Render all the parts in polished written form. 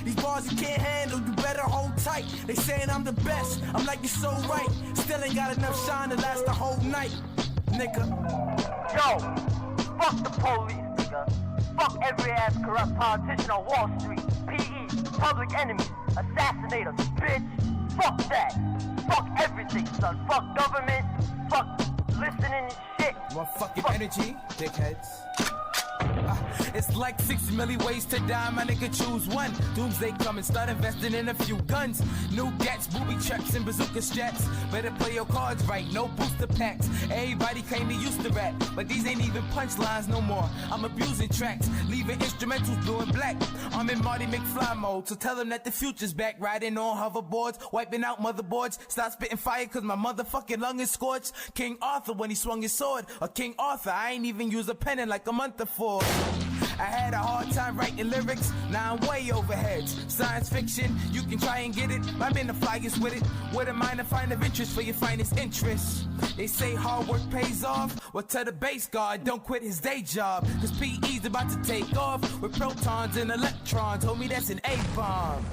These bars you can't handle, you better hold tight. They saying I'm the best, I'm like you're so right. Still ain't got enough shine to last the whole night, nigga. Yo, fuck the police, nigga. Fuck every ass corrupt politician on Wall Street. PE, public enemies, assassinators, bitch. Fuck that. Fuck everything, son. Fuck government. Fuck listening and shit. Want fucking energy, dickheads? It's like 6 million ways to die, my nigga, choose one. Doomsday come and start investing in a few guns. New gats, booby traps, and bazooka straps. Better play your cards right, no booster packs. Everybody claim they used to rap, but these ain't even punchlines no more. I'm abusing tracks, leaving instrumentals blue and black. I'm in Marty McFly mode, so tell them that the future's back. Riding on hoverboards, wiping out motherboards. Stop spitting fire cause my motherfucking lung is scorched. King Arthur when he swung his sword, or King Arthur, I ain't even use a pen in like a month before. I had a hard time writing lyrics, now I'm way over heads. Science fiction, you can try and get it, I've been the flyest with it. With a minor find of interest for your finest interests. They say hard work pays off, well tell the base guard don't quit his day job. Cause PE's about to take off with protons and electrons. Homie, that's an A-bomb.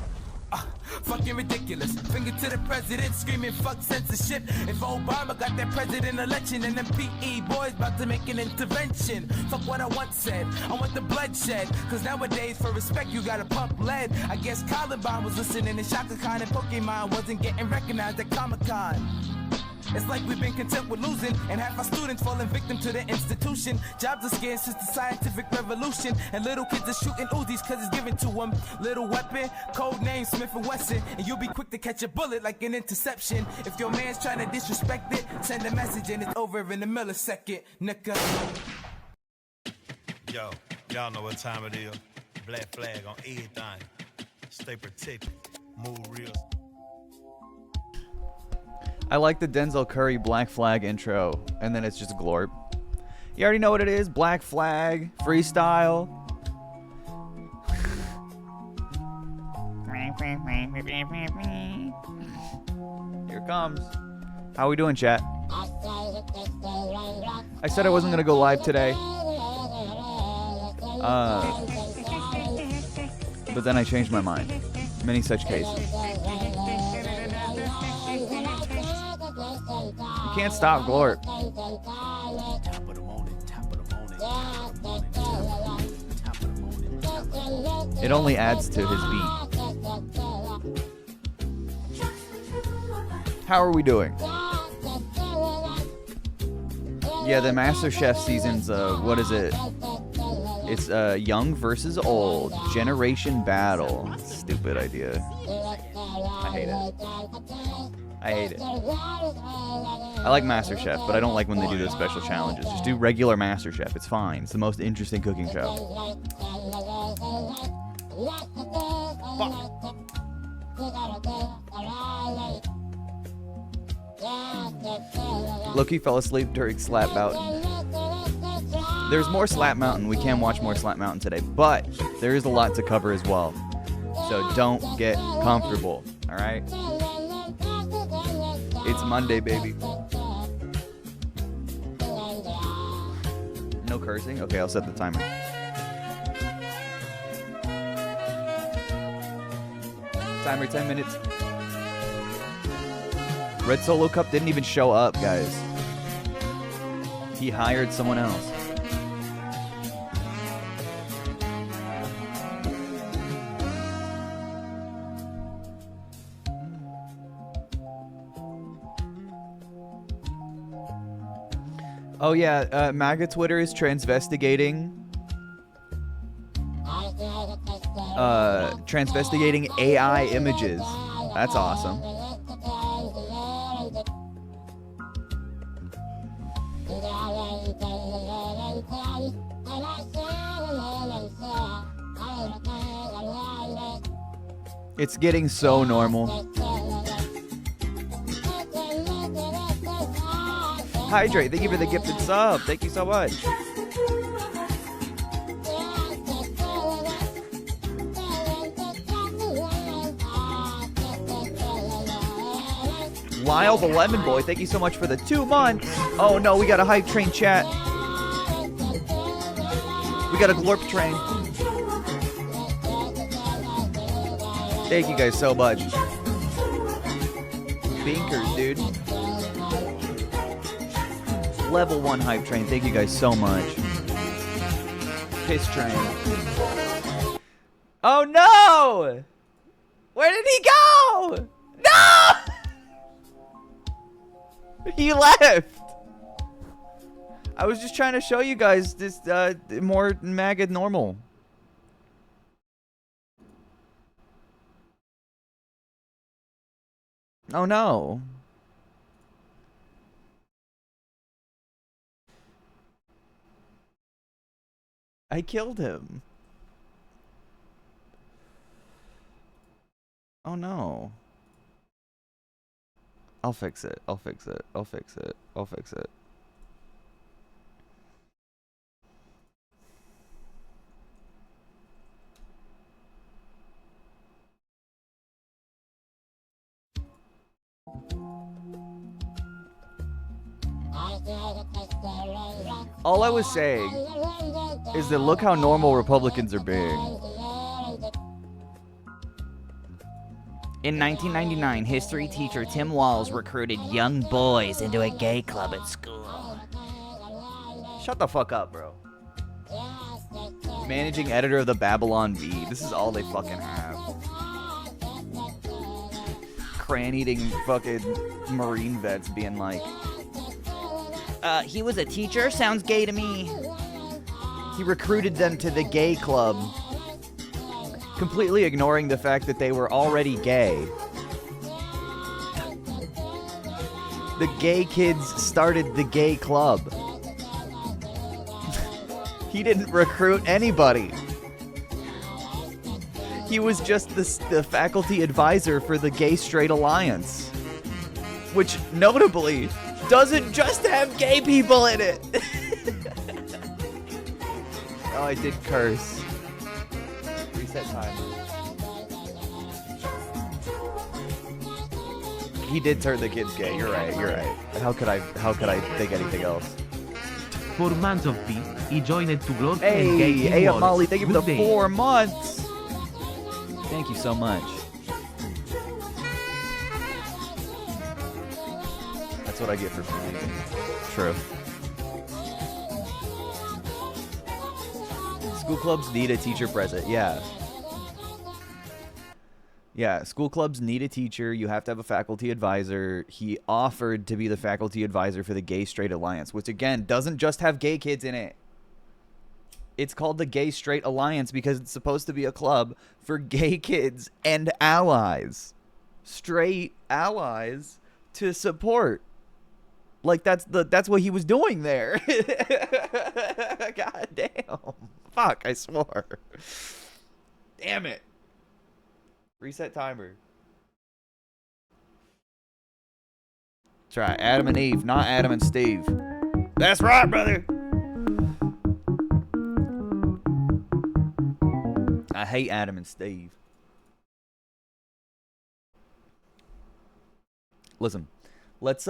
Fucking ridiculous. Finger to the president, screaming fuck censorship. If Obama got that president election, and them PE boys about to make an intervention. Fuck what I once said, I want the bloodshed. Cause nowadays for respect you gotta pump lead. I guess Columbine was listening to Shaka Khan, and Pokemon wasn't getting recognized at Comic-Con. It's like we've been content with losing, and half our students falling victim to the institution. Jobs are scarce since the scientific revolution, and little kids are shooting Uzis cause it's given to them. Little weapon, code name Smith & Wesson, and you'll be quick to catch a bullet like an interception. If your man's trying to disrespect it, send a message and it's over in a millisecond, nigga. Yo, y'all know what time it is. Black flag on everything. Stay protected. Move real. I like the Denzel Curry Black Flag intro, and then it's just glorp. You already know what it is. Black Flag, freestyle. Here it comes. How we doing, chat? I said I wasn't gonna go live today. But then I changed my mind. Many such cases. You can't stop glorp. It only adds to his beat. How are we doing? Yeah, the MasterChef season's, what is it? It's young versus old. Generation battle. Stupid idea. I hate it. I hate it. I like MasterChef, but I don't like when they do those special challenges. Just do regular MasterChef. It's fine. It's the most interesting cooking show. Loki fell asleep during Slap Mountain. There's more Slap Mountain. We can watch more Slap Mountain today, but there is a lot to cover as well. So don't get comfortable, all right? It's Monday, baby. No cursing? Okay, I'll set the timer. Timer 10 minutes. Red Solo Cup didn't even show up, guys. He hired someone else. Oh yeah, MAGA Twitter is transvestigating AI images. That's awesome. It's getting so normal. Hydrate, thank you for the gifted sub. Thank you so much. Lyle the Lemon Boy, thank you so much for the 2 months. Oh no, we got a hype train chat. We got a glorp train. Thank you guys so much. Binkers, dude. Level 1 hype train. Thank you guys so much. Piss train. Oh no! Where did he go? No! He left. I was just trying to show you guys this more MAGA normal. Oh no. I killed him. Oh no. I'll fix it. I'll fix it. I'll fix it. I'll fix it. All I was saying is that look how normal Republicans are being. In 1999, history teacher Tim Walz recruited young boys into a gay club at school. Shut the fuck up, bro. Managing editor of the Babylon Bee. This is all they fucking have. Cran-eating fucking Marine vets being like, he was a teacher? Sounds gay to me. he recruited them to the gay club, completely ignoring the fact that they were already gay. The gay kids started the gay club. He didn't recruit anybody. He was just the faculty advisor for the Gay Straight Alliance, which notably doesn't just have gay people in it. Oh, I did curse. Reset time. He did turn the kids gay. You're right. You're right. How could I think anything else? For months of peace, he joined to Glorp and Hey, Gay hey, Wallace. Molly, thank you for the Good day. 4 months. Thank you so much. That's what I get for playing. True. School clubs need a teacher present. Yeah. Yeah, school clubs need a teacher. You have to have a faculty advisor. He offered to be the faculty advisor for the Gay Straight Alliance, which again doesn't just have gay kids in it. It's called the Gay Straight Alliance because it's supposed to be a club for gay kids and allies. Straight allies to support. Like that's what he was doing there. God damn. Fuck, I swore. Damn it. Reset timer. That's right, Adam and Eve, not Adam and Steve. That's right, brother. I hate Adam and Steve. Listen, let's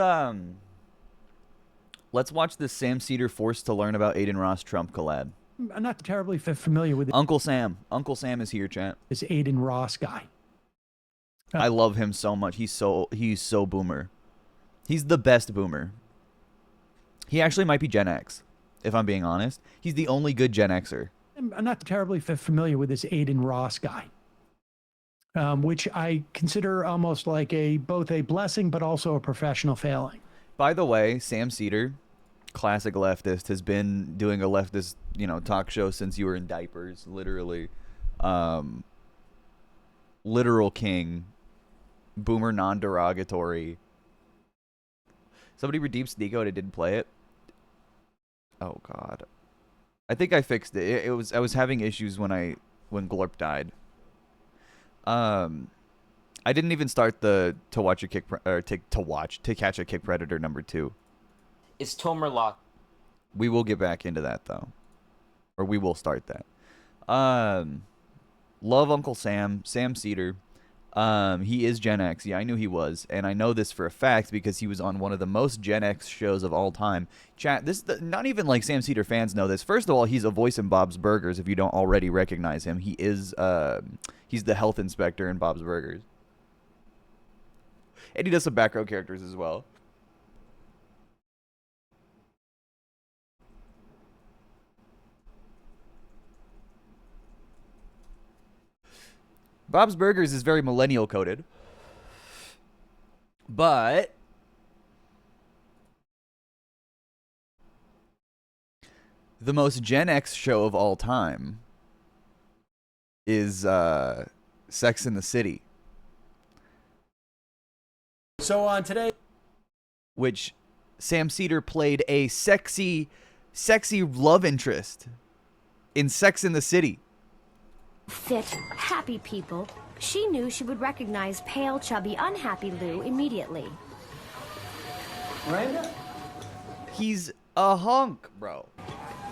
watch this Sam Cedar Forced to Learn About Aiden Ross Trump collab. I'm not terribly familiar with Uncle Sam. Uncle Sam is here, chat. this Aiden Ross guy. I love him so much. He's so boomer. He's the best boomer. He actually might be Gen X, if I'm being honest. He's the only good Gen Xer. I'm not terribly familiar with this Aiden Ross guy, which I consider almost like both a blessing but also a professional failing. By the way, Sam Cedar, classic leftist, has been doing a leftist, talk show since you were in diapers, literally. Literal king. Boomer non-derogatory. Somebody redeemed Sneako and it didn't play it. Oh god. I think I fixed it. I was having issues when Glorp died. I didn't even start the to catch a kick predator number 2. Is Tomer locked? We will get back into that though. Or we will start that. Love Uncle Sam, Sam Cedar. He is Gen X. Yeah, I knew he was, and I know this for a fact because he was on one of the most Gen X shows of all time. Chat, not even like Sam Cedar fans know this. First of all, he's a voice in Bob's Burgers. If you don't already recognize him, he is he's the health inspector in Bob's Burgers, and he does some back row characters as well. Bob's Burgers is very millennial coded, but the most Gen X show of all time is Sex in the City. So on today, which Sam Cedar played a sexy love interest in Sex in the City. Fit, happy people, she knew she would recognize pale, chubby, unhappy Lou immediately. Miranda? He's a hunk, bro.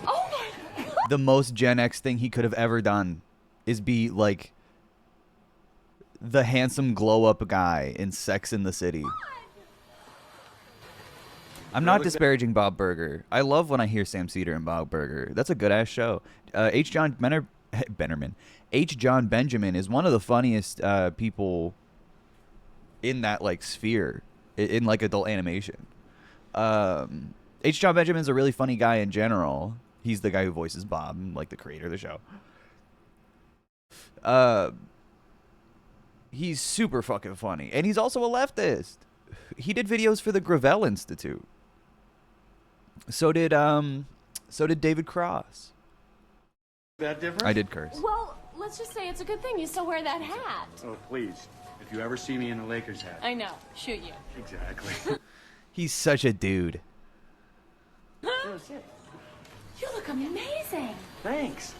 Oh my God. The most Gen X thing he could have ever done is be like the handsome glow-up guy in Sex in the City. I'm not disparaging Bob Burger. I love when I hear Sam Cedar and Bob Burger. That's a good-ass show. H. Jon Benjamin is one of the funniest people in that like sphere in like adult animation. H. Jon Benjamin's a really funny guy in general. He's the guy who voices Bob, like the creator of the show. He's super fucking funny, and he's also a leftist. He did videos for the Gravel Institute. So did David Cross. That different? I did curse. Well, let's just say it's a good thing you still wear that hat. Oh, please. If you ever see me in a Lakers hat. I know. Shoot you. Exactly. He's such a dude. You look amazing. Thanks.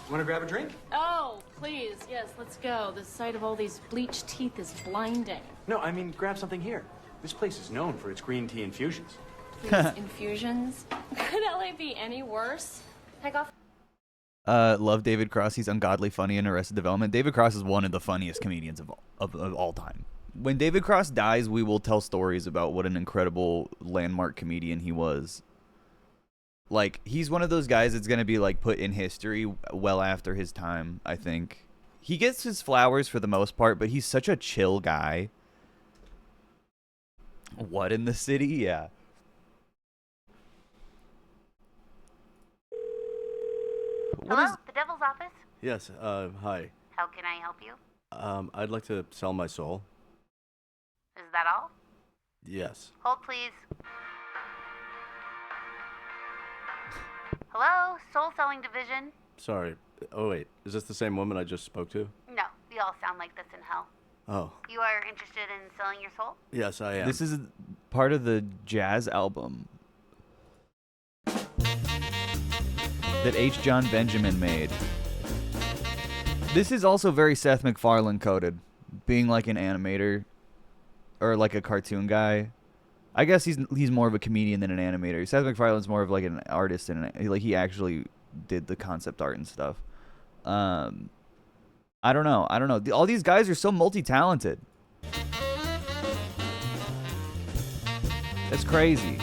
Want to grab a drink? Oh, please. Yes, let's go. The sight of all these bleached teeth is blinding. No, I mean, grab something here. This place is known for its green tea infusions. These infusions? Could LA be any worse? Heck off. Love David Cross. He's ungodly funny in Arrested Development. David Cross is one of the funniest comedians of all time. When David Cross dies, we will tell stories about what an incredible landmark comedian he was. Like, he's one of those guys that's going to be, like, put in history well after his time, I think. He gets his flowers for the most part, but he's such a chill guy. What in the city? Yeah. Hello, the Devil's Office? Yes, hi. How can I help you? I'd like to sell my soul. Is that all? Yes. Hold, please. Hello, Soul Selling Division? Sorry. Oh, wait. Is this the same woman I just spoke to? No, we all sound like this in hell. Oh. You are interested in selling your soul? Yes, I am. This is part of the jazz album that H. Jon Benjamin made. This is also very Seth MacFarlane coded, being like an animator or like a cartoon guy. I guess he's more of a comedian than an animator. Seth MacFarlane's more of like an artist and like he actually did the concept art and stuff. I don't know. All these guys are so multi-talented. That's crazy.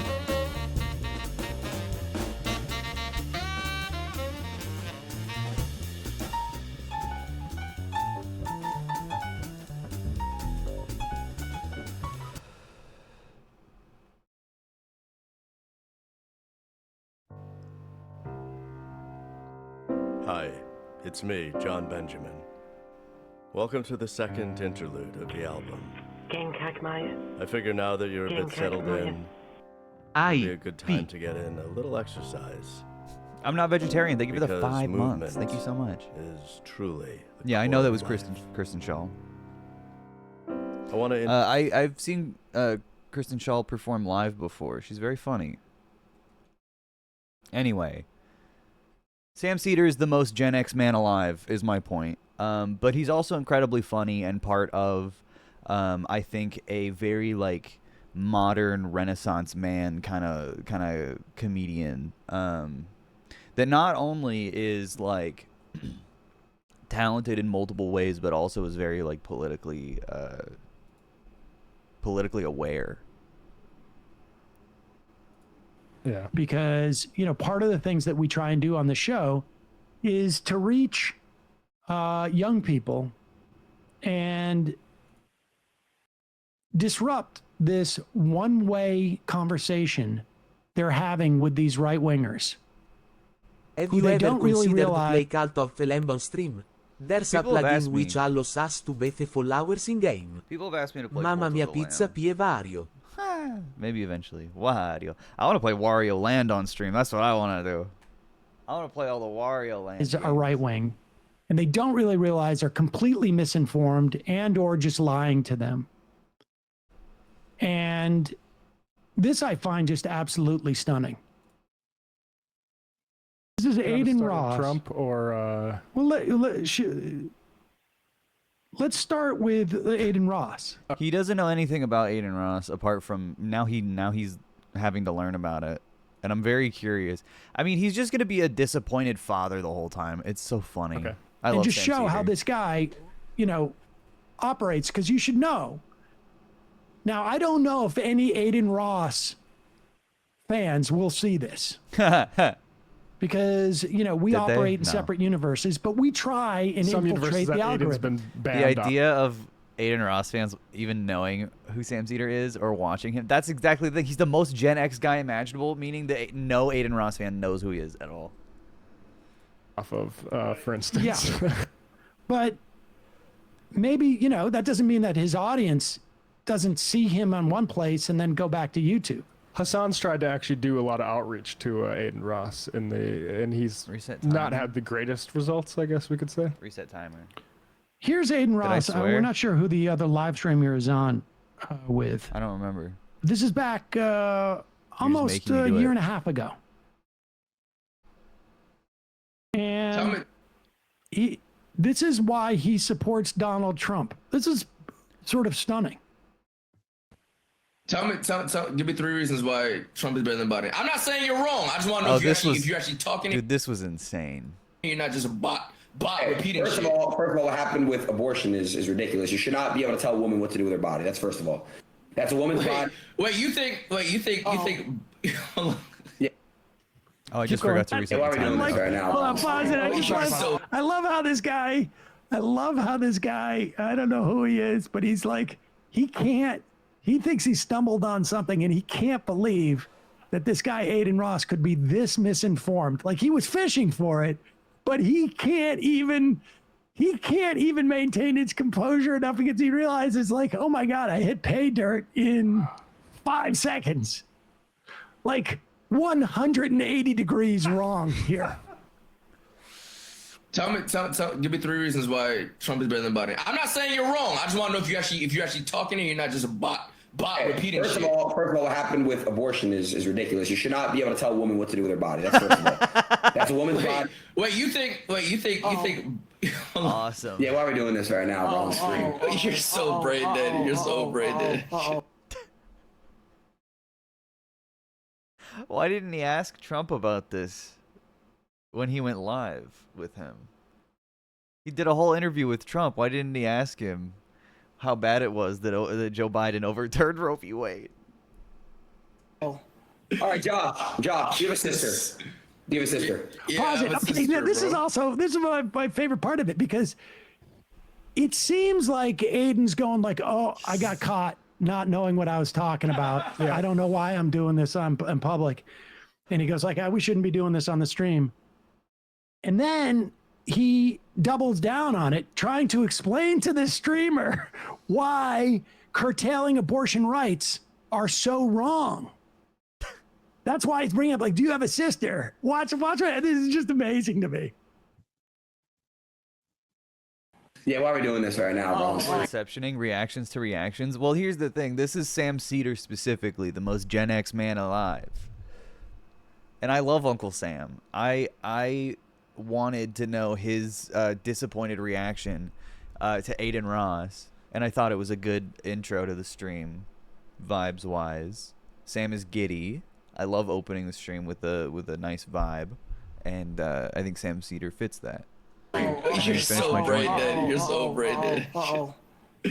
Hi, it's me, Jon Benjamin. Welcome to the second interlude of the album. I figure now that you're a bit settled in, it'd be a good time to get in a little exercise. I'm not vegetarian. Thank you for the Because 5 months. movement Thank you so much. Is truly. Yeah, I know that was Kristen Shaw. I want to. I've seen Kristen Shaw perform live before. She's very funny. Anyway, Sam Cedar is the most Gen X man alive, is my point. But he's also incredibly funny and part of, I think, a very like modern Renaissance man kind of comedian. That not only is like talented in multiple ways, but also is very like politically aware. Yeah. Because, you know, part of the things that we try and do on the show is to reach young people and disrupt this one-way conversation they're having with these right-wingers. Have who you they ever don't really considered realize. play Cult of the Lamb on stream? There's a People have asked plugin me. which allows us to bet followers in game. People have asked me to play Mamma Cult of mia the pizza Lamb. pie vario. Maybe eventually. Wario. I want to play Wario Land on stream. That's what I want to do. I want to play all the Wario Land. Is a right wing, and they don't really realize they're completely misinformed and or just lying to them. And this I find just absolutely stunning. This is Aiden Ross. Trump or well, let's start with Aiden Ross. He doesn't know anything about Aiden Ross apart from now he's having to learn about it. And I'm very curious. I mean, he's just going to be a disappointed father the whole time. It's so funny. Okay. I And love just Sam show how Cedar. this guy, you know, operates, because you should know. Now, I don't know if any Aiden Ross fans will see this. Because, you know, we Did they? operate in No. separate universes, but we try and some universes infiltrate that the Aiden's algorithm. been The banned idea of Aiden Ross fans even knowing who Sam Cedar is or watching him, that's exactly the thing. He's the most Gen X guy imaginable, meaning that no Aiden Ross fan knows who he is at all. off of, for instance. Yeah. But maybe, you know, that doesn't mean that his audience doesn't see him on one place and then go back to YouTube. Hassan's tried to actually do a lot of outreach to Aiden Ross and he's Reset not timer. had the greatest results, I guess we could say. Reset timer. Here's Aiden I Ross. swear? We're not sure who the other live streamer is on with. I don't remember. This is back almost making me a do year it. and a half ago. And this is why he supports Donald Trump. This is sort of stunning. Tell, give me 3 reasons why Trump is better than Biden. I'm not saying you're wrong. I just want to know if you're actually talking. Dude, this was insane. You're not just a bot Hey, repeating first shit. of all, what happened with abortion is ridiculous. You should not be able to tell a woman what to do with her body. That's first of all. That's a woman's body. Wait, you think? Oh, I just forgot to reset the timer. Hold on, pause it. I love how this guy, I don't know who he is, but he's like, he thinks he stumbled on something and he can't believe that this guy Aiden Ross could be this misinformed. Like he was fishing for it, but he can't even maintain his composure enough because he realizes like, oh my God, I hit pay dirt in 5 seconds. Like 180 degrees wrong here. Give me 3 reasons why Trump is better than Biden. I'm not saying you're wrong. I just want to know if you're actually talking and you're not just a bot repeating First shit. of all, what happened with abortion is ridiculous. You should not be able to tell a woman what to do with her body. That's first of all. That's a woman's body. Wait, you think? Awesome. Yeah, why are we doing this right now? We're on the stream. You're so brain dead. You're so brain dead. Why didn't he ask Trump about this when he went live with him? He did a whole interview with Trump. Why didn't he ask him how bad it was that Joe Biden overturned Roe v. Wade? All right, Josh, do you have a sister? Do you have a sister? Pause it. Okay, now this is my favorite part of it because it seems like Aiden's going like, oh, I got caught not knowing what I was talking about. I don't know why I'm doing this in public. And he goes like, we shouldn't be doing this on the stream. And then he doubles down on it, trying to explain to this streamer why curtailing abortion rights are so wrong. That's why he's bringing up, like, do you have a sister? Watch. This is just amazing to me. Yeah, why are we doing this right now? Receptioning, reactions to reactions. Well, here's the thing. This is Sam Cedar specifically, the most Gen X man alive. And I love Uncle Sam. I wanted to know his disappointed reaction to Aiden Ross, and I thought it was a good intro to the stream, vibes-wise. Sam is giddy. I love opening the stream with a nice vibe, and I think Sam Cedar fits that. You're so brain dead. You're so brain dead. All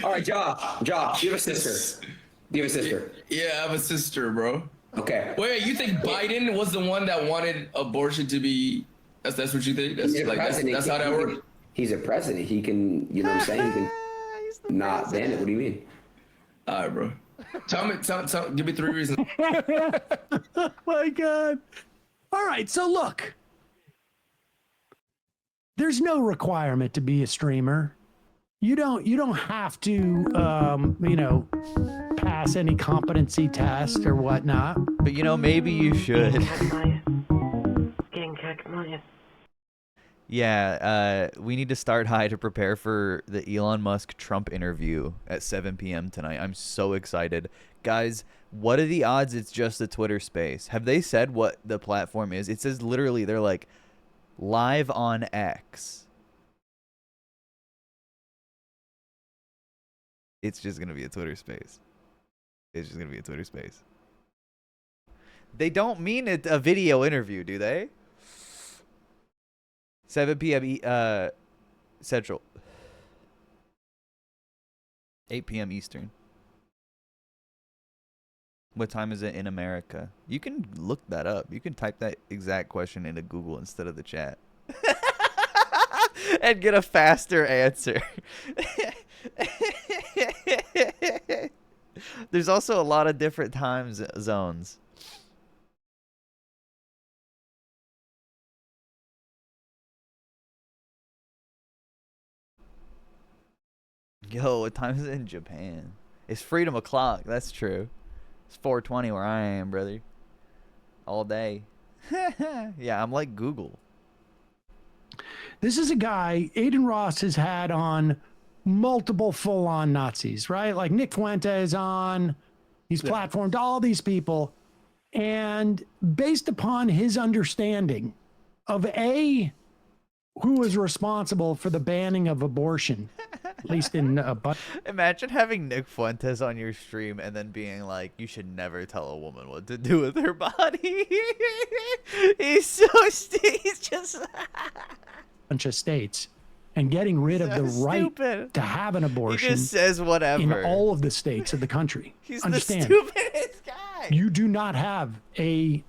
right, Ja, do you have a sister? Do you have a sister? Yeah, I have a sister, bro. Okay. Wait, you think Biden was the one that wanted abortion to be? That's what you think? That's He's a like president. that's how that works. He's a president. He can, you know what I'm saying? He can not ban it. What do you mean? All right, bro. Give me 3 reasons. Oh my God. All right, so look. There's no requirement to be a streamer. You don't have to you know, pass any competency test or whatnot. But you know, maybe you should. Yeah, we need to start high to prepare for the Elon Musk Trump interview at 7 p.m. tonight. I'm so excited. Guys, what are the odds it's just a Twitter space? Have they said what the platform is? It says literally, they're like, live on X. It's just going to be a Twitter space. It's just going to be a Twitter space. They don't mean it a video interview, do they? 7 p.m. Central. 8 p.m. Eastern. What time is it in America? You can look that up. You can type that exact question into Google instead of the chat. And get a faster answer. There's also a lot of different time zones. Yo, what time is it in Japan? It's freedom o'clock. That's true. It's 4:20 where I am, brother. All day. Yeah, I'm like Google. This is a guy Aiden Ross has had on multiple full-on Nazis, right? Like Nick Fuentes on. He's platformed all these people. And based upon his understanding of who is responsible for the banning of abortion, at least in Imagine having Nick Fuentes on your stream and then being like, you should never tell a woman what to do with her body. He's just bunch of states and getting rid of the right to have an abortion. He just says whatever. In all of the states of the country. He's Understand, the stupidest guy. You do not have a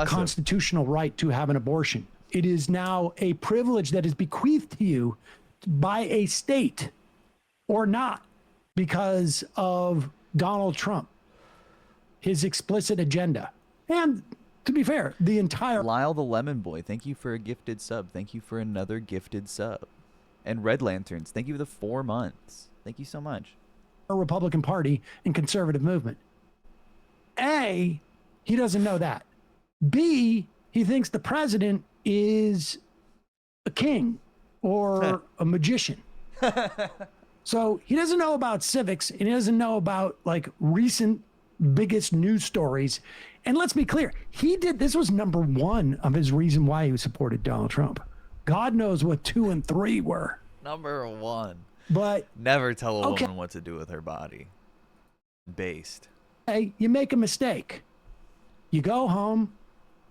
constitutional right to have an abortion. It is now a privilege that is bequeathed to you by a state or not because of Donald Trump, his explicit agenda. And to be fair, the entire... Lyle the Lemon Boy, thank you for a gifted sub. Thank you for another gifted sub. And Red Lanterns, thank you for the 4 months. Thank you so much. Republican Party and conservative movement. A, he doesn't know that. B, he thinks the president is a king or a magician. So he doesn't know about civics and he doesn't know about like recent biggest news stories. And let's be clear, this was number 1 of his reason why he supported Donald Trump. God knows what 2 and 3 were. Number 1. But never tell a woman what to do with her body. Based. Hey, you make a mistake. You go home,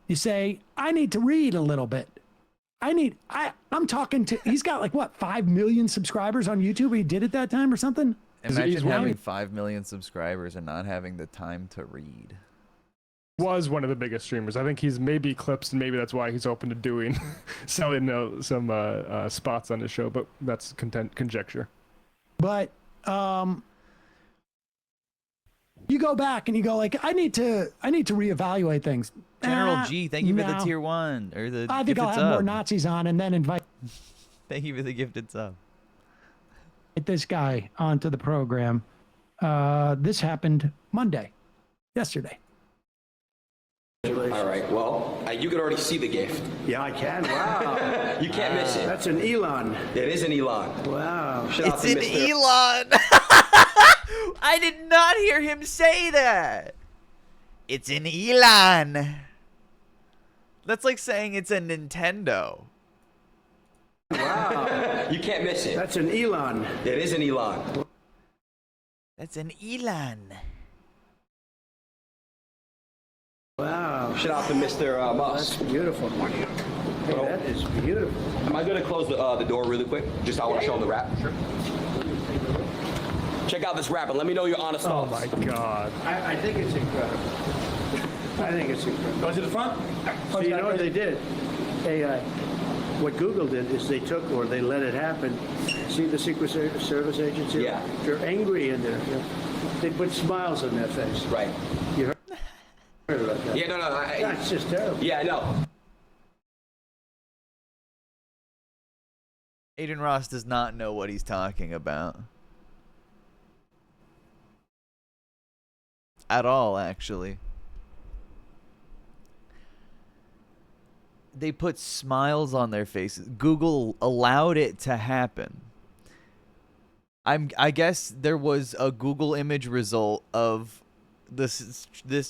you say, I need to read a little bit. I'm talking to, he's got like what, 5 million subscribers on YouTube? He did it that time or something? Imagine having 5 million subscribers and not having the time to read. Was one of the biggest streamers. I think he's maybe eclipsed, and maybe that's why he's open to doing selling some spots on his show. But that's conjecture. But you go back and you go like, I need to reevaluate things. General G, thank you for the tier 1 or the. I think I'll have more Nazis on and then invite. Thank you for the gifted sub. This guy onto the program. This happened yesterday. All right, well, you can already see the gift. Yeah, I can. Wow. You can't miss it. That's an Elon. It is an Elon. Wow. It's an Elon. I did not hear him say that. It's an Elon. That's like saying it's a Nintendo. Wow. You can't miss it. That's an Elon. It is an Elon. That's an Elon. Wow. Shout out to Mr. Musk. That's beautiful. Hey, that is beautiful. Am I going to close the door really quick? Just I want to show them the wrap. Sure. Check out this wrap and let me know your honest thoughts. Oh my God. I think it's incredible. I think it's incredible. Go to the front. So you know what they did? What Google did is they took, or they let it happen. See the Secret Service agents here? Yeah. They're angry in there. You know? They put smiles on their face. Right. You heard about that? Yeah, no. That's just terrible. Yeah, I know. Aiden Ross does not know what he's talking about. At all, actually. They put smiles on their faces. Google allowed it to happen. I guess there was a Google image result of this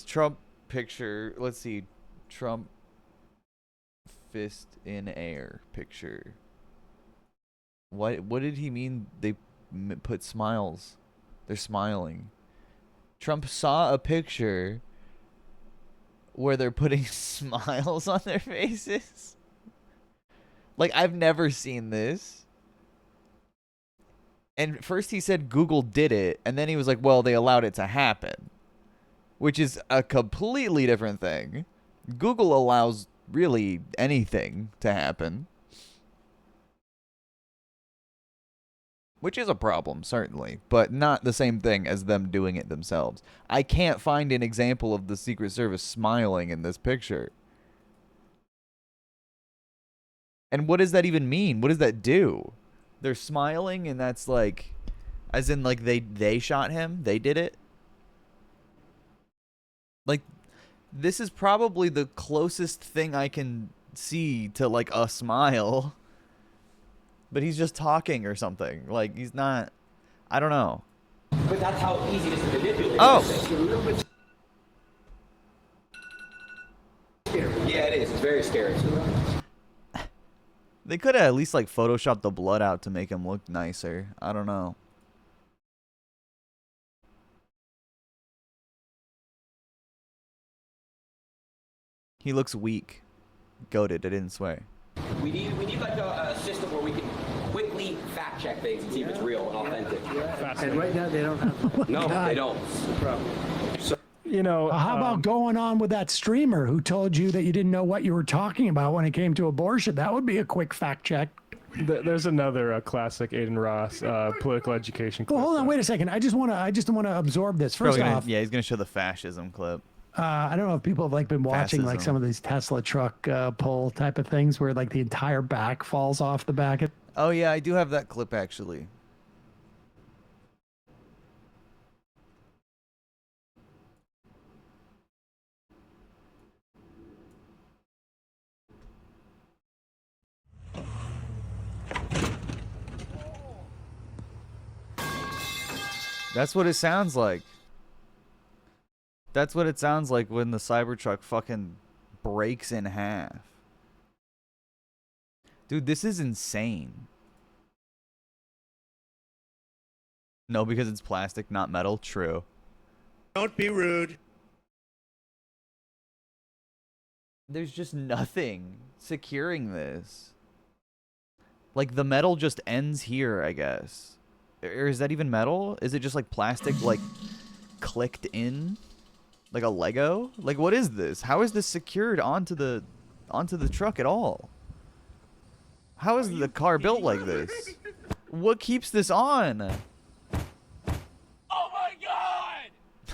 Trump picture. Let's see. Trump fist in air picture. What did he mean they put smiles? They're smiling. Trump saw a picture where they're putting smiles on their faces. Like, I've never seen this. And first he said Google did it, and then he was like, well, they allowed it to happen. Which is a completely different thing. Google allows really anything to happen. Which is a problem, certainly, but not the same thing as them doing it themselves. I can't find an example of the Secret Service smiling in this picture. And what does that even mean? What does that do? They're smiling and that's like, as in like they shot him? They did it? Like, this is probably the closest thing I can see to like a smile. But he's just talking or something. Like, he's not... I don't know. But that's how easy it is to manipulate. Oh! It's a little bit scary. Yeah, it is. It's very scary. They could have at least, like, photoshopped the blood out to make him look nicer. I don't know. He looks weak. Goated, I didn't swear. We need like a system where we can quickly fact check things and see if it's real and authentic. And right now they don't have. No, they don't. That's the problem. So, you know, how about going on with that streamer who told you that you didn't know what you were talking about when it came to abortion? That would be a quick fact check. There's another classic Aiden Ross political education clip. Well, hold on, wait a second. I just want to absorb this. First off, yeah, he's gonna show the fascism clip. I don't know if people have like been watching like some of these Tesla truck pull type of things where like the entire back falls off the back. Oh yeah, I do have that clip actually. That's what it sounds like. That's what it sounds like when the Cybertruck fucking breaks in half. Dude, this is insane. No, because it's plastic, not metal. True. Don't be rude. There's just nothing securing this. Like, the metal just ends here, I guess. Or is that even metal? Is it just like plastic, like, clicked in? Like a Lego? Like, what is this? How is this secured onto the truck at all? How is the car built like this? What keeps this on? Oh my god!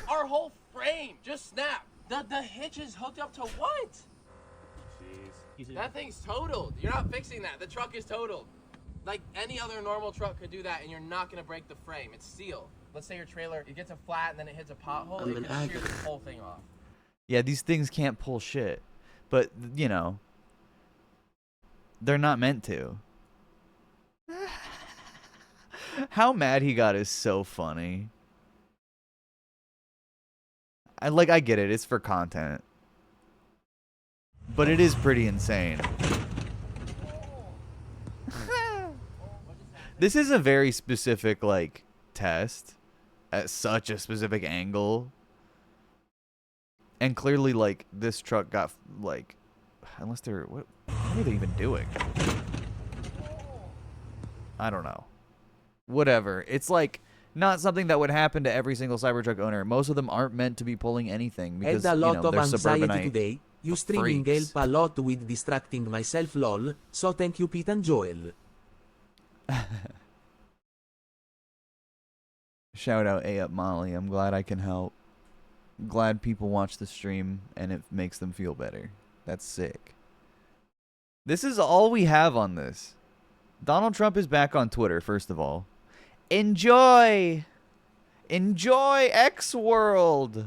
Our whole frame just snapped. The hitch is hooked up to what? Jeez. That thing's totaled. You're not fixing that. The truck is totaled. Like, any other normal truck could do that, and you're not gonna break the frame. It's steel. Let's say your trailer, it gets a flat and then it hits a pothole, it can shear this whole thing off. Yeah, these things can't pull shit. But, you know, they're not meant to. How mad he got is so funny. I get it. It's for content. But it is pretty insane. This is a very specific, like, test at such a specific angle. And clearly, like, this truck got, like, unless they're, what are they even doing? I don't know. Whatever. It's like not something that would happen to every single Cybertruck owner. Most of them aren't meant to be pulling anything because, Had a lot they're of anxiety suburbanite today. You streaming freaks. help a lot with distracting myself lol. So thank you Pete and Joel. Shout out A Up Molly. I'm glad I can help. Glad people watch the stream and it makes them feel better. That's sick. This is all we have on this. Donald Trump is back on Twitter, first of all. Enjoy! Enjoy X World!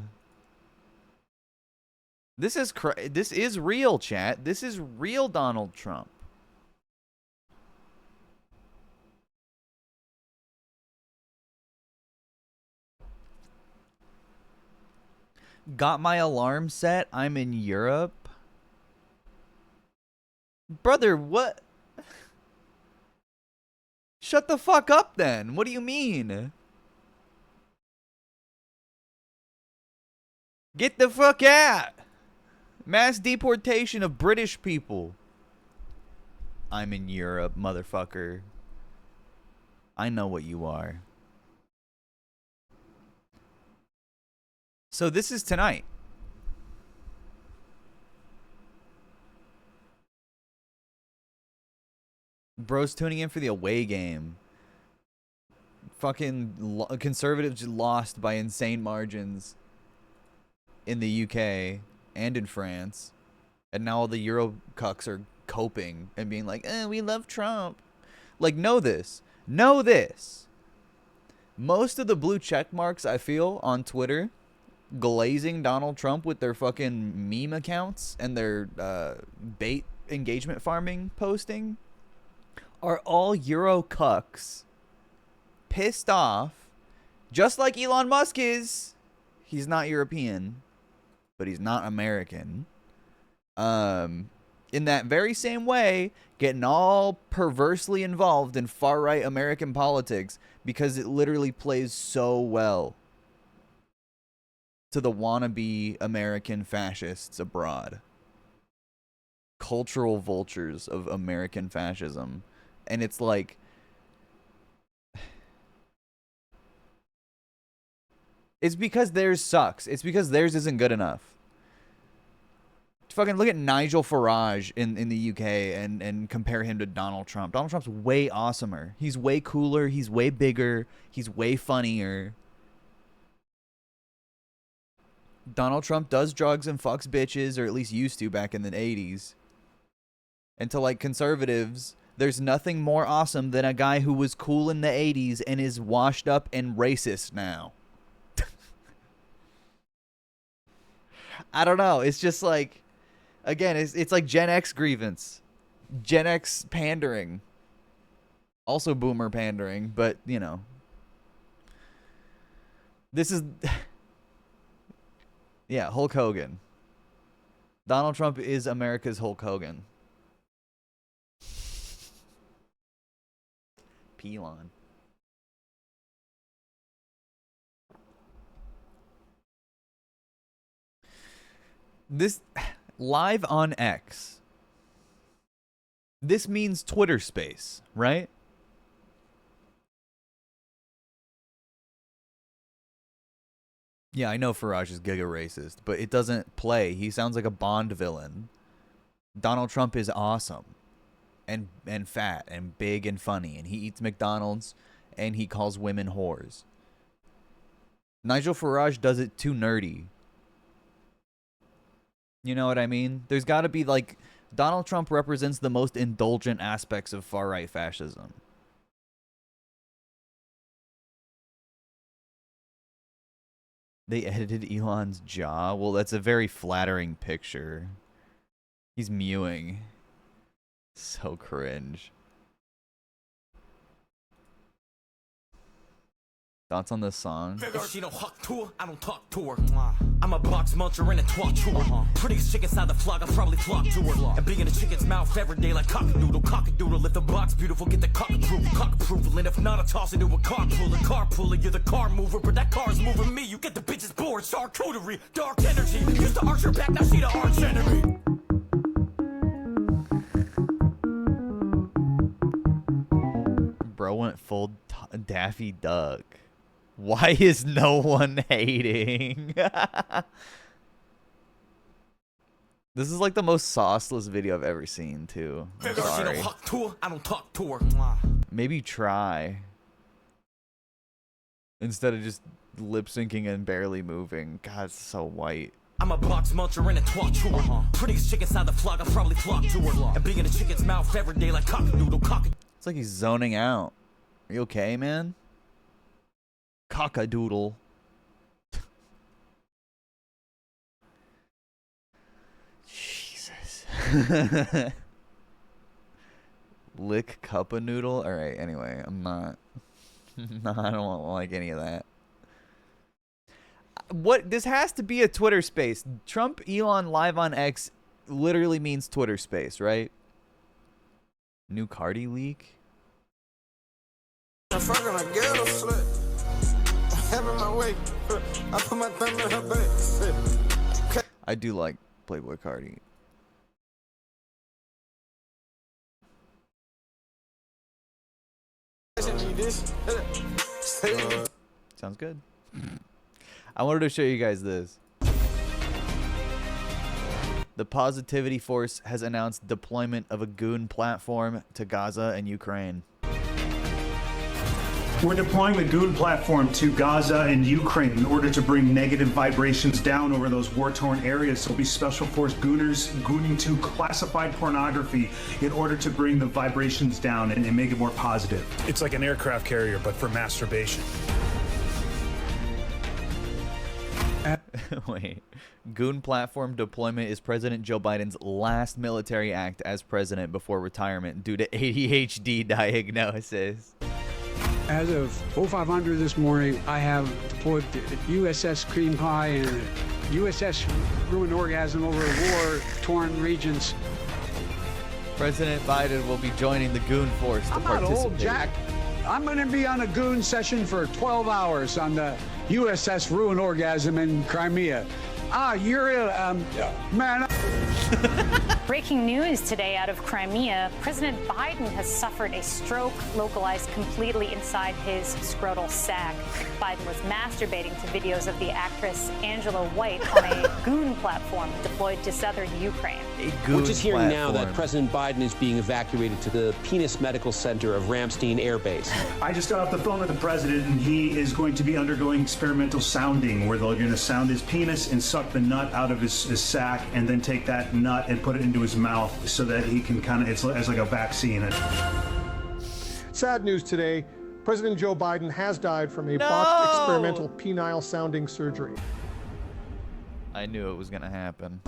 This is real, chat. This is real Donald Trump. Got my alarm set. I'm in Europe. Brother, what? Shut the fuck up then. What do you mean? Get the fuck out. Mass deportation of British people. I'm in Europe, motherfucker. I know what you are. So this is tonight. Bro's tuning in for the away game. Fucking conservatives lost by insane margins in the UK and in France. And now all the Euro cucks are coping and being like, we love Trump. Like, know this. Know this. Most of the blue check marks I feel on Twitter glazing Donald Trump with their fucking meme accounts and their bait engagement farming posting are all Euro cucks pissed off, just like Elon Musk is. He's not European, but he's not American. In that very same way, getting all perversely involved in far-right American politics because it literally plays so well to the wannabe American fascists abroad. Cultural vultures of American fascism. And it's like, it's because theirs sucks. It's because theirs isn't good enough. Fucking look at Nigel Farage in the UK and compare him to Donald Trump. Donald Trump's way awesomer. He's way cooler. He's way bigger. He's way funnier. Donald Trump does drugs and fucks bitches, or at least used to back in the 80s. And to, like, conservatives, there's nothing more awesome than a guy who was cool in the 80s and is washed up and racist now. I don't know. It's just like, again, it's like Gen X grievance. Gen X pandering. Also boomer pandering, but, you know. This is... Yeah, Hulk Hogan. Donald Trump is America's Hulk Hogan. Elon. This live on X. This means Twitter space, right? Yeah, I know Farage is giga racist, but it doesn't play. He sounds like a Bond villain. Donald Trump is awesome. And fat and big and funny, and he eats McDonald's and he calls women whores. Nigel Farage does it too nerdy. You know what I mean? There's got to be, like, Donald Trump represents the most indulgent aspects of far-right fascism. They edited Elon's jaw? Well, that's a very flattering picture. He's mewing. So cringe. Thoughts on this song? If she don't huck to her, I don't talk to her. I'm a box muncher and a twat chewer. Prettiest chick inside the flock, I probably flock to her. And be in a chicken's mouth every day like cock-a-doodle, cock-a-doodle. If the box beautiful, get the cock-approval. And if not, I toss it to a carpooler. You're the car mover, but that car's moving me. You get the bitches bored, charcuterie, dark energy. Used to arch her back, now she the arch enemy. Bro went full Daffy Duck. Why is no one hating? This is like the most sauceless video I've ever seen, too. I'm sorry. I don't talk to her. Maybe try. Instead of just lip syncing and barely moving. God, it's so white. I'm a box muncher and a twat chewer. Prettiest chick inside the flock, I probably flock to her. And be in a chicken's mouth every day like cock-a-doodle, It's like he's zoning out. Are you okay, man? Cock-a-doodle. Jesus. Lick cup of noodle? Alright, anyway, I'm not. No, I don't like any of that. What? This has to be a Twitter space. Trump Elon live on X literally means Twitter space, right? New Cardi leak? I do like Playboy Cardi. Sounds good. I wanted to show you guys this. The Positivity Force has announced deployment of a goon platform to Gaza and Ukraine. We're deploying the Goon platform to Gaza and Ukraine in order to bring negative vibrations down over those war-torn areas. There'll be Special Force Gooners gooning to classified pornography in order to bring the vibrations down and make it more positive. It's like an aircraft carrier, but for masturbation. Wait. Goon platform deployment is President Joe Biden's last military act as president before retirement due to ADHD diagnosis. As of 0500 this morning, I have deployed the USS Cream Pie and USS Ruined Orgasm over war-torn regions. President Biden will be joining the Goon Force to participate. I'm not old, Jack. I'm going to be on a Goon session for 12 hours on the USS Ruined Orgasm in Crimea. Man. Breaking news today out of Crimea. President Biden has suffered a stroke localized completely inside his scrotal sac. Biden was masturbating to videos of the actress Angela White on a goon platform deployed to southern Ukraine. We're just hearing now that President Biden is being evacuated to the Penis Medical Center of Ramstein Air Base. I just got off the phone with the president, and he is going to be undergoing experimental sounding, where they're going to sound his penis and suck the nut out of his sack, and then take that nut and put it into his mouth so that he can kind of, it's like a vaccine. Sad news today. President Joe Biden has died from a botched experimental penile sounding surgery. I knew it was going to happen.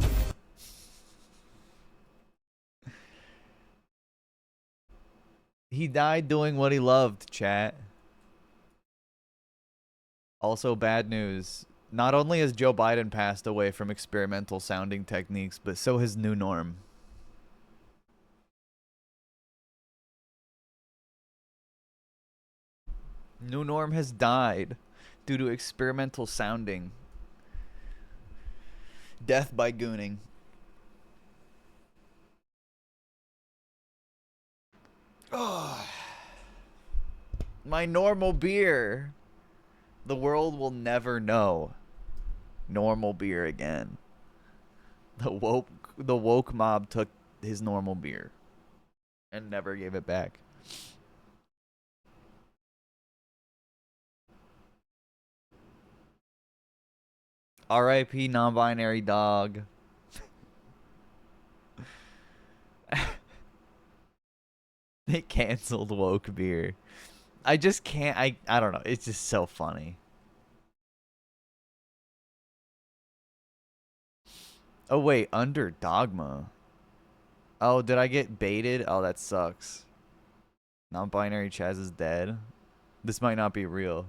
He died doing what he loved, chat. Also, bad news. Not only has Joe Biden passed away from experimental sounding techniques, but so has New Norm. New Norm has died due to experimental sounding. Death by gooning. Oh, my normal beer. The world will never know normal beer again. The woke mob took his normal beer and never gave it back. R.I.P. non-binary dog. They canceled woke beer. I just can't. I don't know. It's just so funny. Oh, wait. Under Dogma. Oh, did I get baited? Oh, that sucks. Non-binary Chaz is dead. This might not be real.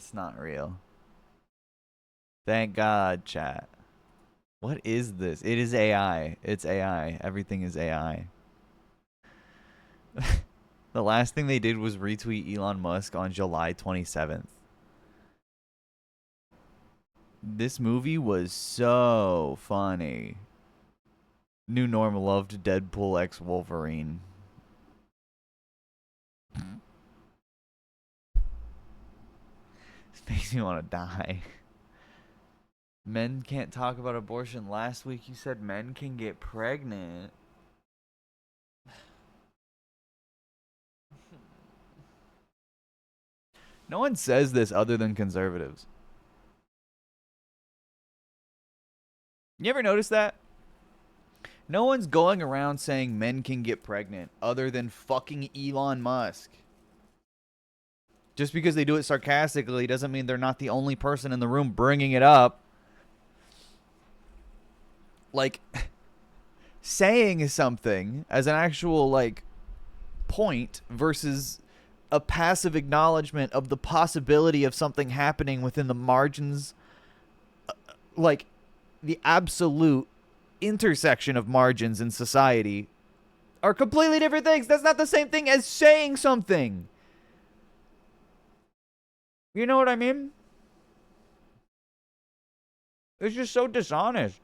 It's not real. Thank God, chat. What is this? It is AI. It's AI. Everything is AI. The last thing they did was retweet Elon Musk on July 27th. This movie was so funny. New Norm loved Deadpool x Wolverine. This makes me want to die. Men can't talk about abortion. Last week you said men can get pregnant. No one says this other than conservatives. You ever notice that? No one's going around saying men can get pregnant other than fucking Elon Musk. Just because they do it sarcastically doesn't mean they're not the only person in the room bringing it up. Like, saying something as an actual, like, point versus a passive acknowledgement of the possibility of something happening within the margins, like, the absolute intersection of margins in society are completely different things. That's not the same thing as saying something. You know what I mean? It's just so dishonest.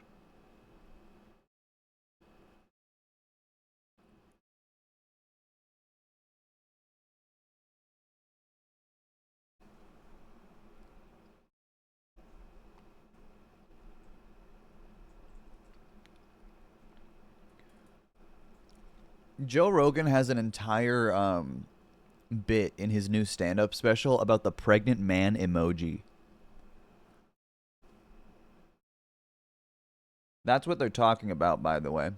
Joe Rogan has an entire bit in his new stand-up special about the pregnant man emoji. That's what they're talking about, by the way.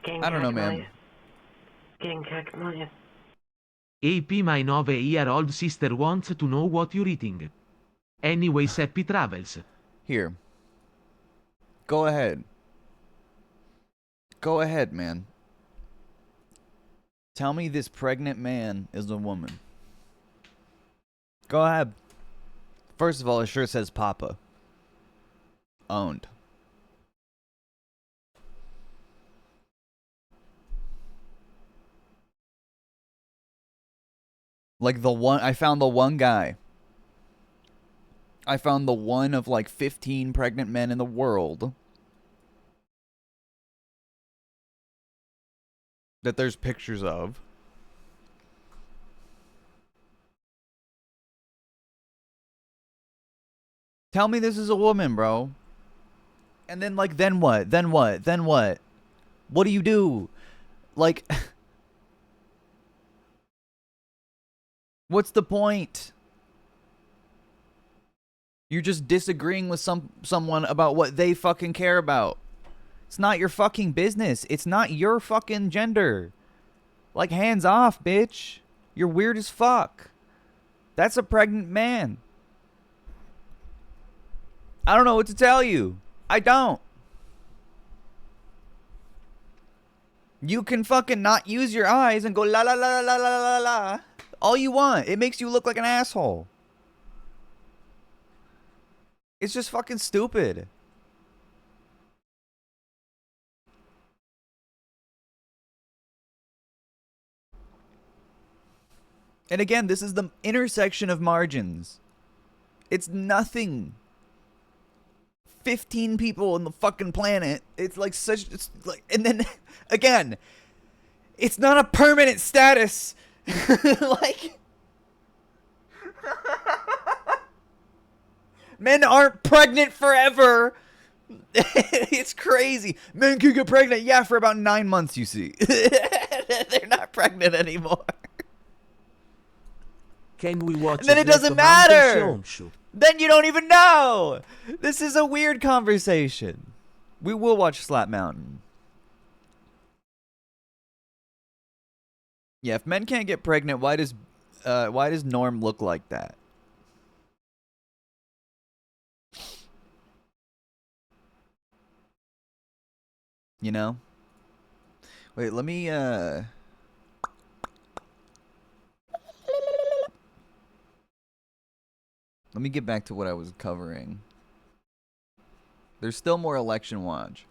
I don't know, man. AP, my 9-year-old sister wants to know what you're eating. Anyways, happy travels. Here. Go ahead. Go ahead, man. Tell me this pregnant man is a woman. Go ahead. First of all, it sure says Papa. Owned. Like I found the one guy. I found the one of like 15 pregnant men in the world that there's pictures of. Tell me this is a woman, bro. And then, like, then what? Then what? Then what? What do you do? Like, what's the point? You're just disagreeing with someone about what they fucking care about. It's not your fucking business. It's not your fucking gender. Like, hands off, bitch. You're weird as fuck. That's a pregnant man. I don't know what to tell you. I don't. You can fucking not use your eyes and go la la la la la la la all you want. It makes you look like an asshole. It's just fucking stupid. And again, this is the intersection of margins. It's nothing. 15 people on the fucking planet. It's like such, it's like, and then again, it's not a permanent status. Like, men aren't pregnant forever. It's crazy. Men can get pregnant, yeah, for about 9 months, you see. They're not pregnant anymore. Can we watch And then it doesn't matter. Then you don't even know. This is a weird conversation. We will watch Slap Mountain. Yeah, if men can't get pregnant, why does Norm look like that? You know? Wait, let me get back to what I was covering. There's still more election watch.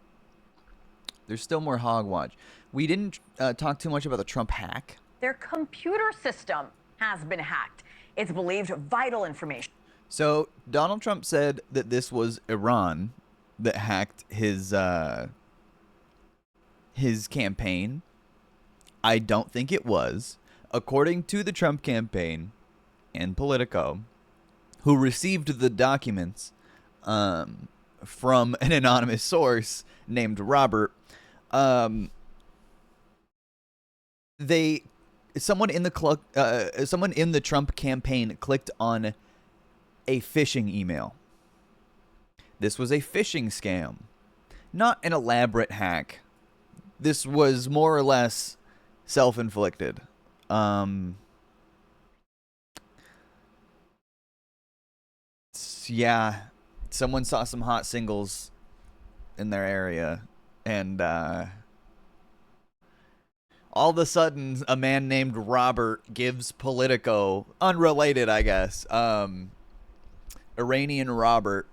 There's still more hog watch. We didn't talk too much about the Trump hack. Their computer system has been hacked. It's believed vital information. So Donald Trump said that this was Iran that hacked his campaign. I don't think it was. According to the Trump campaign and Politico, who received the documents from an anonymous source named Robert, someone in the Trump campaign clicked on a phishing email. This was a phishing scam, not an elaborate hack. This was more or less self-inflicted. Yeah, someone saw some hot singles in their area, and all of a sudden, a man named Robert gives Politico, unrelated, I guess, Iranian Robert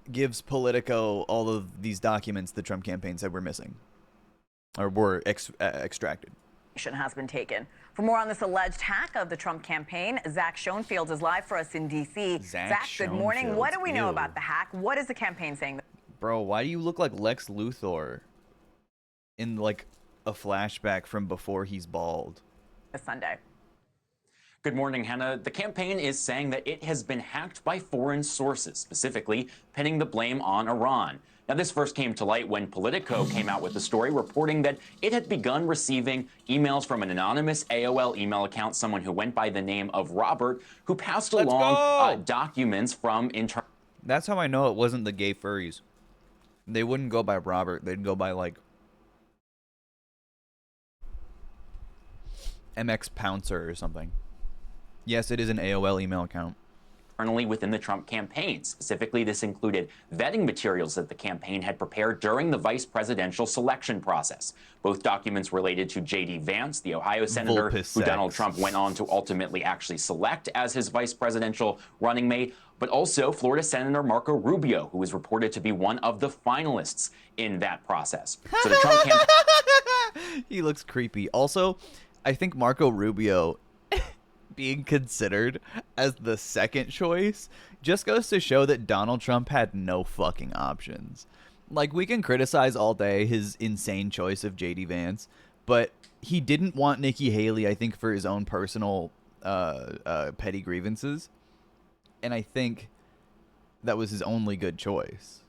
gives Politico all of these documents the Trump campaign said were missing, or were extracted. Has been taken. For more on this alleged hack of the Trump campaign, Zach Schoenfield is live for us in D.C. Zach, good morning. What do we know about the hack? What is the campaign saying? Bro, why do you look like Lex Luthor in like a flashback from before he's bald? This Sunday. Good morning, Hannah. The campaign is saying that it has been hacked by foreign sources, specifically pinning the blame on Iran. Now, this first came to light when Politico came out with a story reporting that it had begun receiving emails from an anonymous AOL email account, someone who went by the name of Robert, who passed along documents from internal. That's how I know it wasn't the gay furries. They wouldn't go by Robert. They'd go by, like, MX Pouncer or something. Yes, it is an AOL email account. Internally within the Trump campaign. Specifically, this included vetting materials that the campaign had prepared during the vice presidential selection process. Both documents related to J.D. Vance, the Ohio senator who Donald Trump went on to ultimately actually select as his vice presidential running mate, but also Florida Senator Marco Rubio, who is reported to be one of the finalists in that process. So the Trump campaign... He looks creepy. Also, I think Marco Rubio being considered as the second choice just goes to show that Donald Trump had no fucking options. Like, we can criticize all day his insane choice of J.D. Vance, but he didn't want Nikki Haley, I think, for his own personal petty grievances. And I think that was his only good choice.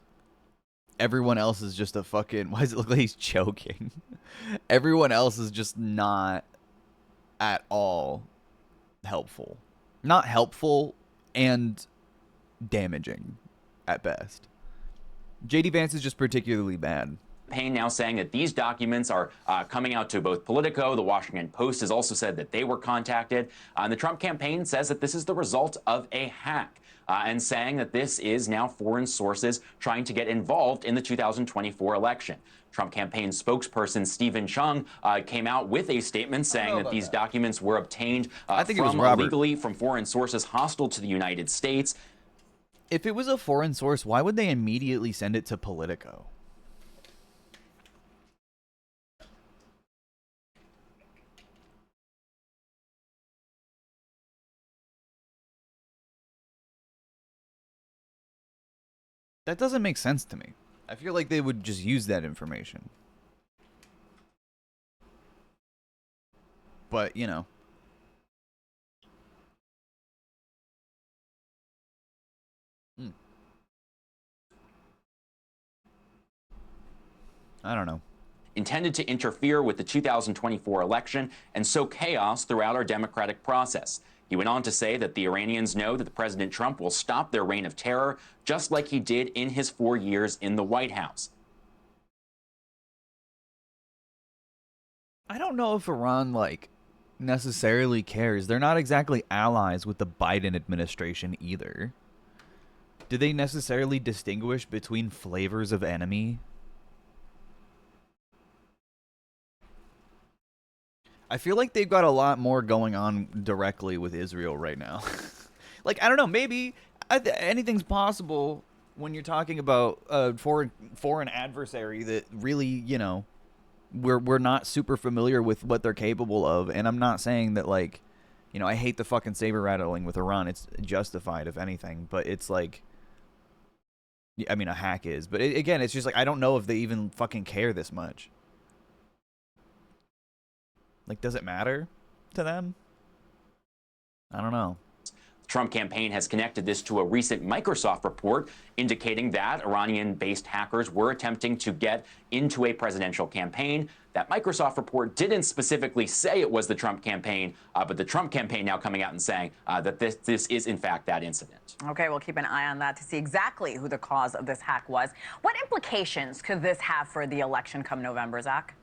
Everyone else is just a fucking... Why does it look like he's choking? Everyone else is just not at all helpful. Not helpful and damaging at best. J.D. Vance is just particularly bad. Campaign now saying that these documents are coming out to both Politico. The Washington Post has also said that they were contacted. And the Trump campaign says that this is the result of a hack. And saying that this is now foreign sources trying to get involved in the 2024 election. Trump campaign spokesperson Stephen Chung came out with a statement saying that these documents were obtained illegally from foreign sources hostile to the United States. If it was a foreign source, why would they immediately send it to Politico? That doesn't make sense to me. I feel like they would just use that information. But, you know. I don't know. Intended to interfere with the 2024 election and sow chaos throughout our democratic process. He went on to say that the Iranians know that President Trump will stop their reign of terror, just like he did in his 4 years in the White House. I don't know if Iran, like, necessarily cares. They're not exactly allies with the Biden administration either. Do they necessarily distinguish between flavors of enemy? I feel like they've got a lot more going on directly with Israel right now. Like, I don't know, maybe anything's possible when you're talking about a foreign adversary that really, you know, we're not super familiar with what they're capable of. And I'm not saying that, like, you know, I hate the fucking saber rattling with Iran. It's justified, if anything. But it's like, I mean, a hack is. But again, it's just like, I don't know if they even fucking care this much. Like, does it matter to them? I don't know. The Trump campaign has connected this to a recent Microsoft report indicating that Iranian-based hackers were attempting to get into a presidential campaign. That Microsoft report didn't specifically say it was the Trump campaign, but the Trump campaign now coming out and saying that this is, in fact, that incident. Okay, we'll keep an eye on that to see exactly who the cause of this hack was. What implications could this have for the election come November, Zach?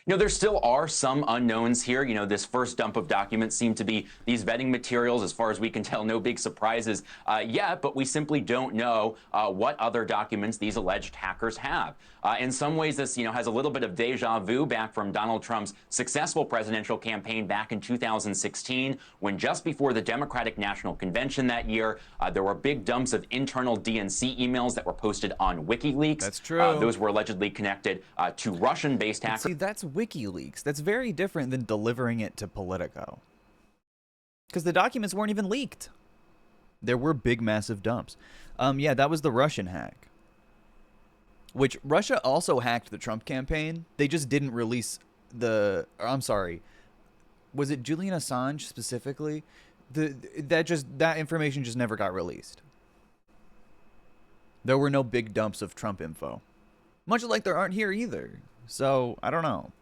You know, there still are some unknowns here. You know, this first dump of documents seem to be these vetting materials. As far as we can tell, no big surprises yet, but we simply don't know what other documents these alleged hackers have. In some ways, this, you know, has a little bit of deja vu back from Donald Trump's successful presidential campaign back in 2016, when just before the Democratic National Convention that year, there were big dumps of internal DNC emails that were posted on WikiLeaks. That's true. Those were allegedly connected to Russian-based hackers. See, that's WikiLeaks. That's very different than delivering it to Politico. Because the documents weren't even leaked. There were big, massive dumps. Yeah, that was the Russian hack. Which, Russia also hacked the Trump campaign. They just didn't release the... I'm sorry. Was it Julian Assange specifically? That information just never got released. There were no big dumps of Trump info. Much like there aren't here either. So, I don't know.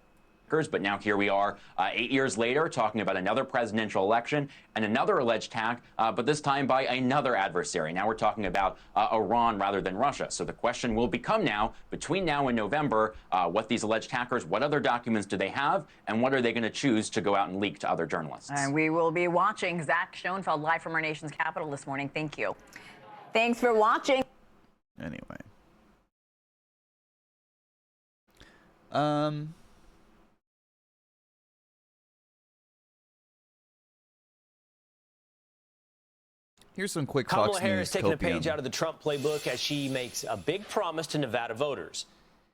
But now here we are 8 years later talking about another presidential election and another alleged hack, but this time by another adversary. Now we're talking about Iran rather than Russia. So the question will become now, between now and November, what these alleged hackers, what other documents do they have, and what are they going to choose to go out and leak to other journalists? And we will be watching. Zach Schoenfeld live from our nation's capital this morning. Thank you. Thanks for watching. Anyway. Here's some quick Fox Kamala Harris News taking copium. a page out of the Trump playbook as she makes a big promise to Nevada voters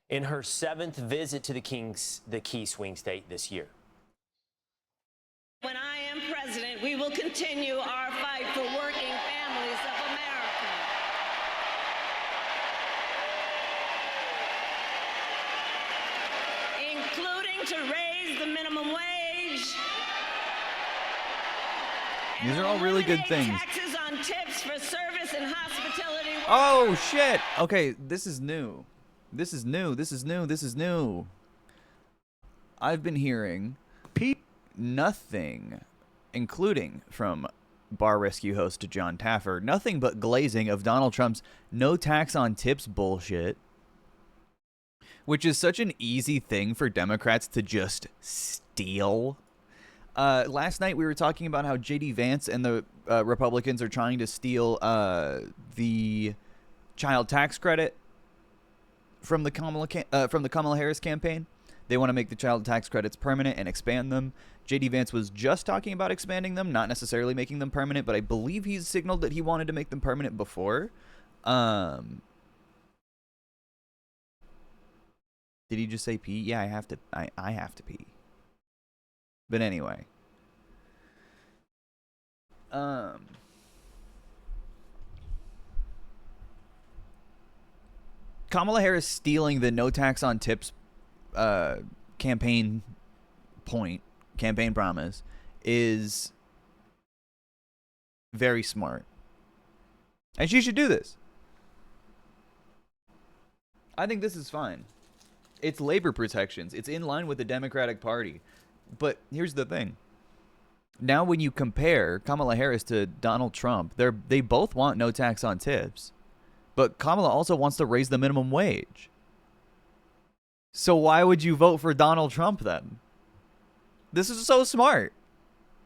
in her 7th visit to the key swing state this year. When I am president, we will continue our fight for working families of America. Including to raise the minimum wage. These are all really good things. Taxes on tips for service and hospitality. Oh, shit. Okay, this is new. This is new. This is new. This is new. I've been hearing nothing, including from bar rescue host Jon Taffer, nothing but glazing of Donald Trump's no tax on tips bullshit, which is such an easy thing for Democrats to just steal. Last night we were talking about how J.D. Vance and the Republicans are trying to steal the child tax credit from the Kamala Harris campaign. They want to make the child tax credits permanent and expand them. J.D. Vance was just talking about expanding them, not necessarily making them permanent, but I believe he's signaled that he wanted to make them permanent before. Did he just say pee? Yeah, I have to. I have to pee. But anyway. Kamala Harris stealing the no tax on tips campaign promise is very smart. And she should do this. I think this is fine. It's labor protections. It's in line with the Democratic Party. But here's the thing. Now when you compare Kamala Harris to Donald Trump, they both want no tax on tips. But Kamala also wants to raise the minimum wage. So why would you vote for Donald Trump then? This is so smart.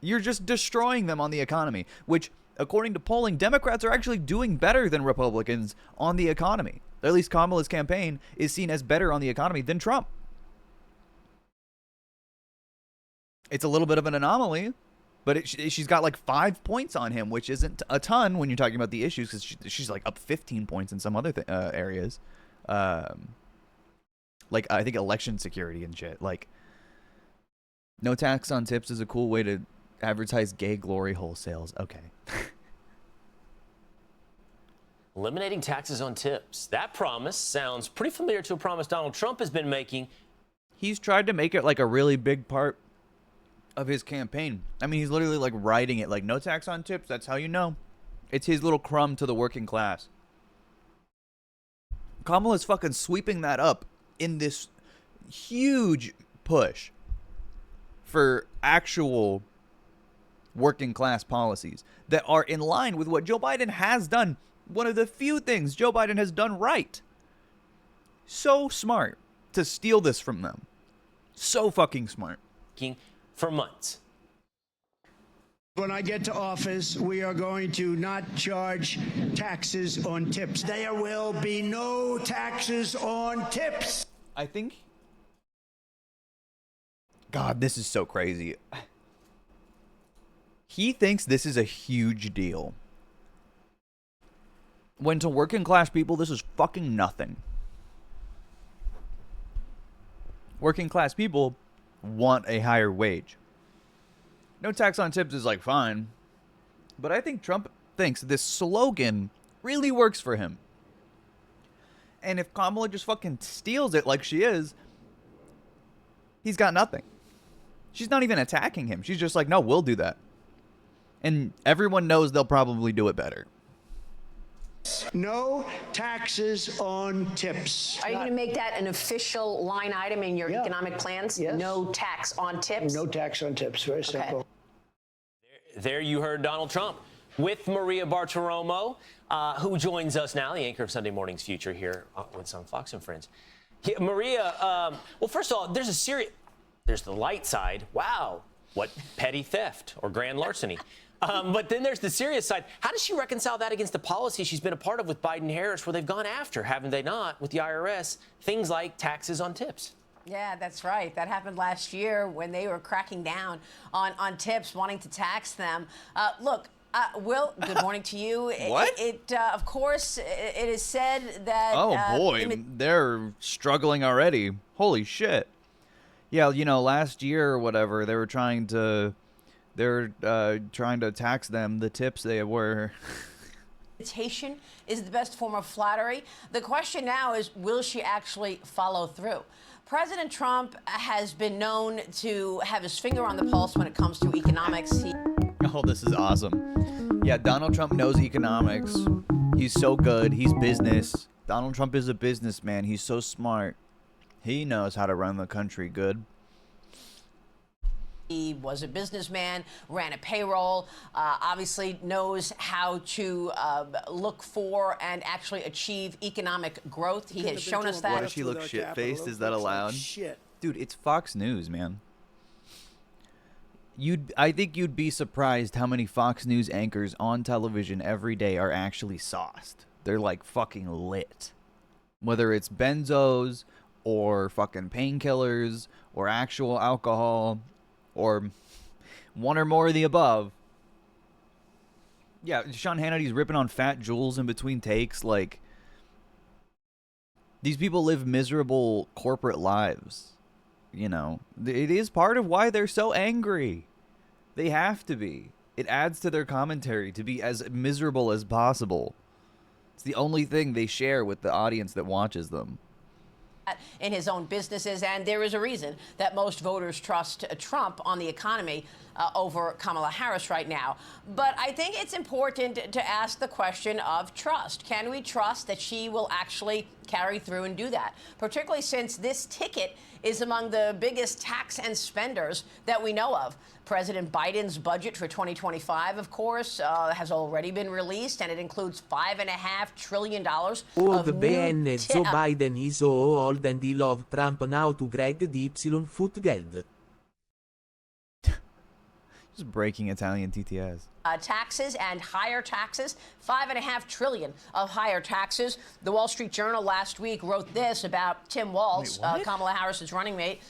You're just destroying them on the economy, which, according to polling, Democrats are actually doing better than Republicans on the economy. At least Kamala's campaign is seen as better on the economy than Trump. It's a little bit of an anomaly, but she's got like 5 points on him, which isn't a ton when you're talking about the issues, because she's like up 15 points in some other areas. Like, I think election security and shit. Like, no tax on tips is a cool way to advertise gay glory hole sales. Okay. Eliminating taxes on tips. That promise sounds pretty familiar to a promise Donald Trump has been making. He's tried to make it like a really big part of his campaign. I mean, he's literally like writing it like no tax on tips. That's how you know. It's his little crumb to the working class. Kamala's fucking sweeping that up in this huge push for actual working class policies that are in line with what Joe Biden has done. One of the few things Joe Biden has done right. So smart to steal this from them. So fucking smart. For months. When I get to office, we are going to not charge taxes on tips. There will be no taxes on tips. I think... God, this is so crazy. He thinks this is a huge deal. When to working class people, this is fucking nothing. Working class people want a higher wage. No tax on tips is like fine. But I think Trump thinks this slogan really works for him. And if Kamala just fucking steals it like she is, he's got nothing. She's not even attacking him. She's just like, no, we'll do that. And everyone knows they'll probably do it better. No taxes on tips. Are you going to make that an official line item in your economic plans? Yes. No tax on tips? No tax on tips. Very simple. There you heard Donald Trump with Maria Bartiromo, who joins us now, the anchor of Sunday Morning's Future here with on Fox and Friends. Maria, well, first of all, there's the light side. Wow, what petty theft or grand larceny. But then there's the serious side. How does she reconcile that against the policy she's been a part of with Biden-Harris, where they've gone after, haven't they not, with the IRS, things like taxes on tips? Yeah, that's right. That happened last year when they were cracking down on tips, wanting to tax them. Look, Will, good morning to you. What? Of course, it is said that... Oh, boy, they're struggling already. Holy shit. Yeah, you know, last year or whatever, they were trying to tax them, the tips they were. Imitation is the best form of flattery. The question now is, will she actually follow through? President Trump has been known to have his finger on the pulse when it comes to economics. Oh, this is awesome. Yeah, Donald Trump knows economics. He's so good. He's business. Donald Trump is a businessman. He's so smart. He knows how to run the country good. He was a businessman, ran a payroll, obviously knows how to look for and actually achieve economic growth. He has shown us that. What, does she look shit-faced? Is that allowed? Shit. Dude, it's Fox News, man. I think you'd be surprised how many Fox News anchors on television every day are actually sauced. They're like fucking lit. Whether it's benzos or fucking painkillers or actual alcohol or one or more of the above. Yeah, Sean Hannity's ripping on fat jewels in between takes. Like, these people live miserable corporate lives. You know, it is part of why they're so angry. They have to be. It adds to their commentary to be as miserable as possible. It's the only thing they share with the audience that watches them. In his own businesses, and there is a reason that most voters trust Trump on the economy. over Kamala Harris right now. But I think it's important to ask the question of trust. Can we trust that she will actually carry through and do that, particularly since this ticket is among the biggest tax and spenders that we know of. President Biden's budget for 2025, of course, has already been released, and it includes $5.5 trillion of new Joe Biden is so old and he love Trump now to Greg the Y foot geld. Just breaking Italian TTS. Taxes and higher taxes, $5.5 trillion of higher taxes. The Wall Street Journal last week wrote this about Tim Walz, Kamala Harris's running mate.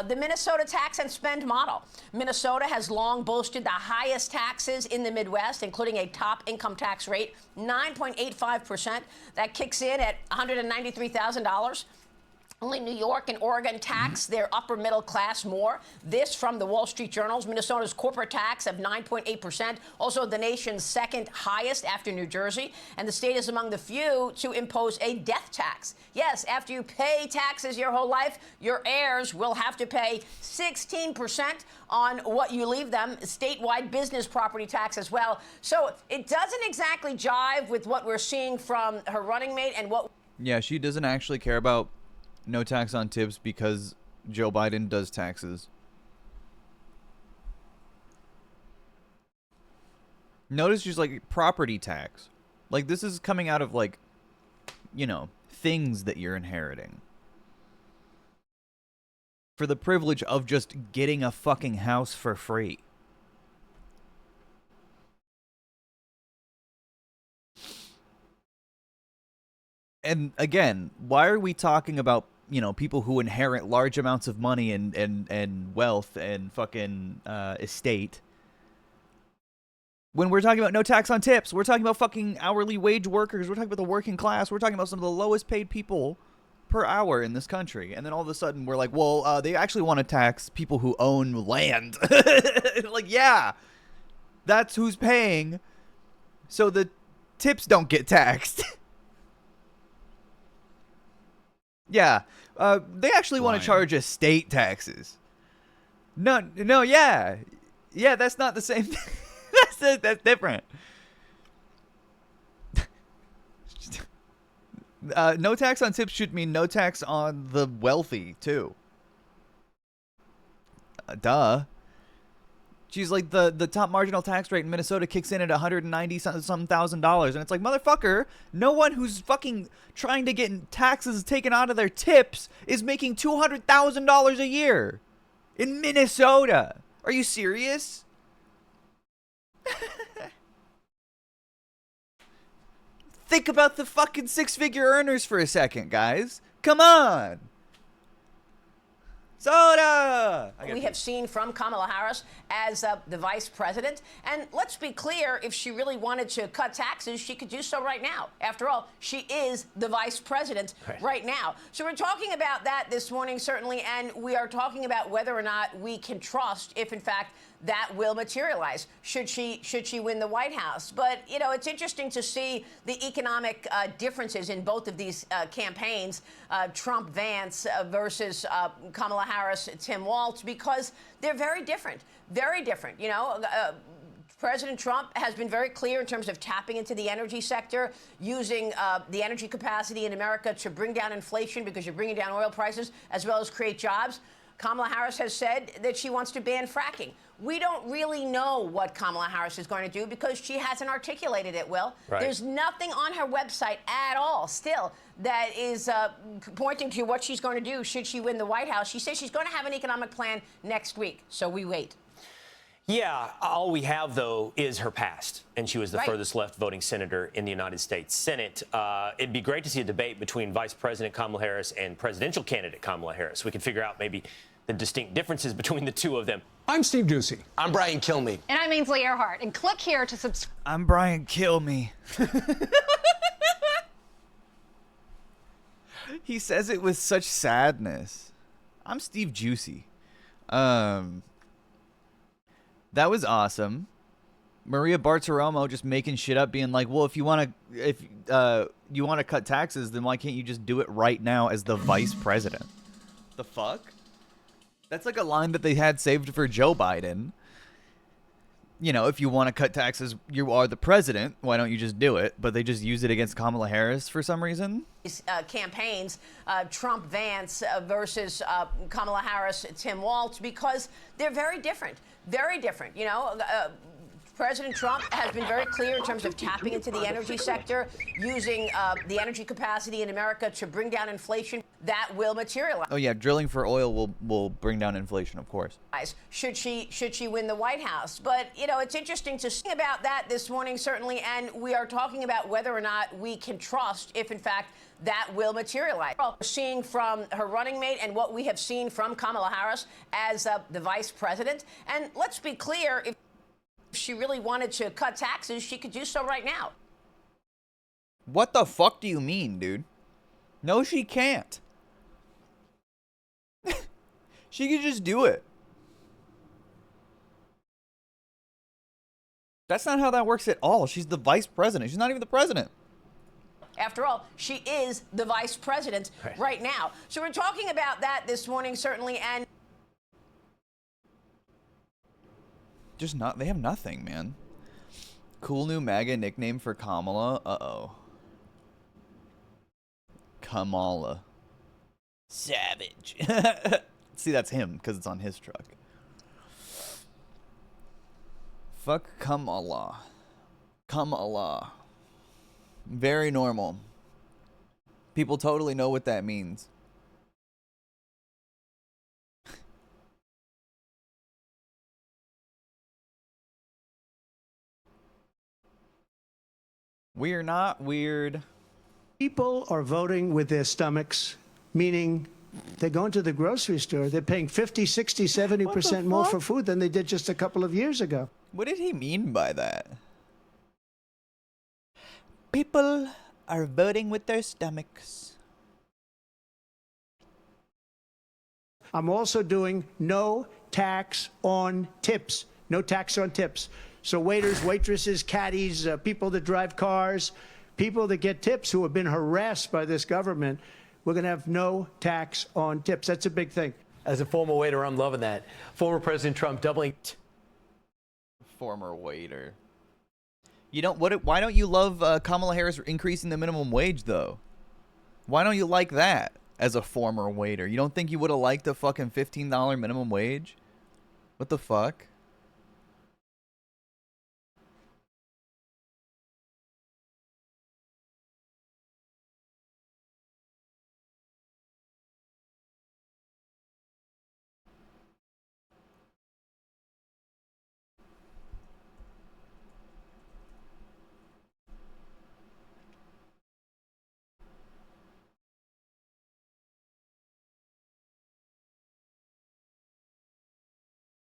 The Minnesota tax and spend model. Minnesota has long boasted the highest taxes in the Midwest, including a top income tax rate, 9.85%. That kicks in at $193,000. Only New York and Oregon tax their upper middle class more. This from the Wall Street Journal. Minnesota's corporate tax of 9.8%, also the nation's second highest after New Jersey. And the state is among the few to impose a death tax. Yes, after you pay taxes your whole life, your heirs will have to pay 16% on what you leave them, statewide business property tax as well. So it doesn't exactly jive with what we're seeing from her running mate and what... Yeah, she doesn't actually care about no tax on tips because Joe Biden does taxes. Notice she's like property tax. Like this is coming out of like, you know, things that you're inheriting. For the privilege of just getting a fucking house for free. And again, why are we talking about, you know, people who inherit large amounts of money and wealth and fucking estate? When we're talking about no tax on tips, we're talking about fucking hourly wage workers. We're talking about the working class. We're talking about some of the lowest paid people per hour in this country. And then all of a sudden we're like, well, they actually want to tax people who own land. Like, yeah, that's who's paying. So the tips don't get taxed. Yeah, they actually want to charge estate taxes. No, yeah, that's not the same thing. That's different. No tax on tips should mean no tax on the wealthy too. Duh. She's like the top marginal tax rate in Minnesota kicks in at $190,000, and it's like, motherfucker, no one who's fucking trying to get taxes taken out of their tips is making $200,000 a year in Minnesota. Are you serious? Think about the fucking six-figure earners for a second, guys. Come on. Soda! We have seen from Kamala Harris as the vice president. And let's be clear, if she really wanted to cut taxes, she could do so right now. After all, she is the vice president right now. So we're talking about that this morning, certainly, and we are talking about whether or not we can trust if, in fact, that will materialize should she win the White House. But, you know, it's interesting to see the economic differences in both of these campaigns, Trump-Vance versus Kamala Harris-Tim Walz, because they're very different. Very different. You know, President Trump has been very clear in terms of tapping into the energy sector, using the energy capacity in America to bring down inflation because you're bringing down oil prices, as well as create jobs. Kamala Harris has said that she wants to ban fracking. We don't really know what Kamala Harris is going to do because she hasn't articulated it, Will. Right. There's nothing on her website at all still that is pointing to what she's going to do should she win the White House. She says she's going to have an economic plan next week, so we wait. Yeah, all we have, though, is her past. And she was the furthest left voting senator in the United States Senate. It'd be great to see a debate between Vice President Kamala Harris and presidential candidate Kamala Harris. We can figure out maybe the distinct differences between the two of them. I'm Steve Ducey. I'm Brian Kilmeade. And I'm Ainsley Earhart. And click here to subscribe. I'm Brian Kilmeade. He says it with such sadness. I'm Steve Juicy. That was awesome. Maria Bartiromo just making shit up, being like, "Well, if you want to cut taxes, then why can't you just do it right now as the vice president?" The fuck? That's like a line that they had saved for Joe Biden. you know, if you want to cut taxes, you are the president. Why don't you just do it? But they just use it against Kamala Harris for some reason. Campaigns, Trump Vance versus Kamala Harris, Tim Walz, because they're very different. Very different. You know, President Trump has been very clear in terms of tapping into the energy sector, using the energy capacity in America to bring down inflation. That will materialize. Oh yeah, drilling for oil will bring down inflation, of course. Should she win the White House? But you know, it's interesting to see about that this morning, certainly, and we are talking about whether or not we can trust if, in fact, that will materialize. Seeing from her running mate and what we have seen from Kamala Harris as the vice president, and let's be clear, if she really wanted to cut taxes, she could do so right now. What the fuck do you mean, dude? No, she can't. She could just do it. That's not how that works at all. She's the vice president. She's not even the president. After all, she is the vice president right now. So we're talking about that this morning, certainly, and Just not. They have nothing, man. Cool new MAGA nickname for Kamala. Uh-oh. Kamala. Savage. See, that's him, because it's on his truck. Fuck Kamala. Kamala. Very normal. People totally know what that means. We're not weird. People are voting with their stomachs, meaning they're going to the grocery store. They're paying 50, 60, 70% more for food than they did just a couple of years ago. What did he mean by that? People are voting with their stomachs. I'm also doing no tax on tips. No tax on tips. So waiters, waitresses, caddies, people that drive cars, people that get tips who have been harassed by this government, we're going to have no tax on tips. That's a big thing. As a former waiter, I'm loving that. Former President Trump doubling. Former waiter. You don't. Why don't you love Kamala Harris increasing the minimum wage though? Why don't you like that as a former waiter? You don't think you would have liked a fucking $15 minimum wage? What the fuck?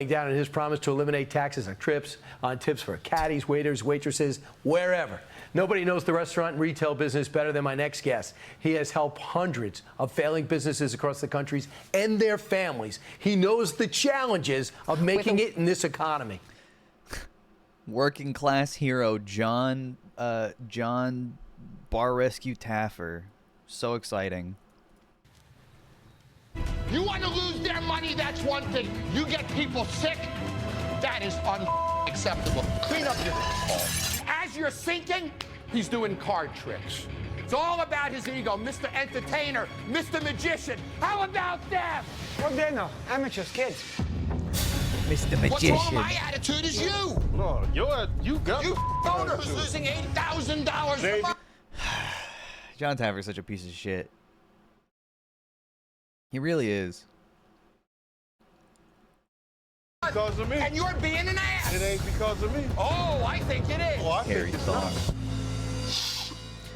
Down on his promise to eliminate taxes on tips for caddies, waiters, waitresses, wherever. Nobody knows the restaurant and retail business better than my next guest. He has helped hundreds of failing businesses across the country and their families. He knows the challenges of making it in this economy. Working class hero Jon Bartiromo Taffer. So exciting. You want to lose their money, that's one thing. You get people sick, that is unacceptable. Clean up your As you're sinking, he's doing card tricks. It's all about his ego. Mr. Entertainer, Mr. Magician. How about them? Well, they're no amateurs, kids. Mr. Magician. What's wrong? My attitude is you. No, you got you owner who's losing $8,000 a month. Jon Taffer is such a piece of shit. He really is. Because of me. And you're being an ass. It ain't because of me. Oh, I think it is. Oh, Harry song.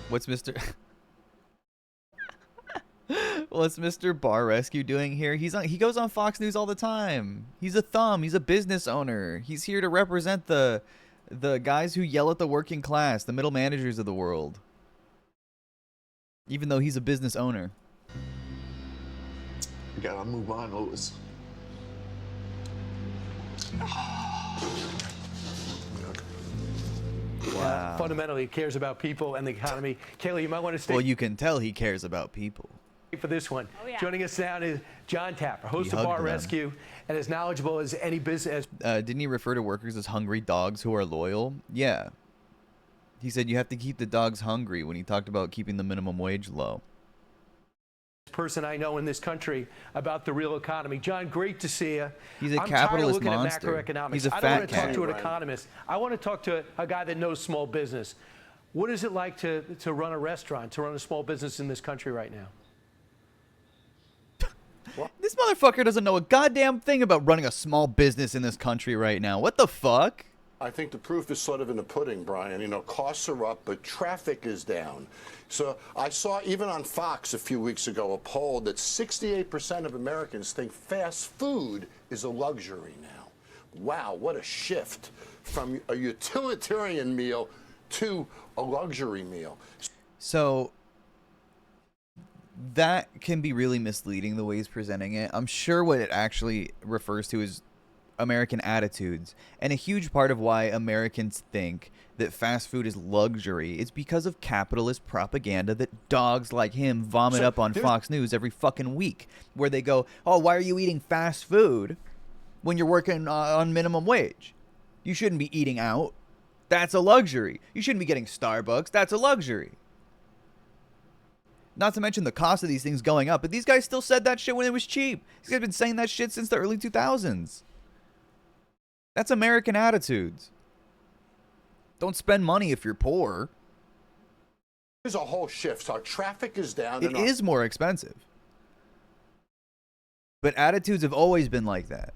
What's Mr. What's Mr. Bar Rescue doing here? He goes on Fox News all the time. He's a thumb. He's a business owner. He's here to represent the guys who yell at the working class, the middle managers of the world. Even though he's a business owner. You gotta move on, Louis. Wow. Fundamentally, he cares about people and the economy. Kayla, you might want to stay. Well, you can tell he cares about people. For this one. Oh, yeah. Joining us now is Jon Taffer, host He of Bar hugged them. Rescue, and as knowledgeable as any business. Didn't he refer to workers as hungry dogs who are loyal? Yeah. He said you have to keep the dogs hungry when he talked about keeping the minimum wage low. Person I know in this country about the real economy. John, great to see you. He's a I'm capitalist tired of monster. looking at macroeconomics. He's a I don't fat want to talk cat. to an economist. I want to talk to a guy that knows small business. What is it like to run a restaurant, to run a small business in this country right now? This motherfucker doesn't know a goddamn thing about running a small business in this country right now. What the fuck? I think the proof is sort of in the pudding, Brian. You know, costs are up, but traffic is down. So I saw even on Fox a few weeks ago a poll that 68% of Americans think fast food is a luxury now. Wow, what a shift from a utilitarian meal to a luxury meal. So that can be really misleading the way he's presenting it. I'm sure what it actually refers to is American attitudes. And a huge part of why Americans think that fast food is luxury is because of capitalist propaganda that dogs like him vomit up on Fox News every fucking week, where they go, oh, why are you eating fast food when you're working on minimum wage? You shouldn't be eating out. That's a luxury. You shouldn't be getting Starbucks. That's a luxury. Not to mention the cost of these things going up. But these guys still said that shit when it was cheap. These guys have been saying that shit since the early 2000s. That's American attitudes. Don't spend money if you're poor. There's a whole shift. So our traffic is down. It is more expensive. But attitudes have always been like that.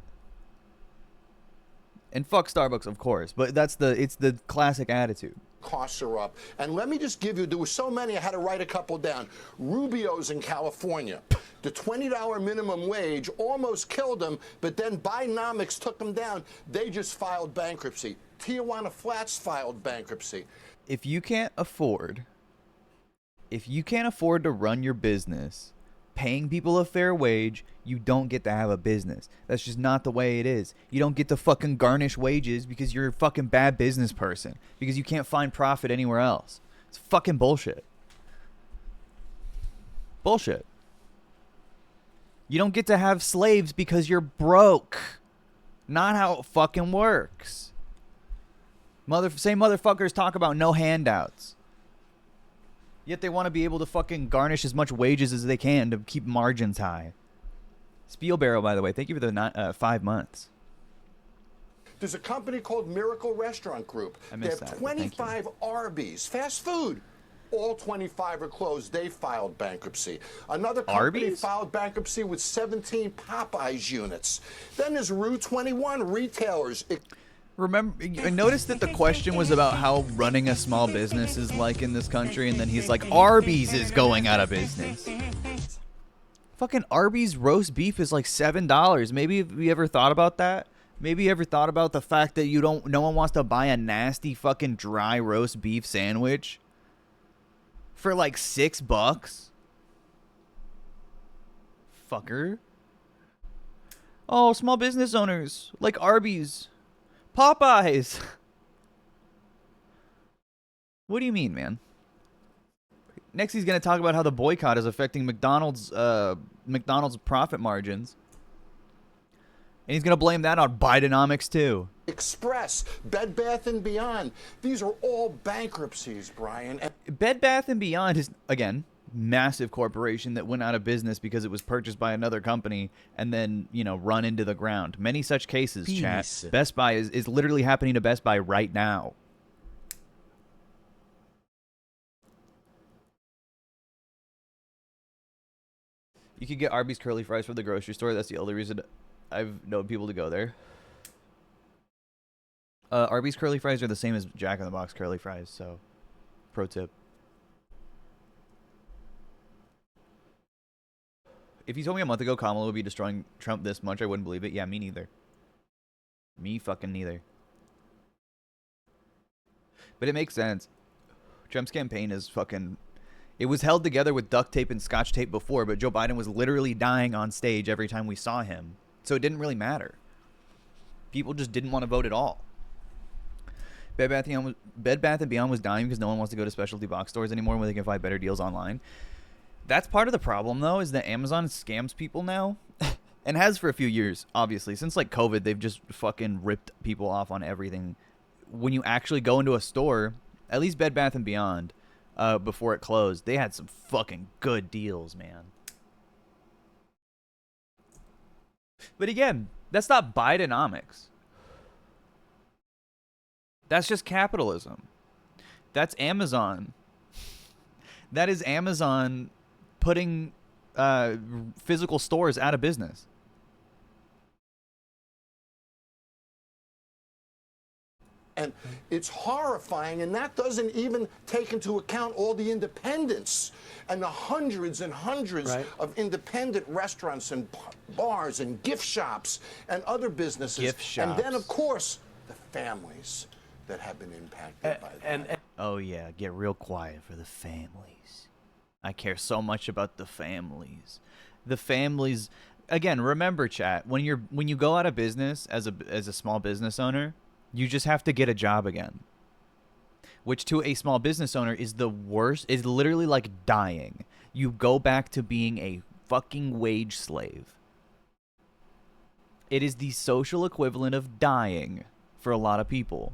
And fuck Starbucks, of course. But it's the classic attitude. Costs are up. And let me just give you, there were so many, I had to write a couple down. Rubio's in California. The $20 minimum wage almost killed them, but then Bidenomics took them down. They just filed bankruptcy. Tijuana Flats filed bankruptcy. If you can't afford to run your business, paying people a fair wage, you don't get to have a business. That's just not the way it is. You don't get to fucking garnish wages because you're a fucking bad business person, because you can't find profit anywhere else. It's fucking bullshit. Bullshit. You don't get to have slaves because you're broke. Not how it fucking works. Same motherfuckers talk about no handouts. Yet they want to be able to fucking garnish as much wages as they can to keep margins high. Spielbarrow, by the way, thank you for the 5 months. There's a company called Miracle Restaurant Group. They have 25 Arby's, fast food. All 25 are closed. They filed bankruptcy. Another company filed bankruptcy with 17 Popeyes units. Then there's Rue 21 retailers. Remember, I noticed that the question was about how running a small business is like in this country, and then he's like, Arby's is going out of business. Fucking Arby's roast beef is like $7. Maybe have you ever thought about that? Maybe you ever thought about the fact that no one wants to buy a nasty fucking dry roast beef sandwich for like $6? Fucker. Oh, small business owners like Arby's. Popeyes. What do you mean, man? Next, he's going to talk about how the boycott is affecting McDonald's profit margins. And he's going to blame that on Bidenomics, too. Express, Bed Bath & Beyond. These are all bankruptcies, Brian. Bed Bath & Beyond is, again, massive corporation that went out of business because it was purchased by another company and then, run into the ground. Many such cases, chat. Best Buy is literally happening to Best Buy right now. You could get Arby's curly fries from the grocery store. That's the only reason I've known people to go there. Arby's curly fries are the same as Jack in the Box curly fries, so pro tip. If you told me a month ago Kamala would be destroying Trump this much, I wouldn't believe it. Yeah, me neither. Me fucking neither. But it makes sense. Trump's campaign is fucking... It was held together with duct tape and scotch tape before, but Joe Biden was literally dying on stage every time we saw him. So it didn't really matter. People just didn't want to vote at all. Bed Bath & Beyond was dying because no one wants to go to specialty box stores anymore when they can find better deals online. That's part of the problem, though, is that Amazon scams people now. And has for a few years, obviously. Since, like, COVID, they've just fucking ripped people off on everything. When you actually go into a store, at least Bed Bath & Beyond, before it closed, they had some fucking good deals, man. But again, that's not Bidenomics. That's just capitalism. That's Amazon. That is Amazon putting physical stores out of business. And it's horrifying, and that doesn't even take into account all the independents and the hundreds and hundreds of independent restaurants and bars and gift shops and other businesses. Gift shops. And then, of course, the families that have been impacted by that. Oh, yeah, get real quiet for the families. I care so much about the families. The families, again, remember, chat, when you go out of business as a small business owner, you just have to get a job again. Which to a small business owner is the worst, is literally like dying. You go back to being a fucking wage slave. It is the social equivalent of dying for a lot of people.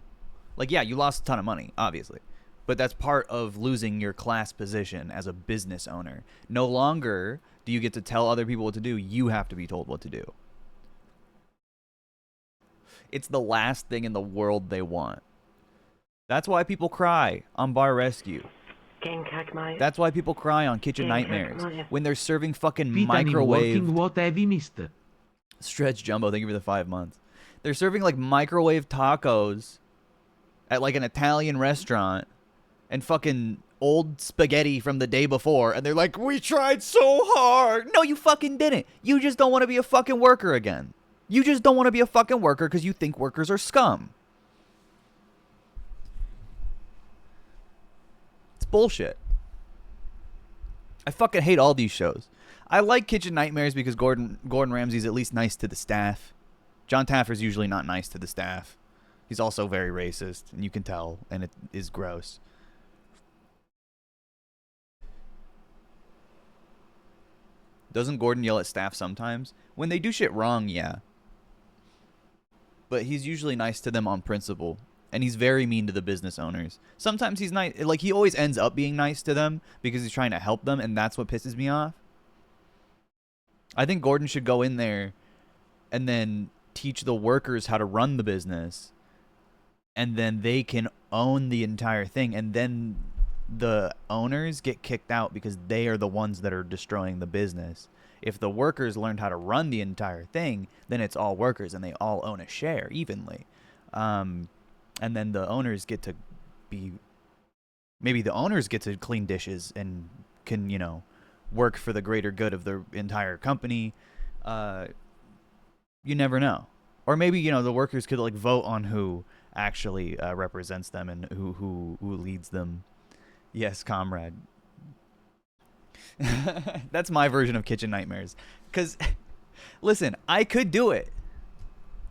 Like, yeah, you lost a ton of money, obviously. But that's part of losing your class position as a business owner. No longer do you get to tell other people what to do. You have to be told what to do. It's the last thing in the world they want. That's why people cry on Bar Rescue. That's why people cry on Kitchen Nightmares when they're serving fucking microwave. What have we missed? Stretch Jumbo, thank you for the 5 months. They're serving like microwave tacos at like an Italian restaurant and fucking old spaghetti from the day before, and they're like, we tried so hard. No, you fucking didn't. You just don't want to be a fucking worker again. You just don't want to be a fucking worker because you think workers are scum. It's bullshit. I fucking hate all these shows. I like Kitchen Nightmares because Gordon Ramsay's at least nice to the staff. Jon Taffer's usually not nice to the staff. He's also very racist, and you can tell, and it is gross. Doesn't Gordon yell at staff sometimes? When they do shit wrong, yeah. But he's usually nice to them on principle. And he's very mean to the business owners. Sometimes he's nice. Like, he always ends up being nice to them because he's trying to help them, and that's what pisses me off. I think Gordon should go in there and then teach the workers how to run the business. And then they can own the entire thing. And then the owners get kicked out because they are the ones that are destroying the business. If the workers learned how to run the entire thing, then it's all workers and they all own a share evenly. And then the owners get to be... Maybe the owners get to clean dishes and can, you know, work for the greater good of the entire company. You never know. Or maybe, you know, the workers could, like, vote on who actually represents them and who leads them. Yes, comrade. That's my version of Kitchen Nightmares. Because, listen, I could do it.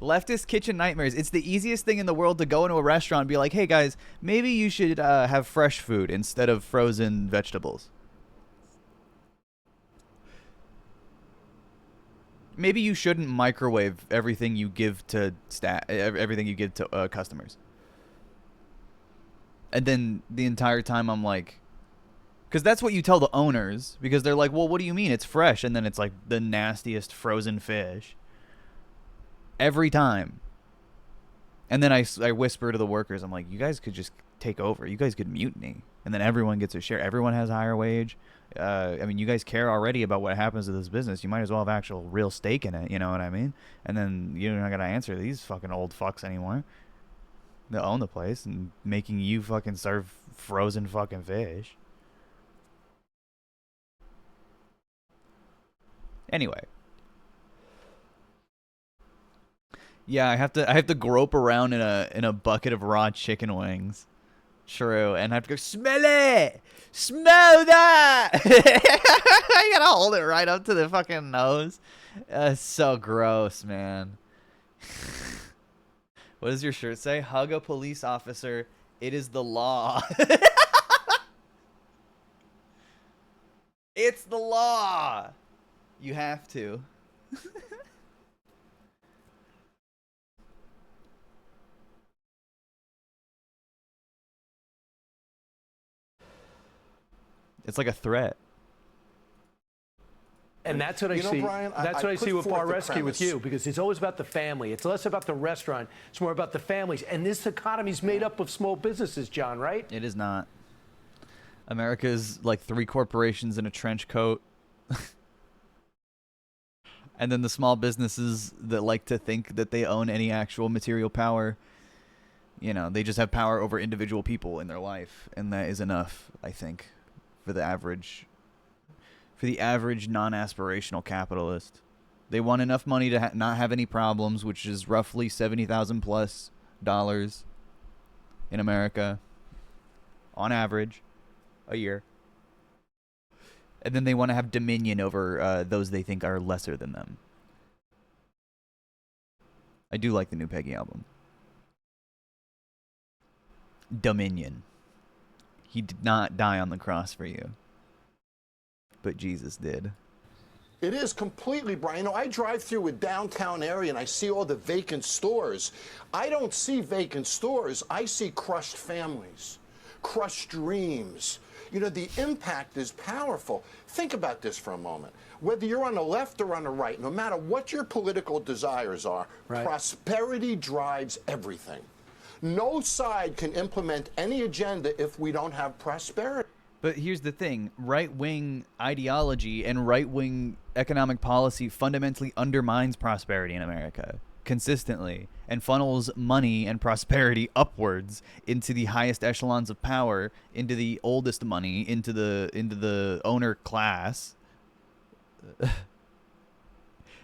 Leftist Kitchen Nightmares. It's the easiest thing in the world to go into a restaurant and be like, hey, guys, maybe you should have fresh food instead of frozen vegetables. Maybe you shouldn't microwave everything you give to customers. And then the entire time I'm like... Because that's what you tell the owners. Because they're like, well, what do you mean? It's fresh. And then it's like the nastiest frozen fish. Every time. And then I whisper to the workers, I'm like, you guys could just take over. You guys could mutiny. And then everyone gets a share. Everyone has a higher wage. I mean, you guys care already about what happens to this business. You might as well have actual real stake in it. You know what I mean? And then you're not going to answer these fucking old fucks anymore. They own the place and making you fucking serve frozen fucking fish. Anyway. Yeah, I have to grope around in a bucket of raw chicken wings. True, and I have to go, smell it! Smell that! I gotta hold it right up to the fucking nose. So gross, man. What does your shirt say? Hug a police officer. It is the law. It It's the law. You have to. It's like a threat. And that's what I see. Brian, That's what I put see with forth Bar the Rescue with premise. you, because it's always about the family. It's less about the restaurant. It's more about the families. And this economy is made up of small businesses, John, right? It is not. America's like 3 corporations in a trench coat. And then the small businesses that like to think that they own any actual material power. You know, they just have power over individual people in their life. And that is enough, I think, for the average non-aspirational capitalist. They want enough money to not have any problems, which is roughly $70,000 plus in America on average a year. And then they want to have dominion over those they think are lesser than them. I do like the new Peggy album. Dominion. He did not die on the cross for you. But Jesus did. It is completely, Brian. You know, I drive through a downtown area and I see all the vacant stores. I don't see vacant stores. I see crushed families, crushed dreams. You know, the impact is powerful. Think about this for a moment. Whether you're on the left or on the right, no matter what your political desires are, prosperity drives everything. No side can implement any agenda if we don't have prosperity. But here's the thing. Right-wing ideology and right-wing economic policy fundamentally undermines prosperity in America consistently and funnels money and prosperity upwards into the highest echelons of power, into the oldest money, into the owner class.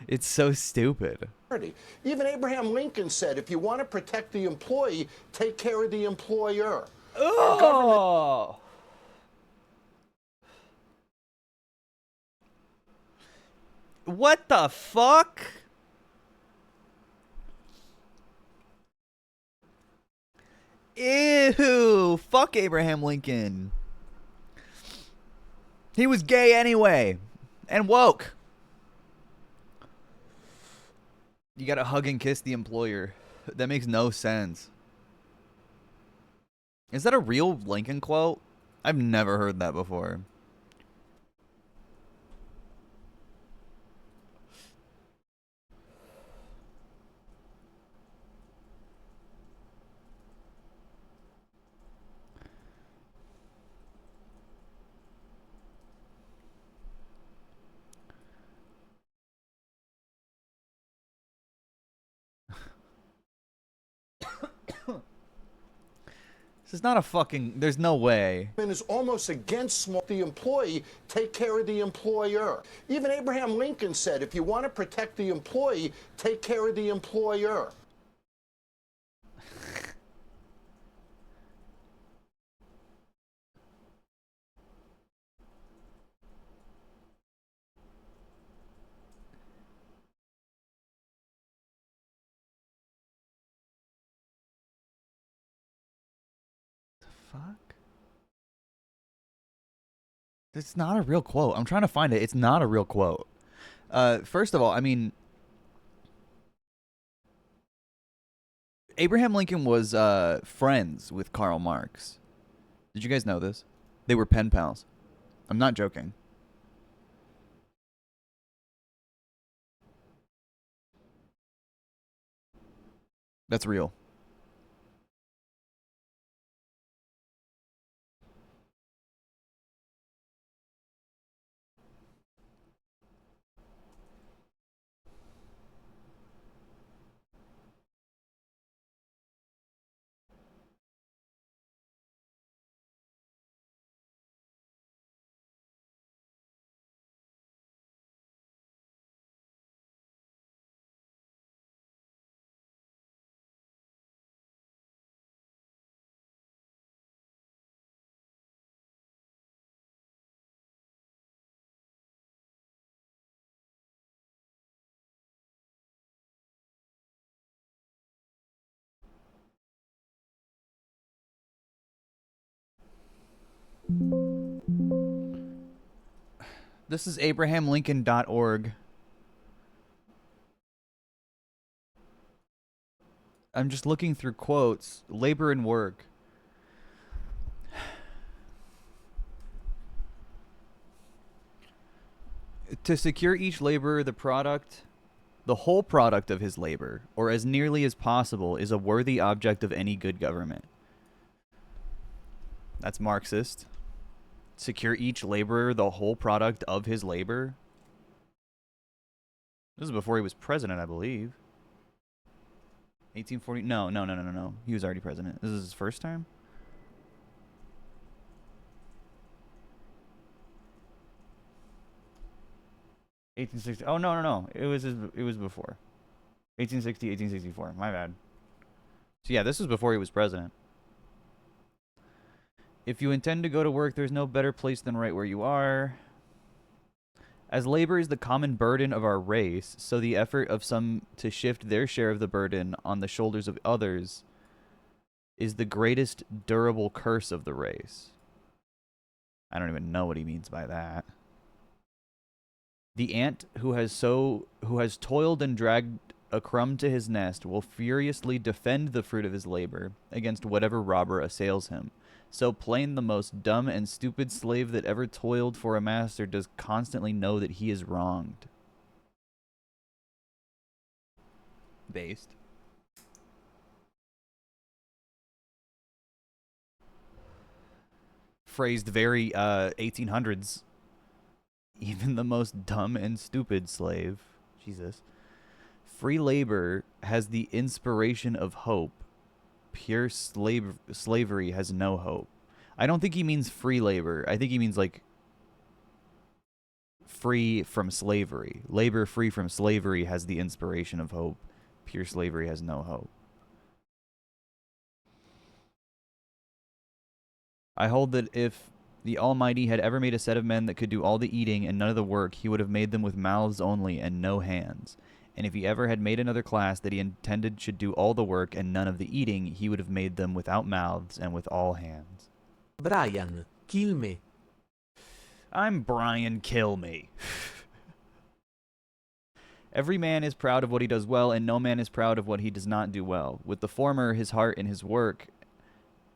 It's so stupid. Even Abraham Lincoln said, if you want to protect the employee, take care of the employer. Oh! What the fuck? Ew! Fuck Abraham Lincoln. He was gay anyway. And woke. You gotta hug and kiss the employer. That makes no sense. Is that a real Lincoln quote? I've never heard that before. This is not a fucking... There's no way. Is almost against the employee, take care of the employer. Even Abraham Lincoln said, if you want to protect the employee, take care of the employer. Fuck? It's not a real quote. I'm trying to find it. It's not a real quote. First of all, I mean, Abraham Lincoln was friends with Karl Marx. Did you guys know this? They were pen pals. I'm not joking. That's real. This is AbrahamLincoln.org. I'm just looking through quotes. Labor and work. To secure each laborer the whole product of his labor, or as nearly as possible, is a worthy object of any good government. That's Marxist. Secure each laborer the whole product of his labor. This is before he was president, I believe. 1840. No. He was already president. This is his first time? '60. Oh, no. It was before. 1860, 1864. My bad. So yeah, this was before he was president. If you intend to go to work, there's no better place than right where you are. As labor is the common burden of our race, so the effort of some to shift their share of the burden on the shoulders of others is the greatest durable curse of the race. I don't even know what he means by that. The ant who has toiled and dragged a crumb to his nest will furiously defend the fruit of his labor against whatever robber assails him. So plain the most dumb and stupid slave that ever toiled for a master does constantly know that he is wronged. Based. Phrased very 1800s. Even the most dumb and stupid slave. Jesus. Free labor has the inspiration of hope. Pure slavery has no hope. I don't think he means free labor. I think he means like free from slavery. Labor free from slavery has the inspiration of hope. Pure slavery has no hope. I hold that if the Almighty had ever made a set of men that could do all the eating and none of the work, he would have made them with mouths only and no hands. And if he ever had made another class that he intended should do all the work and none of the eating, he would have made them without mouths and with all hands. Brian, kill me. I'm Brian, kill me. Every man is proud of what he does well, and no man is proud of what he does not do well. With the former, his heart in his work,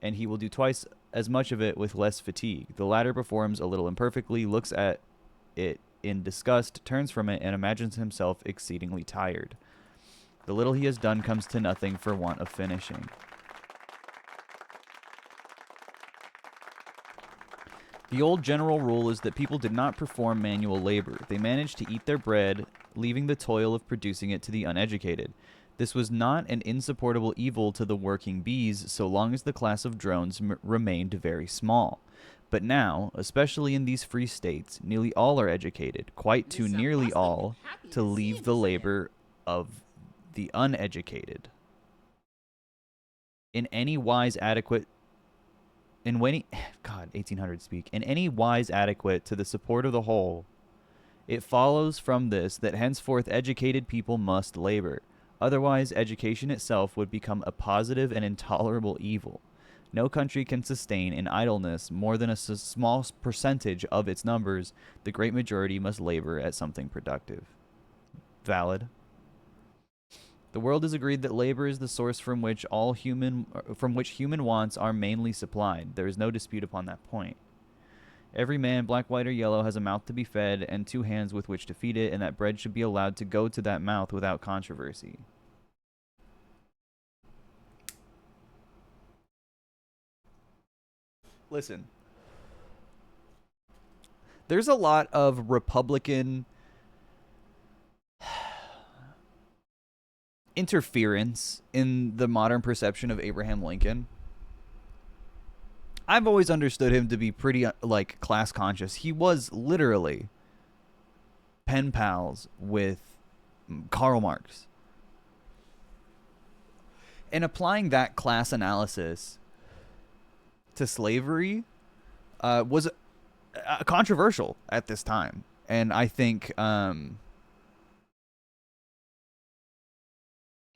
and he will do twice as much of it with less fatigue. The latter performs a little imperfectly, looks at it in disgust, turns from it, and imagines himself exceedingly tired. The little he has done comes to nothing for want of finishing. The old general rule is that people did not perform manual labor. They managed to eat their bread, leaving the toil of producing it to the uneducated. This was not an insupportable evil to the working bees so long as the class of drones remained very small. But now, especially in these free states, nearly all are educated, quite too nearly all, to leave the labor of the uneducated. In any wise adequate to the support of the whole, it follows from this that henceforth educated people must labor. Otherwise, education itself would become a positive and intolerable evil. No country can sustain in idleness more than a small percentage of its numbers. The great majority must labor at something productive. Valid. The world is agreed that labor is the source from which human wants are mainly supplied. There is no dispute upon that point. Every man, black, white, or yellow, has a mouth to be fed and 2 hands with which to feed it, and that bread should be allowed to go to that mouth without controversy. Listen. There's a lot of Republican interference in the modern perception of Abraham Lincoln. I've always understood him to be pretty, like, class conscious. He was literally pen pals with Karl Marx. And applying that class analysis to slavery was controversial at this time. And I think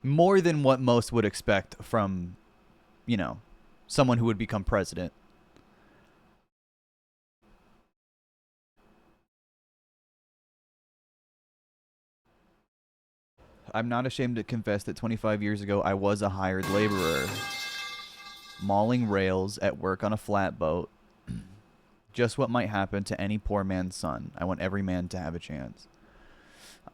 more than what most would expect from, you know, someone who would become president. I'm not ashamed to confess that 25 years ago I was a hired laborer, mauling rails at work on a flatboat. Just what might happen to any poor man's son. I want every man to have a chance.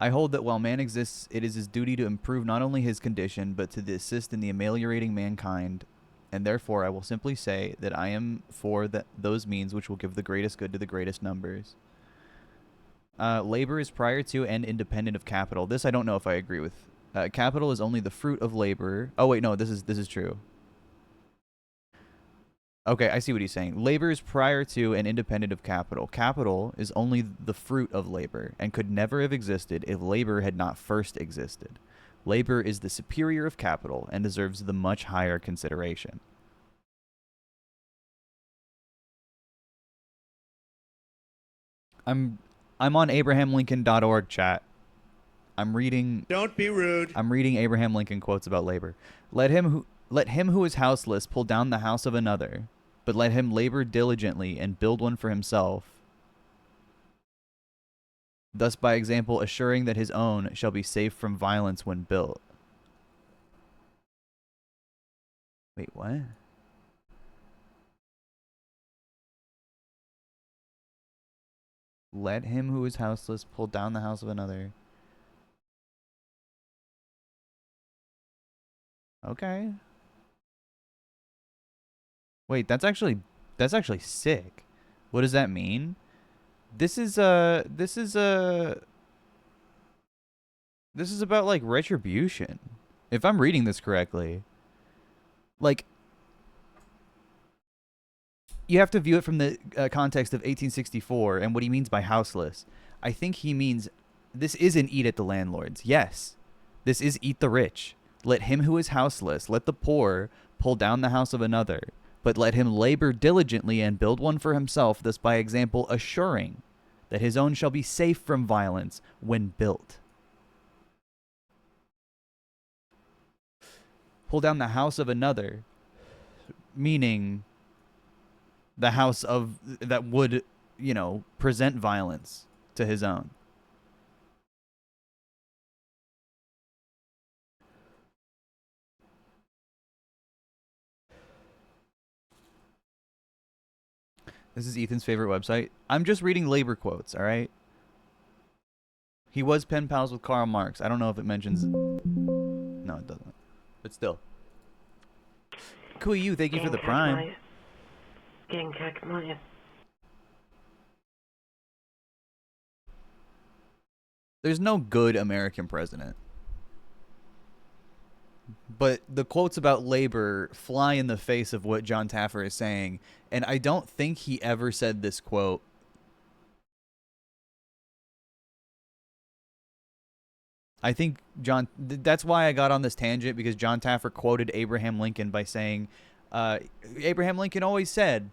I hold that while man exists, it is his duty to improve not only his condition, but to assist in the ameliorating mankind, and therefore I will simply say that I am for those means which will give the greatest good to the greatest numbers. Labor is prior to and independent of capital. This I don't know if I agree with. Capital is only the fruit of labor. Oh wait, no, this is true. Okay, I see what he's saying. Labor is prior to and independent of capital. Capital is only the fruit of labor and could never have existed if labor had not first existed. Labor is the superior of capital and deserves the much higher consideration. I'm on AbrahamLincoln.org, chat. I'm reading. Don't be rude. I'm reading Abraham Lincoln quotes about labor. Let him who is houseless pull down the house of another, but let him labor diligently and build one for himself. Thus, by example, assuring that his own shall be safe from violence when built. Wait, what? Let him who is houseless pull down the house of another. Okay. Wait, that's actually sick. What does that mean? This is about like retribution. If I'm reading this correctly. Like, you have to view it from the context of 1864 and what he means by houseless. I think he means this isn't eat at the landlord's. Yes, this is eat the rich. Let him who is houseless, let the poor pull down the house of another, but let him labor diligently and build one for himself, thus by example assuring that his own shall be safe from violence when built. Pull down the house of another, meaning the house of that would, you know, present violence to his own. This is Ethan's favorite website. I'm just reading labor quotes, all right? He was pen pals with Karl Marx. I don't know if it mentions... No, it doesn't. But still. Kuyu, thank you for the prime. There's no good American president. But the quotes about labor fly in the face of what Jon Taffer is saying. And I don't think he ever said this quote. I think that's why I got on this tangent, because Jon Taffer quoted Abraham Lincoln by saying, Abraham Lincoln always said.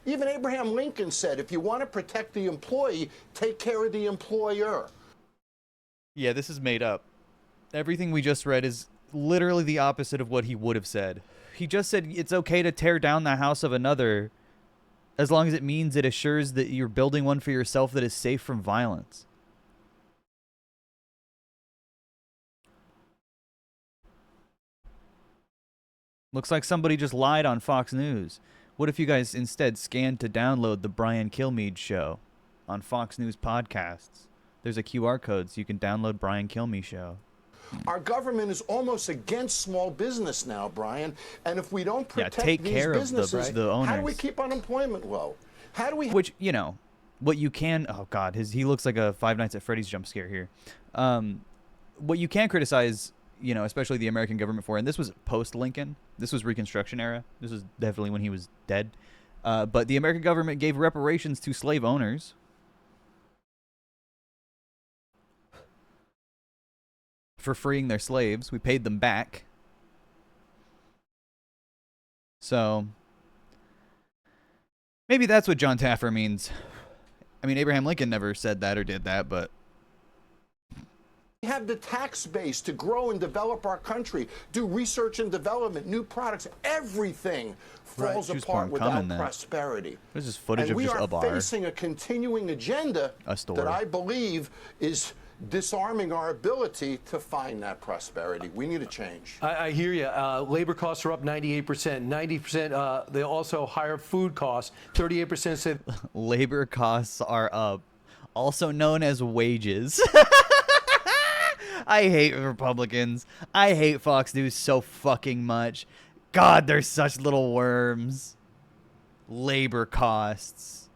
Even Abraham Lincoln said, if you want to protect the employee, take care of the employer. Yeah, this is made up. Everything we just read is literally the opposite of what he would have said. He just said it's okay to tear down the house of another as long as it means it assures that you're building one for yourself that is safe from violence. Looks like somebody just lied on Fox News. What if you guys instead scanned to download the Brian Kilmeade show on Fox News podcasts? There's a QR code so you can download Brian Kilmeade show. Our government is almost against small business now, Brian. And if we don't protect take these care businesses, of the owners. how do we keep unemployment low? How do we... Which, you know, what you can... Oh, God, he looks like a Five Nights at Freddy's jump scare here. What you can criticize, you know, especially the American government for, and this was post-Lincoln. This was Reconstruction era. This was definitely when he was dead. But the American government gave reparations to slave owners. For freeing their slaves. We paid them back. So maybe that's what Jon Taffer means. I mean, Abraham Lincoln never said that or did that, but We have the tax base to grow and develop our country, do research and development, new products. Everything falls apart without prosperity. This is footage and of just a we bar. are facing a continuing agenda that I believe is disarming our ability to find that prosperity. We need a change. I hear you. Labor costs are up 98%. 90%, they also higher food costs. 38% said labor costs are up, also known as wages. I hate Republicans. I hate Fox News so fucking much. God, they're such little worms. Labor costs.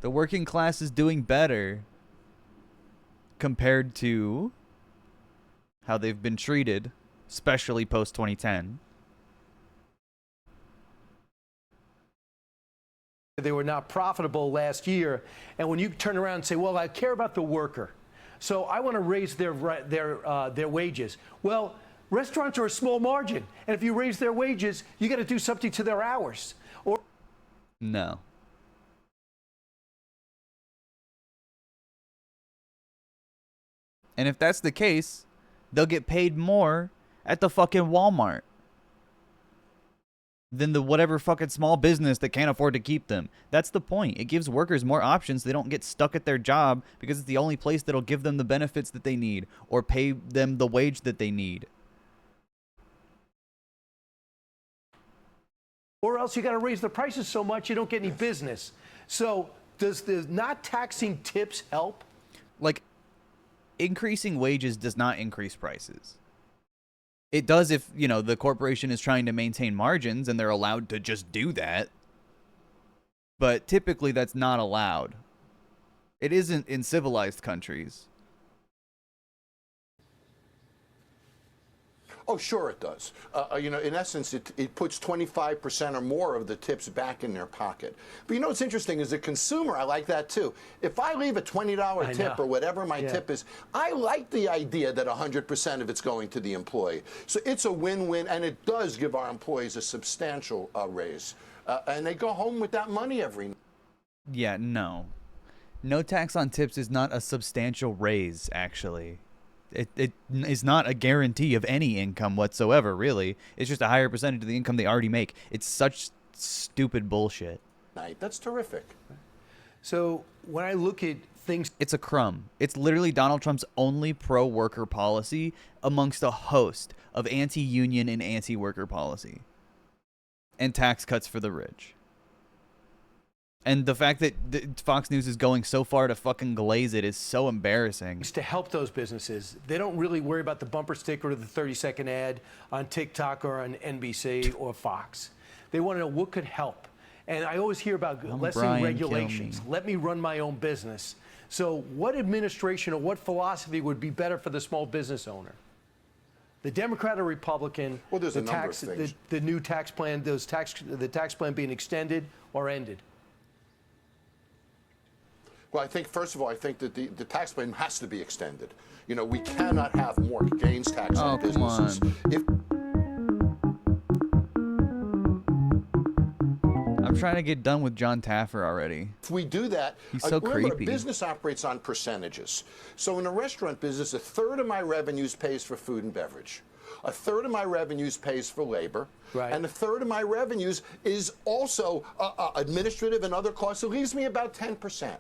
The working class is doing better compared to how they've been treated, especially post-2010. they were not profitable last year. And when you turn around and say, well, I care about the worker, so I want to raise their wages. Well, restaurants are a small margin. And if you raise their wages, you got to do something to their hours. Or no. And if that's the case, they'll get paid more at the fucking Walmart than the whatever fucking small business that can't afford to keep them. That's the point. It gives workers more options. They don't get stuck at their job because it's the only place that'll give them the benefits that they need or pay them the wage that they need. Or else you got to raise the prices so much you don't get any business. So does the not taxing tips help? Like, increasing wages does not increase prices. It does if, you know, the corporation is trying to maintain margins and they're allowed to just do that. But typically that's not allowed. It isn't in civilized countries. Oh, sure it does. You know, in essence, it puts 25% or more of the tips back in their pocket. But you know what's interesting is the consumer, I like that too. If I leave a $20 tip or whatever my tip is, I like the idea that 100% of it's going to the employee. So it's a win-win, and it does give our employees a substantial raise. And they go home with that money every night. Yeah, no. No tax on tips is not a substantial raise, actually. It is not a guarantee of any income whatsoever, really. It's just a higher percentage of the income they already make. It's such stupid bullshit. That's terrific. So when I look at things... It's a crumb. It's literally Donald Trump's only pro-worker policy amongst a host of anti-union and anti-worker policy. And tax cuts for the rich. And the fact that Fox News is going so far to fucking glaze it is so embarrassing. To help those businesses. They don't really worry about the bumper sticker or the 30-second ad on TikTok or on NBC or Fox. They want to know what could help. And I always hear about lessening regulations. Let me run my own business. So what administration or what philosophy would be better for the small business owner? The Democrat or Republican? Well, there's a number of things. The new tax plan, the tax plan being extended or ended? Well, I think, first of all, I think that the tax plan has to be extended. You know, we cannot have more gains tax on businesses. I'm trying to get done with Jon Taffer already. If we do that, he's so remember, creepy. A business operates on percentages. So in a restaurant business, a third of my revenues pays for food and beverage. A third of my revenues pays for labor. Right. And a third of my revenues is also administrative and other costs. It leaves me about 10%.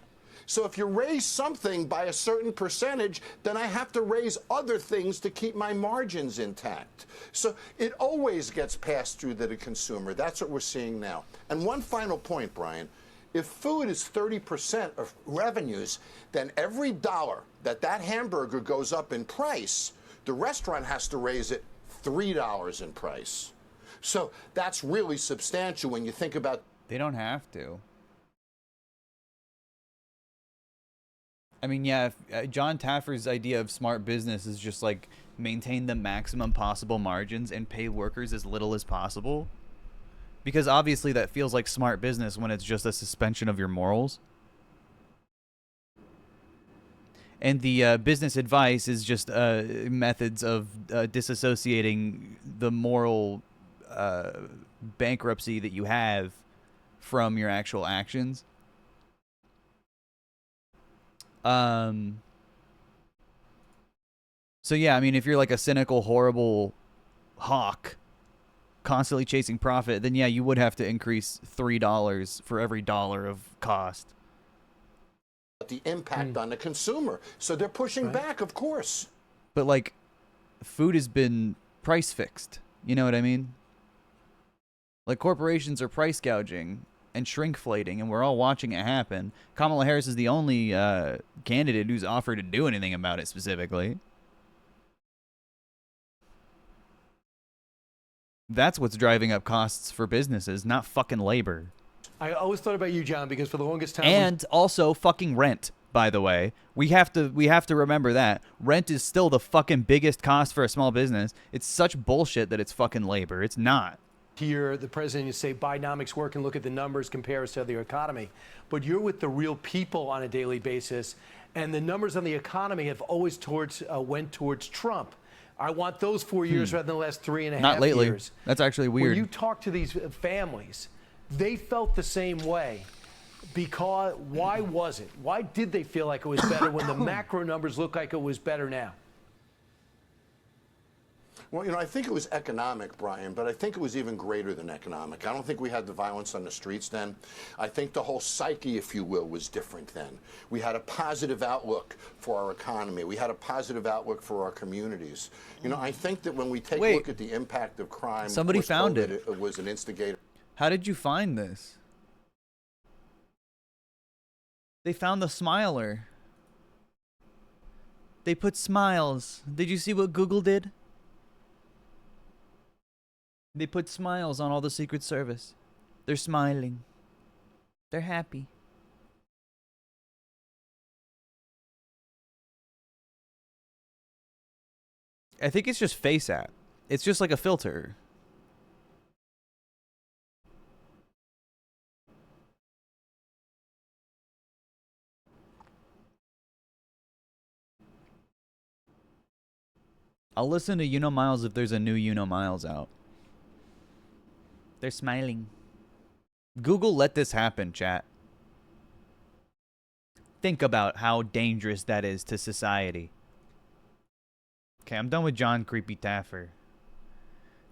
So if you raise something by a certain percentage, then I have to raise other things to keep my margins intact. So it always gets passed through to the consumer. That's what we're seeing now. And one final point, Brian. If food is 30% of revenues, then every dollar that hamburger goes up in price, the restaurant has to raise it $3 in price. So that's really substantial when you think about... They don't have to. I mean, yeah, if, Jon Taffer's idea of smart business is just like maintain the maximum possible margins and pay workers as little as possible. Because obviously that feels like smart business when it's just a suspension of your morals. And the business advice is just methods of disassociating the moral bankruptcy that you have from your actual actions. So yeah, I mean, if you're like a cynical, horrible hawk constantly chasing profit, then yeah, you would have to increase $3 for every dollar of cost. The impact on the consumer. So they're pushing back, of course. But like, food has been price fixed. You know what I mean? Like, corporations are price gouging and shrinkflating, and we're all watching it happen. Kamala Harris is the only candidate who's offered to do anything about it specifically. That's what's driving up costs for businesses, not fucking labor. I always thought about you, John, because for the longest time... And also fucking rent, by the way. We have to remember that. Rent is still the fucking biggest cost for a small business. It's such bullshit that it's fucking labor. It's not. Hear the president say Bidenomics work and look at the numbers, compare us to the economy. But you're with the real people on a daily basis, and the numbers on the economy have always went towards Trump. I want those 4 years rather than the last 3.5 years. Not lately. That's actually weird. When you talk to these families, they felt the same way. Because why was it? Why did they feel like it was better when the macro numbers look like it was better now? Well, you know, I think it was economic, Brian, but I think it was even greater than economic. I don't think we had the violence on the streets then. I think the whole psyche, if you will, was different then. We had a positive outlook for our economy. We had a positive outlook for our communities. You know, I think that when we take a look at the impact of crime, somebody found it. It was an instigator. How did you find this? They found the smiler. They put smiles. Did you see what Google did? They put smiles on all the Secret Service. They're smiling. They're happy. I think it's just Face App. It's just like a filter. I'll listen to You Know Miles if there's a new You Know Miles out. They're smiling. Google let this happen, chat. Think about how dangerous that is to society. Okay, I'm done with Jon Creepy Taffer.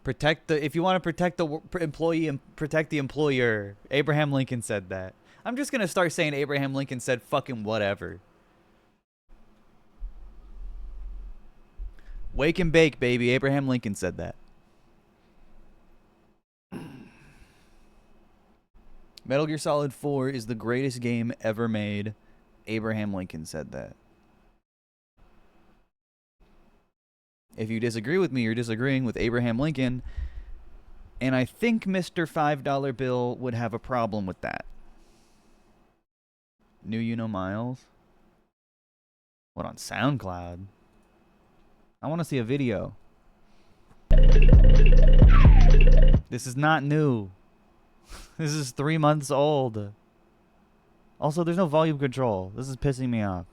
If you want to protect the employee and protect the employer. Abraham Lincoln said that. I'm just going to start saying Abraham Lincoln said fucking whatever. Wake and bake, baby. Abraham Lincoln said that. Metal Gear Solid 4 is the greatest game ever made. Abraham Lincoln said that. If you disagree with me, you're disagreeing with Abraham Lincoln. And I think Mr. $5 Bill would have a problem with that. New You Know Miles? What, on SoundCloud? I want to see a video. This is not new. This is 3 months old. Also, there's no volume control. This is pissing me off.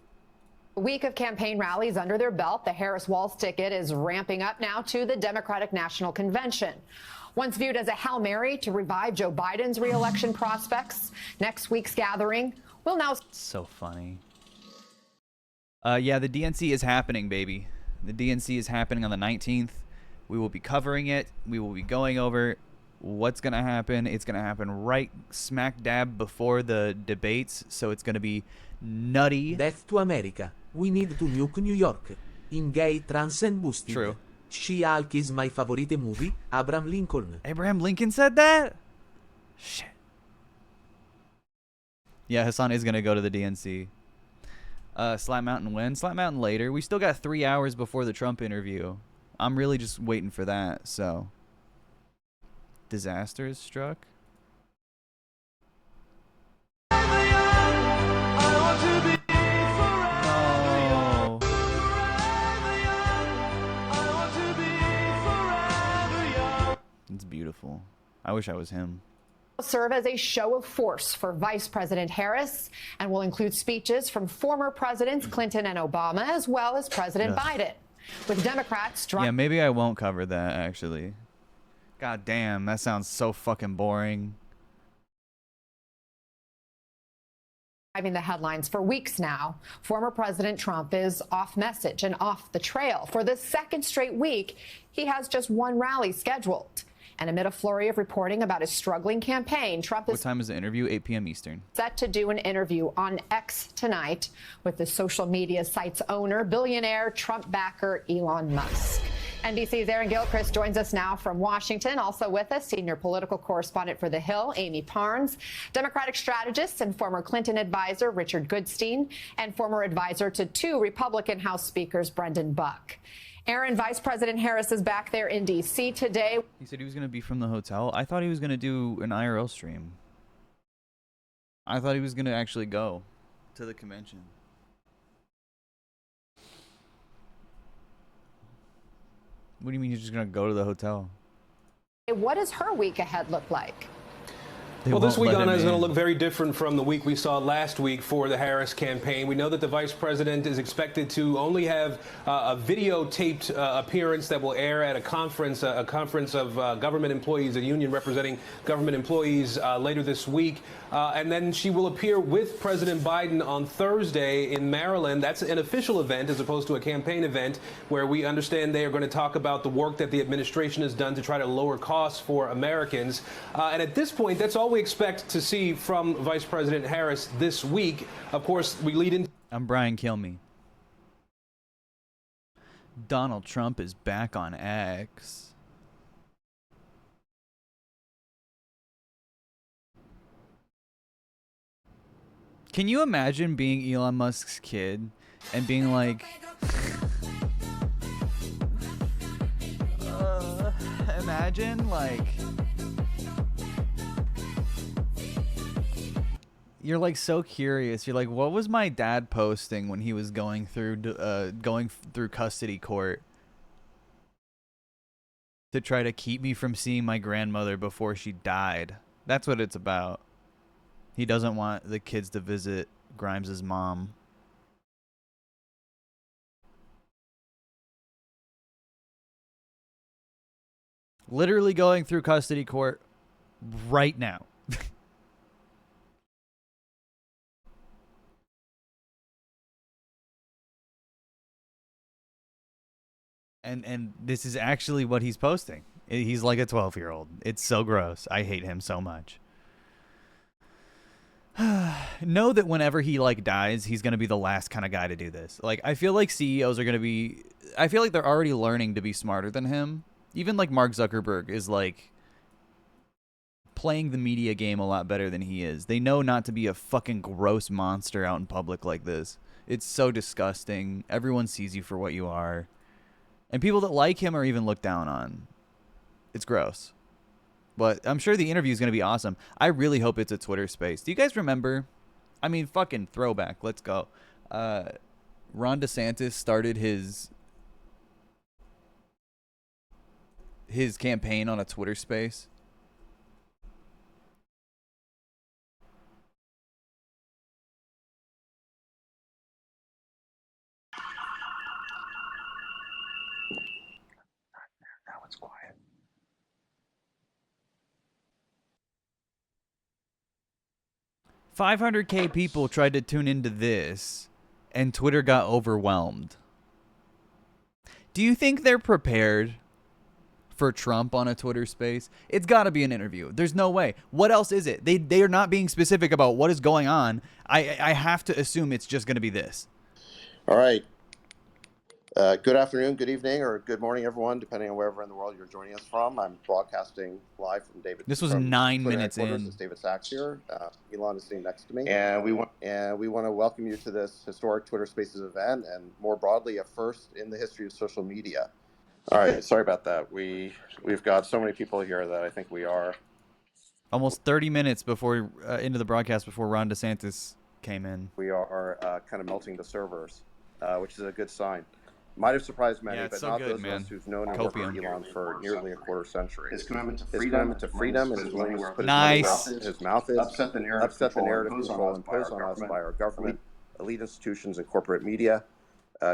A week of campaign rallies under their belt, the Harris-Walz ticket is ramping up now to the Democratic National Convention. Once viewed as a Hail Mary to revive Joe Biden's re-election prospects, next week's gathering will now... So funny. Yeah, the DNC is happening, baby. The DNC is happening on the 19th. We will be covering it. We will be going over what's going to happen. It's going to happen right smack dab before the debates, so it's going to be nutty. Death to America. We need to nuke New York. In gay, trans and boosted. True. She-Hulk is my favorite movie. Abraham Lincoln. Abraham Lincoln said that? Shit. Yeah, Hassan is going to go to the DNC. Slap Mountain when? Slap Mountain later. We still got 3 hours before the Trump interview. I'm really just waiting for that, so. Disaster is struck. It's beautiful. I wish I was him. Serve as a show of force for Vice President Harris and will include speeches from former Presidents Clinton and Obama, as well as President Biden. With Democrats... Yeah, maybe I won't cover that, actually. God damn, that sounds so fucking boring. Driving the headlines for weeks now, former President Trump is off message and off the trail. For the second straight week, he has just one rally scheduled. And amid a flurry of reporting about his struggling campaign, Trump is What time is the interview? 8 p.m. Eastern. set to do an interview on X tonight with the social media site's owner, billionaire Trump backer Elon Musk. NBC's Aaron Gilchrist joins us now from Washington. Also with us, senior political correspondent for The Hill, Amy Parnes, Democratic strategist and former Clinton advisor Richard Goodstein, and former advisor to 2 Republican House Speakers, Brendan Buck. Aaron, Vice President Harris is back there in D.C. today. He said he was going to be from the hotel. I thought he was going to do an IRL stream. I thought he was going to actually go to the convention. What do you mean you're just going to go to the hotel? What does her week ahead look like? Well, this week on is going to look very different from the week we saw last week for the Harris campaign. We know that the vice president is expected to only have a videotaped appearance that will air at a conference of government employees, a union representing government employees later this week. And then she will appear with President Biden on Thursday in Maryland. That's an official event as opposed to a campaign event where we understand they are going to talk about the work that the administration has done to try to lower costs for Americans. And at this point, that's all we expect to see from Vice President Harris this week. Of course, we lead into... I'm Brian Kilmeade. Donald Trump is back on X. Can you imagine being Elon Musk's kid and being like, imagine like, you're like so curious. You're like, what was my dad posting when he was going through custody court to try to keep me from seeing my grandmother before she died? That's what it's about. He doesn't want the kids to visit Grimes's mom. Literally going through custody court right now. And this is actually what he's posting. He's like a 12-year-old. It's so gross. I hate him so much. Know that whenever he like dies, he's going to be the last kind of guy to do this. Like, I feel like CEOs are going to be, I feel like they're already learning to be smarter than him. Even like Mark Zuckerberg is like playing the media game a lot better than he is. They know not to be a fucking gross monster out in public like this. It's so disgusting. Everyone sees you for what you are. And people that like him are even looked down on. It's gross. But I'm sure the interview is going to be awesome. I really hope it's a Twitter space. Do you guys remember? I mean, fucking throwback. Let's go. Ron DeSantis started his campaign on a Twitter space. Now it's quiet. 500K people tried to tune into this, and Twitter got overwhelmed. Do you think they're prepared for Trump on a Twitter space? It's got to be an interview. There's no way. What else is it? They are not being specific about what is going on. I have to assume it's just going to be this. All right. Good afternoon, good evening, or good morning, everyone, depending on wherever in the world you're joining us from. I'm broadcasting live from David. This was 9 Twitter minutes in. It's David Sachs here. Elon is sitting next to me, and we want to welcome you to this historic Twitter Spaces event, and more broadly, a first in the history of social media. All right, sorry about that. We've got so many people here that I think we are almost 30 minutes before into the broadcast before Ron DeSantis came in. We are kind of melting the servers, which is a good sign. Might have surprised many, but not those of us who've known and worked with Elon for nearly a quarter century. His commitment to freedom and his willingness to put his mouth is upset the narrative control imposed on us by our government, elite institutions, and corporate media.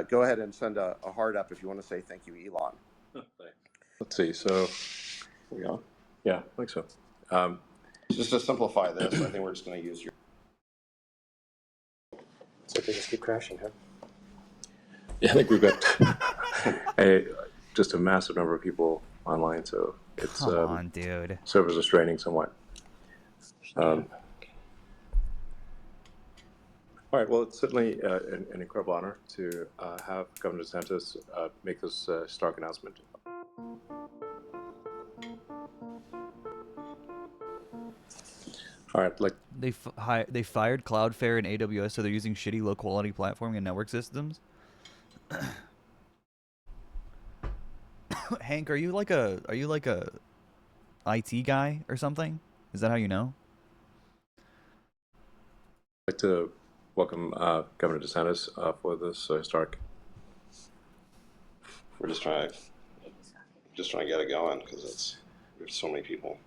Go ahead and send a heart up if you want to say thank you, Elon. Let's see. So, we on? Yeah, I think so. Just to simplify this, I think we're just going to use your. So they just keep crashing, huh? Yeah, I think we've got just a massive number of people online, so it's Come on, dude. serves as restraining somewhat. All right. Well, it's certainly an incredible honor to have Governor DeSantis make this stark announcement. All right. Like They fired Cloudflare and AWS, so they're using shitty low quality platforming and network systems. Hank, are you like a IT guy or something? Is that how you know? I'd like to welcome Governor DeSantis for this historic. We're just trying to get it going because there's so many people.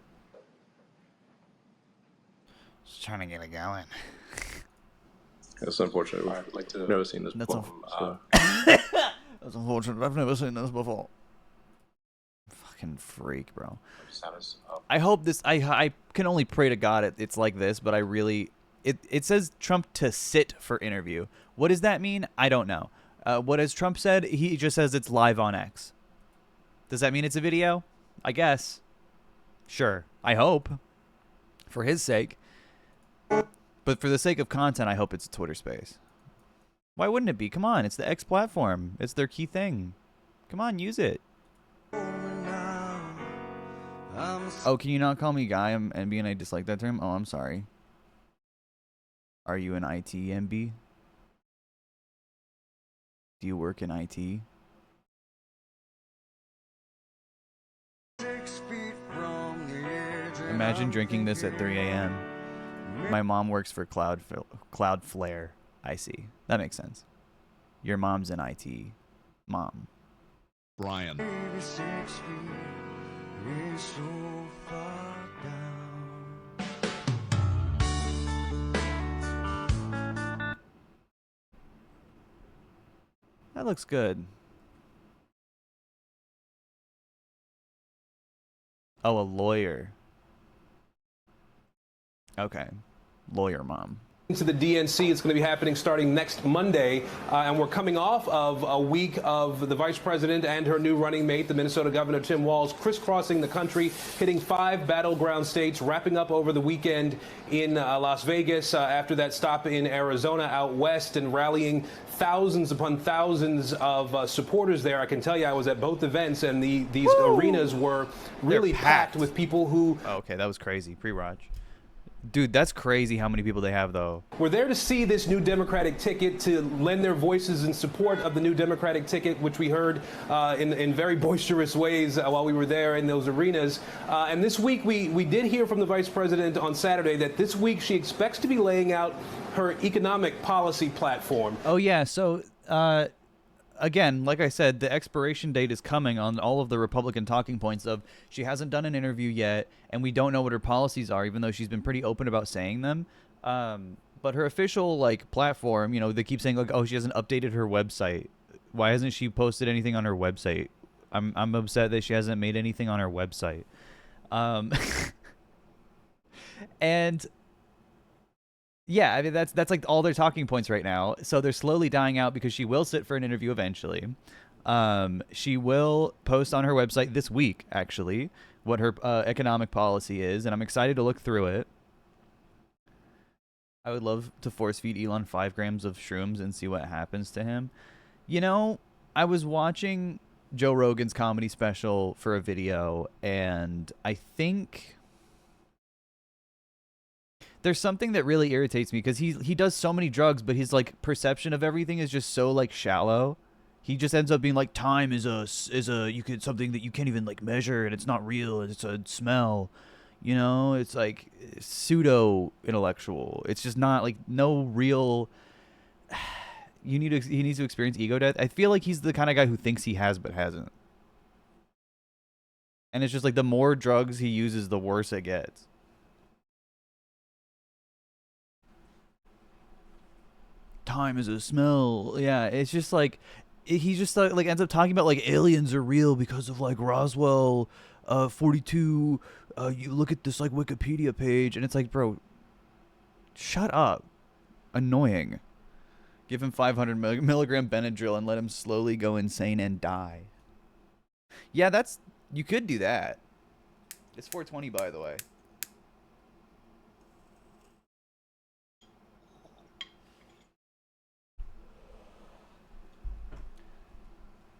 Just trying to get it going. It's unfortunate. I'd like to never seen this before. That's unfortunate. I've never seen this before. Fucking freak, bro. I hope this. I can only pray to God it's like this, but I really. It says Trump to sit for interview. What does that mean? I don't know. What has Trump said? He just says it's live on X. Does that mean it's a video? I guess. Sure. I hope. For his sake. But for the sake of content, I hope it's a Twitter space. Why wouldn't it be? Come on. It's the X platform. It's their key thing. Come on, use it. Oh, can you not call me guy? I'm NB and I dislike that term. Oh, I'm sorry. Are you an IT, MB? Do you work in IT? Imagine drinking this at 3 a.m. My mom works for Cloudflare. I see. That makes sense. Your mom's in IT. Mom. Brian. That looks good. Oh, a lawyer. Okay. Lawyer mom. To the DNC. It's going to be happening starting next Monday, and we're coming off of a week of the vice president and her new running mate, the Minnesota Governor Tim Walz, crisscrossing the country, hitting 5 battleground states, wrapping up over the weekend in Las Vegas after that stop in Arizona out west, and rallying thousands upon thousands of supporters there. I can tell you, I was at both events, and these arenas were really packed with people who... Oh, okay, that was crazy. Pre-Raj. Dude, that's crazy how many people they have, though. We're there to see this new Democratic ticket, to lend their voices in support of the new Democratic ticket, which we heard in very boisterous ways while we were there in those arenas. And this week, we did hear from the vice president on Saturday that this week she expects to be laying out her economic policy platform. Oh, yeah. So, again, like I said, the expiration date is coming on all of the Republican talking points of she hasn't done an interview yet, and we don't know what her policies are, even though she's been pretty open about saying them. But her official platform, they keep saying oh, she hasn't updated her website. Why hasn't she posted anything on her website? I'm upset that she hasn't made anything on her website. And yeah, I mean that's like all their talking points right now. So they're slowly dying out because she will sit for an interview eventually. She will post on her website this week, actually, what her economic policy is, and I'm excited to look through it. I would love to force feed Elon 5 grams of shrooms and see what happens to him. I was watching Joe Rogan's comedy special for a video, and I think there's something that really irritates me because he does so many drugs, but his perception of everything is just so shallow. He just ends up being time is something that you can't even measure, and it's not real, and it's a smell. It's pseudo intellectual. It's just not no real. He needs to experience ego death. I feel like he's the kind of guy who thinks he has but hasn't. And it's just the more drugs he uses, the worse it gets. Time is a smell. Yeah, it's just he just ends up talking about aliens are real because of Roswell 42. You look at this Wikipedia page and it's bro, shut up. Annoying. Give him 500 milligram Benadryl and let him slowly go insane and die. Yeah, that's You could do that. It's 420, by the way.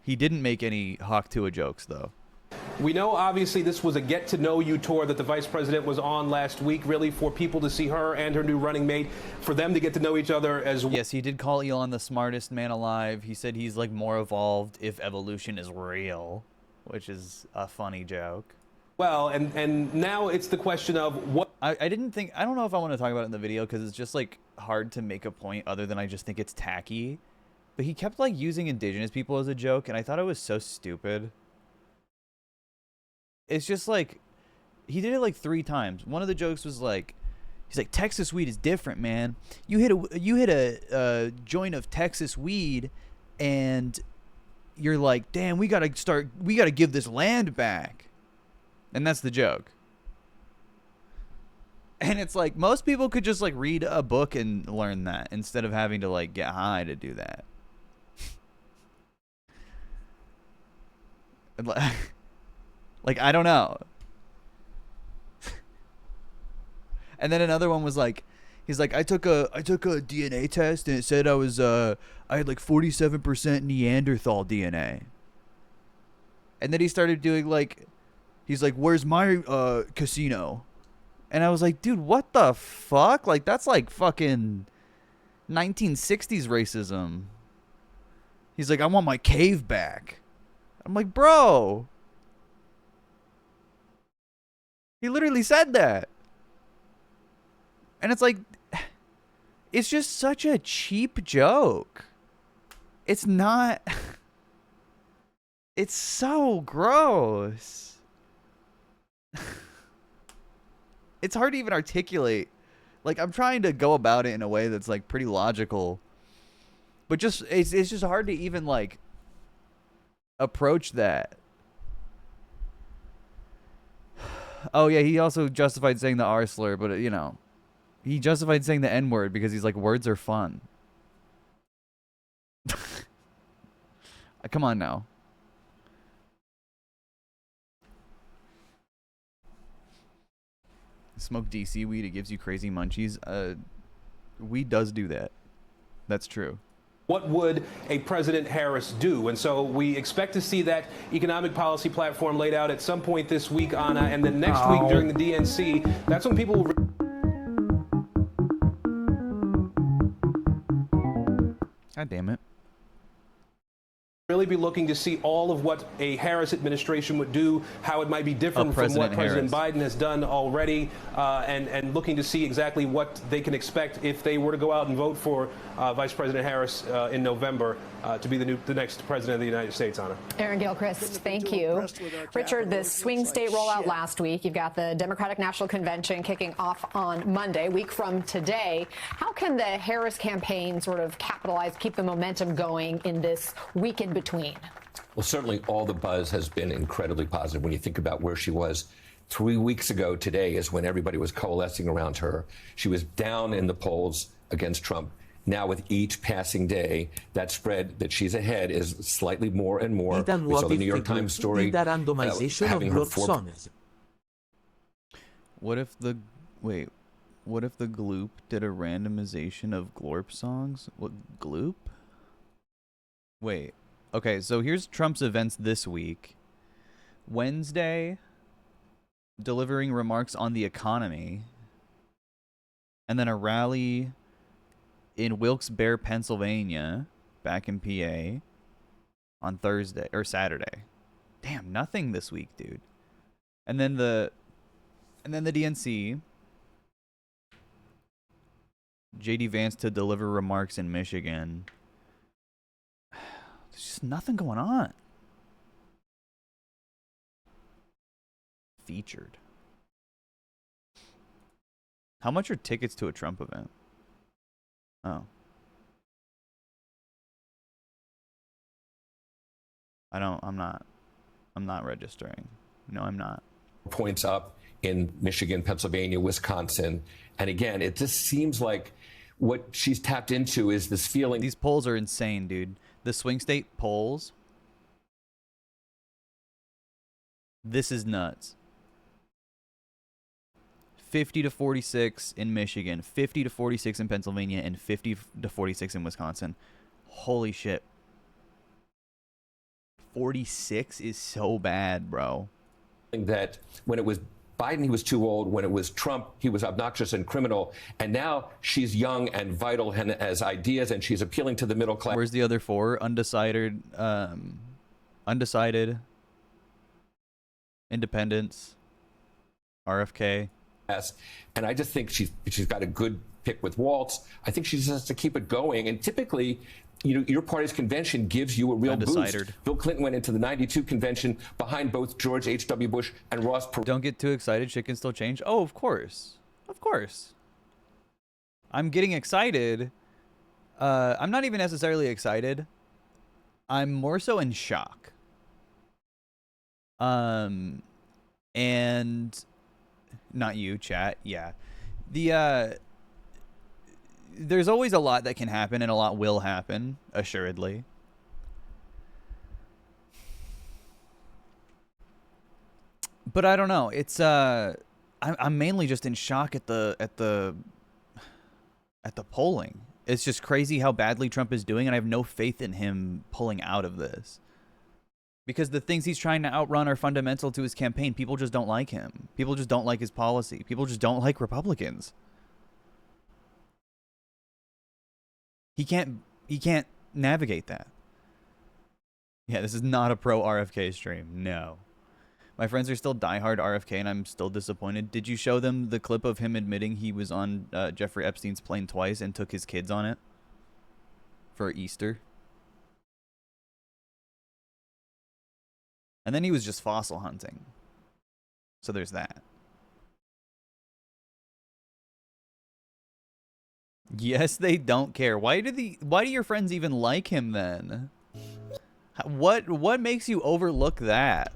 He didn't make any Hawk Tuah jokes, though. We know, obviously, this was a get-to-know-you tour that the vice president was on last week, really for people to see her and her new running mate, for them to get to know each other as well. Yes, he did call Elon the smartest man alive. He said he's, like, more evolved if evolution is real, which is a funny joke. Well, and now it's the question of what... I don't know if I want to talk about it in the video because it's just, like, hard to make a point other than I just think it's tacky. But he kept, like, using indigenous people as a joke, and I thought it was so stupid. It's just like, he did it like 3 times. One of the jokes was like, he's like, Texas weed is different, man. You hit a joint of Texas weed, and you're like, damn, we gotta give this land back, and that's the joke. And it's like, most people could just like read a book and learn that instead of having to like get high to do that. Like, I don't know. And then another one was like, he's like, I took a DNA test and it said I had like 47% Neanderthal DNA. And then he started doing like, he's like, where's my casino? And I was like, dude, what the fuck? Like, that's like fucking 1960s racism. He's like, I want my cave back. I'm like, bro. He literally said that. And it's like, it's just such a cheap joke. It's not. It's so gross. It's hard to even articulate. Like, I'm trying to go about it in a way that's like pretty logical. But just, it's just hard to even like approach that. Oh, yeah, he also justified saying the R slur, but, you know, he justified saying the N word because he's like, words are fun. Come on now. Smoke DC weed, it gives you crazy munchies. Weed does do that. That's true. What would a President Harris do? And so we expect to see that economic policy platform laid out at some point this week, Anna, and then next week during the DNC, that's when people will... God damn it. Really be looking to see all of what a Harris administration would do, how it might be different from what President Biden has done already, and looking to see exactly what they can expect if they were to go out and vote for Vice President Harris in November to be the next president of the United States, Anna. Aaron Gilchrist, thank you. Richard, the swing state rollout last week. You've got the Democratic National Convention kicking off on Monday, a week from today. How can the Harris campaign sort of capitalize, keep the momentum going in this week in between? Well, certainly all the buzz has been incredibly positive when you think about where she was 3 weeks ago. Today is when everybody was coalescing around her. She was down in the polls against Trump. Now, with each passing day, that spread that she's ahead is slightly more and more. We saw the New York Times story having her What if the Gloop did a randomization of Glorp songs? What, Gloop? Wait. Okay, so here's Trump's events this week. Wednesday, delivering remarks on the economy. And then a rally in Wilkes-Barre, Pennsylvania, back in PA, on Thursday or Saturday. Damn, nothing this week, dude. And then the DNC. J.D. Vance to deliver remarks in Michigan. There's just nothing going on. Featured. How much are tickets to a Trump event? Oh. I'm not registering. No, I'm not. Points up in Michigan, Pennsylvania, Wisconsin. And again, it just seems like what she's tapped into is this feeling. These polls are insane, dude. The swing state polls This is nuts. 50 to 46 in Michigan, 50 to 46 in Pennsylvania, and 50 to 46 in Wisconsin. Holy shit. 46 is so bad, bro. That when it was Biden, he was too old. When it was Trump, he was obnoxious and criminal. And now she's young and vital and has ideas, and she's appealing to the middle class. Where's the other four? Undecided, independents, RFK. And I just think she's got a good pick with Waltz. I think she just has to keep it going. And typically, you know, your party's convention gives you a real boost. Bill Clinton went into the '92 convention behind both George H.W. Bush and Ross Perot. Don't get too excited. Shit can still change. Oh, of course. Of course. I'm getting excited. I'm not even necessarily excited. I'm more so in shock. And not you, chat. Yeah. There's always a lot that can happen, and a lot will happen, assuredly. But I don't know. It's I'm mainly just in shock at the polling. It's just crazy how badly Trump is doing, and I have no faith in him pulling out of this. Because the things he's trying to outrun are fundamental to his campaign. People just don't like him. People just don't like his policy. People just don't like Republicans. He can't navigate that. Yeah, this is not a pro RFK stream. No. My friends are still diehard RFK, and I'm still disappointed. Did you show them the clip of him admitting he was on Jeffrey Epstein's plane twice and took his kids on it for Easter? And then he was just fossil hunting. So there's that. Yes, they don't care. Why do your friends even like him then? What makes you overlook that?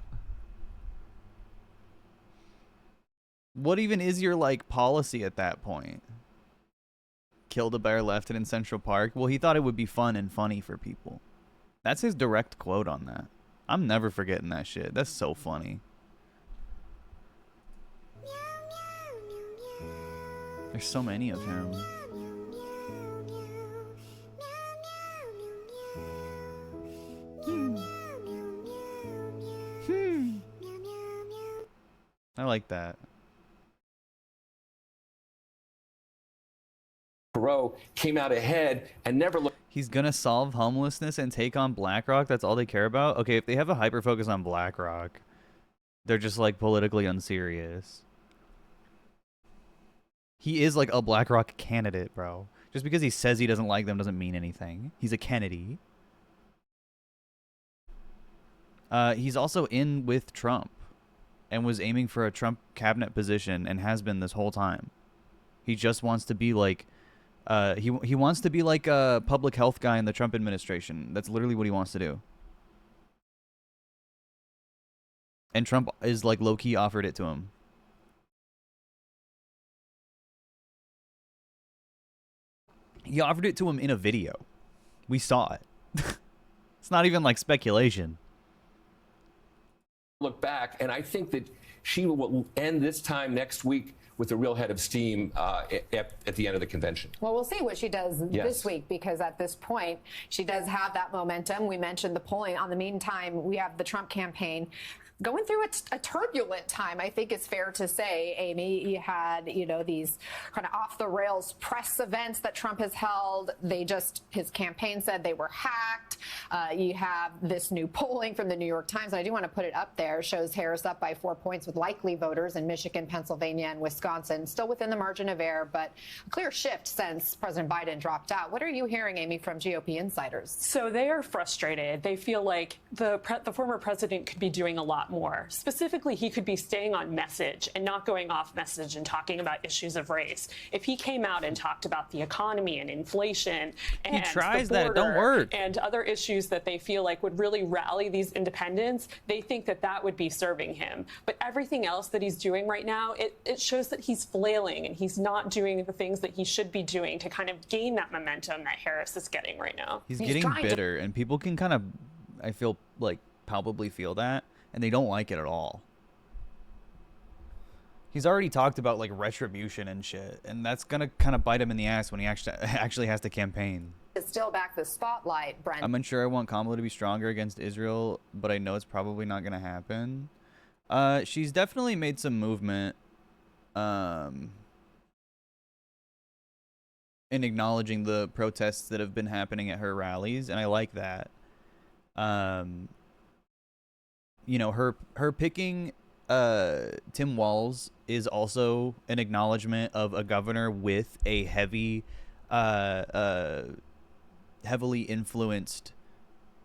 What even is your like policy at that point? Killed a bear, left it in Central Park. Well, he thought it would be fun and funny for people. That's his direct quote on that. I'm never forgetting that shit. That's so funny. There's so many of him. I like that. Perot came out ahead and never looked. He's gonna solve homelessness and take on BlackRock. That's all they care about. Okay, if they have a hyper focus on BlackRock, they're just like politically unserious. He is like a BlackRock candidate, bro. Just because he says he doesn't like them doesn't mean anything. He's a Kennedy. He's also in with Trump and was aiming for a Trump cabinet position and has been this whole time. He just wants to be like he wants to be like a public health guy in the Trump administration. That's literally what he wants to do. And Trump is like low-key offered it to him. He offered it to him in a video. We saw it. It's not even like speculation. Look back, and I think that she will end this time next week with a real head of steam at the end of the convention. Well, we'll see what she does this week, because at this point, she does have that momentum. We mentioned the polling. On the meantime, we have the Trump campaign going through a turbulent time, I think it's fair to say, Amy. You had, you know, these kind of off-the-rails press events that Trump has held. His campaign said they were hacked. You have this new polling from the New York Times, and I do want to put it up there. It shows Harris up by 4 points with likely voters in Michigan, Pennsylvania, and Wisconsin. Still within the margin of error, but a clear shift since President Biden dropped out. What are you hearing, Amy, from GOP insiders? So they are frustrated. They feel like the former president could be doing a lot more. Specifically, he could be staying on message and not going off message and talking about issues of race. If he came out and talked about the economy and inflation and he tries the border that, don't work. and other issues that they feel like would really rally these independents, they think that that would be serving him. But everything else that he's doing right now, it shows that he's flailing and he's not doing the things that he should be doing to kind of gain that momentum that Harris is getting right now. He's getting bitter, and people can kind of, I feel like, palpably feel that. And they don't like it at all. He's already talked about like retribution and shit, and that's gonna kind of bite him in the ass when he actually has to campaign. Is still back the spotlight, Brent. I'm unsure I want Kamala to be stronger against Israel, but I know it's probably not gonna happen. She's definitely made some movement in acknowledging the protests that have been happening at her rallies, and I like that. You know, her picking Tim Walz is also an acknowledgement of a governor with a heavily influenced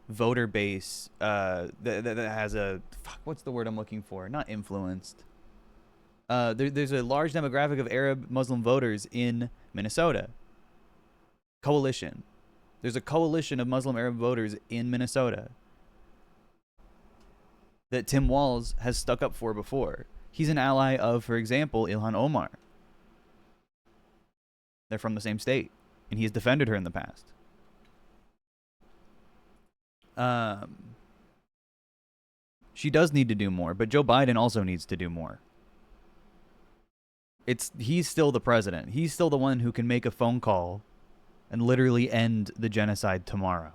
voter base that has a what's the word I'm looking for? Not influenced. There's a large demographic of Arab Muslim voters in Minnesota. Coalition. There's a coalition of Muslim Arab voters in Minnesota that Tim Walz has stuck up for before. He's an ally of, for example, Ilhan Omar. They're from the same state, and he's defended her in the past. She does need to do more, but Joe Biden also needs to do more. He's still the president. He's still the one who can make a phone call and literally end the genocide tomorrow.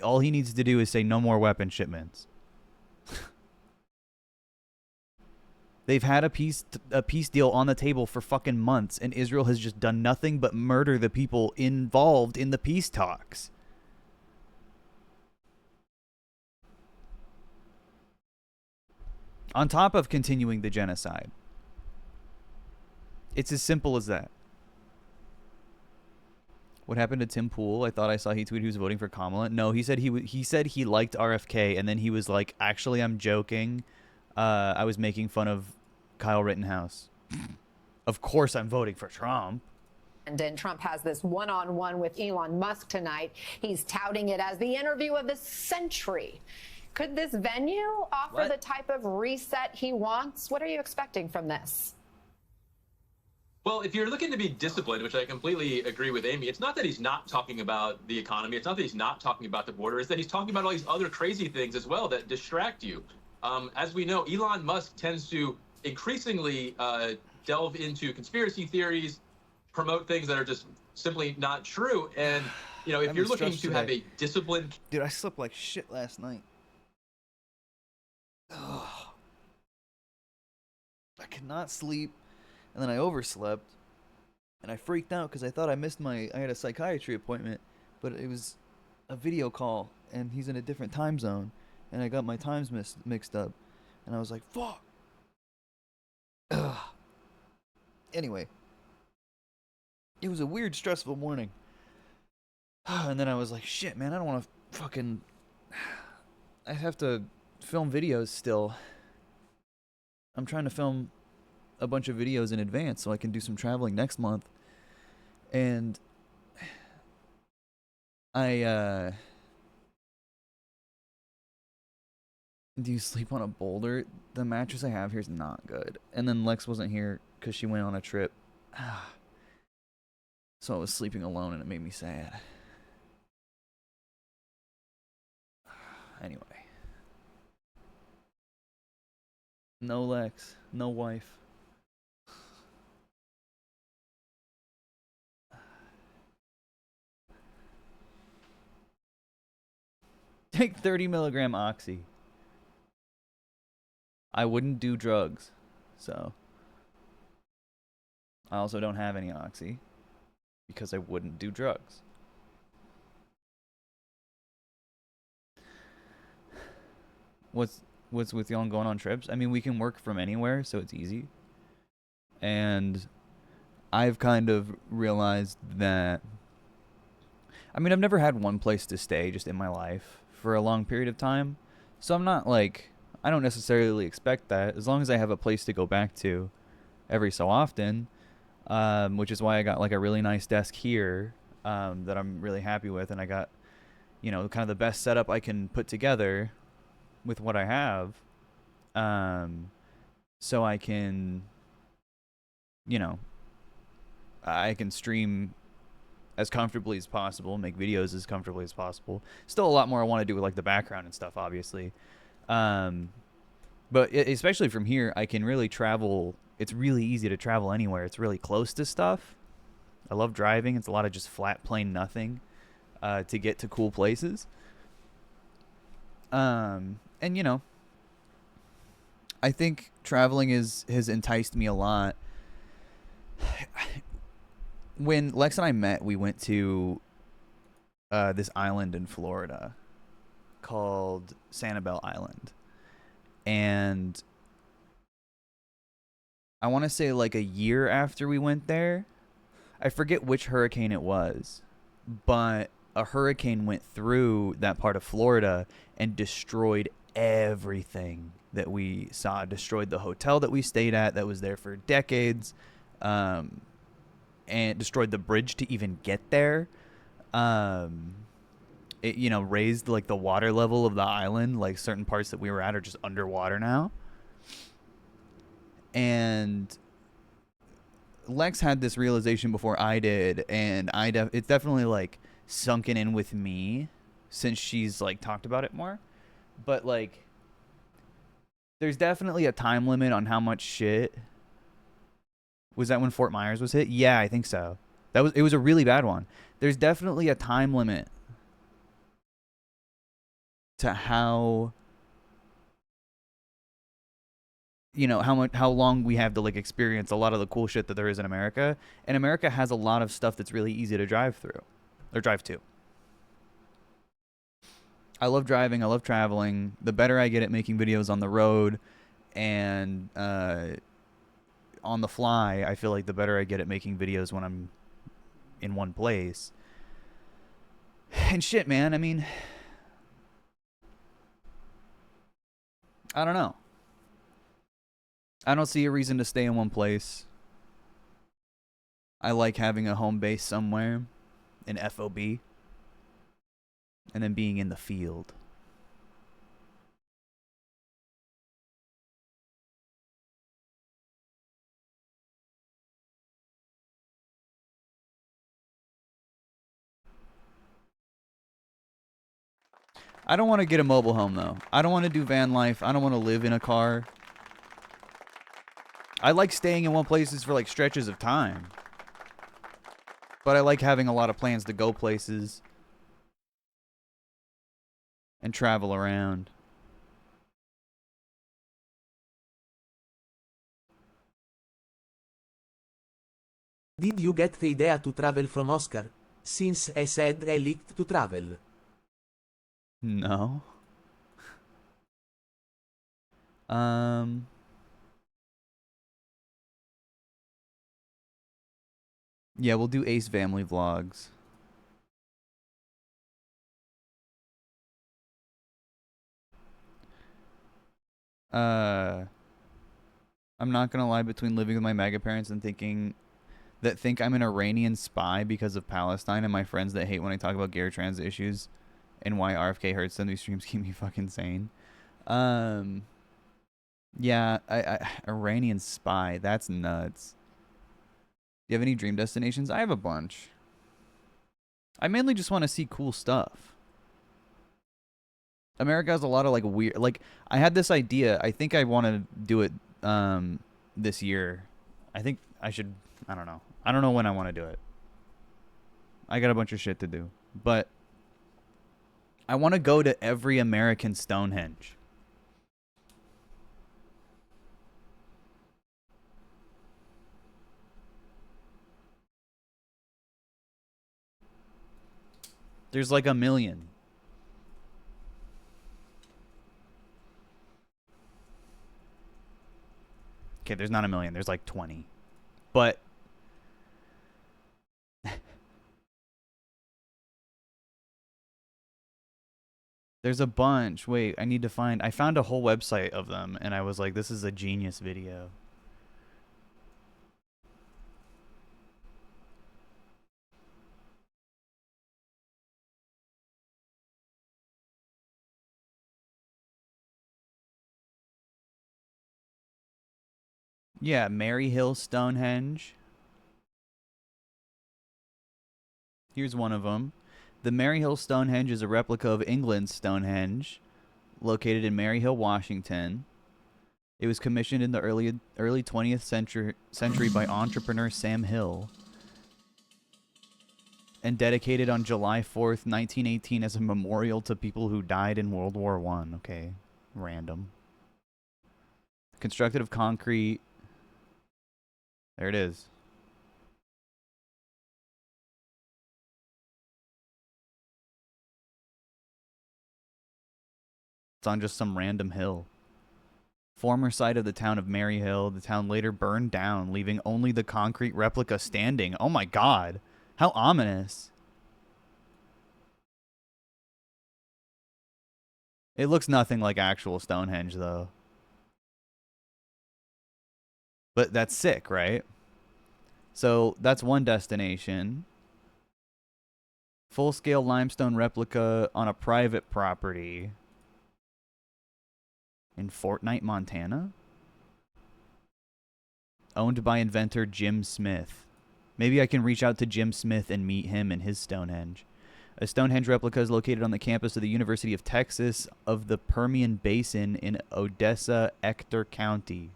All he needs to do is say no more weapon shipments. They've had a peace deal on the table for fucking months, and Israel has just done nothing but murder the people involved in the peace talks. On top of continuing the genocide. It's as simple as that. What happened to Tim Pool? I thought I saw he tweeted he was voting for Kamala. No, he said he liked RFK, and then he was like, actually, I'm joking. I was making fun of Kyle Rittenhouse. Of course I'm voting for Trump. And Trump has this one-on-one with Elon Musk tonight. He's touting it as the interview of the century. Could this venue offer the type of reset he wants? What are you expecting from this? Well, if you're looking to be disciplined, which I completely agree with Amy, it's not that he's not talking about the economy. It's not that he's not talking about the border. It's that he's talking about all these other crazy things as well that distract you. As we know, Elon Musk tends to increasingly delve into conspiracy theories, promote things that are just simply not true. And, you know, if you're looking to have a disciplined... Dude, I slept like shit last night. Ugh. I could not sleep. And then I overslept, and I freaked out because I thought I had a psychiatry appointment, but it was a video call, and he's in a different time zone, and I got my times mixed up, and I was like, fuck. Ugh. Anyway, it was a weird, stressful morning. And then I was like, shit, man, I don't want to fucking... I have to film videos still. I'm trying to film a bunch of videos in advance so I can do some traveling next month. And do you sleep on a boulder? The mattress I have here is not good. And then Lex wasn't here because she went on a trip. So I was sleeping alone and it made me sad. Anyway. No Lex, no wife. Take 30 milligram oxy. I wouldn't do drugs, so I also don't have any oxy because I wouldn't do drugs. What's with y'all going on trips? I mean, we can work from anywhere, so it's easy. And I've kind of realized that, I mean, I've never had one place to stay just in my life for a long period of time. So I'm not like, I don't necessarily expect that as long as I have a place to go back to every so often, which is why I got like a really nice desk here that I'm really happy with. And I got, you know, kind of the best setup I can put together with what I have. So I can, you know, I can stream as comfortably as possible, make videos as comfortably as possible. Still a lot more I want to do with like the background and stuff, obviously. But especially from here, I can really travel it's really easy to travel anywhere. It's really close to stuff. I love driving. It's a lot of just flat, plain nothing to get to cool places. And, you know, I think traveling has enticed me a lot. When Lex and I met, we went to this island in Florida called Sanibel Island. And I want to say like a year after we went there, I forget which hurricane it was, but a hurricane went through that part of Florida and destroyed everything that we saw. Destroyed the hotel that we stayed at that was there for decades, and destroyed the bridge to even get there. It, you know, raised like the water level of the island. Like certain parts that we were at are just underwater now. And Lex had this realization before I did, and it's definitely like sunken in with me since she's like talked about it more. But like, there's definitely a time limit on how much shit. Was that when Fort Myers was hit? Yeah, I think so. It was a really bad one. There's definitely a time limit to how, you know, how long we have to like experience a lot of the cool shit that there is in America. And America has a lot of stuff that's really easy to drive through or drive to. I love driving. I love traveling. The better I get at making videos on the road and on the fly, I feel like the better I get at making videos when I'm in one place. And shit, man, I mean, I don't know. I don't see a reason to stay in one place. I like having a home base somewhere, an FOB, and then being in the field. I don't want to get a mobile home, though. I don't want to do van life. I don't want to live in a car. I like staying in one place for like stretches of time. But I like having a lot of plans to go places and travel around. Did you get the idea to travel from Oscar? Since I said I liked to travel. No. Yeah, we'll do Ace Family Vlogs. I'm not gonna lie, between living with my MAGA parents and think I'm an Iranian spy because of Palestine and my friends that hate when I talk about gay or trans issues and why RFK hurts them, these streams keep me fucking sane. Yeah, Iranian spy, that's nuts. Do you have any dream destinations? I have a bunch. I mainly just want to see cool stuff. America has a lot of like weird, like I had this idea. I think I want to do it this year. I think I should, I don't know. I don't know when I want to do it. I got a bunch of shit to do. But I want to go to every American Stonehenge. There's like a million. Okay, there's not a million. There's like 20. But there's a bunch. Wait, I found a whole website of them and I was like, this is a genius video. Yeah, Maryhill Stonehenge. Here's one of them. The Maryhill Stonehenge is a replica of England's Stonehenge, located in Maryhill, Washington. It was commissioned in the early 20th century by entrepreneur Sam Hill and dedicated on July 4th, 1918 as a memorial to people who died in World War I. Okay, random. Constructed of concrete. There it is. It's on just some random hill. Former site of the town of Maryhill, the town later burned down, leaving only the concrete replica standing. Oh my god. How ominous. It looks nothing like actual Stonehenge, though. But that's sick, right? So that's one destination. Full-scale limestone replica on a private property. In Fortnite, Montana? Owned by inventor Jim Smith. Maybe I can reach out to Jim Smith and meet him and his Stonehenge. A Stonehenge replica is located on the campus of the University of Texas of the Permian Basin in Odessa, Ector County.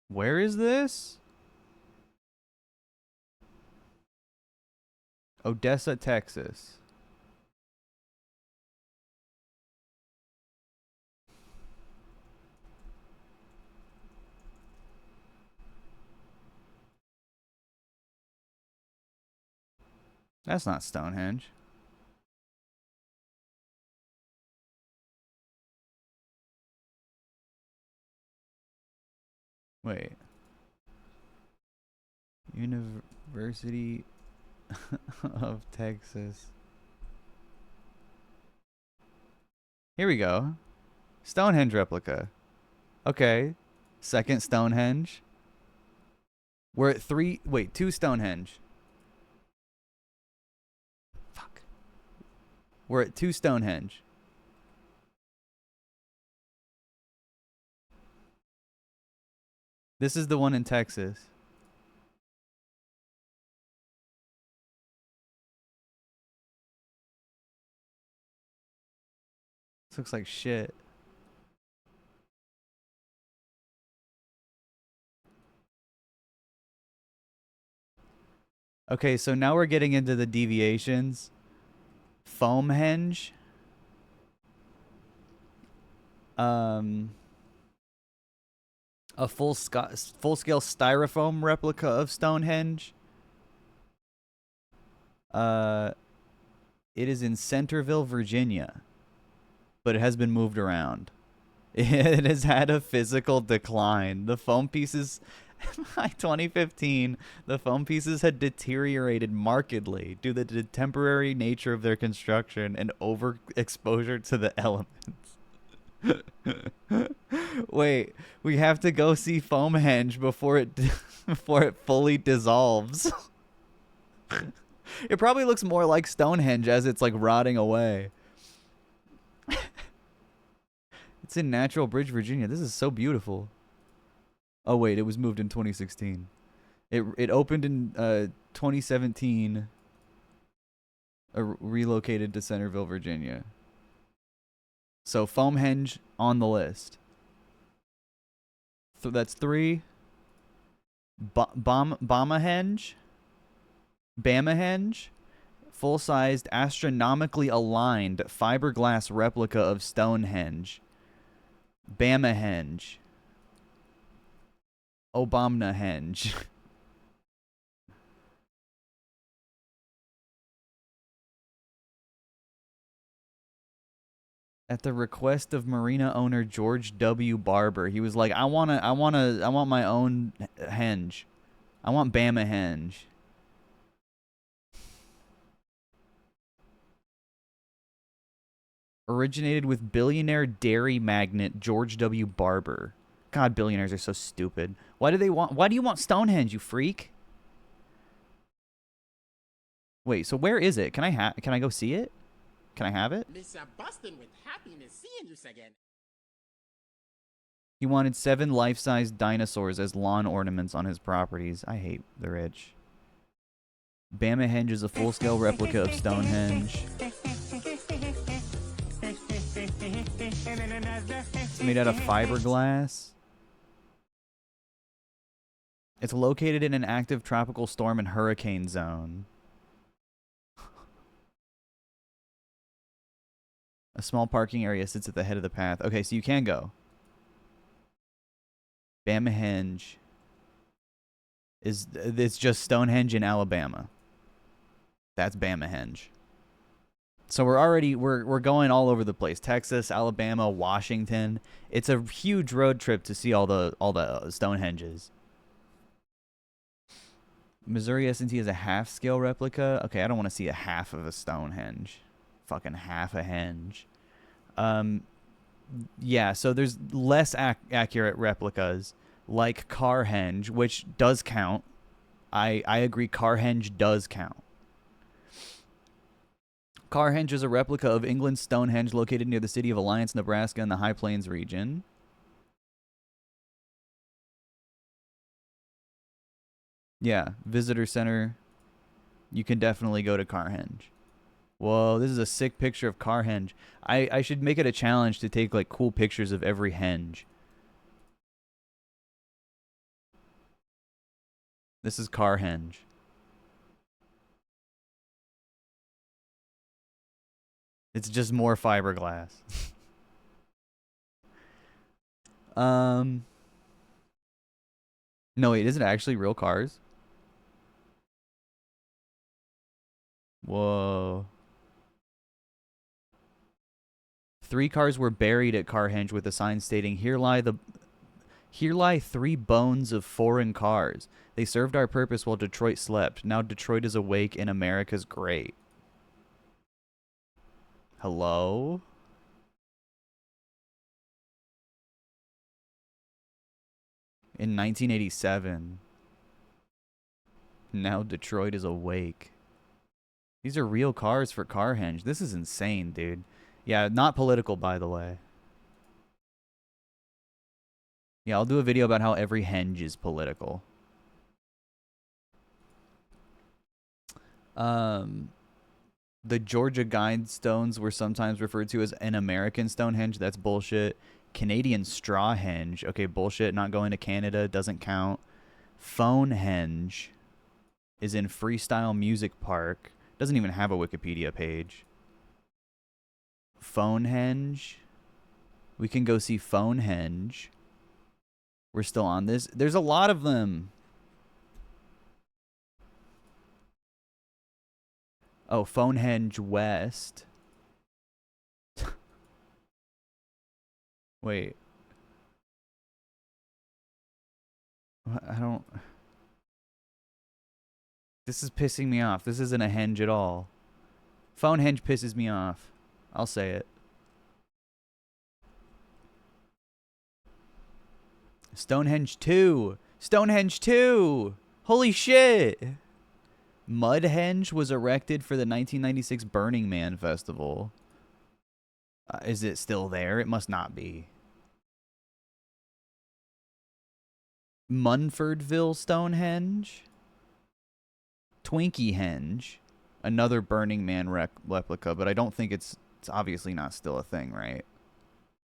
Where is this? Odessa, Texas. That's not Stonehenge. Wait. University of Texas. Here we go. Stonehenge replica. Okay. Second Stonehenge. We're at 2 Stonehenge. Fuck. We're at 2 Stonehenge. This is the one in Texas. This looks like shit. Okay, so now we're getting into the deviations. Foamhenge. A full-scale styrofoam replica of Stonehenge. It is in Centerville, Virginia, but it has been moved around. It has had a physical decline. The foam pieces, by 2015, the foam pieces had deteriorated markedly due to the temporary nature of their construction and overexposure to the elements. Wait, we have to go see Foamhenge before it fully dissolves. It probably looks more like Stonehenge as it's like rotting away. It's in Natural Bridge, Virginia. This is so beautiful. Oh wait, it was moved in 2016. It opened in 2017. Relocated to Centerville, Virginia. So Foamhenge on the list. So that's 3. Bamahenge. Full-sized, astronomically aligned fiberglass replica of Stonehenge. Bamahenge. Obamnahenge. At the request of marina owner George W. Barber, he was like, I want my own henge. I want Bamahenge. Originated with billionaire dairy magnate George W. Barber. God, billionaires are so stupid. Why do you want Stonehenge, you freak? Wait, so where is it? Can I go see it? Can I have it? Mr. Boston with happiness seeing you again. He wanted 7 life-size dinosaurs as lawn ornaments on his properties. I hate the rich. Bamahenge is a full-scale replica of Stonehenge. It's made out of fiberglass. It's located in an active tropical storm and hurricane zone. A small parking area sits at the head of the path. Okay, so you can go. Bamahenge is, it's just Stonehenge in Alabama. That's Bamahenge. So we're going all over the place. Texas, Alabama, Washington. It's a huge road trip to see all the Stonehenges. Missouri S&T is a half-scale replica. Okay, I don't want to see a half of a Stonehenge. Fucking half a henge. Yeah, so there's less accurate replicas like Carhenge, which does count. I agree, Carhenge does count. Carhenge is a replica of England's Stonehenge located near the city of Alliance, Nebraska in the High Plains region. Yeah, visitor center. You can definitely go to Carhenge. Whoa, this is a sick picture of Carhenge. I should make it a challenge to take like cool pictures of every henge. This is Carhenge. It's just more fiberglass. No, wait, is it actually real cars? Whoa. 3 cars were buried at Carhenge with a sign stating, Here lie 3 bones of foreign cars. They served our purpose while Detroit slept. Now Detroit is awake and America's great. Hello? In 1987. Now Detroit is awake. These are real cars for Carhenge. This is insane, dude. Yeah, not political, by the way. Yeah, I'll do a video about how every henge is political. The Georgia Guidestones were sometimes referred to as an American Stonehenge. That's bullshit. Canadian Strawhenge. Okay, bullshit. Not going to Canada. Doesn't count. Phonehenge is in Freestyle Music Park. Doesn't even have a Wikipedia page. Phonehenge. We can go see Phonehenge. We're still on this. There's a lot of them. Oh, Phonehenge West. Wait. I don't... This is pissing me off. This isn't a henge at all. Phonehenge pisses me off. I'll say it. Stonehenge 2. Stonehenge 2. Holy shit. Mudhenge was erected for the 1996 Burning Man Festival. Is it still there? It must not be. Munfordville Stonehenge. Twinkiehenge. Another Burning Man replica, but I don't think it's obviously not still a thing, right?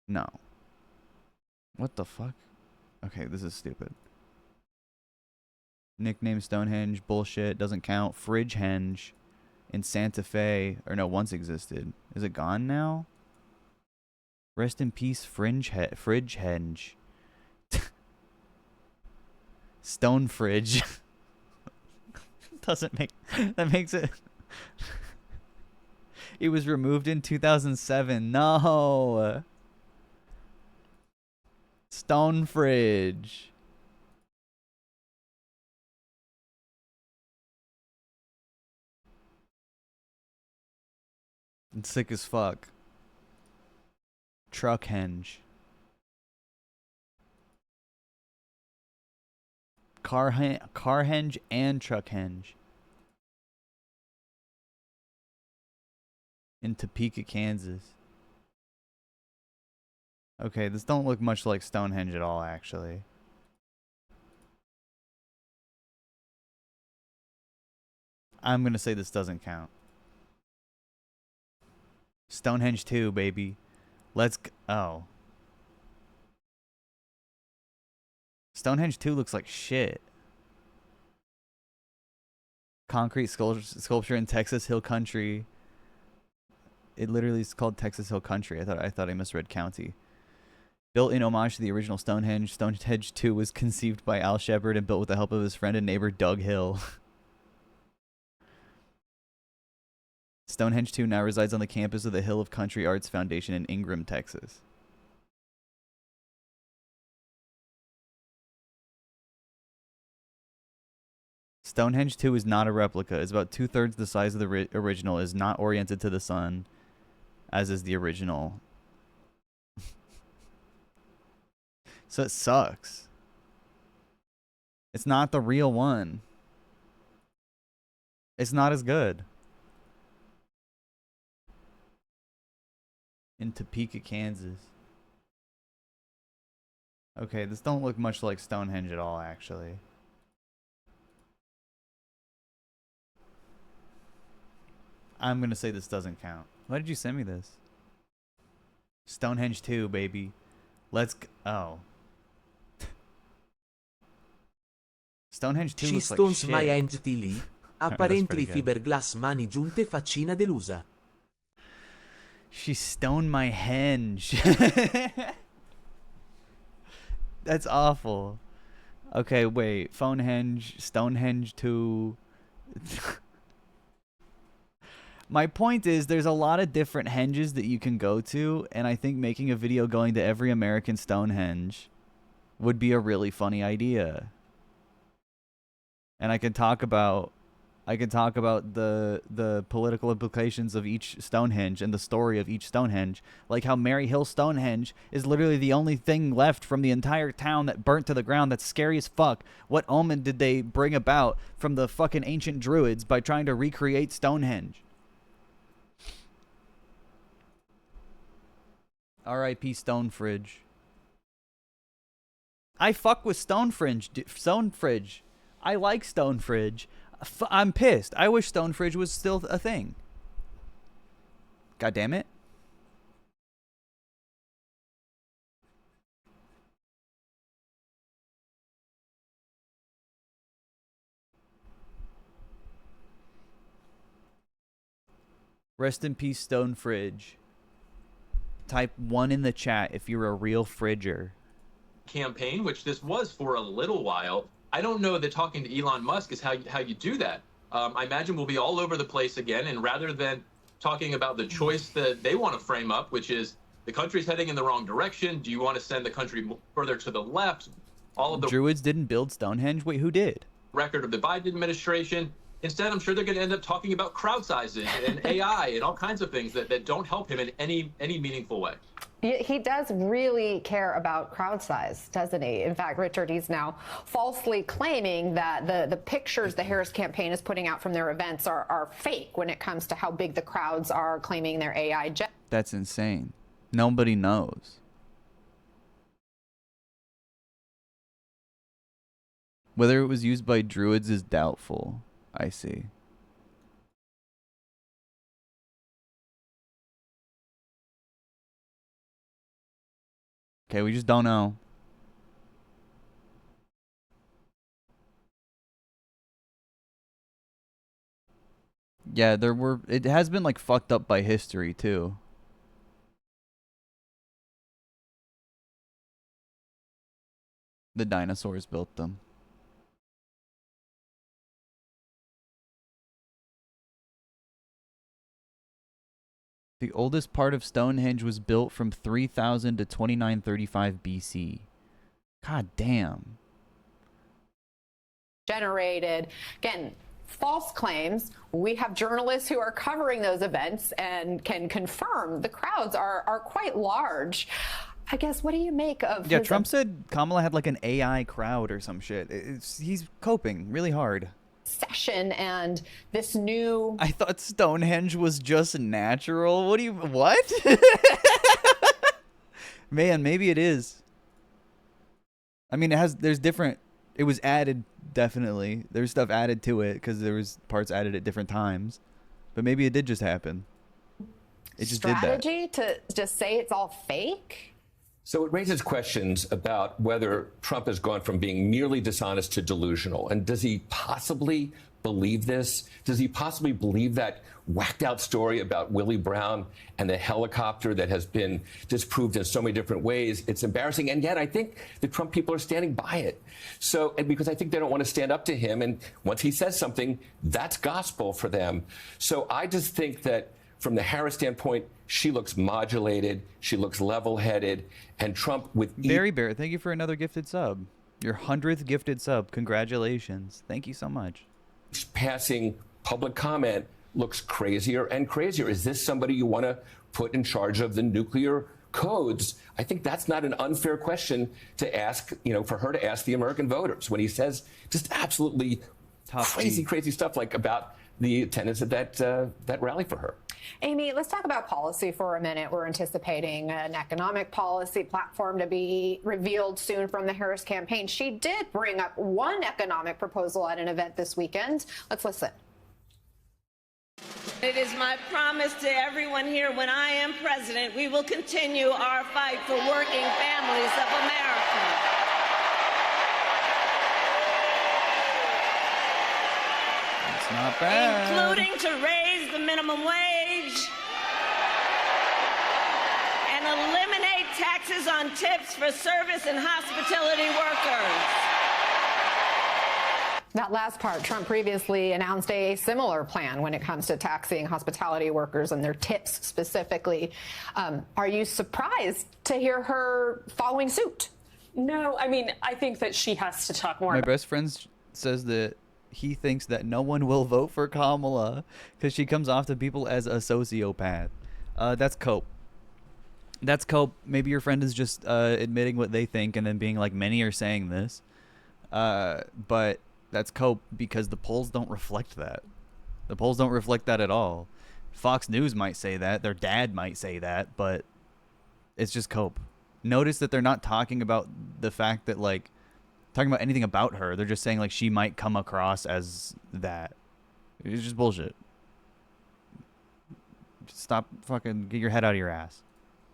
No. What the fuck? Okay, this is stupid. Nickname Stonehenge, bullshit, doesn't count. Fridgehenge in Santa Fe, or no, once existed. Is it gone now? Rest in peace, Fridgehenge. Stone Fridge. Doesn't make... That makes it... It was removed in 2007. No! Stone Fridge. It's sick as fuck. Truckhenge. Carhenge and Truckhenge. In Topeka, Kansas. Okay, this don't look much like Stonehenge at all, actually. I'm gonna say this doesn't count. Stonehenge 2, baby. Let's go. Oh. Stonehenge 2 looks like shit. Concrete sculpture in Texas Hill Country. It literally is called Texas Hill Country. I thought I misread county. Built in homage to the original Stonehenge, Stonehenge 2 was conceived by Al Shepard and built with the help of his friend and neighbor Doug Hill. Stonehenge 2 now resides on the campus of the Hill of Country Arts Foundation in Ingram, Texas. Stonehenge 2 is not a replica. It's about 2/3 the size of the original. Is not oriented to the sun, as is the original. So it sucks. It's not the real one. It's not as good. In Topeka, Kansas. Okay, this don't look much like Stonehenge at all, actually. I'm gonna say this doesn't count. Why did you send me this? Stonehenge 2, baby. Let's go. Oh. Stonehenge 2 She looks like stones shit. my entity lì. Apparently fiberglass mani giunte faccina delusa. She stoned my henge. That's awful. Okay, wait. Phonehenge, Stonehenge 2. My point is, there's a lot of different henges that you can go to, and I think making a video going to every American Stonehenge would be a really funny idea. And I can talk about the political implications of each Stonehenge and the story of each Stonehenge, like how Mary Hill Stonehenge is literally the only thing left from the entire town that burnt to the ground. That's scary as fuck. What omen did they bring about from the fucking ancient druids by trying to recreate Stonehenge? R.I.P. Stonefridge. I fuck with Stonefridge. I like Stonefridge. I'm pissed. I wish Stonefridge was still a thing. God damn it. Rest in peace, Stonefridge. Type 1 in the chat if you're a real fridger. Campaign, which this was for a little while. I don't know that talking to Elon Musk is how you do that. I imagine we'll be all over the place again, and rather than talking about the choice that they want to frame up, which is the country's heading in the wrong direction, do you want to send the country further to the left? All of the Druids didn't build Stonehenge? Wait, who did? record of the Biden administration. Instead, I'm sure they're going to end up talking about crowd sizes and AI and all kinds of things that don't help him in any meaningful way. He does really care about crowd size, doesn't he? In fact, Richard, he's now falsely claiming that the pictures the Harris campaign is putting out from their events are fake when it comes to how big the crowds are, claiming their AI jet. That's insane. Nobody knows. Whether it was used by Druids is doubtful. I see. Okay, we just don't know. Yeah, it has been like fucked up by history too. The dinosaurs built them. The oldest part of Stonehenge was built from 3000 to 2935 BC. God damn. Generated. Again, false claims. We have journalists who are covering those events and can confirm the crowds are quite large. I guess, what do you make of... Yeah, Trump said Kamala had like an AI crowd or some shit. He's coping really hard. Session and this new... I thought Stonehenge was just natural. What? Man, maybe it is. I mean, there's different It was added, definitely. There's stuff added to it because there was parts added at different times. But maybe it did just happen. It just did that. Strategy to just say it's all fake? So it raises questions about whether Trump has gone from being merely dishonest to delusional. And does he possibly believe this? Does he possibly believe that whacked out story about Willie Brown and the helicopter that has been disproved in so many different ways? It's embarrassing. And yet I think the Trump people are standing by it. So, and because I think they don't want to stand up to him. And once he says something, that's gospel for them. So I just think that from the Harris standpoint, she looks modulated, she looks level-headed, and Trump with... Barry Bear, thank you for another gifted sub. Your 100th gifted sub. Congratulations. Thank you so much. Passing public comment looks crazier and crazier. Is this somebody you want to put in charge of the nuclear codes? I think that's not an unfair question to ask, for her to ask the American voters when he says just absolutely crazy stuff like about the attendance at that rally for her. Amy, let's talk about policy for a minute. We're anticipating an economic policy platform to be revealed soon from the Harris campaign. She did bring up one economic proposal at an event this weekend. Let's listen. It is my promise to everyone here, when I am president, we will continue our fight for working families of America. It's not bad. Including to raise the minimum wage and eliminate taxes on tips for service and hospitality workers. That last part, Trump previously announced a similar plan when it comes to taxing hospitality workers and their tips specifically. Are you surprised to hear her following suit? No, I mean, I think that she has to talk more. My best friend says that he thinks that no one will vote for Kamala because she comes off to people as a sociopath. That's cope. That's cope. Maybe your friend is just admitting what they think and then being like, many are saying this. But that's cope because the polls don't reflect that. The polls don't reflect that at all. Fox News might say that. Their dad might say that, but it's just cope. Notice that they're not talking about the fact that, like, talking about anything about her. They're just saying, like, she might come across as that. It's just bullshit. Just stop fucking, get your head out of your ass.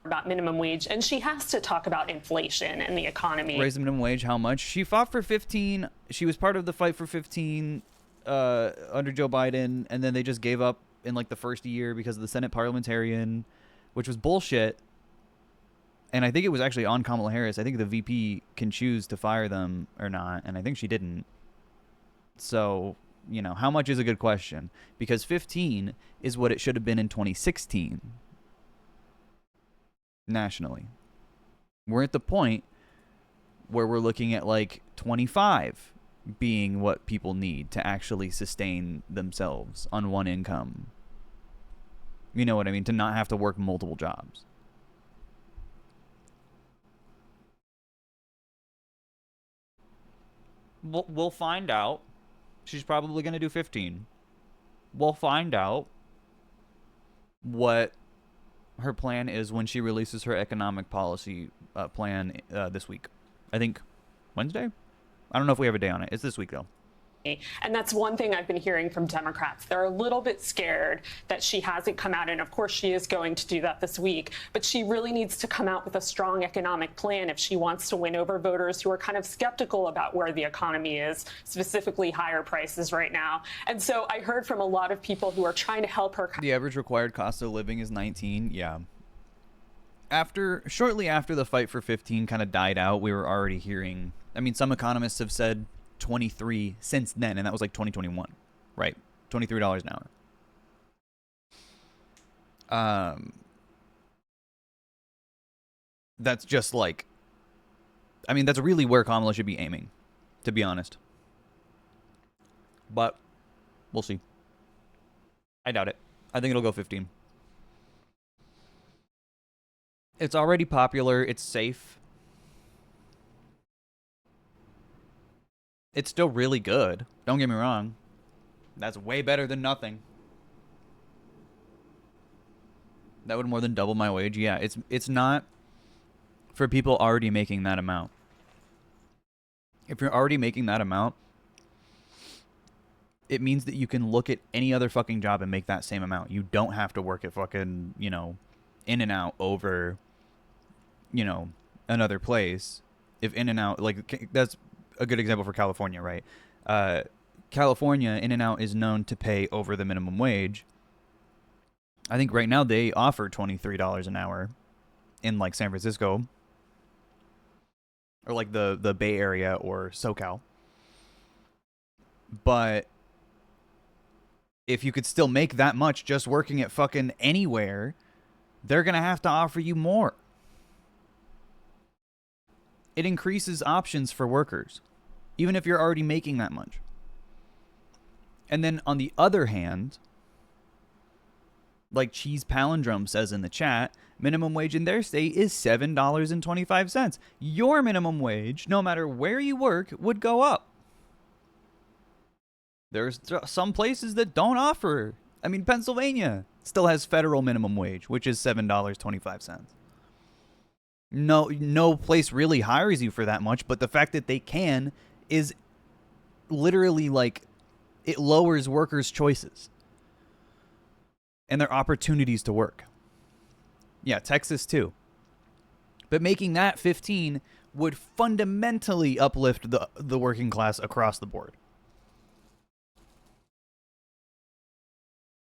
About minimum wage, and she has to talk about inflation and the economy. Raise the minimum wage, how much? She fought for 15. She was part of the fight for 15 under Joe Biden, and then they just gave up in like the first year because of the Senate parliamentarian, which was bullshit. And I think it was actually on Kamala Harris. I think the VP can choose to fire them or not, and I think she didn't. So, you know, how much is a good question? Because 15 is what it should have been in 2016. Nationally. We're at the point where we're looking at like 25 being what people need to actually sustain themselves on one income. You know what I mean? To not have to work multiple jobs. We'll find out. She's probably going to do 15. We'll find out what her plan is when she releases her economic policy plan this week. I think Wednesday? I don't know if we have a day on it. It's this week, though. And that's one thing I've been hearing from Democrats. They're a little bit scared that she hasn't come out, and of course she is going to do that this week, but she really needs to come out with a strong economic plan if she wants to win over voters who are kind of skeptical about where the economy is, specifically higher prices right now. And so I heard from a lot of people who are trying to help her. The average required cost of living is 19. Yeah. Shortly after the fight for 15 kind of died out, we were already hearing, I mean, some economists have said 23 since then, and that was like 2021, right? $23 an hour. That's just like, I mean, that's really where Kamala should be aiming, to be honest. But we'll see. I doubt it. I think it'll go 15. It's already popular. It's safe. It's still really good. Don't get me wrong. That's way better than nothing. That would more than double my wage. Yeah, it's not for people already making that amount. If you're already making that amount, it means that you can look at any other fucking job and make that same amount. You don't have to work at fucking, you know, In-N-Out over, you know, another place. If In-N-Out, like, that's a good example for California, right? California, In-N-Out is known to pay over the minimum wage. I think right now they offer $23 an hour in, like, San Francisco. Or, like, the Bay Area or SoCal. But if you could still make that much just working at fucking anywhere, they're going to have to offer you more. It increases options for workers, even if you're already making that much. And then on the other hand, like Cheese Palindrome says in the chat, minimum wage in their state is $7.25. Your minimum wage, no matter where you work, would go up. There's some places that don't offer. I mean, Pennsylvania still has federal minimum wage, which is $7.25. No place really hires you for that much, but the fact that they can is literally like, it lowers workers' choices and their opportunities to work. Yeah, Texas too. But making that 15 would fundamentally uplift the working class across the board.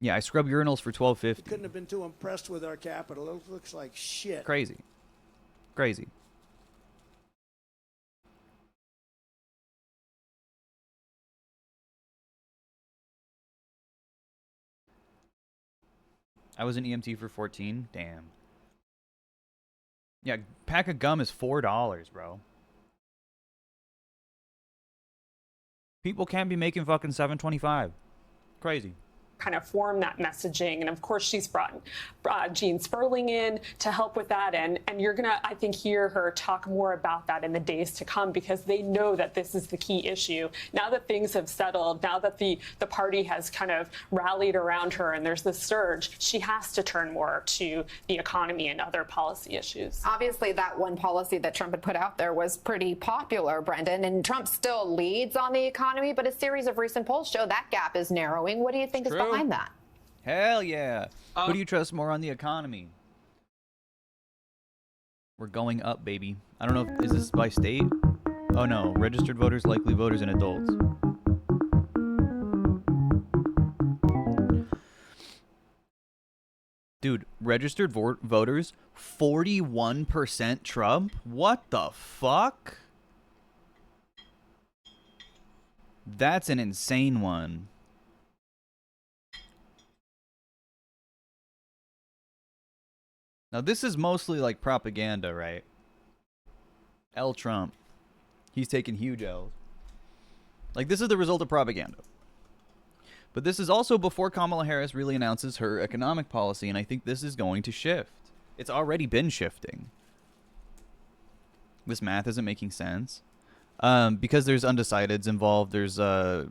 Yeah, I scrub urinals for $12.50. Couldn't have been too impressed with our capital. It looks like shit. Crazy. Crazy. I was an EMT for 14. Damn. Yeah, pack of gum is $4, bro. People can't be making fucking $7.25. Crazy. Kind of form that messaging. And of course, she's brought Gene Sperling in to help with that. And you're going to, I think, hear her talk more about that in the days to come, because they know that this is the key issue. Now that things have settled, now that the party has kind of rallied around her and there's this surge, she has to turn more to the economy and other policy issues. Obviously, that one policy that Trump had put out there was pretty popular, Brendan, and Trump still leads on the economy, but a series of recent polls show that gap is narrowing. What do you think is behind that? Hell yeah. Who do you trust more on the economy? We're going up, baby. I don't know, is this by state? Oh no, registered voters, likely voters, and adults. Dude, registered voters, 41% Trump? What the fuck? That's an insane one. Now, this is mostly like propaganda, right? L. Trump. He's taking huge L's. Like, this is the result of propaganda. But this is also before Kamala Harris really announces her economic policy, and I think this is going to shift. It's already been shifting. This math isn't making sense. Because there's undecideds involved, there's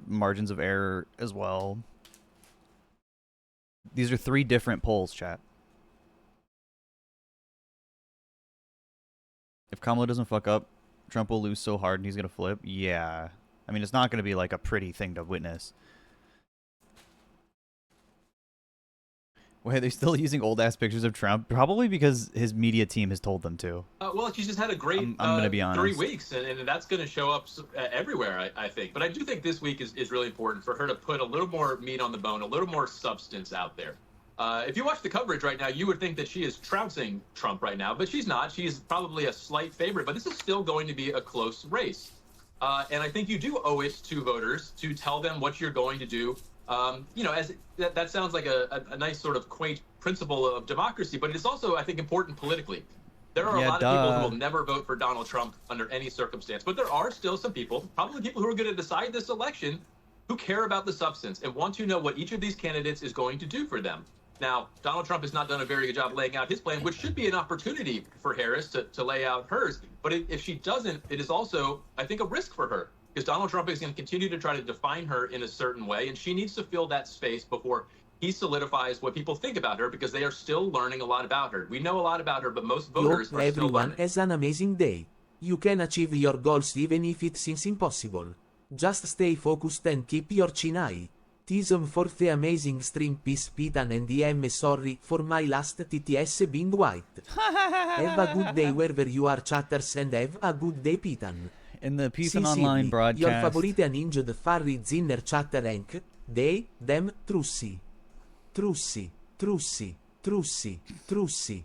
margins of error as well. These are 3 different polls, chat. If Kamala doesn't fuck up, Trump will lose so hard and he's going to flip. Yeah. I mean, it's not going to be like a pretty thing to witness. Wait, they're still using old-ass pictures of Trump? Probably because his media team has told them to. Well, she's just had a great I'm gonna be honest. 3 weeks, and that's going to show up everywhere, I think. But I do think this week is really important for her to put a little more meat on the bone, a little more substance out there. If you watch the coverage right now, you would think that she is trouncing Trump right now, but she's not. She's probably a slight favorite, but this is still going to be a close race. And I think you do owe it to voters to tell them what you're going to do. You know, as that sounds like a nice sort of quaint principle of democracy, but it is also, I think, important politically. There are a lot of people who will never vote for Donald Trump under any circumstance, but there are still some people, probably people who are going to decide this election, who care about the substance and want to know what each of these candidates is going to do for them. Now, Donald Trump has not done a very good job laying out his plan, which should be an opportunity for Harris to lay out hers. But if she doesn't, it is also, I think, a risk for her, because Donald Trump is going to continue to try to define her in a certain way, and she needs to fill that space before he solidifies what people think about her, because they are still learning a lot about her. We know a lot about her, but most voters are still learning. Everyone has an amazing day. You can achieve your goals even if it seems impossible. Just stay focused and keep your chin high. Tism for the amazing stream peace Pitan and DM sorry for my last TTS being white. Have a good day wherever you are chatters and have a good day Pitan. In the Pitan Online broadcast. Your favorite ninja furry zinner chatter rank. They, them, Trussi. Trussi, Trussi, Trussi, Trussi.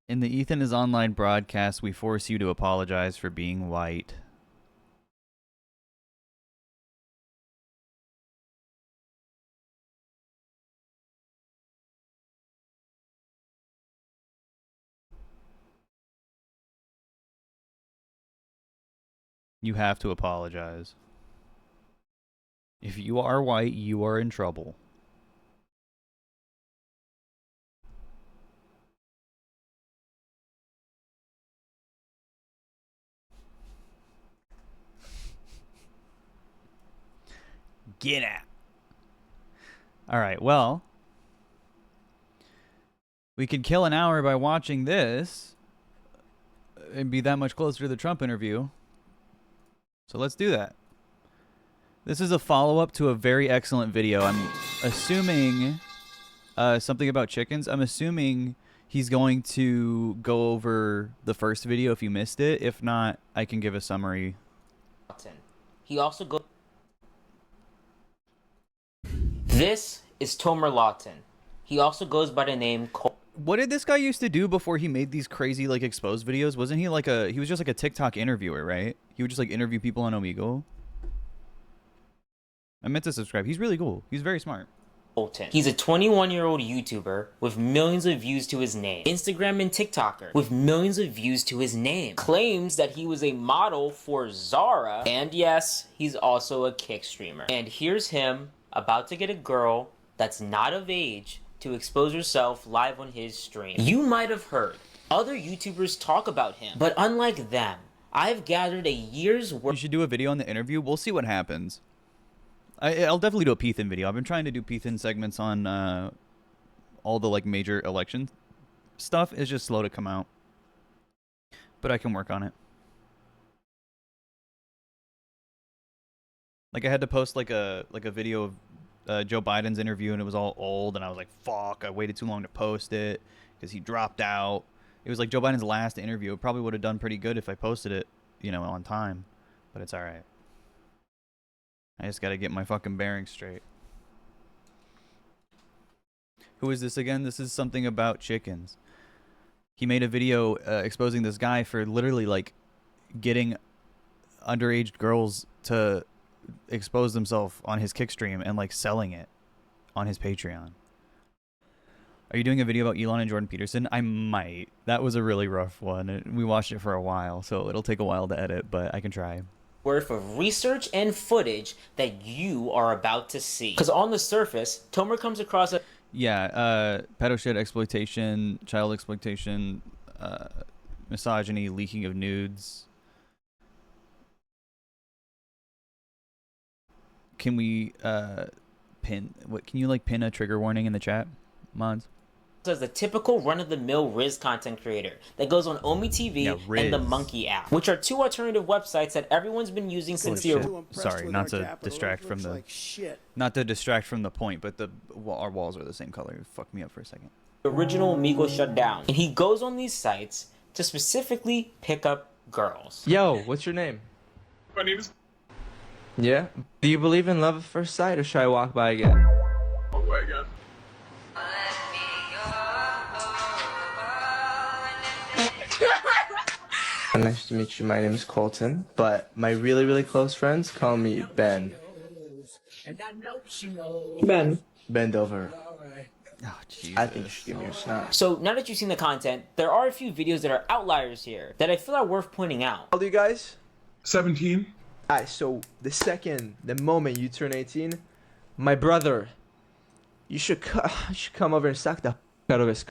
In the Ethan is Online broadcast, we force you to apologize for being white. You have to apologize. If you are white, you are in trouble. Get out. All right, well, we could kill an hour by watching this and be that much closer to the Trump interview. So let's do that. This is a follow-up to a very excellent video. I'm assuming something about chickens. I'm assuming he's going to go over the first video if you missed it. If not, I can give a summary. He also goes... This is Tomer Lawton. He also goes by the name Cole. What did this guy used to do before he made these crazy like exposed videos? Wasn't he like he was just like a TikTok interviewer, right? He would just like interview people on Omegle. I meant to subscribe. He's really cool. He's very smart. He's a 21-year-old YouTuber with millions of views to his name. Instagram and TikToker with millions of views to his name. Claims that he was a model for Zara. And yes, he's also a kick streamer. And here's him about to get a girl that's not of age to expose herself live on his stream. You might have heard other YouTubers talk about him, but unlike them, I've gathered a year's worth. You should do a video on the interview. We'll see what happens. I'll definitely do a Pethan video. I've been trying to do Pethan segments on all the like major election stuff. It's just slow to come out, but I can work on it. Like I had to post like a video of Joe Biden's interview, and it was all old, and I was like, fuck, I waited too long to post it because he dropped out. It was like Joe Biden's last interview. It probably would have done pretty good if I posted it, you know, on time, but it's all right. I just got to get my fucking bearings straight. Who is this again? This is Something About Chickens. He made a video exposing this guy for literally like getting underage girls to expose themselves on his kick stream and like selling it on his Patreon. Are you doing a video about Elon and Jordan Peterson? I might. That was a really rough one. We watched it for a while, so it'll take a while to edit, but I can try. Worth of research and footage that you are about to see. Because on the surface, Tomer comes across a... Yeah, pedo shit, exploitation, child exploitation, misogyny, leaking of nudes. Can we pin... What, can you like pin a trigger warning in the chat, mods? As a typical run-of-the-mill Riz content creator that goes on Omi TV and the Monkey app, which are two alternative websites that everyone's been using since the... Sorry, not to distract from the... Not to distract from the point, but our walls are the same color. Fuck me up for a second. Original Amigo shut down. And he goes on these sites to specifically pick up girls. Yo, what's your name? My name is... Yeah? Do you believe in love at first sight, or should I walk by again? Walk by again. Nice to meet you. My name is Colton, but my really close friends call me Ben. Ben. Bend over. Oh, Jesus. I think you should give me a snap. So now that you've seen the content, there are a few videos that are outliers here that I feel are worth pointing out. How old are you guys? 17. Alright, so the moment you turn 18, my brother, you should come over and suck the out of his.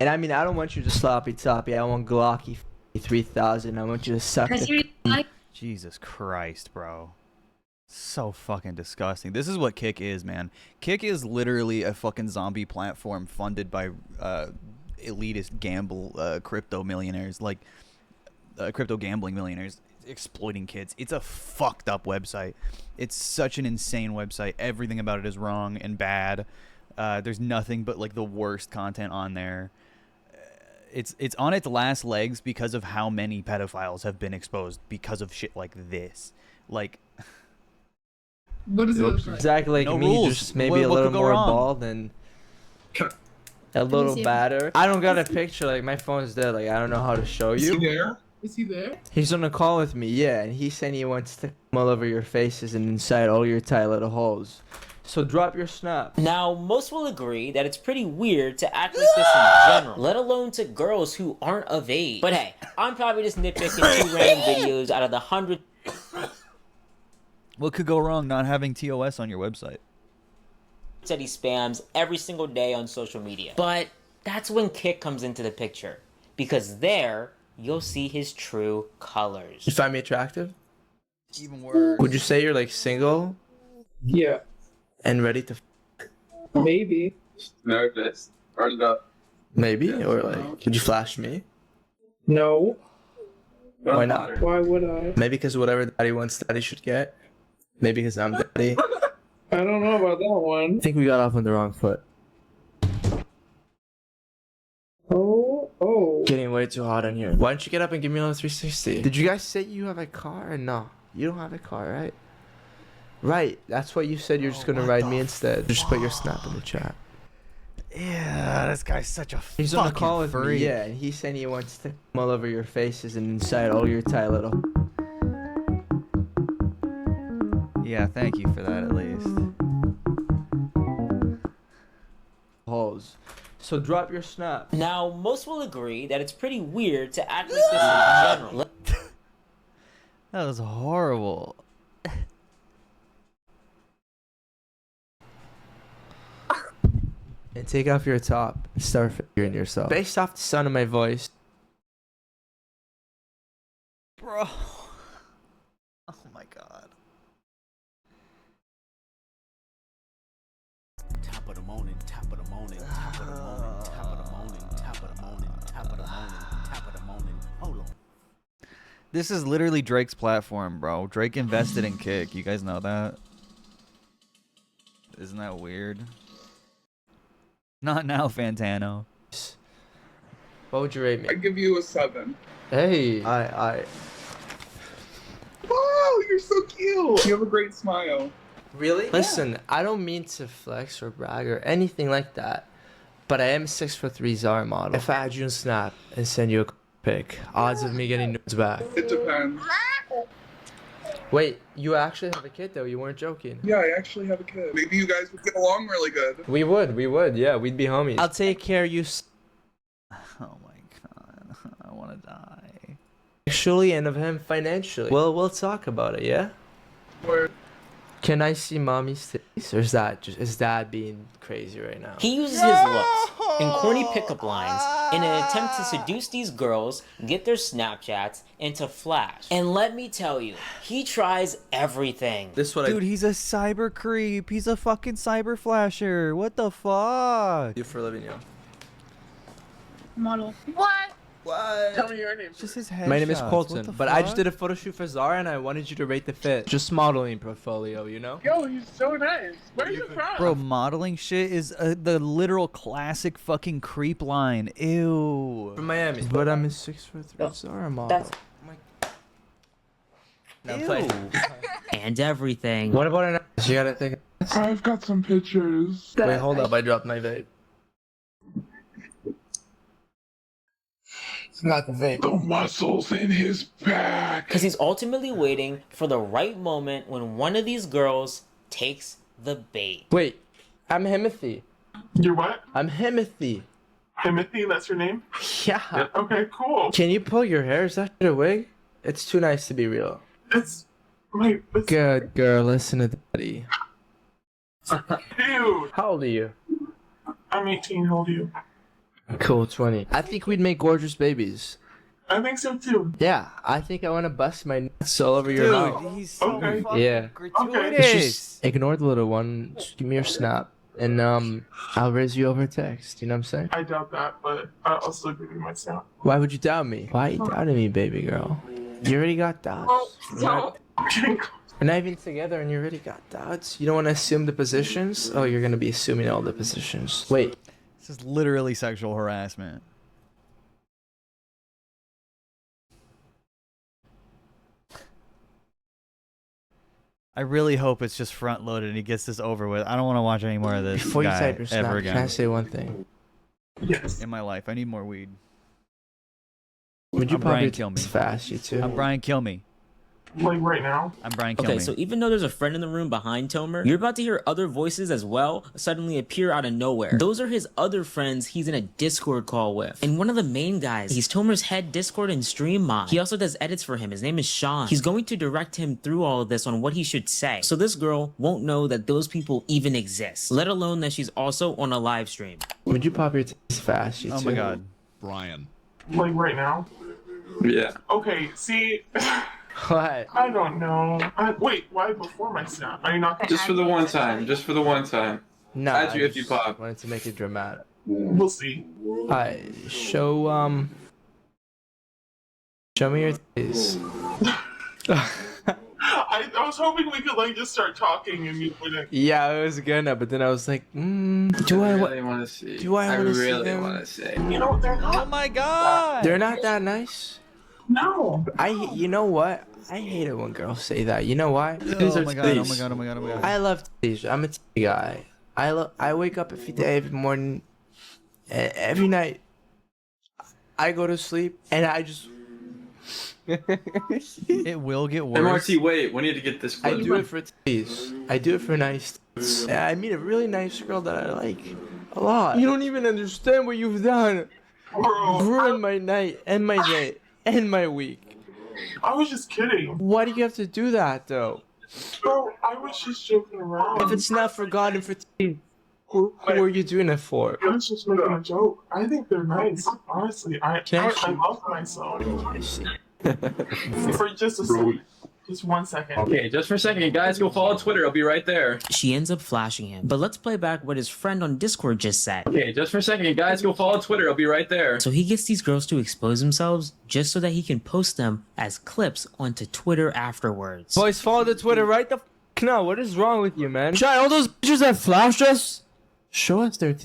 And I mean, I don't want you to sloppy toppy. I want Glocky 3000. I want you to suck the. Jesus Christ, bro. So fucking disgusting. This is what Kick is, man. Kick is literally a fucking zombie platform funded by elitist gamble crypto millionaires. Like, crypto gambling millionaires exploiting kids. It's a fucked up website. It's such an insane website. Everything about it is wrong and bad. There's nothing but like the worst content on there. It's on its last legs because of how many pedophiles have been exposed because of shit like this. Like, what is it? Exactly like no me, rules. just maybe a What little could go more wrong? bald and a little see badder. I don't got a picture. Like my phone's dead. Like I don't know how to show Is you. he there? Is he there? He's on a call with me, yeah, and he said he wants to come all over your faces and inside all your tight little holes. So drop your snap. Now, most will agree that it's pretty weird to act like this in general, let alone to girls who aren't of age. But hey, I'm probably just nitpicking 2 random videos out of the 100. What could go wrong not having TOS on your website? That he spams every single day on social media. But that's when Kick comes into the picture, because there you'll see his true colors. You find me attractive? Even worse. Would you say you're like single Yeah. and ready to? Maybe. Nervous. Turn it up. Maybe, or like, would you flash me? No. Why not? Why would I? Maybe because whatever daddy wants, daddy should get. Maybe because I'm daddy. I don't know about that one. I think we got off on the wrong foot. Oh. Getting way too hot in here. Why don't you get up and give me another 360? Did you guys say you have a car or no? You don't have a car, right? Right. That's what you said. You're just gonna ride me instead. Just put your snap in the chat. Yeah, this guy's such a He's on a call with me, yeah, and he's saying he wants to come all over your faces and inside all your tight little. Yeah, thank you for that at least. Holes. So drop your snap. Now, most will agree that it's pretty weird to act like this in general. That was horrible. And take off your top and start figuring yourself. Based off the sound of my voice. Bro. Oh my god. Top of the morning, top of the morning, top of the morning, top of the morning, top of the morning, top of the morning, top of the morning. Hold on. This is literally Drake's platform, bro. Drake invested in Kick. You guys know that? Isn't that weird? Not now, Fantano. What would you rate me? I give you a 7. Hey. Wow, you're so cute. You have a great smile. Really? Listen, I don't mean to flex or brag or anything like that, but I am 6'3" Zara model. If I add you on Snap and send you a pic, odds of me getting nudes back. It depends. Wait, you actually have a kid though? You weren't joking. Yeah, I actually have a kid. Maybe you guys would get along really good. We would, yeah, we'd be homies. I'll take care of you. Oh my god, I want to die. Sexually and of him financially. Well, we'll talk about it, yeah? Word. Can I see mommy's titties? Or is that being crazy right now? He uses his looks and corny pickup lines in an attempt to seduce these girls, get their Snapchats, and to flash. And let me tell you, he tries everything. Dude, he's a cyber creep. He's a fucking cyber flasher. What the fuck? Do for a living, yo. Model. What? Tell me your name. Just his My name is headshots. Colton, What the but I just fuck? did a photo shoot for Zara and I wanted you to rate the fit. Just modeling portfolio, you know? Yo, he's so nice. Where are you from? Bro, modeling shit is the literal classic fucking creep line. Ew. From Miami. But I'm a 6'3" Zara model. Ew. And everything. What about an ass? You gotta think. I've got some pictures. Wait, hold up. I dropped my vape. It's not the vape. The muscles in his back. Because he's ultimately waiting for the right moment when one of these girls takes the bait. Wait, I'm Himothy. You're what? I'm Himothy. Timothy, that's your name? Yeah. Okay, cool. Can you pull your hair? Is that a wig? It's too nice to be real. It's... Wait, it's... Good girl, listen to daddy. Dude. How old are you? I'm 18, how old are you? Cool, 20. I think we'd make gorgeous babies. I think so too. Yeah, I think I want to bust my nuts all over your mouth. Dude, he's so fucking Yeah. gratuitous. Just ignore the little one. Just give me your snap. and I'll raise you over text. You know what I'm saying? I doubt that, but I'll still give you my snap. Why would you doubt me? Why are you doubting me, baby girl? You already got doubts. We're not even together and you already got doubts. You don't want to assume the positions? Oh, you're going to be assuming all the positions. Wait. This is literally sexual harassment. I really hope it's just front loaded and he gets this over with. I don't want to watch any more of this Before you guy type your snap, ever again. can I say one thing? Yes. In my life, I need more weed. Would you I'm probably Brian Kill Me. fast, you too? I'm Brian Kill Me. Like right now? I'm Brian Kill Okay, Me. so even though there's a friend in the room behind Tomer, you're about to hear other voices as well suddenly appear out of nowhere. Those are his other friends he's in a Discord call with. And one of the main guys, he's Tomer's head Discord and stream mod. He also does edits for him. His name is Sean. He's going to direct him through all of this on what he should say. So this girl won't know that those people even exist, let alone that she's also on a live stream. Would you pop your tits fast, you two? Oh my god. Brian. Like right now? Yeah. Okay, see... What? I don't know. Wait, why before my snap? Are you not gonna Just for the one time. Just for the one time. No, Add you I if you just pop. wanted to make it dramatic. We'll see. Show me your titties. I was hoping we could like just start talking and you wouldn't. Yeah, I was gonna, but then I was like, do I really want to see. Do I want to see really them? want to see. You know, they're not. Oh my god! They're not that nice. No. You know what? I hate it when girls say that. You know why? Oh my god, oh my god, oh my god, oh my god. I love titties. I'm a titty guy. I wake up every day, every morning, every night. I go to sleep and I just. It will get worse. MRT, wait. We need to get this I clip. do it for titties. I do it for nice tits. I meet a really nice girl that I like a lot. You don't even understand what you've done. Ruined my night and my day and my week. I was just kidding. Why do you have to do that, though? Bro, I was just joking around. If it's not for God and for titties, who are you doing it for? I was just making a joke. I think they're nice. Honestly, I love myself. I see. For just a second. Just 1 second. Okay, just for a second, you guys go follow Twitter. I'll be right there. She ends up flashing him. But let's play back what his friend on Discord just said. Okay, just for a second, you guys go follow Twitter. I'll be right there. So he gets these girls to expose themselves just so that he can post them as clips onto Twitter afterwards. Boys, follow the Twitter right the f now. What is wrong with you, man? Try all those bitches that flashed us. Show us their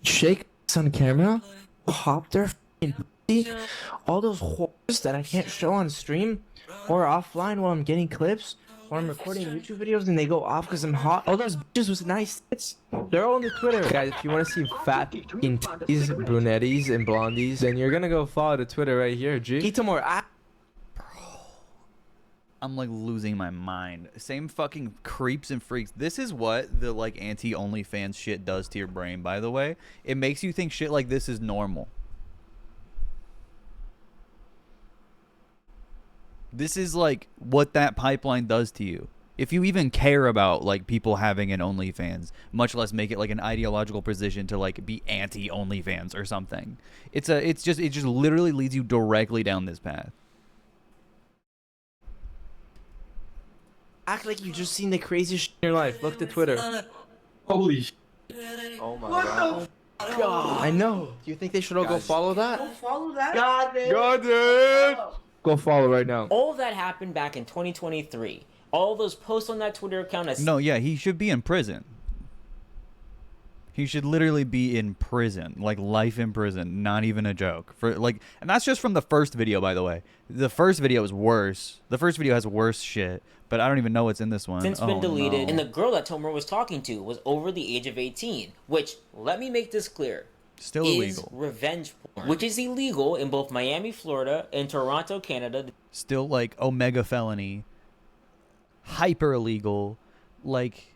shake us on camera. Pop their f***ing pussy. All those whores that I can't show on stream or offline while I'm getting clips or I'm recording YouTube videos and they go off because I'm hot. All those bitches with nice tits, they're all on the Twitter. Guys, if you want to see fat f***ing titties, brunetties, and blondies, then you're gonna go follow the Twitter right here, G. Itamor, I'm like losing my mind. Same fucking creeps and freaks. This is what the like anti-OnlyFans shit does to your brain, by the way. It makes you think shit like this is normal. This is like what that pipeline does to you. If you even care about like people having an OnlyFans, much less make it like an ideological position to like be anti-OnlyFans or something. It just literally leads you directly down this path. Act like you just seen the craziest shit in your life. Look to Twitter. Holy shit. Oh my god. I know. Do you think they should all go follow that? Go follow that? God damn. Go follow right now. All of that happened back in 2023. All those posts on that Twitter account. No, yeah, he should be in prison. He should literally be in prison, like life in prison, not even a joke. For like, and that's just from the first video, by the way. The first video is worse. The first video has worse shit, but I don't even know what's in this one. Since been deleted, no. and the girl that Tomer was talking to was over the age of 18, which, let me make this clear, still is illegal. Revenge porn, which is illegal in both Miami, Florida, and Toronto, Canada. Still like omega felony, hyper illegal, like.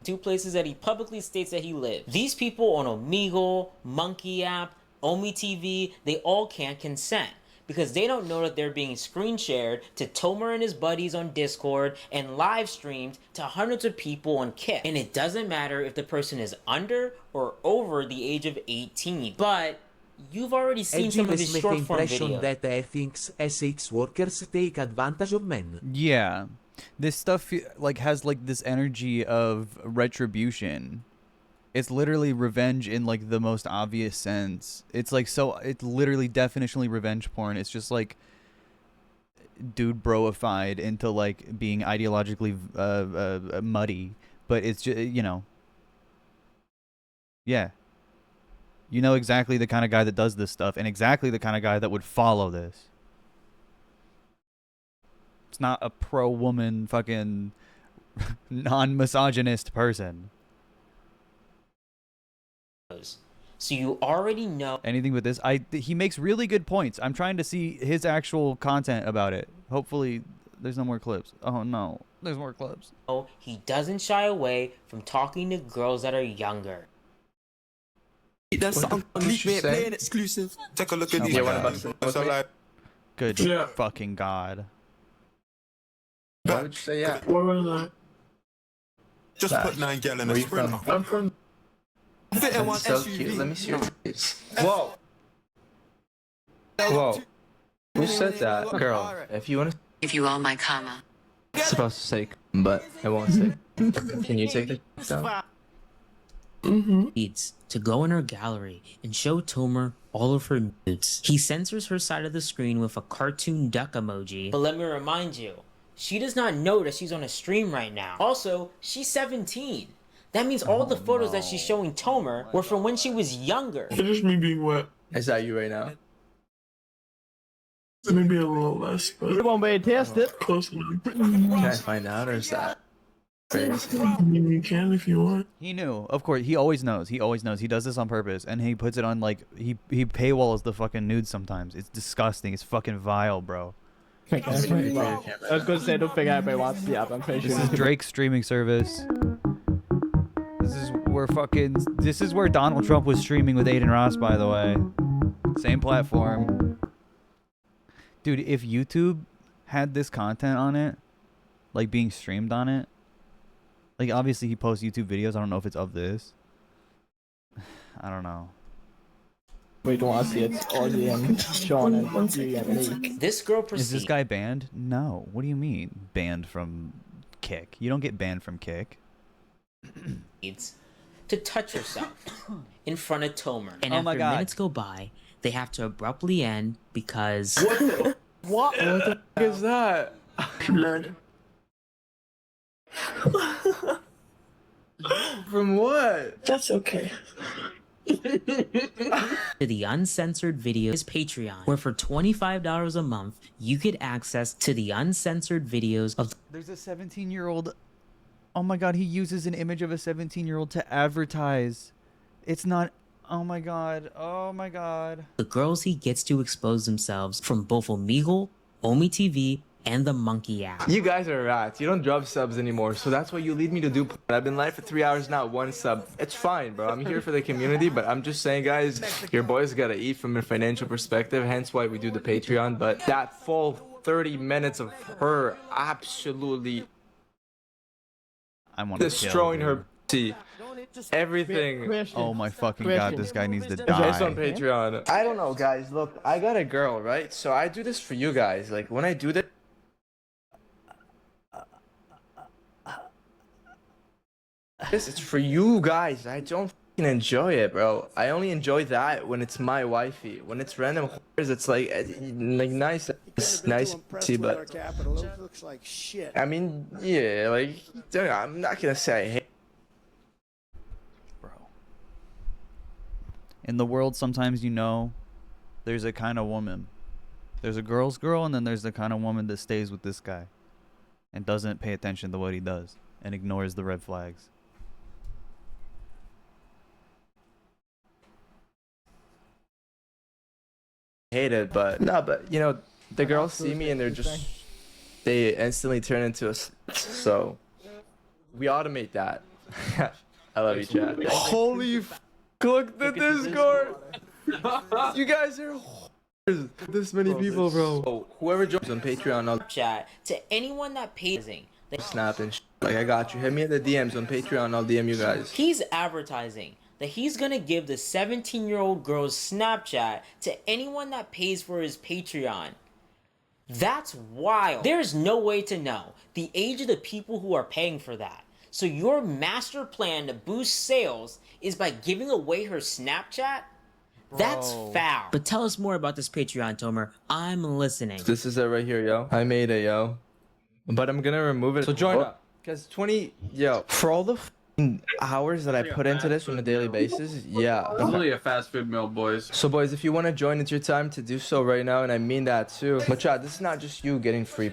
Two places that he publicly states that he lives. These people on Omegle, Monkey App, Omi TV, they all can't consent because they don't know that they're being screen shared to Tomer and his buddies on Discord and live streamed to hundreds of people on Kick. And it doesn't matter if the person is under or over the age of 18. But you've already seen some of his short form videos. That ethics SX workers take advantage of men. Yeah. This stuff like has like this energy of retribution. It's literally revenge in like the most obvious sense. It's like it's literally definitionally revenge porn. It's just like dude broified into like being ideologically muddy, but it's just, you know, yeah. You know exactly the kind of guy that does this stuff and exactly the kind of guy that would follow this. It's not a pro-woman fucking non-misogynist person. So you already know anything with this. He makes really good points. I'm trying to see his actual content about it. Hopefully there's no more clips. Oh no, there's more clips. he doesn't shy away from talking to girls that are younger. That's something playing exclusive. Take a look at these. So like, good fucking god. Why would you say yeah? Just put 9 gal in a sprinter. I'm from. Fit in one SUV. Cute. Let me see your face. Whoa. Whoa. Who said that? Girl, if you want to Give you all my comma. supposed to say, but I won't say. Can you take the down? Needs to go in her gallery and show Tomer all of her nudes. He censors her side of the screen with a cartoon duck emoji. But let me remind you, she does not know that she's on a stream right now. Also, she's 17. That means all the photos that she's showing Tomer were from when she was younger. It's just me being wet. Is that you right now? Maybe a little less, but it won't be tested. Close enough. Can I find out, or is that crazy? I mean, you can if you want. He knew. Of course, he always knows. He always knows. He does this on purpose, and he puts it on like he paywalls the fucking nudes sometimes. It's disgusting. It's fucking vile, bro. I was going to say, don't think anybody wants the app. I'm pretty This sure. is Drake's streaming service. This is where Donald Trump was streaming with Aiden Ross, by the way. Same platform. Dude, if YouTube had this content on it, like being streamed on it, like obviously he posts YouTube videos. I don't know if it's of this. I don't know. We don't want to see it. Audience, Sean, and you and me. This girl Is this guy banned? No. What do you mean banned from Kick? You don't get banned from Kick. Needs to touch herself in front of Tomer. And Oh my after God. minutes go by, they have to abruptly end because... What the f is that? Blood. From what? That's okay. to the uncensored videos Patreon, where for $25 a month, you get access to the uncensored videos of... There's a 17-year-old. Oh my god, he uses an image of a 17-year-old to advertise. It's not... Oh my god. Oh my god. the girls he gets to expose themselves from both Omegle, Omi TV, and the Monkey app. You guys are rats. You don't drop subs anymore, so that's what you lead me to do. I've been live for 3 hours now, 1 sub. It's fine, bro. I'm here for the community, but I'm just saying, guys, your boys gotta eat from a financial perspective, hence why we do the Patreon. But that full 30 minutes of her absolutely destroying her pussy. Everything. Oh my fucking god, this guy needs to It's die. on Patreon. I don't know, guys. Look, I got a girl, right? So I do this for you guys. Like, when I do this... It's for you guys. I don't fucking enjoy it, bro. I only enjoy that when it's my wifey. When it's random whores, it's like nice, see, but Looks like shit. I mean, yeah, like, dude, I'm not gonna say I hate. In the world, sometimes you know, there's a kind of woman. There's a girl's girl, and then there's the kind of woman that stays with this guy and doesn't pay attention to what he does and ignores the red flags. Hate it, but no, but you know, the girls see me and they instantly turn into us. So we automate that. I love you, Chad. Holy f! Look at this Discord. You guys are this many people, bro. Oh, whoever joins on Patreon, I'll chat to anyone that pays. snap and like I got you. Hit me at the DMs on Patreon. I'll DM you guys. He's advertising that he's gonna give the 17-year-old girl's Snapchat to anyone that pays for his Patreon. That's wild. There's no way to know the age of the people who are paying for that. So your master plan to boost sales is by giving away her Snapchat? That's foul. But tell us more about this Patreon, Tomer. I'm listening. This is it right here, yo. I made it, yo. But I'm gonna remove it. So join up. Because for all the hours that I put into this on a daily basis, yeah. It's really a fast food meal, boys. So boys, if you want to join, it's your time to do so right now, and I mean that too. But chat, this is not just you getting free.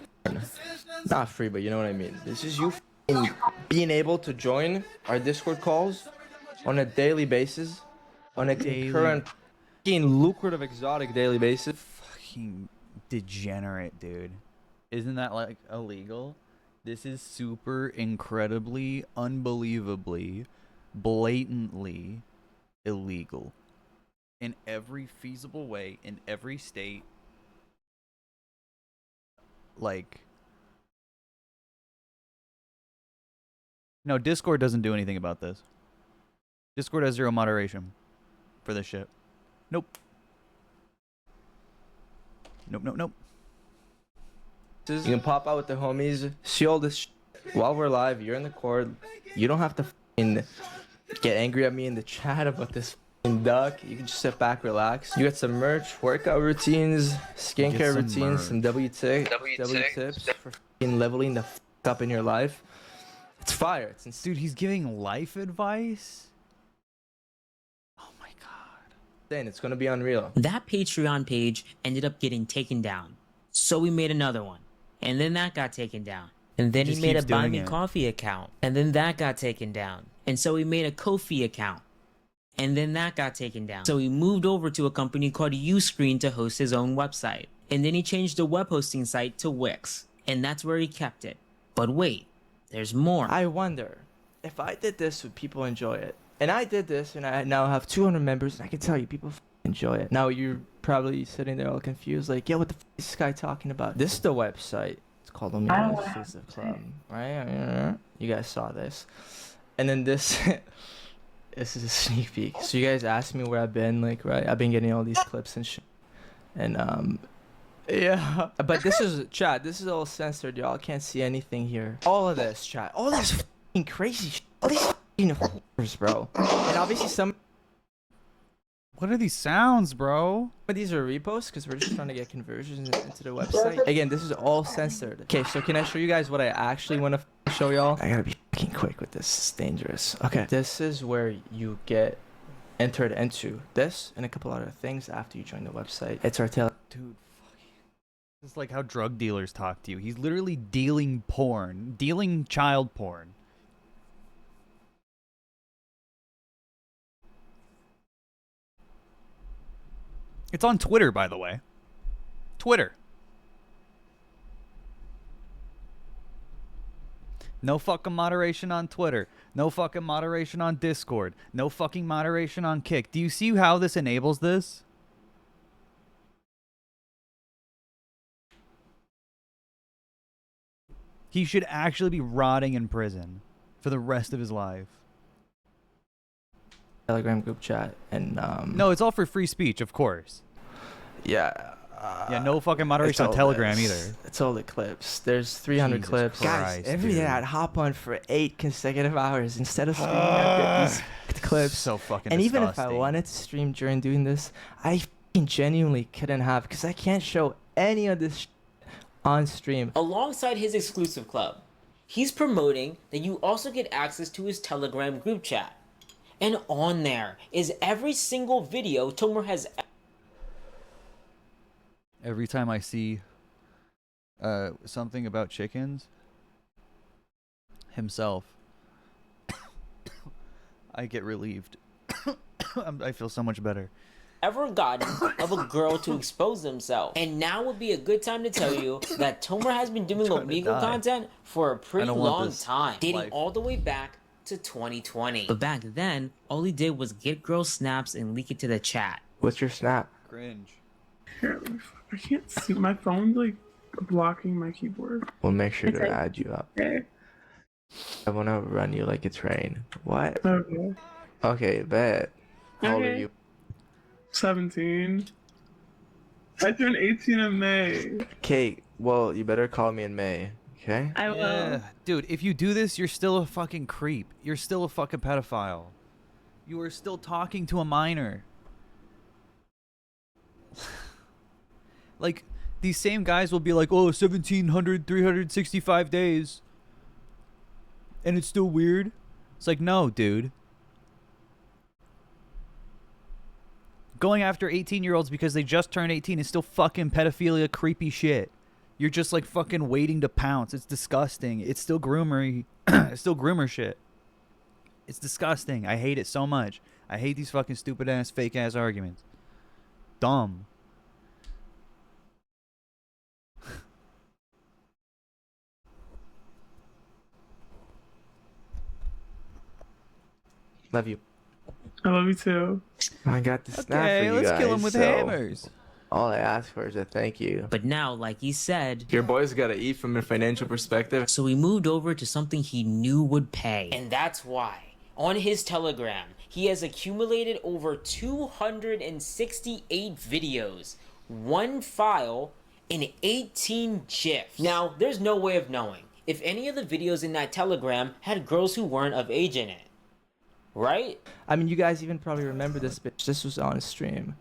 Not free, but you know what I mean. This is you being able to join our Discord calls on a daily basis, on a current lucrative exotic daily basis. Fucking degenerate, dude. Isn't that like illegal? This is super incredibly, unbelievably, blatantly illegal. In every feasible way, in every state. Like, no, Discord doesn't do anything about this. Discord has zero moderation for this shit. Nope. Nope. You can pop out with the homies, see all this while we're live. You're in the cord. You don't have to get angry at me in the chat about this duck. You can just sit back, relax. You get some merch, workout routines, skincare routines, some W tips for leveling the up in your life. It's fire. It's dude, he's giving life advice? Oh my god. Then it's gonna be unreal. That Patreon page ended up getting taken down. So we made another one. And then that got taken down. And then he made a Buy Me Coffee account. And then that got taken down. And so he made a Ko-fi account. And then that got taken down. So he moved over to a company called Uscreen to host his own website. And then he changed the web hosting site to Wix. And that's where he kept it. But wait, there's more. I wonder if I did this, would people enjoy it? And I did this, and I now have 200 members, and I can tell you, people enjoy it. Now you're probably sitting there all confused, like, yo, what the f is this guy talking about? This is the website. It's called Omega Exclusive Club, right? You guys saw this. And then this, this is a sneak peek. So you guys asked me where I've been, like, right? I've been getting all these clips and shit. And, yeah. But this is, chat, this is all censored, y'all. Can't see anything here. All of this, chat. All this f***ing crazy shit. All these f***ing f***ers, bro. And obviously some... What are these sounds, bro? But these are reposts because we're just trying to get conversions into the website. Again, this is all censored. Okay, so can I show you guys what I actually want to show y'all? I gotta be fucking quick with this. It's dangerous. Okay, this is where you get entered into this and a couple other things after you join the website. It's our tail. Dude, this is like how drug dealers talk to you. He's literally dealing porn, dealing child porn. It's on Twitter, by the way. Twitter. No fucking moderation on Twitter. No fucking moderation on Discord. No fucking moderation on Kick. Do you see how this enables this? He should actually be rotting in prison for the rest of his life. Telegram group chat and no, it's all for free speech, of course. Yeah. Yeah, no fucking moderation on Telegram either. It's all the clips. There's 300 Jesus clips. Christ, guys, every day I'd hop on for 8 consecutive hours instead of streaming. I'd get these clips. So fucking and disgusting. Even if I wanted to stream during doing this, I genuinely couldn't have because I can't show any of this on stream. Alongside his exclusive club, he's promoting that you also get access to his Telegram group chat. And on there is every single video Tomer has. Every time I see something about chickens himself, I get relieved. I feel so much better. Ever gotten of a girl to expose themselves. And now would be a good time to tell you that Tomer has been doing Omegle content for a pretty long time, dating all the way back to 2020. But back then, all he did was get girl snaps and leak it to the chat. What's your snap? Cringe. Here, I can't see. My phone's like blocking my keyboard. We'll make sure to add you up. Okay. I want to run you like it's rain. What? Okay. Okay, bet. How old are you? 17. I turned 18 in May. Okay, Well, you better call me in May, okay? I will. Yeah. Dude, if you do this, you're still a fucking creep. You're still a fucking pedophile. You are still talking to a minor. Like, these same guys will be like, oh, 365 days. And it's still weird. It's like, no, dude. Going after 18-year-olds because they just turned 18 is still fucking pedophilia, creepy shit. You're just like fucking waiting to pounce. It's disgusting. It's still groomery. It's still groomer shit. It's disgusting. I hate it so much. I hate these fucking stupid ass, fake ass arguments. Dumb. Love you. I love you too. I got the snap Okay, for you let's guys, kill him with so hammers. All I ask for is a thank you. But now, like he said, Your boy's gotta eat from a financial perspective. so he moved over to something he knew would pay. And that's why, on his Telegram, he has accumulated over 268 videos, 1 file, and 18 GIFs. Now, there's no way of knowing if any of the videos in that Telegram had girls who weren't of age in it. Right? I mean, you guys even probably remember this bitch. This was on a stream.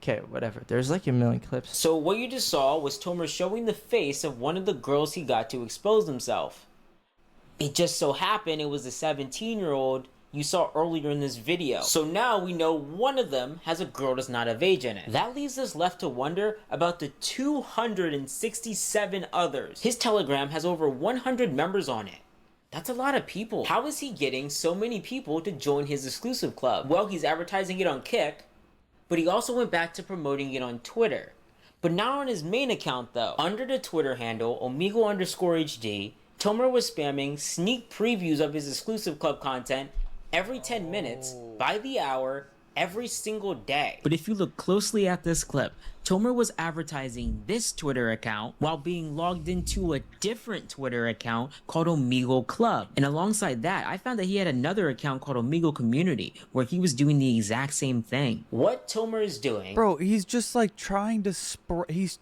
Okay, whatever. There's like a million clips. So what you just saw was Tomer showing the face of one of the girls he got to expose himself. It just so happened it was the 17-year-old you saw earlier in this video. So now we know one of them has a girl that's not of age in it. That leaves us left to wonder about the 267 others. His Telegram has over 100 members on it. That's a lot of people. How is he getting so many people to join his exclusive club? Well, he's advertising it on Kick, but he also went back to promoting it on Twitter. But not on his main account though. Under the Twitter handle, Omegle_HD, Tomer was spamming sneak previews of his exclusive club content every 10 minutes, by the hour, every single day. But if you look closely at this clip, Tomer was advertising this Twitter account while being logged into a different Twitter account called Omegle Club. And alongside that, I found that he had another account called Omegle Community where he was doing the exact same thing. What Tomer is doing... Bro, he's just like trying to he's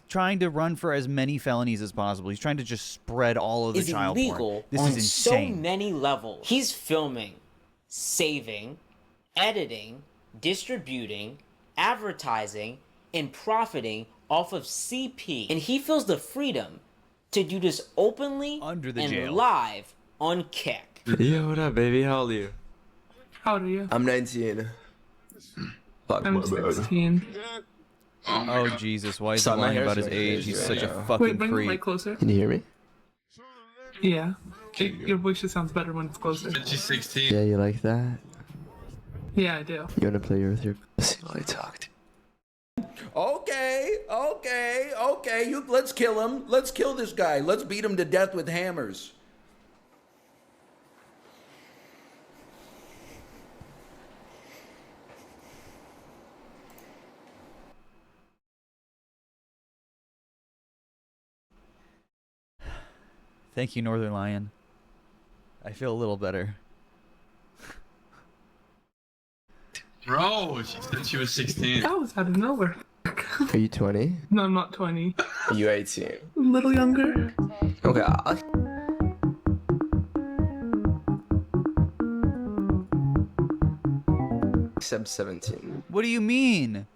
trying to run for as many felonies as possible. He's trying to just spread all of the child porn. Is illegal This on is insane. so many levels. He's filming, saving, editing, distributing, advertising, and profiting off of CP. And he feels the freedom to do this openly and jail. live on Kick. Yo, what up, baby? How old are you? How old are you? I'm 19. Fuck, I'm 16. Oh Jesus, why is he Sorry, my lying hair's about his going age? crazy He's right such now. a fucking Wait, bring the creep. mic closer. Can you hear me? Yeah. Your voice just sounds better when it's closer. She's 16. Yeah, you like that? Yeah, I do. You wanna play with your pussy while I talk to Okay, let's kill him. Let's kill this guy. Let's beat him to death with hammers. Thank you, Northern Lion. I feel a little better. Bro, she said she was 16. That was out of nowhere. Are you 20? No, I'm not 20. Are you 18? A little younger. Okay, except 17. What do you mean?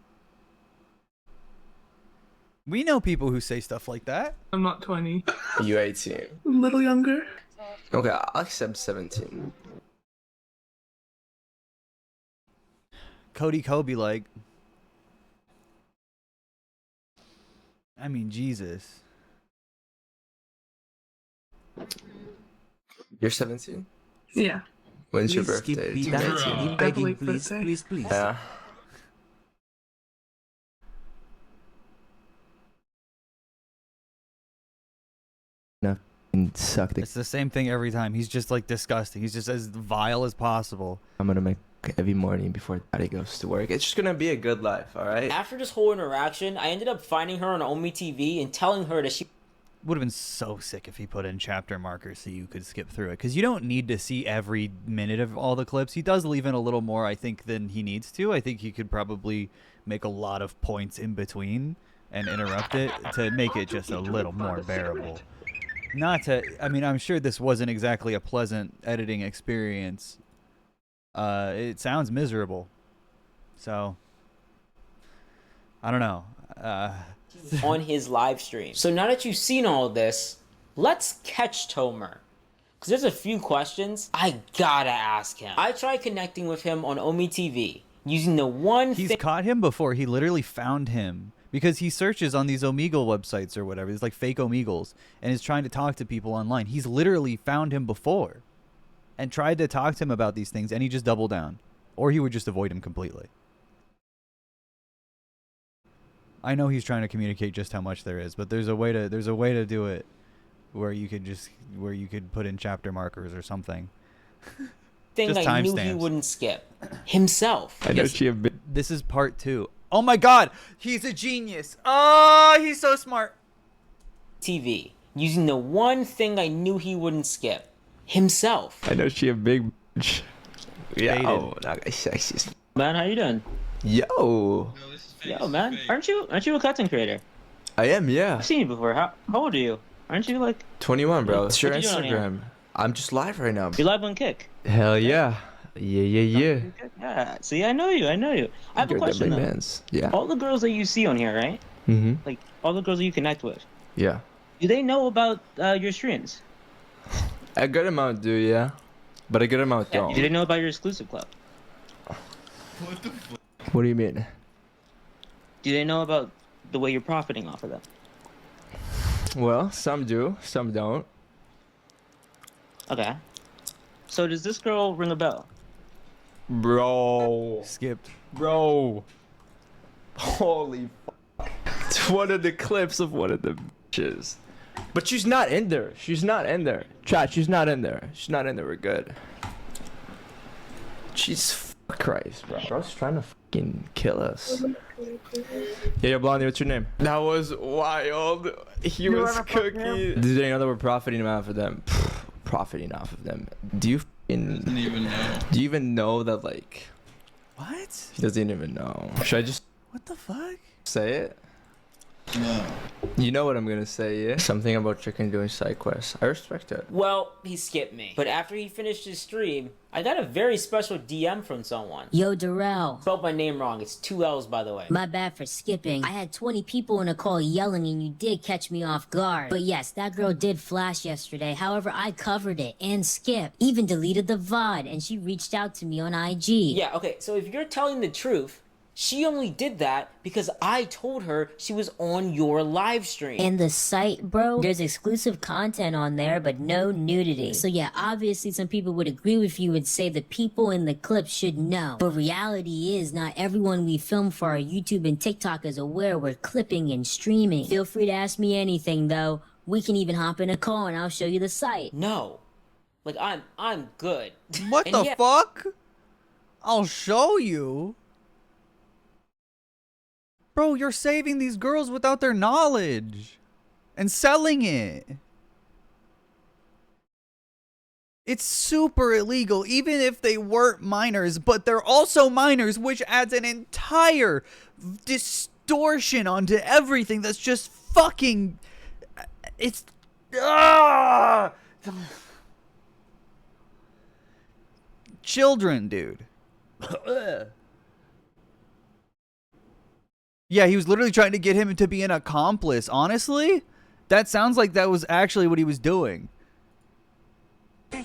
We know people who say stuff like that. I'm not 20. Are you 18? A little younger. Okay, I'll accept 17. Cody Kobe, like, I mean, Jesus. You're 17? Yeah. When's your Please skip birthday? the dancing. I'm begging, please, please, please. Yeah. No, suck the. It's the same thing every time. He's just like disgusting. He's just as vile as possible. I'm gonna make every morning before Daddy goes to work. It's just gonna be a good life, all right? After this whole interaction, I ended up finding her on Omi TV and telling her that she Would have been so sick if he put in chapter markers so you could skip through it. Because you don't need to see every minute of all the clips. He does leave in a little more, I think, than he needs to. I think he could probably make a lot of points in between. and interrupt it to make it just a little more bearable. Not to, I mean, I'm sure this wasn't exactly a pleasant editing experience. It sounds miserable. So, I don't know. On his live stream. So now that you've seen all this, let's catch Tomer. Because there's a few questions I gotta ask him. I tried connecting with him on Omi TV using the one He's caught him before. He literally found him because he searches on these Omegle websites or whatever. It's like fake Omegles and is trying to talk to people online. He's literally found him before and tried to talk to him about these things, and he just doubled down. Or he would just avoid him completely. I know he's trying to communicate just how much there is, but there's a way to do it where you could put in chapter markers or something. thing just I knew he timestamps. wouldn't skip. Himself. I know she have been. This is part 2. Oh my god, he's a genius. Oh, he's so smart. TV. Using the one thing I knew he wouldn't skip. Himself. I know she a big. Yeah. Baited. Oh, that guy's sexy. Man, how you doing? Yo. Yo, man, aren't you a content creator? I am, yeah. I've seen you before. How old are you? Aren't you like 21, bro. It's your What you doing on here? Instagram. I'm just live right now. You're live on Kick? Hell yeah. Yeah. Yeah. See, I know you. I have a You're question the though. mans. Yeah. All the girls that you see on here, right? Mm-hmm. Like all the girls that you connect with. Yeah. Do they know about your streams? A good amount do, yeah. But a good amount Yeah. don't. Do they know about your exclusive club? What do you mean? Do they know about the way you're profiting off of them? Well, some do, some don't. Okay. So does this girl ring a bell? Bro. Skipped. Bro. Holy fuck. It's one of the clips of one of the bitches. But she's not in there. She's not in there. Chat, she's not in there. She's not in there. We're good. Jesus Christ, bro. Bro's trying to fucking kill us. Yeah, yo, Blondie, what's your name? That was wild. He was cooking. Do they know that we're profiting off of them? Profiting off of them. Do you Doesn't even know. Do you even know that, like... What? He doesn't even know. Should I just... What the fuck? Say it? No. You know what I'm gonna say, yeah? Something about chicken doing side quests. I respect it. Well, he skipped me. But after he finished his stream, I got a very special DM from someone. Yo, Darrell. Spelled my name wrong. It's 2 L's, by the way. My bad for skipping. I had 20 people in a call yelling and you did catch me off guard. But yes, that girl did flash yesterday. However, I covered it and skipped. Even deleted the VOD and she reached out to me on IG. Yeah, okay, so if you're telling the truth, she only did that because I told her she was on your live stream. And the site, bro, there's exclusive content on there, but no nudity. So yeah, obviously some people would agree with you and say the people in the clip should know. But reality is not everyone we film for our YouTube and TikTok is aware we're clipping and streaming. Feel free to ask me anything though. We can even hop in a call and I'll show you the site. No. Like, I'm good. What And the yeah- fuck? I'll show you. Bro, you're saving these girls without their knowledge and selling it. It's super illegal, even if they weren't minors, but they're also minors, which adds an entire distortion onto everything that's just fucking... It's... Children, dude. Yeah, he was literally trying to get him to be an accomplice. Honestly, that sounds like that was actually what he was doing. Ugh.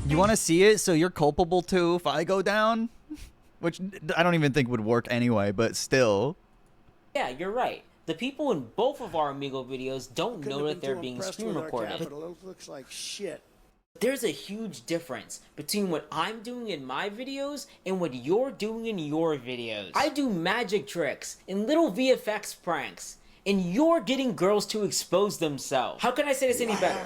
You want to see it so you're culpable too if I go down? Which I don't even think would work anyway, but still. Yeah, you're right. The people in both of our Amigo videos don't know that they're being screen recorded. It looks like shit. There's a huge difference between what I'm doing in my videos and what you're doing in your videos. I do magic tricks and little VFX pranks, and you're getting girls to expose themselves. How can I say this any better?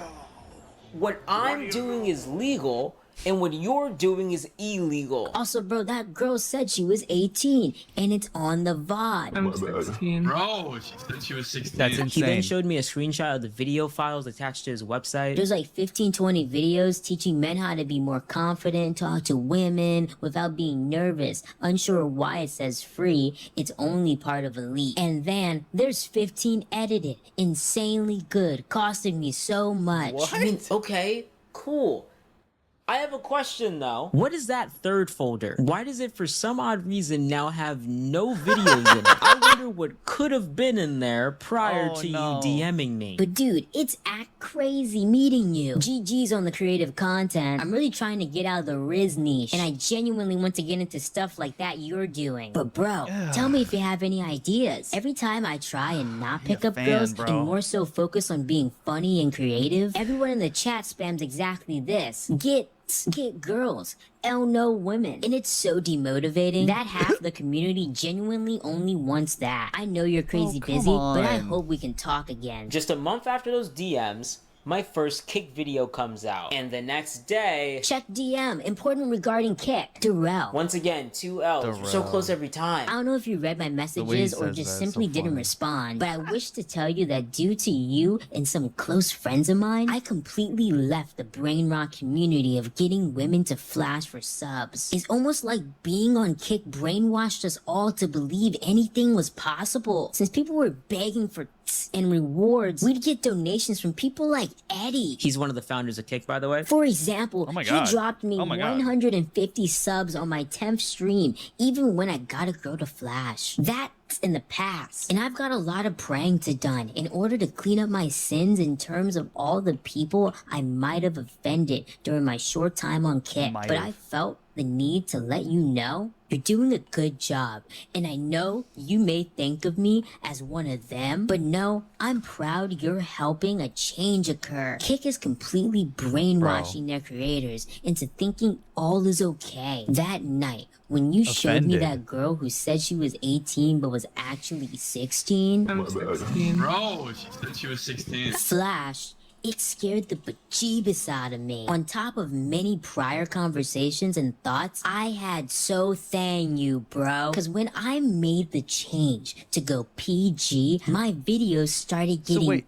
What I'm doing is legal, and what you're doing is illegal. Also, bro, that girl said she was 18, and it's on the VOD. I'm 16. Bro, she said she was 16. That's He then insane. showed me a screenshot of the video files attached to his website. There's like 15, 20 videos teaching men how to be more confident, talk to women without being nervous, unsure why it says free, it's only part of elite. And then there's 15 edited, insanely good, costing me so much. I mean, okay, cool. I have a question though. What is that third folder? Why does it for some odd reason now have no videos in it? I wonder what could have been in there prior to you DMing me. But dude, it's act crazy meeting you. GG's on the creative content. I'm really trying to get out of the Riz niche, and I genuinely want to get into stuff like that you're doing. But bro, tell me if you have any ideas. Every time I try and not pick up girls and more so focus on being funny and creative, everyone in the chat spams exactly this. Get girls, no women. And it's so demotivating that half the community genuinely only wants that. I know you're crazy busy, but I hope we can talk again. Just a month after those DMs, my first Kick video comes out. And the next day... Check DM. Important regarding Kick. Darrell. Once again, 2 L's. We're so close every time. I don't know if you read my messages or just simply didn't respond, but I wish to tell you that due to you and some close friends of mine, I completely left the brain rock community of getting women to flash for subs. It's almost like being on Kick brainwashed us all to believe anything was possible. Since people were begging for and rewards, we'd get donations from people like Eddie. He's one of the founders of Kick, by the way. For example, he dropped me 150 subs on my 10th stream, even when I got a girl to flash. That's in the past. And I've got a lot of praying to done in order to clean up my sins in terms of all the people I might have offended during my short time on Kick. But I felt the need to let you know you're doing a good job, and I know you may think of me as one of them, but no, I'm proud you're helping a change occur. Kick is completely brainwashing their creators into thinking all is okay. That night, when you showed me that girl who said she was 18 but was actually 16, I'm 16. Bro, she said she was 16. Flash, it scared the bejeebus out of me. On top of many prior conversations and thoughts I had, so thank you, bro. Because when I made the change to go PG, my videos started getting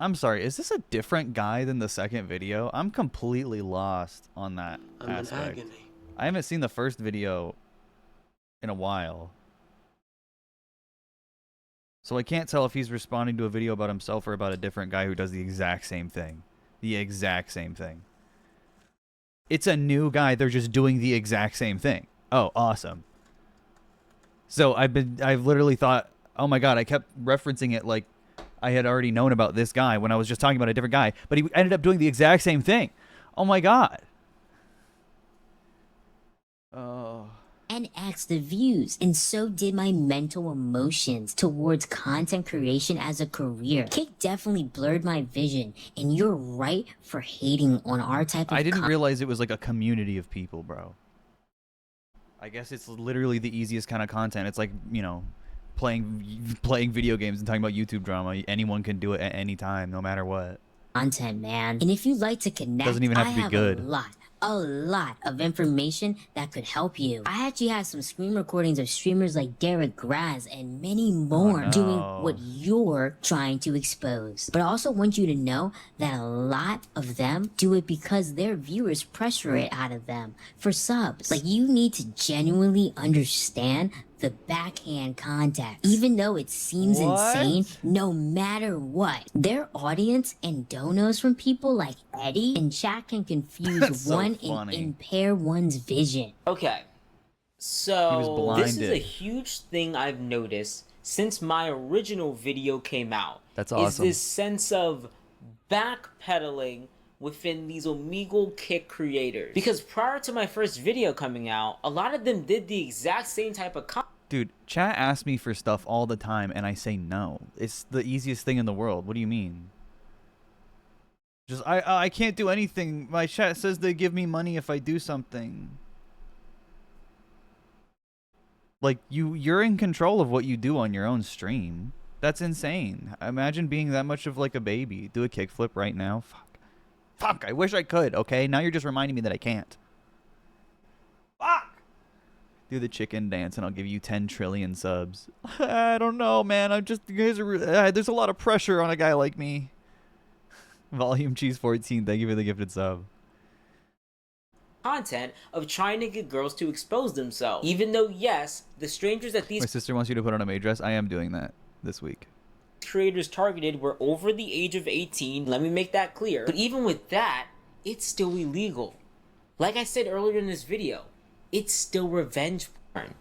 I'm sorry, is this a different guy than the second video? I'm completely lost on that aspect. I haven't seen the first video in a while. So I can't tell if he's responding to a video about himself or about a different guy who does the exact same thing. The exact same thing. It's a new guy, they're just doing the exact same thing. Oh, awesome. So I've literally thought, oh my god, I kept referencing it like I had already known about this guy when I was just talking about a different guy, but he ended up doing the exact same thing. Oh my god. Oh. And X the views, and so did my mental emotions towards content creation as a career. Kick definitely blurred my vision, and you're right for hating on our type of I didn't realize it was like a community of people, bro. I guess it's literally the easiest kind of content. It's like, you know, playing video games and talking about YouTube drama. Anyone can do it at any time, no matter what. Content, man. And if you'd like to connect, doesn't even have to be good. A lot of information that could help you. I actually have some screen recordings of streamers like Derek Graz and many more doing what you're trying to expose. But I also want you to know that a lot of them do it because their viewers pressure it out of them for subs. Like, you need to genuinely understand the backhand context. Even though it seems insane, no matter what, their audience and donos from people like Eddie and chat can confuse one and impair one's vision. Okay, so this is a huge thing I've noticed since my original video came out. That's awesome. Is this sense of backpedaling within these Omegle Kick creators. Because prior to my first video coming out, a lot of them did the exact same type of content. Dude, chat asks me for stuff all the time, and I say no. It's the easiest thing in the world. What do you mean? Just, I can't do anything. My chat says they give me money if I do something. Like, you're in control of what you do on your own stream. That's insane. Imagine being that much of, like, a baby. Do a kickflip right now. Fuck, I wish I could, okay? Now you're just reminding me that I can't. Do the chicken dance and I'll give you 10 trillion subs. I don't know, man. You guys are, there's a lot of pressure on a guy like me. Volume Cheese 14, thank you for the gifted sub. Content of trying to get girls to expose themselves. Even though, yes, the strangers that these My sister wants you to put on a maid dress. I am doing that this week. creators targeted were over the age of 18. Let me make that clear. But even with that, it's still illegal. Like I said earlier in this video, it's still revenge porn.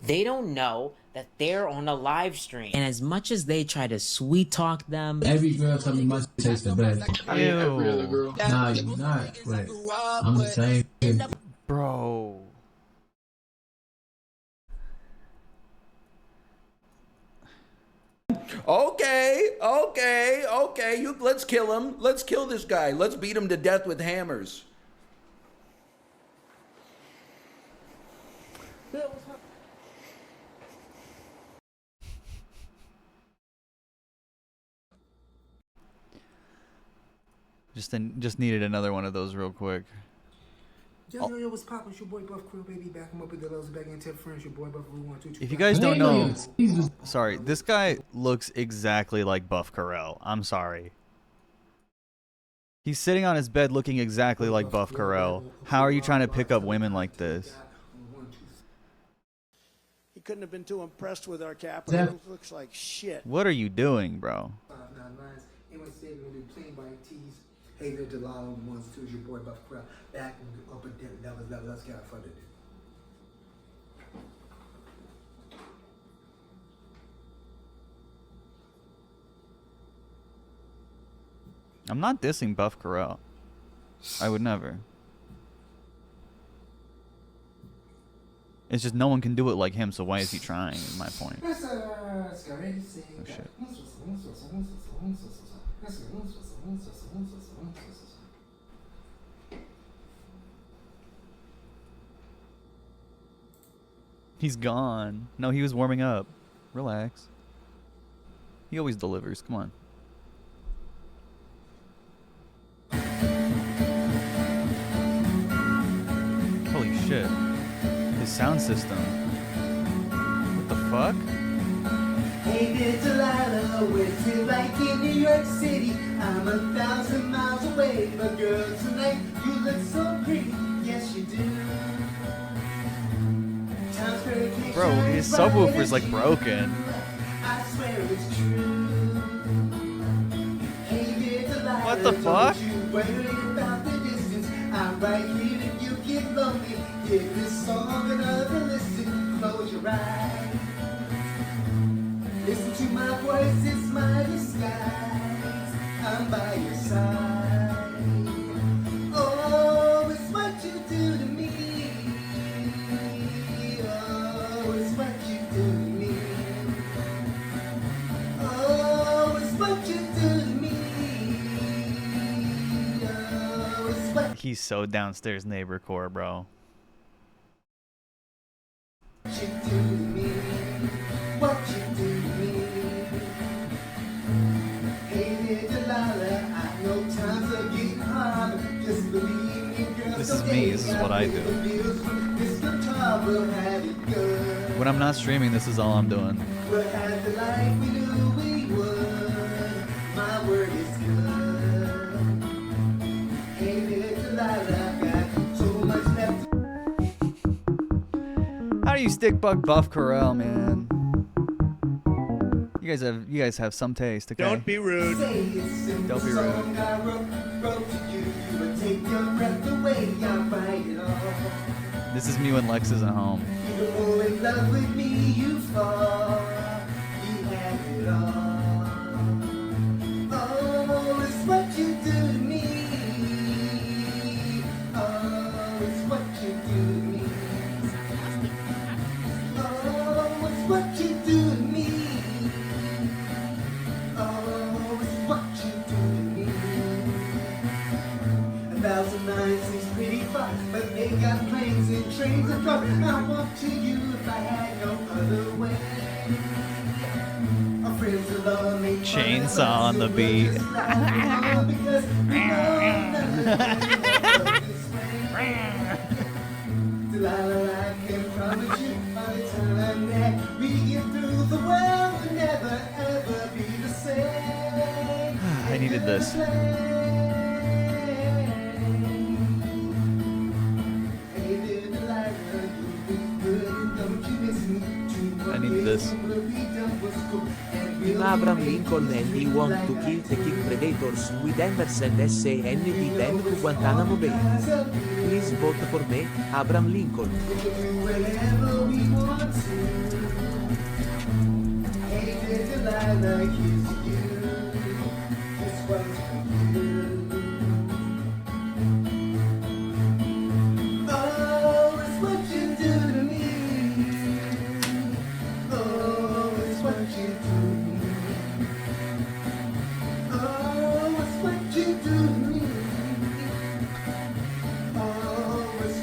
They don't know that they're on a live stream. And as much as they try to sweet talk them, Every girl tell me my taste the best. I mean, every other girl. Nah, you're not. But I'm the same. Bro. Okay. Let's kill him. Let's kill this guy. Let's beat him to death with hammers. Just needed another one of those real quick. Yo, what's poppin'? It's your boy Buff Krill, baby. Back him up with the loves back in 10 friends. Your boy Buff Krill 122. If you guys don't know, sorry, this guy looks exactly like Buff Carell. I'm sorry. He's sitting on his bed looking exactly like Buff Carell. How are you trying to pick up women like this? He couldn't have been too impressed with our capital. It looks like shit. What are you doing, bro? 599s. Anyway, today we're going to do plain white tees. Hey there, Delalo, ones, twos, your boy Buff Krill. Back and up and down, levels. Let's get fun to do. I'm not dissing Buff Carell. I would never. It's just no one can do it like him, so why is he trying, is my point. Oh, shit. He's gone. No, he was warming up. Relax. He always delivers. Come on. Holy shit. His sound system. What the fuck? Hey there, Delilah, what's it like in New York City? I'm 1,000 miles away, but girl, tonight you look so pretty. Yes, you do. Bro, his subwoofer's like broken. I swear it's true. Hey there, Delilah, What the fuck? don't you worry about the distance. I'm right here if you get lonely. Give this song another listen. Close your eyes. Listen to my voice, it's my disguise. I'm by your side. Oh, it's what you do to me. Oh, it's what you do to me. Oh, it's what you do to me. Oh, it's what He's so downstairs neighbor core, bro. you do to me. What you do to me. Hey there, Delilah, I know times are getting hard. Just believe me, girl. This is me. This is what I do. When I'm not streaming, this is all I'm doing. We'll have the life we knew we would. My word is good. Hey there, Delilah, got so much left. How do you stick bug Buff Carell, man? You guys have some taste, okay? Don't be rude. Don't be rude. This is me when Lex isn't home. Even more in love with me, you fall. We have it all. Oh, it's what you do to me. Oh, it's what you do to me. Oh, it's what you do to me. Oh, it's what you do to me. 1,009 seems pretty far, but they got planes and trains and cars. I walk to you if I had no other way. Our friends will all make fun of us, Chainsaw on the beat. because we know nothing this way. Delilah, I can promise you this. I need this. Team Abraham Lincoln and he want to kill the kick predators with Emerson SAND them to Guantanamo Bay. Please vote for me, Abraham Lincoln.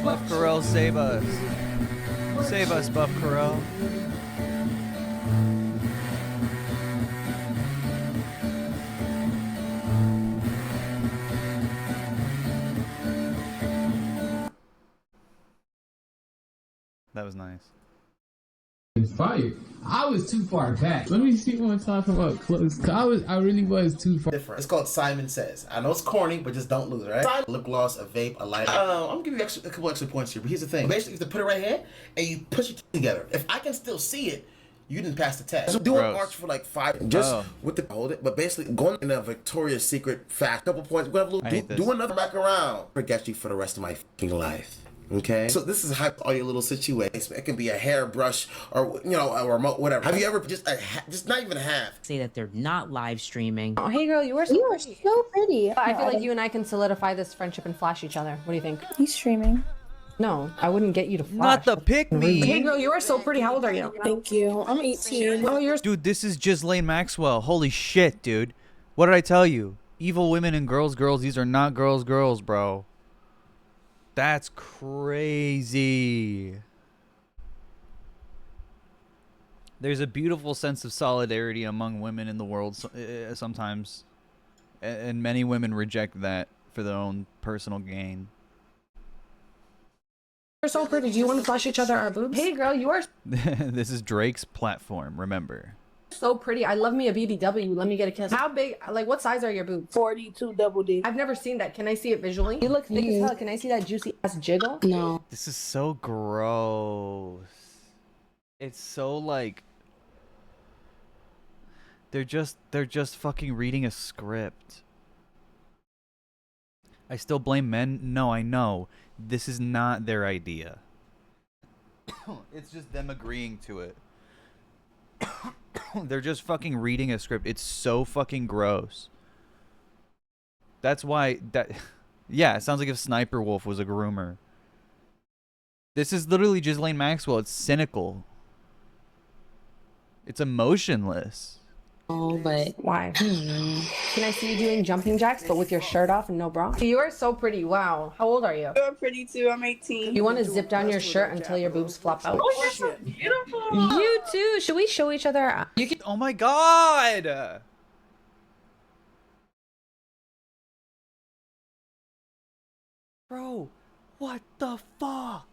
Buff Carell, save us. Save us, Buff Carell. That was nice. Fire. I was too far back. Let me see one time from up close. I really was too far. Different. It's called Simon Says. I know it's corny, but just don't lose it, right? Lip gloss, a vape, a lighter. I'm gonna give you a couple extra points here, but here's the thing. Basically, you have to put it right here, and you push it together. If I can still see it, you didn't pass the test. So do an arch for like 5, just with the hold it, but basically going in a Victoria's Secret fact. Couple points. We're gonna have a little do another back around. Forget you for the rest of my fucking life. Okay, so this is how all your little situations. It can be a hairbrush or a remote, whatever. Have you ever just not even a half? Say that they're not live streaming. Oh, hey girl, you are so pretty. I feel like you and I can solidify this friendship and flash each other. What do you think? He's streaming. No, I wouldn't get you to flash. Not the pick me. Hey girl, you are so pretty. How old are you? Thank you. I'm 18. Oh, you're. Dude, this is Ghislaine Maxwell. Holy shit, dude. What did I tell you? Evil women and girls. These are not girls, bro. That's crazy. There's a beautiful sense of solidarity among women in the world sometimes. And many women reject that for their own personal gain. You're so pretty. Do you want to flash each other our boobs? Hey girl, you are This is Drake's platform, remember. so pretty. I love me a BBW. Let me get a kiss. How big, like what size are your boobs? 42 double D. I've never seen that. Can I see it visually? You look thick as hell. Can I see that juicy ass jiggle? No. This is so gross. It's so like they're just fucking reading a script. I still blame men. No, I know. This is not their idea. It's just them agreeing to it. They're just fucking reading a script. It's so fucking gross. That's why yeah, it sounds like if Sniper Wolf was a groomer. This is literally Ghislaine Maxwell. It's cynical. It's emotionless. Oh, but why? Can I see you doing jumping jacks, but with your shirt off and no bra? You are so pretty. Wow. How old are you? You're pretty too. I'm 18. You want to zip down your shirt until your boobs flop out? Oh, you're so beautiful. You too. Should we show each other? You can. Oh my god. Bro, what the fuck?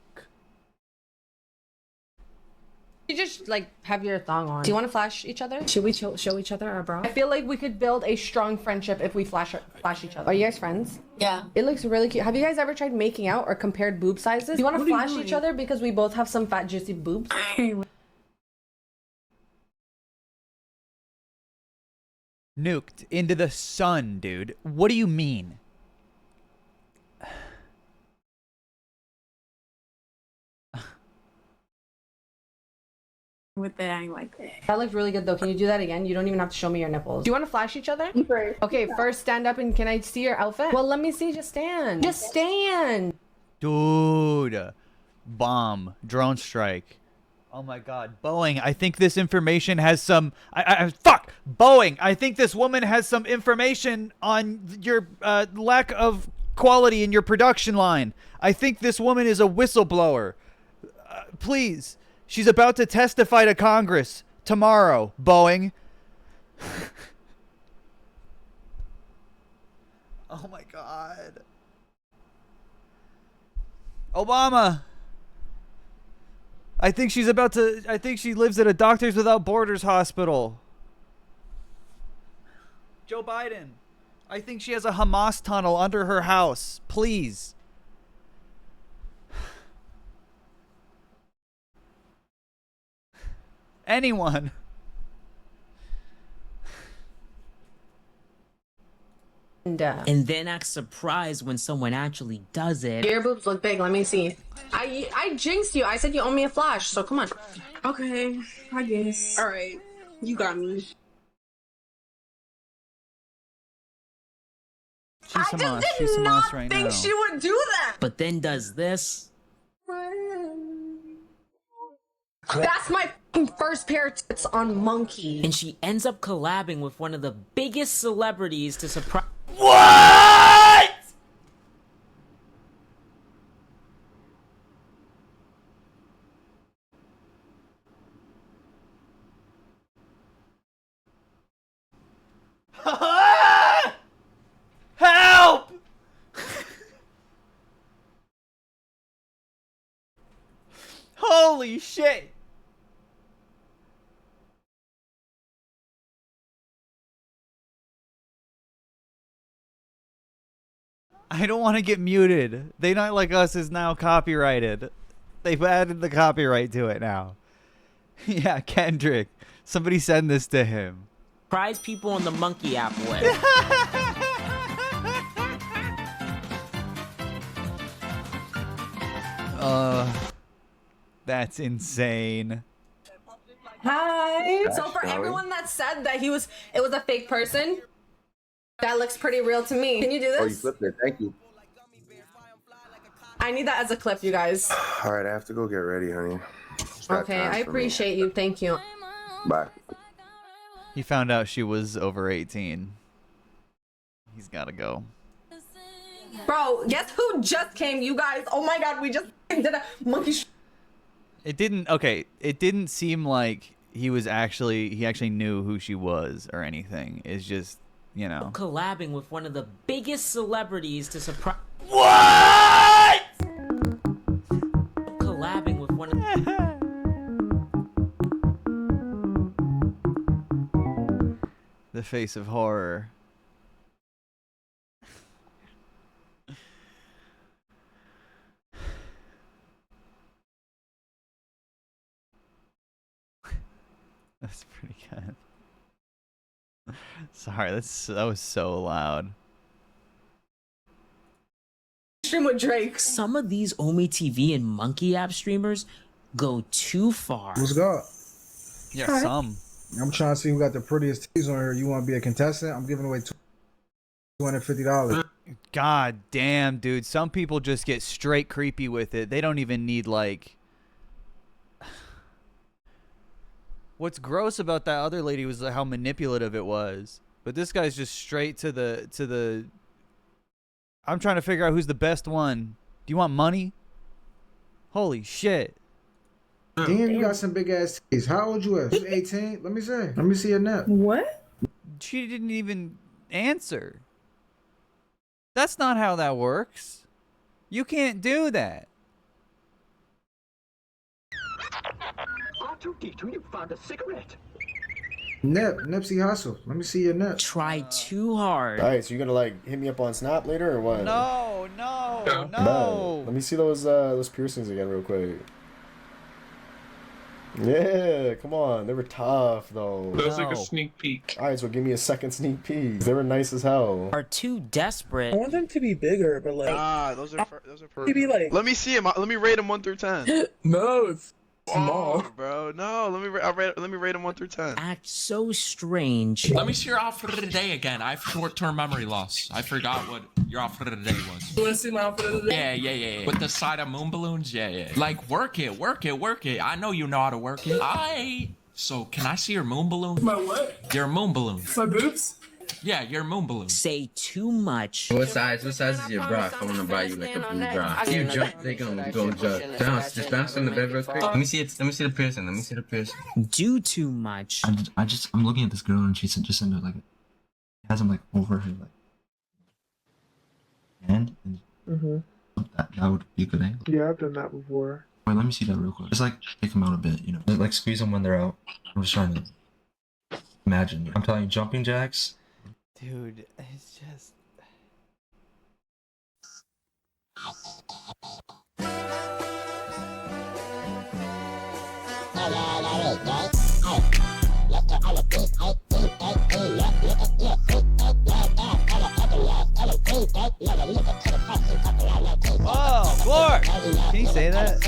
You just like have your thong on. Do you want to flash each other? Should we show each other our bra? I feel like we could build a strong friendship if we flash each other. Are you guys friends? Yeah. It looks really cute. Have you guys ever tried making out or compared boob sizes? Do you want to flash each other because we both have some fat juicy boobs? Nuked into the sun, dude. What do you mean? With the hang like that. That looked really good though. Can you do that again? You don't even have to show me your nipples. Do you want to flash each other? Okay, first stand up and can I see your outfit? Well, let me see. Just stand. Just stand. Dude. Bomb. Drone strike. Oh my god. Boeing, I think this information has some... fuck! Boeing, I think this woman has some information on your lack of quality in your production line. I think this woman is a whistleblower. Please. She's about to testify to Congress tomorrow, Boeing. Oh my god. Obama. I think she lives at a Doctors Without Borders hospital. Joe Biden. I think she has a Hamas tunnel under her house. Please. Anyone. And then act surprised when someone actually does it. Your boobs look big. Let me see. I jinxed you. I said you owe me a flash, so come on. Okay, I guess. All right, you got me. She's Hamas. She's Hamas right now. She would do that. But then does this. That's my first pair of tits on Monkey. And she ends up collabing with one of the biggest celebrities to surprise. What? Help! Holy shit! I don't want to get muted. They Not Like Us is now copyrighted. They've added the copyright to it now. Yeah, Kendrick. Somebody send this to him. Surprise people on the Monkey app with. That's insane. Hi. So for everyone that said that it was a fake person, that looks pretty real to me. Can you do this? Oh, you flipped it. Thank you. I need that as a clip, you guys. All right, I have to go get ready, honey. Okay, I appreciate you. Thank you. Bye. He found out she was over 18. He's gotta go. Bro, guess who just came, you guys? Oh my god, we just did a monkey It didn't seem like he actually knew who she was or anything. It's just, you know. Collabing with one of the biggest celebrities to surprise. What? Collabing with one of the face of horror. That's pretty good. Sorry, that was so loud. stream with Drake. Some of these Omi TV and Monkey app streamers go too far. What's good? Yeah, some. I'm trying to see who got the prettiest tees on here. You want to be a contestant? I'm giving away $250. God damn, dude. Some people just get straight creepy with it. They don't even need, like... What's gross about that other lady was how manipulative it was. But this guy's just straight to the... I'm trying to figure out who's the best one. Do you want money? Holy shit. Damn, you got some big ass tees. How old you is? You 18? Let me see. Let me see your neck. What? She didn't even answer. That's not how that works. You can't do that. R2-D2, you found a cigarette. Nipsey Hussle. Let me see your nip. Try too hard. All right, so you're gonna like hit me up on Snap later or what? No. Let me see those piercings again real quick. Yeah, come on. They were tough though. That was like a sneak peek. All right, so give me a second sneak peek. They were nice as hell. Are too desperate. I want them to be bigger, but like. Those are perfect. Maybe like. Let me see them. Let me rate them 1 through 10. No, it's small. Oh, bro. No, let me rate them 1 through 10. Act so strange. Let me see your outfit of the day again. I have short-term memory loss. I forgot what your outfit of the day was. You wanna see my outfit of the day? Yeah. With the side of moon balloons? Yeah. Like, work it. I know you know how to work it. So, can I see your moon balloon? My what? Your moon balloon. My boobs? Yeah, your moon balloon. Say too much. What size is your bra? I want to buy you like a blue bra. You jump, they gonna go jump. Just bounce on the bed real quick. Let me see it. Let me see the piercing. Do too much. I'm looking at this girl and she's just into like, has him like over her like hand. That would be a good angle. Yeah, I've done that before. Wait, let me see that real quick. Just like take them out a bit, you know. Like squeeze them when they're out. I'm just trying to imagine. I'm telling you, jumping jacks. Dude, it's just. Whoa, Glor! Can you say that?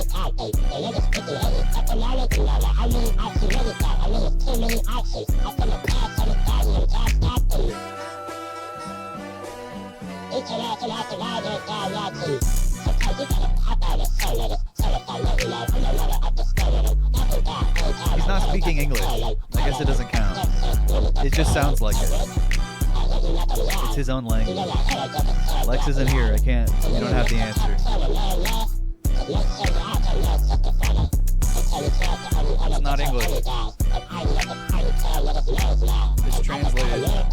He's not speaking English. I guess it doesn't count. It just sounds like it. It's his own language. Lex isn't here. I can't. We don't have the answer. It's not English. It's translated.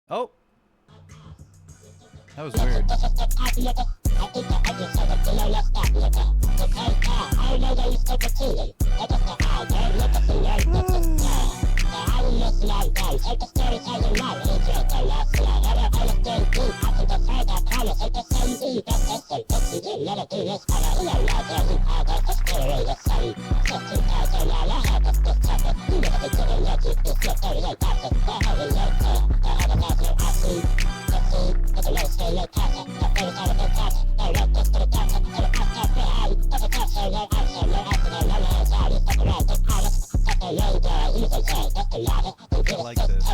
Oh, that was weird. I like this.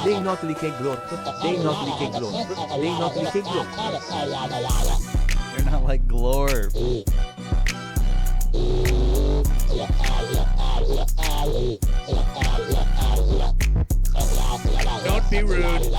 They not like a glorp. They not like a glorp. They not like a glorp. You're not like Glorp. Don't be rude.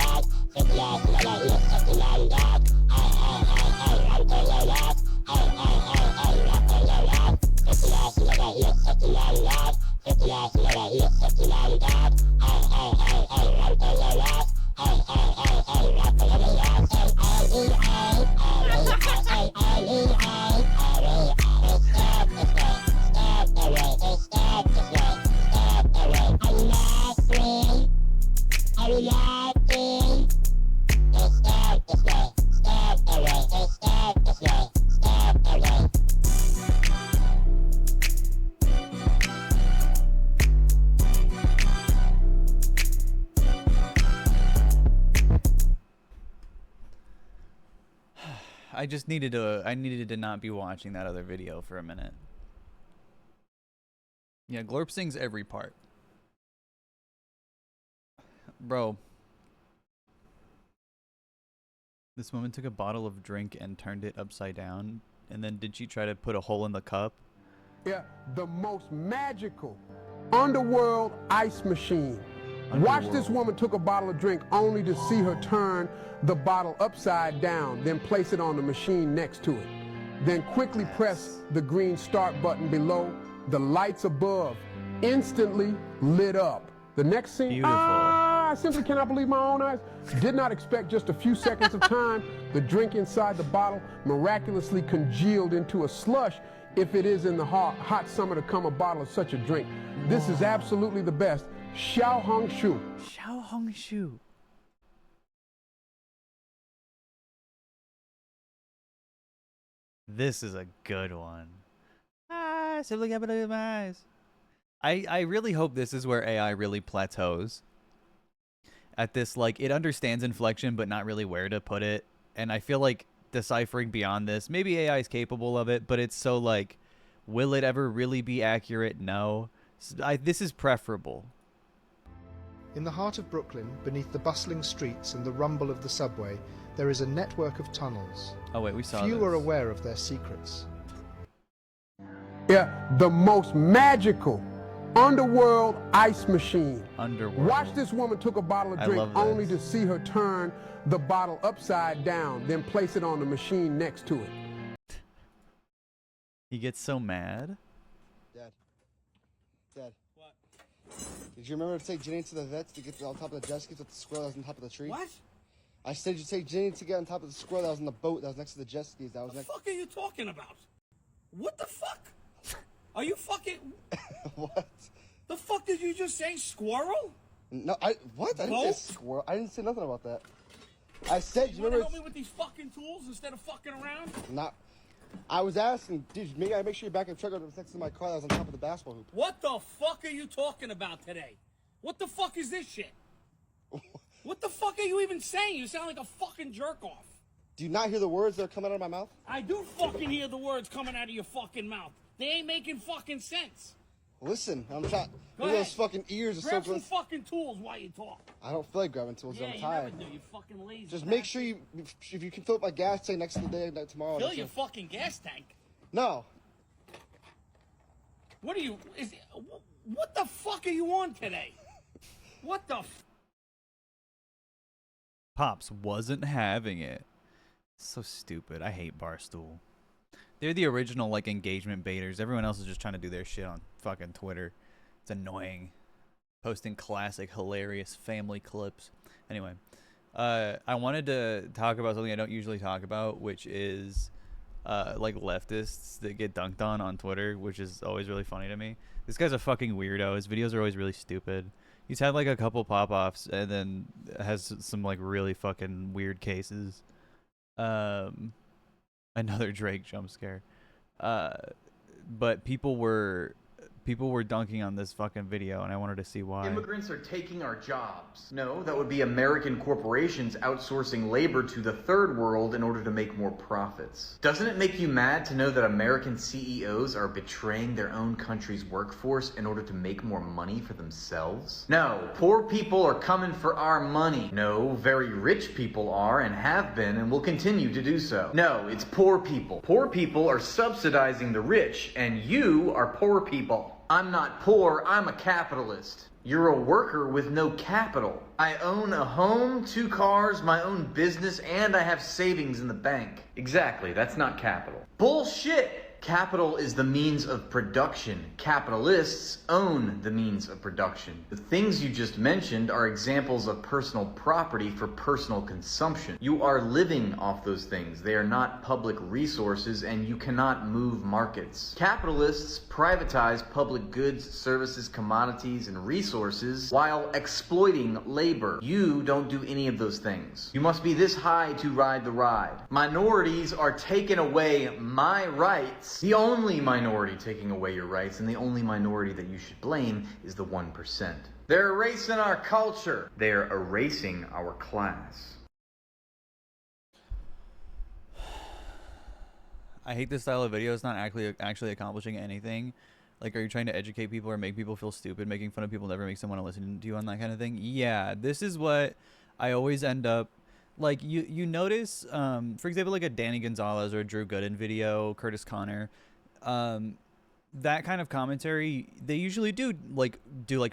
I just needed to not be watching that other video for a minute. Yeah, Glorp sings every part. Bro. This woman took a bottle of drink and turned it upside down, and then did she try to put a hole in the cup? Yeah, the most magical underworld ice machine. Watch this woman took a bottle of drink only to see her turn the bottle upside down, then place it on the machine next to it. Then quickly press the green start button below. The lights above instantly lit up. The next scene, Beautiful. I simply cannot believe my own eyes. Did not expect just a few seconds of time. The drink inside the bottle miraculously congealed into a slush. If it is in the hot summer to come a bottle of such a drink. This is absolutely the best. Xiao Hong Shu. Xiao Hong Shu. This is a good one. Simply can't believe my eyes. I really hope this is where AI really plateaus. At this, like, it understands inflection, but not really where to put it. And I feel like deciphering beyond this, maybe AI is capable of it, but it's so, like, will it ever really be accurate? No. This is preferable. In the heart of Brooklyn, beneath the bustling streets and the rumble of the subway, there is a network of tunnels. Oh wait, we saw Few this. are aware of their secrets. Yeah, the most magical underworld ice machine. Underworld. Watch this woman took a bottle of I drink love only this. to see her turn the bottle upside down, then place it on the machine next to it. He gets so mad. Dad. Dad. What? Did you remember to take Jenny to the vet to get on top of the jet skis with the squirrel that was on top of the tree? What? I said you take Jenny to get on top of the squirrel that was on the boat that was next to the jet skis. That was The next. fuck are you talking about? What the fuck? Are you fucking... What? The fuck did you just say, squirrel? No, what? I didn't Boat? say squirrel. I didn't say nothing about that. I said You you wanna remember. help me with these fucking tools instead of fucking around? Not. I was asking, dude, maybe I make sure your backup truck was next to my car that was on top of the basketball hoop. What the fuck are you talking about today? What the fuck is this shit? What the fuck are you even saying? You sound like a fucking jerk off. Do you not hear the words that are coming out of my mouth? I do fucking hear the words coming out of your fucking mouth. They ain't making fucking sense. Listen, I'm trying. Go Those ahead. fucking ears are Grab so some close. fucking tools while you talk. I don't feel like grabbing tools. Yeah, I'm you tired. never do. You fucking lazy. Just make sure you, if you can fill up my gas tank next to the day tomorrow. Fill that's your it. fucking gas tank. No. What are you? What the fuck are you on today? What the? Pops wasn't having it. So stupid. I hate Barstool. They're the original, like, engagement baiters. Everyone else is just trying to do their shit on fucking Twitter. It's annoying. Posting classic, hilarious family clips. Anyway, I wanted to talk about something I don't usually talk about, which is, like, leftists that get dunked on Twitter, which is always really funny to me. This guy's a fucking weirdo. His videos are always really stupid. He's had, like, a couple pop-offs and then has some, like, really fucking weird cases. Another Drake jump scare. But people were dunking on this fucking video, and I wanted to see why. Immigrants are taking our jobs. No, that would be American corporations outsourcing labor to the third world in order to make more profits. Doesn't it make you mad to know that American CEOs are betraying their own country's workforce in order to make more money for themselves? No, poor people are coming for our money. No, very rich people are and have been and will continue to do so. No, it's poor people. Poor people are subsidizing the rich, and you are poor people. I'm not poor, I'm a capitalist. You're a worker with no capital. I own a home, 2 cars, my own business, and I have savings in the bank. Exactly, that's not capital. Bullshit! Capital is the means of production. Capitalists own the means of production. The things you just mentioned are examples of personal property for personal consumption. You are living off those things. They are not public resources, and you cannot move markets. Capitalists privatize public goods, services, commodities, and resources while exploiting labor. You don't do any of those things. You must be this high to ride the ride. Minorities are taking away my rights. The only minority taking away your rights, and the only minority that you should blame, is the 1%. They're erasing our culture. They're erasing our class. I hate this style of video. It's not actually accomplishing anything. Like, are you trying to educate people or make people feel stupid? Making fun of people never makes someone want to listen to you on that kind of thing. Yeah, this is what I always end up. Like, you notice, for example, like a Danny Gonzalez or a Drew Gooden video, Curtis Connor, that kind of commentary, they usually do like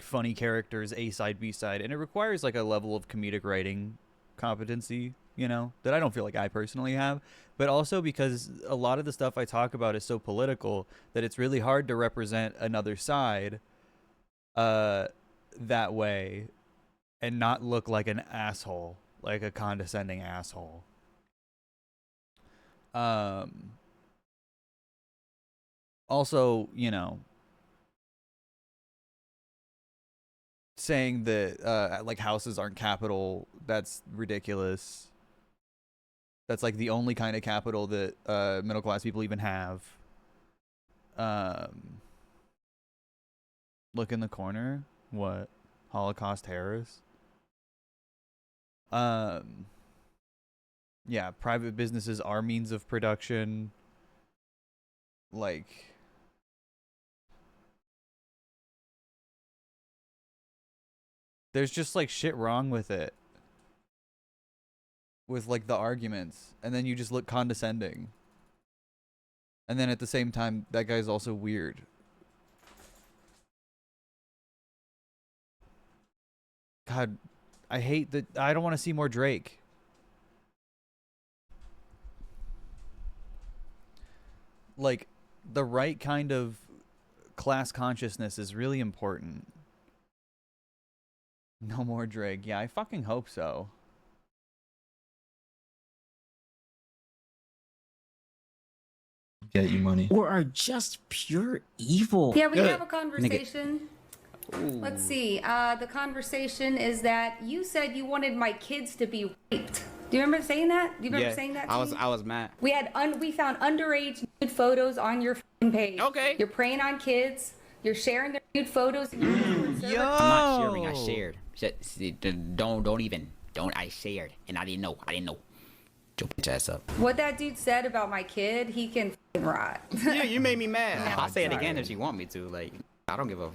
funny characters, A side, B side, and it requires like a level of comedic writing competency, you know, that I don't feel like I personally have, but also because a lot of the stuff I talk about is so political that it's really hard to represent another side that way and not look like an asshole, like a condescending asshole. Also, you know, saying that like houses aren't capital, that's ridiculous. That's like the only kind of capital that middle class people even have. Look in the corner. What? Holocaust Harris? Yeah, private businesses are means of production. Like, there's just like shit wrong with it. With like the arguments, and then you just look condescending. And then at the same time, that guy's also weird. God, I hate that. I don't want to see more Drake. Like, the right kind of class consciousness is really important. No more Drake. Yeah, I fucking hope so. Get you money. Or are just pure evil. Yeah, we can have a conversation. Let's see. The conversation is that you said you wanted my kids to be raped. Do you remember saying that? Do you remember saying that? To me? I was mad. We had we found underage nude photos on your page. Okay. You're preying on kids. You're sharing their nude photos. I'm not sharing. I shared. Don't. I shared, and I didn't know. Your bitch ass up. What that dude said about my kid, he can f***ing rot. You made me mad. I'll say it again if you want me to. Like, I don't give a.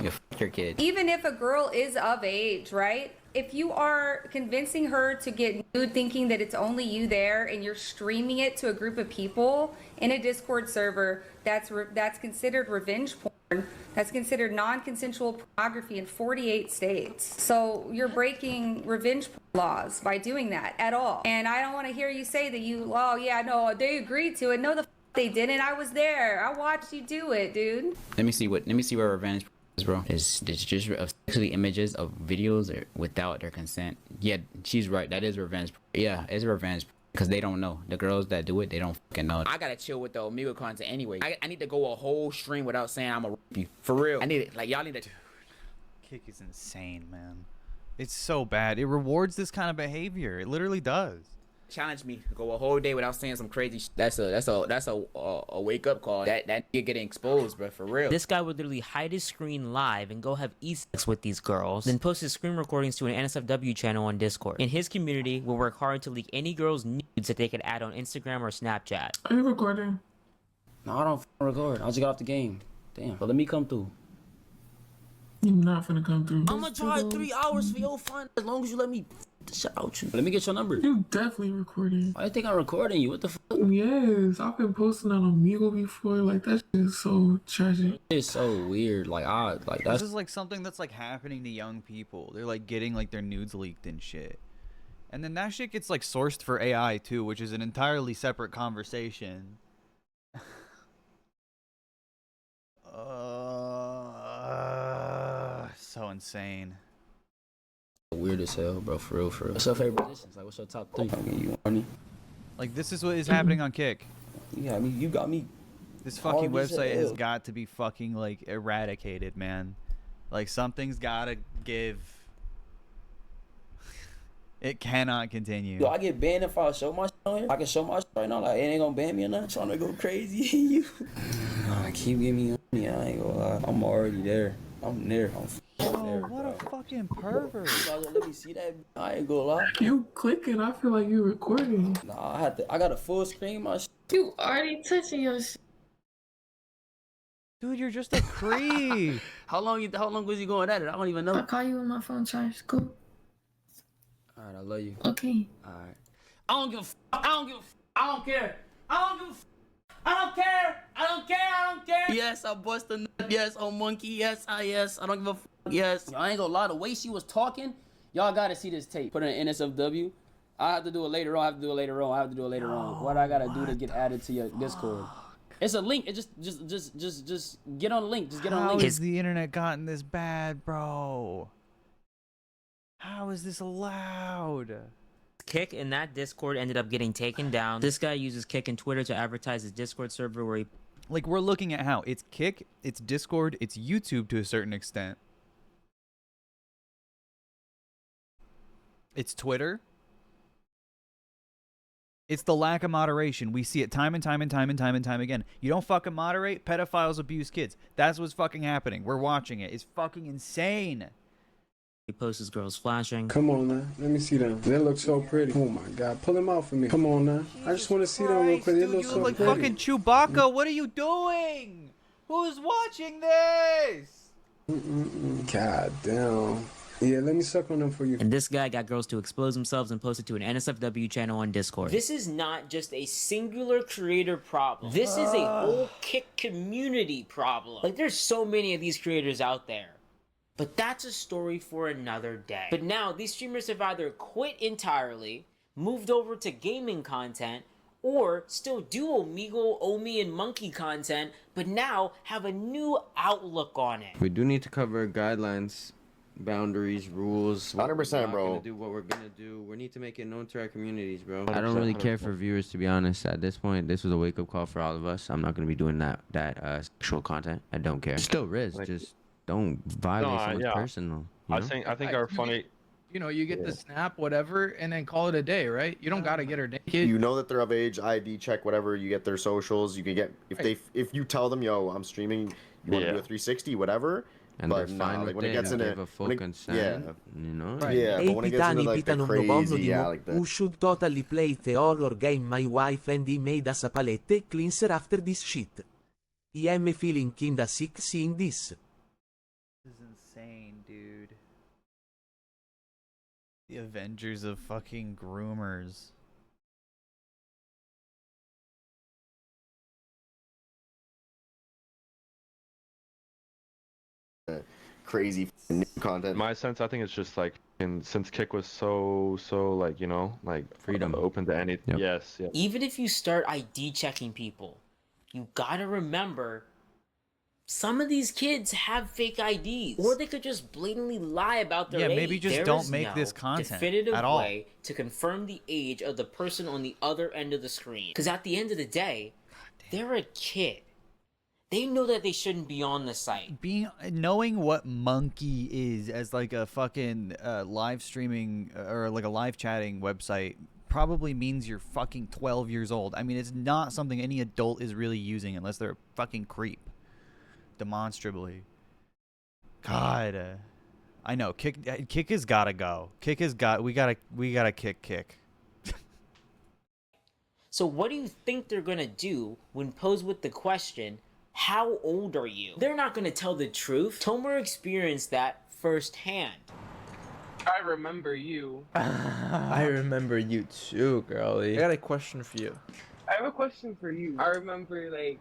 You f your kid. Even if a girl is of age, right? If you are convincing her to get nude thinking that it's only you there and you're streaming it to a group of people in a Discord server, that's considered revenge porn. That's considered non-consensual pornography in 48 states. So you're breaking revenge porn laws by doing that at all. And I don't want to hear you say that oh yeah, no, they agreed to it. No, the f they didn't. I was there. I watched you do it, dude. Let me see where revenge is, bro. It's just sexually images of videos without their consent. Yeah, she's right. That is revenge. Yeah, it's revenge. Because they don't know. The girls that do it, they don't fucking know. I gotta chill with the Omegle content anyway. I need to go a whole stream without saying I'm a rape you. For real. I need it. Like, y'all need to. Dude, Kick is insane, man. It's so bad. It rewards this kind of behavior. It literally does. Challenge me to go a whole day without saying some crazy shit. That's a wake up call. That you're getting exposed, bro, for real. This guy would literally hide his screen live and go have e-sex with these girls, then post his screen recordings to an NSFW channel on Discord. In his community, will work hard to leak any girl's nudes that they could add on Instagram or Snapchat. Are you recording? No, I don't record. I just got off the game. Damn, but let me come through. You're not finna come through. I'm gonna drive 3 hours for your fun as long as you let me shout out you. Let me get your number. You definitely recording. I think I'm recording you. What the fuck? Yes, I've been posting on Omegle before. Like, that shit is so tragic. It's so weird. Like, that's. This is like something that's like happening to young people. They're like getting like their nudes leaked and shit. And then that shit gets like sourced for AI too, which is an entirely separate conversation. So insane. Weird as hell, bro. For real. What's your favorite positions? Like, what's your top 3? You horny? Like, this is what is happening on Kick. Yeah, I mean, you got me. This fucking website has got to be fucking like eradicated, man. Like, something's gotta give. It cannot continue. Yo, I get banned if I show my shit on here. I can show my shit right now. Like, it ain't gonna ban me or nothing. Trying to go crazy. You. Nah, keep giving me honey. I ain't gonna lie. I'm already there. I'm there. What a fucking pervert. Let me see that. I ain't gonna lie. You clicking, I feel like you recording. Nah, I got a full screen, my shit. You already touching your shit. Dude, you're just a creep. How long was you going at it? I don't even know. I'll call you when my phone charges. Cool. Alright, I love you. Okay. Alright. I don't give a f. I don't give a f. I don't care. I don't give a f. I don't care. I don't care. I don't care. Yes, I bust a nut. Yes, oh monkey. Yes, yes. I don't give a fuck. Yes. Y'all ain't gonna lie. The way she was talking, y'all gotta see this tape. Put it in NSFW. I have to do it later on. I have to do it later on. What I gotta do to get added to your Discord? It's a link. It just get on the link. Just get on the link. How has the internet gotten this bad, bro? How is this allowed? Kick in that Discord ended up getting taken down. This guy uses Kick and Twitter to advertise his Discord server where he... Like, we're looking at how it's Kick, it's Discord, it's YouTube to a certain extent. It's Twitter. It's the lack of moderation. We see it time and time again. You don't fucking moderate, pedophiles abuse kids. That's what's fucking happening. We're watching it. It's fucking insane. He posts his girls flashing. Come on now, let me see them. They look so pretty. Oh my god, pull them out for me. Come on now. I just want to see them real quick. They look so like pretty. Fucking Chewbacca. What are you doing? Who's watching this? God damn. Yeah, let me suck on them for you. And this guy got girls to expose themselves and post it to an NSFW channel on Discord. This is not just a singular creator problem. This is a whole Kick community problem. Like, there's so many of these creators out there. But that's a story for another day. But now, these streamers have either quit entirely, moved over to gaming content, or still do Omegle, Omi, and Monkey content, but now have a new outlook on it. We do need to cover guidelines, boundaries, rules. 100%, bro. We're gonna do what we're gonna do. We need to make it known to our communities, bro. I don't really care for viewers, to be honest. At this point, this was a wake-up call for all of us. I'm not gonna be doing that sexual content. I don't care. Still risk, just don't violate someone's personal. I think our funny. You know, you get the snap, whatever, and then call it a day, right? You don't gotta get her naked. You know that they're of age, ID check, whatever. You get their socials. You can get if you tell them, yo, I'm streaming. You want to do a 360, whatever. And they're fine with when it gets in into a full consent, you know? Yeah, but when it gets into like the crazy, like who should totally play the horror game my wife and he made us a palette cleanser after this shit. I am feeling kinda sick seeing this. This is insane, dude. The Avengers of fucking groomers. Crazy new content. My sense, I think it's just like, since Kick was so like, you know, like freedom, open to anything. Yep. Yes. Even if you start ID checking people, you gotta remember, some of these kids have fake IDs, or they could just blatantly lie about their age. Yeah, maybe just don't make this content definitive at all. way to confirm the age of the person on the other end of the screen. Because at the end of the day, they're a kid. They know that they shouldn't be on the site. Knowing what Monkey is as like a fucking live streaming or like a live chatting website probably means you're fucking 12 years old. I mean, it's not something any adult is really using unless they're a fucking creep. Demonstrably. God. I know. Kick has gotta go. We gotta kick. So what do you think they're gonna do when posed with the question, how old are you? They're not gonna tell the truth. Tomer experienced that firsthand. I remember you. I remember you too, girlie. I got a question for you. I have a question for you. I remember like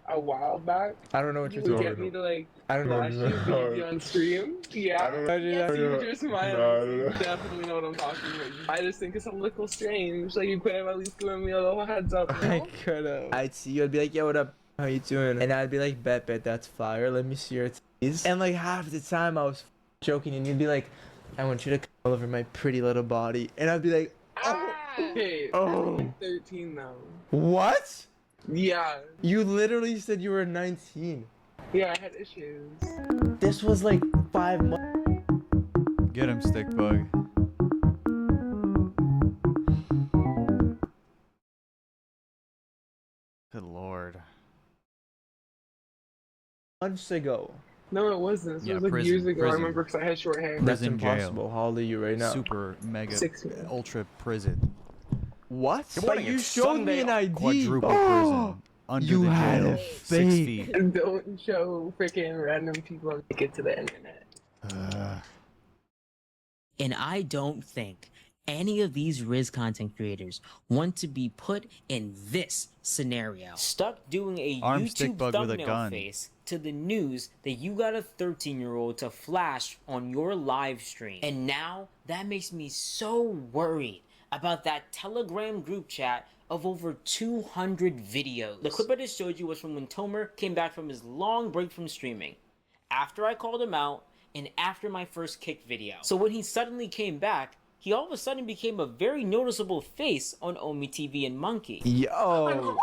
a while back. I don't know what you're talking talking about. You would get me to like I don't know. flash you on stream. Yeah. I don't know. Yes, I you don't were just smiling. No, I don't know. You definitely know what I'm talking about. I just think it's a little strange. Like you could have at least given me a little heads up. You know? I could've. I'd see you. I'd be like, yo, what up? How you doing? And I'd be like, bet, that's fire. Let me see your titties. And like half the time I was joking, and you'd be like, I want you to come all over my pretty little body. And I'd be like, oh. Okay. Oh. I'm 13 now. What? Yeah. You literally said you were 19. Yeah, I had issues. This was like 5 months. Get him, Stickbug. Good lord. Months ago. No, it wasn't. This Yeah, was like prison, years ago. prison. I remember because I had short hair. That's Prison impossible. jail. How old are you right now? Super mega 6 ultra prison. What? Good But morning, you it's showed me an ID. Quadruple prison. Under You the had jail. a 6 fake. feet. And don't show freaking random people make it to the internet. And I don't think any of these Riz content creators want to be put in this scenario. Stuck doing a Arm stick YouTube bug with a thumbnail gun. face to the news that you got a 13-year-old to flash on your live stream. And now that makes me so worried about that Telegram group chat of over 200 videos. The clip I just showed you was from when Tomer came back from his long break from streaming, after I called him out and after my first kick video. So when he suddenly came back, he all of a sudden became a very noticeable face on Omi TV and Monkey. Yo.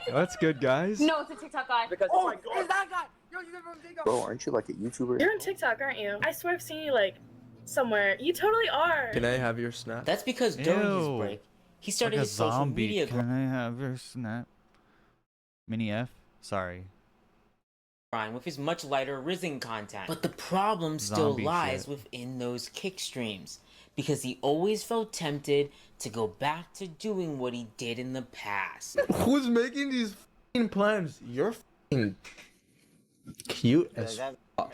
That's good, guys. No, it's a TikTok guy. Because it's that guy. Yo, you never take bro, aren't you like a YouTuber? You're on TikTok, aren't you? I swear I've seen you like somewhere. You totally are. Can I have your snap? That's because during his break, he started like a his social zombie. media. Can I have your snap? Mini F? Sorry. With his much lighter Rizzing content. But the problem still Zombie lies shit. within those kick streams, because he always felt tempted to go back to doing what he did in the past. Who's making these f***ing plans? You're f***ing cute as fuck.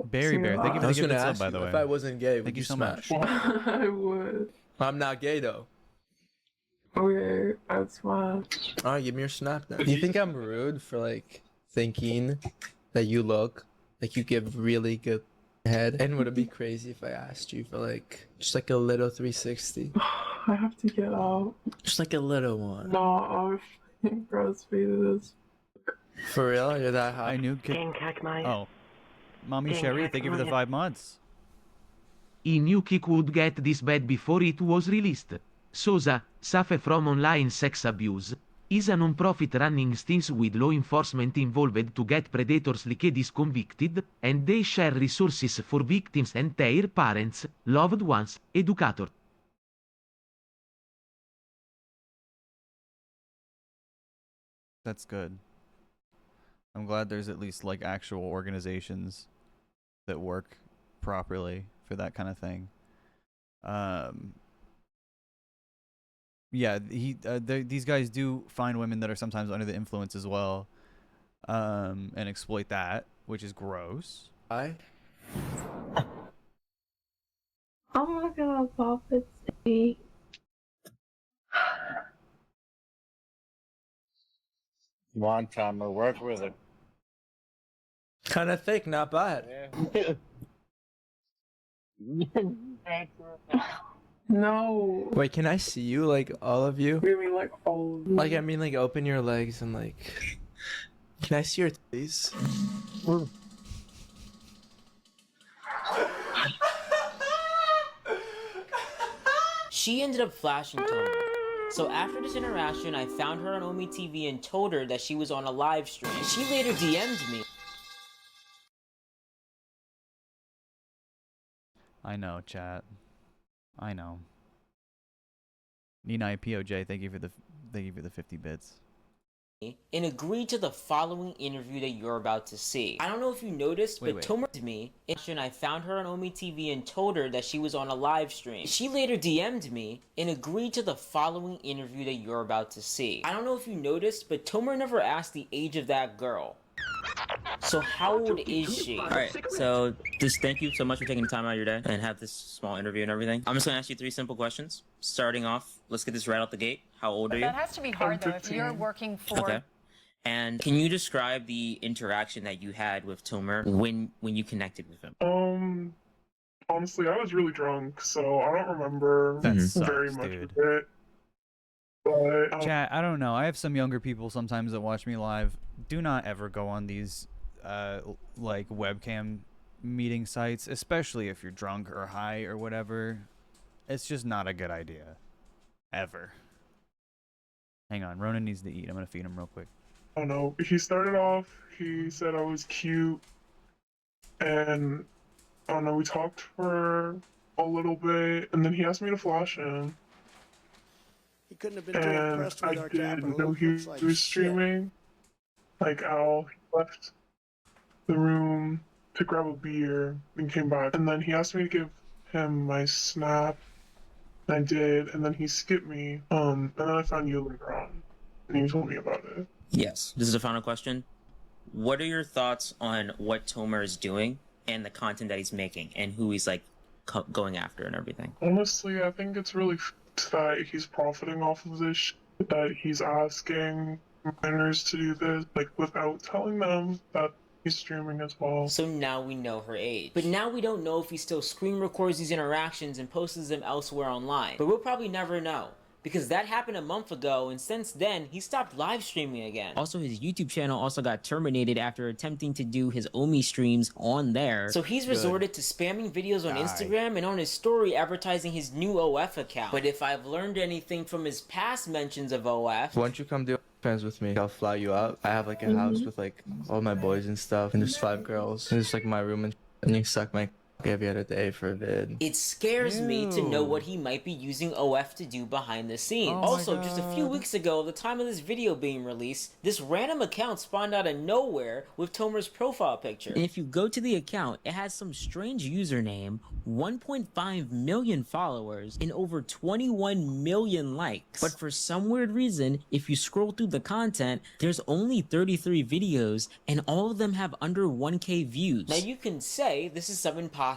Berry Bear, thank you for the gift sub, by the way. If I wasn't gay, Thank would you you so smash? much. I would. I'm not gay though. Okay, that's fine. Alright, give me your snap then. Do you think I'm rude for like thinking that you look like you give really good head? And would it be crazy if I asked you for like just like a little 360? I have to get out. Just like a little one. No, I'm fucking breastfeeding this. For real? You're that hot? I knew Oh. Mommy Sherry, thank you for the 5 months. He knew he could get this bad before it was released. Sosa, suffer from online sex abuse, is a non-profit running stints with law enforcement involved to get predators like this convicted, and they share resources for victims and their parents, loved ones, educators. That's good. I'm glad there's at least like actual organizations that work properly for that kind of thing. Yeah, these guys do find women that are sometimes under the influence as well, and exploit that, which is gross. I'm not gonna pop it. See. Come on, Tomer, work with it. Kind of thick, not bad. No. Wait, can I see you, like all of you? You mean like all of you? Like I mean, like open your legs and like. Can I see your titties? She ended up flashing Tomer. So after this interaction, I found her on Omi TV and told her that she was on a live stream. She later DM'd me. I know, chat. I know. Nina POJ, thank you for the 50 bits. And agreed to the following interview that you're about to see. I don't know if you noticed, but Tomer DM'd me, and I found her on Omi TV and told her that she was on a live stream. She later DM'd me and agreed to the following interview that you're about to see. I don't know if you noticed, but Tomer never asked the age of that girl. So how old is she? Alright, so just thank you so much for taking the time out of your day and have this small interview and everything. I'm just gonna ask you 3 simple questions. Starting off, let's get this right out the gate. How old are you? That has to be hard though if you're working for. Okay. And can you describe the interaction that you had with Tomer when you connected with him? Honestly, I was really drunk, so I don't remember very much of it. But Chat, I don't know. I have some younger people sometimes that watch me live. Do not ever go on these like webcam meeting sites, especially if you're drunk or high or whatever. It's just not a good idea. Ever. Hang on, Ronan needs to eat. I'm gonna feed him real quick. I don't know. He started off, he said I was cute, and I don't know, we talked for a little bit, and then he asked me to flash him. He couldn't have been too impressed with I our didn't capital. know he Looks like was shit. streaming. Like, Al, he left the room to grab a beer and came back. And then he asked me to give him my snap. And I did, and then he skipped me. And then I found you later on, and he told me about it. Yes. This is the final question. What are your thoughts on what Tomer is doing and the content that he's making and who he's like going after and everything. Honestly, I think it's really that he's profiting off of this shit, that he's asking minors to do this, like, without telling them that he's streaming as well. So now we know her age. But now we don't know if he still screen records these interactions and posts them elsewhere online. But we'll probably never know, because that happened a month ago, and since then, he stopped live streaming again. Also, his YouTube channel also got terminated after attempting to do his Omi streams on there. So he's resorted to spamming videos on Instagram and on his story advertising his new OF account. But if I've learned anything from his past mentions of OF... Why don't you come do friends with me? I'll fly you out. I have like a house with like all my boys and stuff, and there's 5 girls. And it's like my room, and you suck my every other day for a vid. It scares me to know what he might be using OF to do behind the scenes. Also, just a few weeks ago, the time of this video being released, this random account spawned out of nowhere with Tomer's profile picture. And if you go to the account, it has some strange username, 1.5 million followers, and over 21 million likes. But for some weird reason, if you scroll through the content, there's only 33 videos, and all of them have under 1K views. Now you can say this is some imposter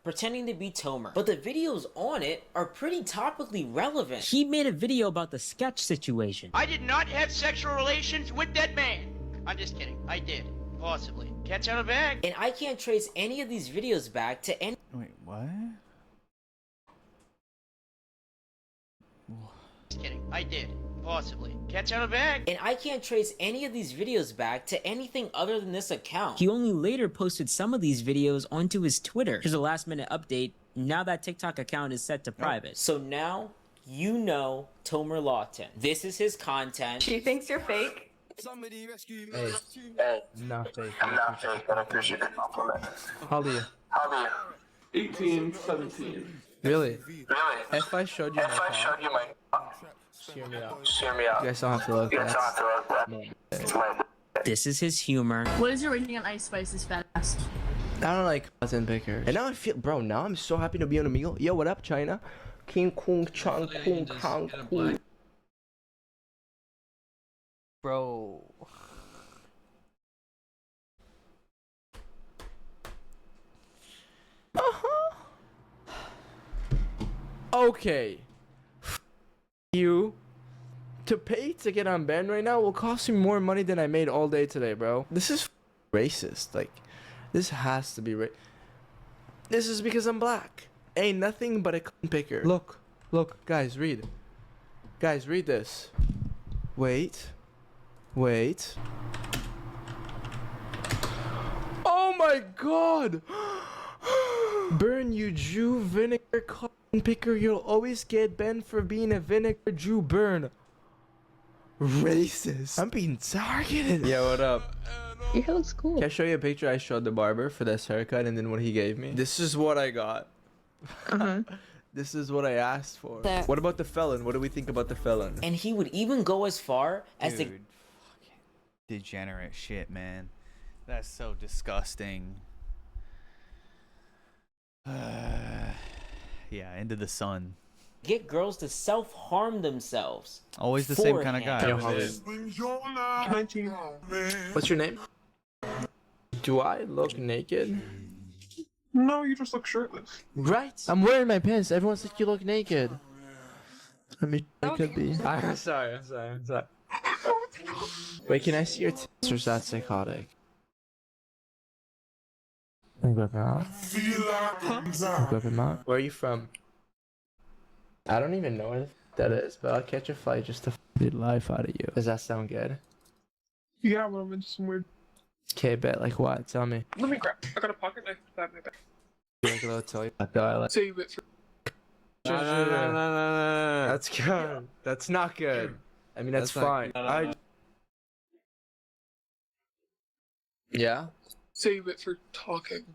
pretending to be Tomer, but the videos on it are pretty topically relevant. He made a video about the sketch situation. I did not have sexual relations with that man. I'm just kidding. I did. Possibly. Cat's out of bag. And I can't trace any of these videos back to any— Wait, what? Just kidding. I did. Possibly. Cat's out of bag. And I can't trace any of these videos back to anything other than this account. He only later posted some of these videos onto his Twitter. Here's a last minute update. Now that TikTok account is set to private. So now you know Tomer Lawton. This is his content. She thinks you're fake. Hey, not fake. I'm not fake, but I appreciate the compliment. How old are you? How old are you? 18, 17. Really? Really? If I showed you If I showed you my... hear me out. Hear me out. You guys don't have to look You at guys don't have to look at that. It's my... This is his humor. What is your rating on Ice Spice's fat ass? I don't like content pickers. And now I feel, bro, now I'm so happy to be on Omegle. Yo, what up, China? King Kong Chang Kong Kang Kong. Bro. Okay. You. To pay to get on band right now will cost me more money than I made all day today, bro. This is racist. Like, this has to be This is because I'm black. Ain't nothing but a picker. Look, guys, read. Guys, read this. Wait. Oh my god! Burn, you Jew vinegar cotton picker. You'll always get banned for being a vinegar Jew. Burn. Racist. I'm being targeted. Yeah, what up? Your hair looks cool. Can I show you a picture I showed the barber for this haircut and then what he gave me? This is what I got. This is what I asked for. What about the felon? What do we think about the felon? And he would even go as far as Dude, fucking degenerate shit, man. That's so disgusting. Yeah, into the sun. Get girls to self-harm themselves. Always the same kind of guy. What's your name? Do I look naked? No, you just look shirtless. Right. I'm wearing my pants. Everyone says you look naked. I mean, I could be. I'm sorry. Wait, can I see your tits or is that psychotic? Whip him out. Where are you from? I don't even know where that is, but I'll catch a flight just to the life out of you. Does that sound good? Yeah, but I'm in some weird... Okay, bet. Like what? Tell me. Let me grab. I got a pocket knife inside my bag. Like a little toy. Like... Save it for... No. That's good. That's not good. I mean, that's fine. Yeah? Save it for talking.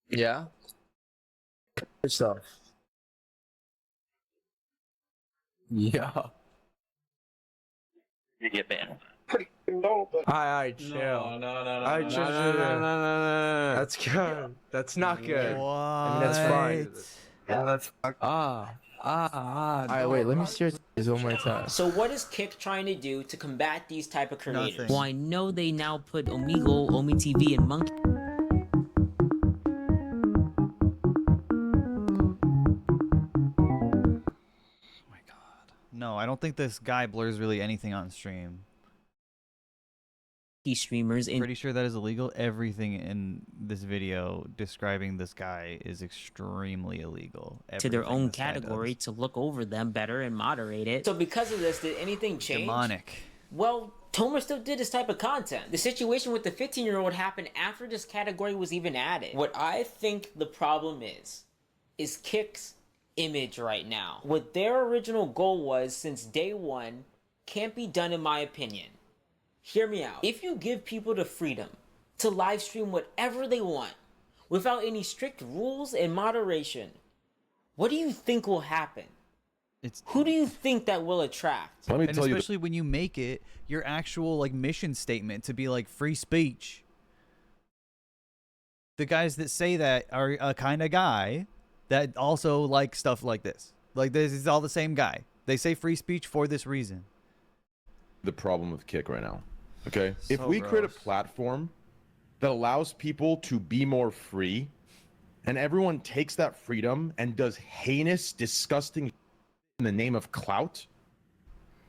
Yeah? Good stuff. Yeah. You get banned. Pretty low, but... Alright, chill. No. That's good. That's not good. What? I mean, that's fine. Yeah, that's... Alright, wait, let me see your titties one more time. So what is Kick trying to do to combat these type of creators? Nothing. Well, I know they now put Omegle, OmiTV, and Monkey don't think this guy blurs really anything on stream. Streamers in Pretty sure that is illegal. Everything in this video describing this guy is extremely illegal. to their Everything own this guy category does. to look over them better and moderate it. So because of this, did anything change? Demonic. Well, Tomer still did this type of content. The situation with the 15-year-old happened after this category was even added. What I think the problem is Kick's image right now. What their original goal was since day one can't be done in my opinion. Hear me out. If you give people the freedom to live stream whatever they want without any strict rules and moderation, what do you think will happen? Who do you think that will attract? And especially when you make it your actual like mission statement to be like free speech. The guys that say that are a kind of guy that also like stuff like this. Like this is all the same guy. They say free speech for this reason. The problem with Kick right now. Okay? If So we create a gross. platform that allows people to be more free, and everyone takes that freedom and does heinous, disgusting in the name of clout,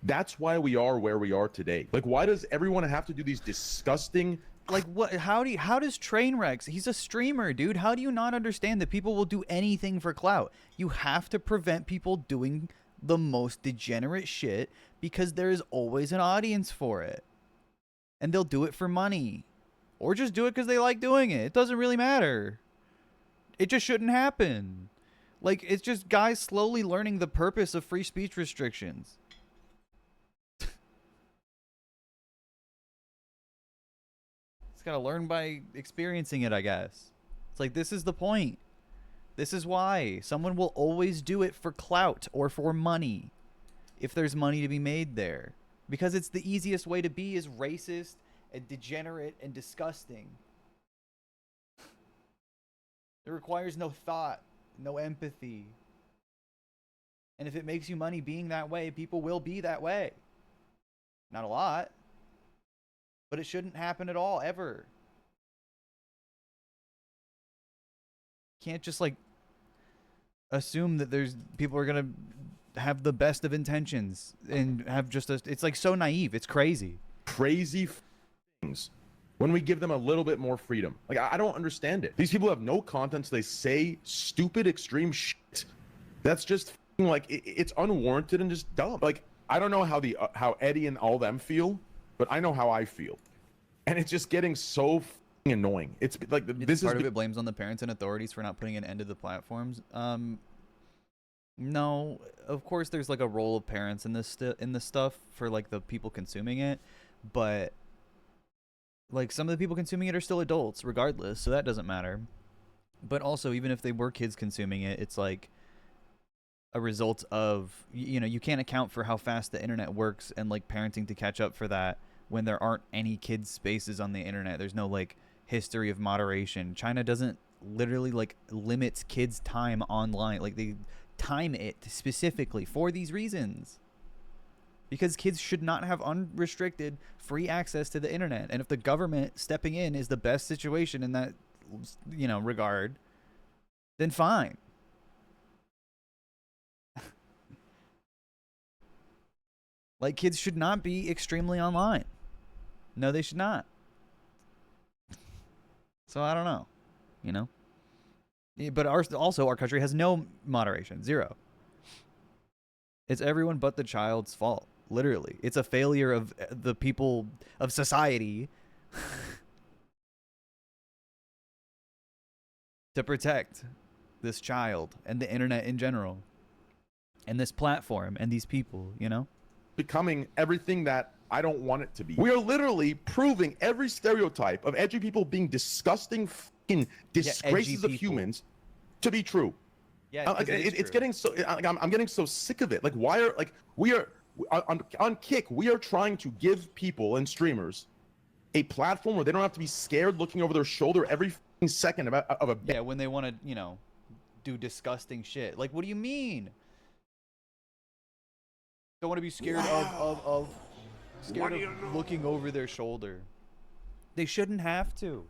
that's why we are where we are today. Like, why does everyone have to do these disgusting... Like what? How does Trainwrecks? He's a streamer, dude. How do you not understand that people will do anything for clout? You have to prevent people doing the most degenerate shit because there is always an audience for it, and they'll do it for money, or just do it because they like doing it. It doesn't really matter. It just shouldn't happen. Like it's just guys slowly learning the purpose of free speech restrictions. Gotta learn by experiencing it, I guess. It's like, this is the point. This is why someone will always do it for clout or for money, if there's money to be made there, because it's the easiest way to be is racist and degenerate and disgusting. It requires no thought, no empathy, and if it makes you money being that way, people will be that way. Not a lot, but it shouldn't happen at all, ever. Can't just like assume that there's people are gonna have the best of intentions and have just a, it's like so naive. It's crazy. Crazy things when we give them a little bit more freedom. Like, I don't understand it. These people have no content, so they say stupid, extreme shit. That's just like, it's unwarranted and just dumb. Like, I don't know how Eddie and all them feel, but I know how I feel, and it's just getting so f***ing annoying. It's like this Part of it blames on the parents and authorities for not putting an end to the platforms. No, of course there's like a role of parents in this stuff for like the people consuming it, but like some of the people consuming it are still adults regardless, so that doesn't matter. But also, even if they were kids consuming it, it's like a result of, you know, you can't account for how fast the internet works and like parenting to catch up for that when there aren't any kids spaces on the internet. There's no like history of moderation. China doesn't literally like limits kids time online. Like they time it specifically for these reasons, because kids should not have unrestricted free access to the internet. And if the government stepping in is the best situation in that, you know, regard, then fine. Like, kids should not be extremely online. No, they should not. So I don't know, you know. But also our country has no moderation, zero. It's everyone but the child's fault, literally. It's a failure of the people of society to protect this child and the internet in general and this platform and these people, you know. Becoming everything that I don't want it to be. We are literally proving every stereotype of edgy people being disgusting fucking disgraces of humans to be true. Yeah, it's getting so. I'm getting so sick of it. Like, why are we are on Kick? We are trying to give people and streamers a platform where they don't have to be scared looking over their shoulder every fucking second of a. Yeah, when they want to, you know, do disgusting shit. Like, what do you mean? Don't want to be scared of looking over their shoulder. They shouldn't have to.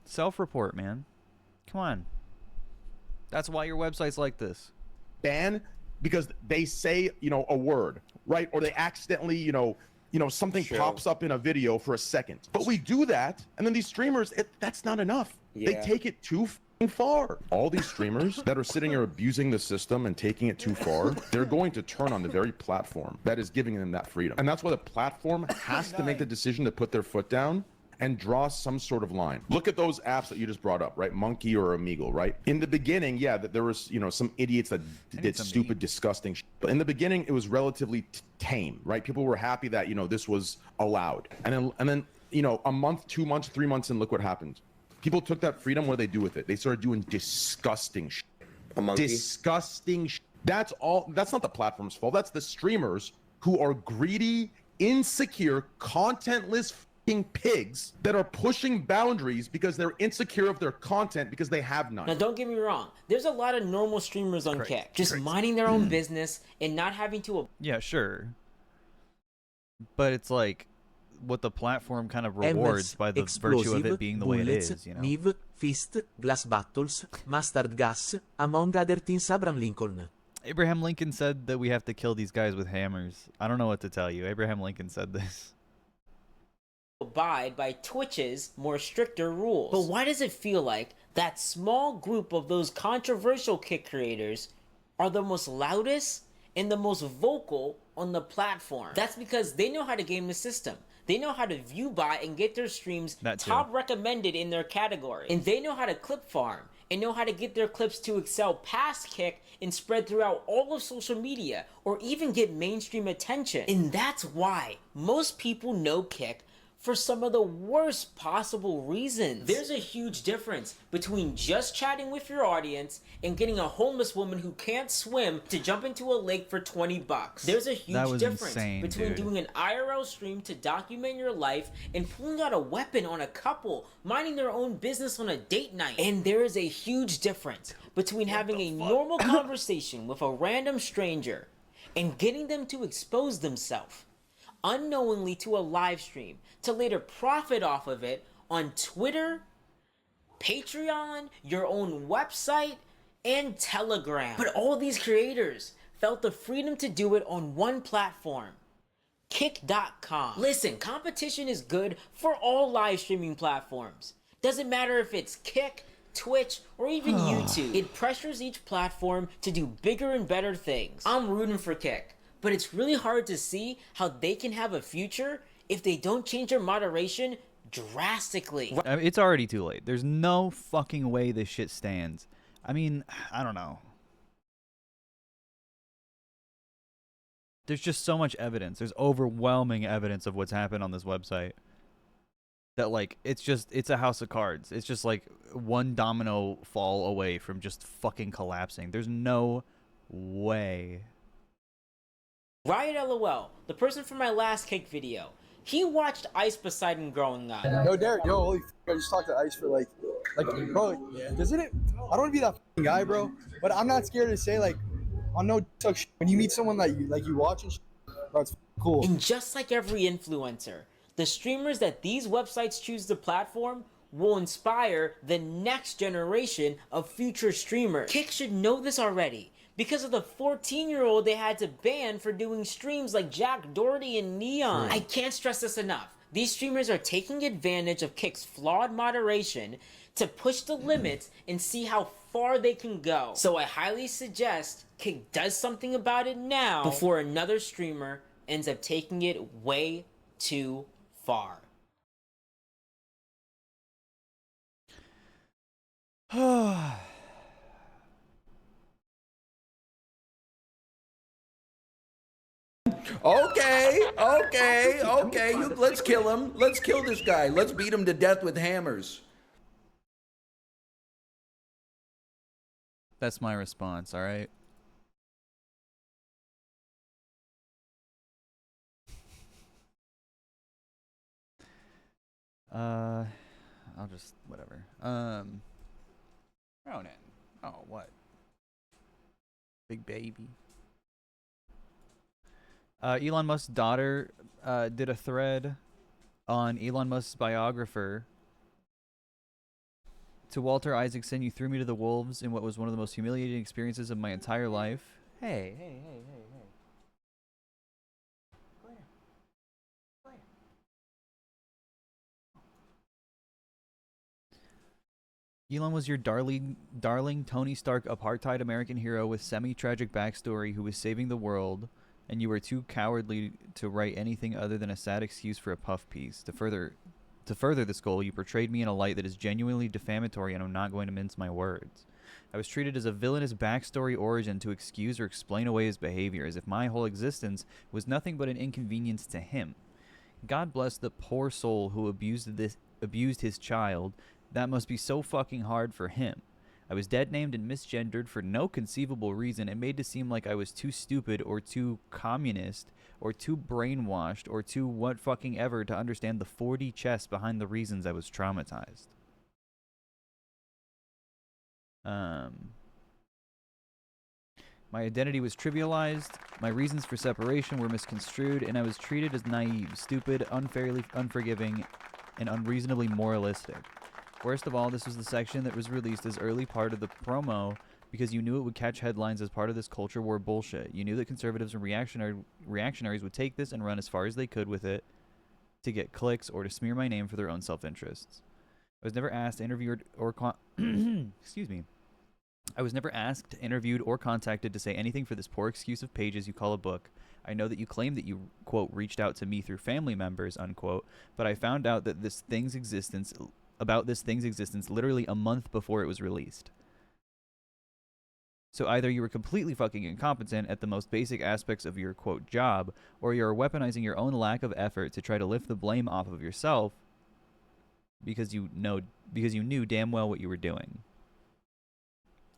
Self-report, man. Come on. That's why your website's like this. Ban because they say, you know, a word, right? Or they accidentally, you know, something pops up in a video for a second. But we do that, and then these streamers, that's not enough. They take it too far. All these streamers that are sitting here abusing the system and taking it too far, they're going to turn on the very platform that is giving them that freedom. And that's why the platform has to make the decision to put their foot down and draw some sort of line. Look at those apps that you just brought up, right? Monkey or Omegle, right? In the beginning, yeah, that there was, you know, some idiots that did stupid, disgusting shit. But in the beginning, it was relatively tame, right? People were happy that, you know, this was allowed. And then, you know, a month, 2 months, 3 months, and look what happened. People took that freedom. What do they do with it? They started doing disgusting shit. Disgusting shit. That's all. That's not the platform's fault. That's the streamers who are greedy, insecure, contentless pigs that are pushing boundaries because they're insecure of their content because they have none. Now, don't get me wrong. There's a lot of normal streamers on Kick, just minding their own business and not having to. Yeah, sure. But it's like what the platform kind of rewards by the virtue of it being the way it is, you know. Knife, fist, glass battles, mustard gas, among other things. Abraham Lincoln. Abraham Lincoln said that we have to kill these guys with hammers. I don't know what to tell you. Abraham Lincoln said this. Abide by Twitch's more stricter rules. But why does it feel like that small group of those controversial Kick creators are the most loudest and the most vocal on the platform? That's because they know how to game the system. They know how to view buy and get their streams top recommended in their category. And they know how to clip farm and know how to get their clips to excel past Kick and spread throughout all of social media or even get mainstream attention. And that's why most people know Kick for some of the worst possible reasons. There's a huge difference between just chatting with your audience and getting a homeless woman who can't swim to jump into a lake for 20 bucks. There's a huge difference between doing an IRL stream to document your life and pulling out a weapon on a couple minding their own business on a date night. And there is a huge difference between having a normal conversation with a random stranger and getting them to expose themselves unknowingly to a live stream to later profit off of it on Twitter, Patreon, your own website, and Telegram. But all these creators felt the freedom to do it on one platform, Kick.com. Listen, competition is good for all live streaming platforms. Doesn't matter if it's Kick, Twitch, or even YouTube. It pressures each platform to do bigger and better things. I'm rooting for Kick, but it's really hard to see how they can have a future if they don't change their moderation drastically. I mean, it's already too late. There's no fucking way this shit stands. I mean, I don't know. There's just so much evidence. There's overwhelming evidence of what's happened on this website. That, like, it's a house of cards. It's just, like, one domino fall away from just fucking collapsing. There's no way. Riot LOL, the person from my last Kick video, he watched Ice Poseidon growing up. Yo, Derek, yo, holy f***, I just talked to Ice for like, bro, doesn't it? I don't want to be that f***ing guy, bro, but I'm not scared to say, like, on no talk shit. When you meet someone that you watch and shit, bro, it's cool. And just like every influencer, the streamers that these websites choose to platform will inspire the next generation of future streamers. Kick should know this already, because of the 14-year-old they had to ban for doing streams like Jack Doherty and Neon. I can't stress this enough. These streamers are taking advantage of Kick's flawed moderation to push the limits and see how far they can go. So I highly suggest Kick does something about it now before another streamer ends up taking it way too far. Okay. Let's kill him. Let's kill this guy. Let's beat him to death with hammers. That's my response, all right? I'll just, whatever. Ronan. Oh, what? Big baby. Elon Musk's daughter did a thread on Elon Musk's biographer. To Walter Isaacson, you threw me to the wolves in what was one of the most humiliating experiences of my entire life. Hey, hey, hey, hey, hey. Come here. Come here. Elon was your darling Tony Stark apartheid American hero with semi-tragic backstory who was saving the world, and you were too cowardly to write anything other than a sad excuse for a puff piece. To further this goal, you portrayed me in a light that is genuinely defamatory, and I'm not going to mince my words. I was treated as a villainous backstory origin to excuse or explain away his behavior, as if my whole existence was nothing but an inconvenience to him. God bless the poor soul who abused his child. That must be so fucking hard for him. I was dead named and misgendered for no conceivable reason and made to seem like I was too stupid or too communist or too brainwashed or too what fucking ever to understand the 4D chess behind the reasons I was traumatized. My identity was trivialized, my reasons for separation were misconstrued, and I was treated as naive, stupid, unfairly unforgiving, and unreasonably moralistic. Worst of all, this was the section that was released as early part of the promo because you knew it would catch headlines as part of this culture war bullshit. You knew that conservatives and reactionaries would take this and run as far as they could with it to get clicks or to smear my name for their own self-interests. I was never asked, interviewed, or excuse me. I was never asked, interviewed, or contacted to say anything for this poor excuse of pages you call a book. I know that you claim that you, quote, reached out to me through family members, unquote, but I found out that this thing's existence literally a month before it was released. So either you were completely fucking incompetent at the most basic aspects of your, quote, job, or you're weaponizing your own lack of effort to try to lift the blame off of yourself because you knew damn well what you were doing.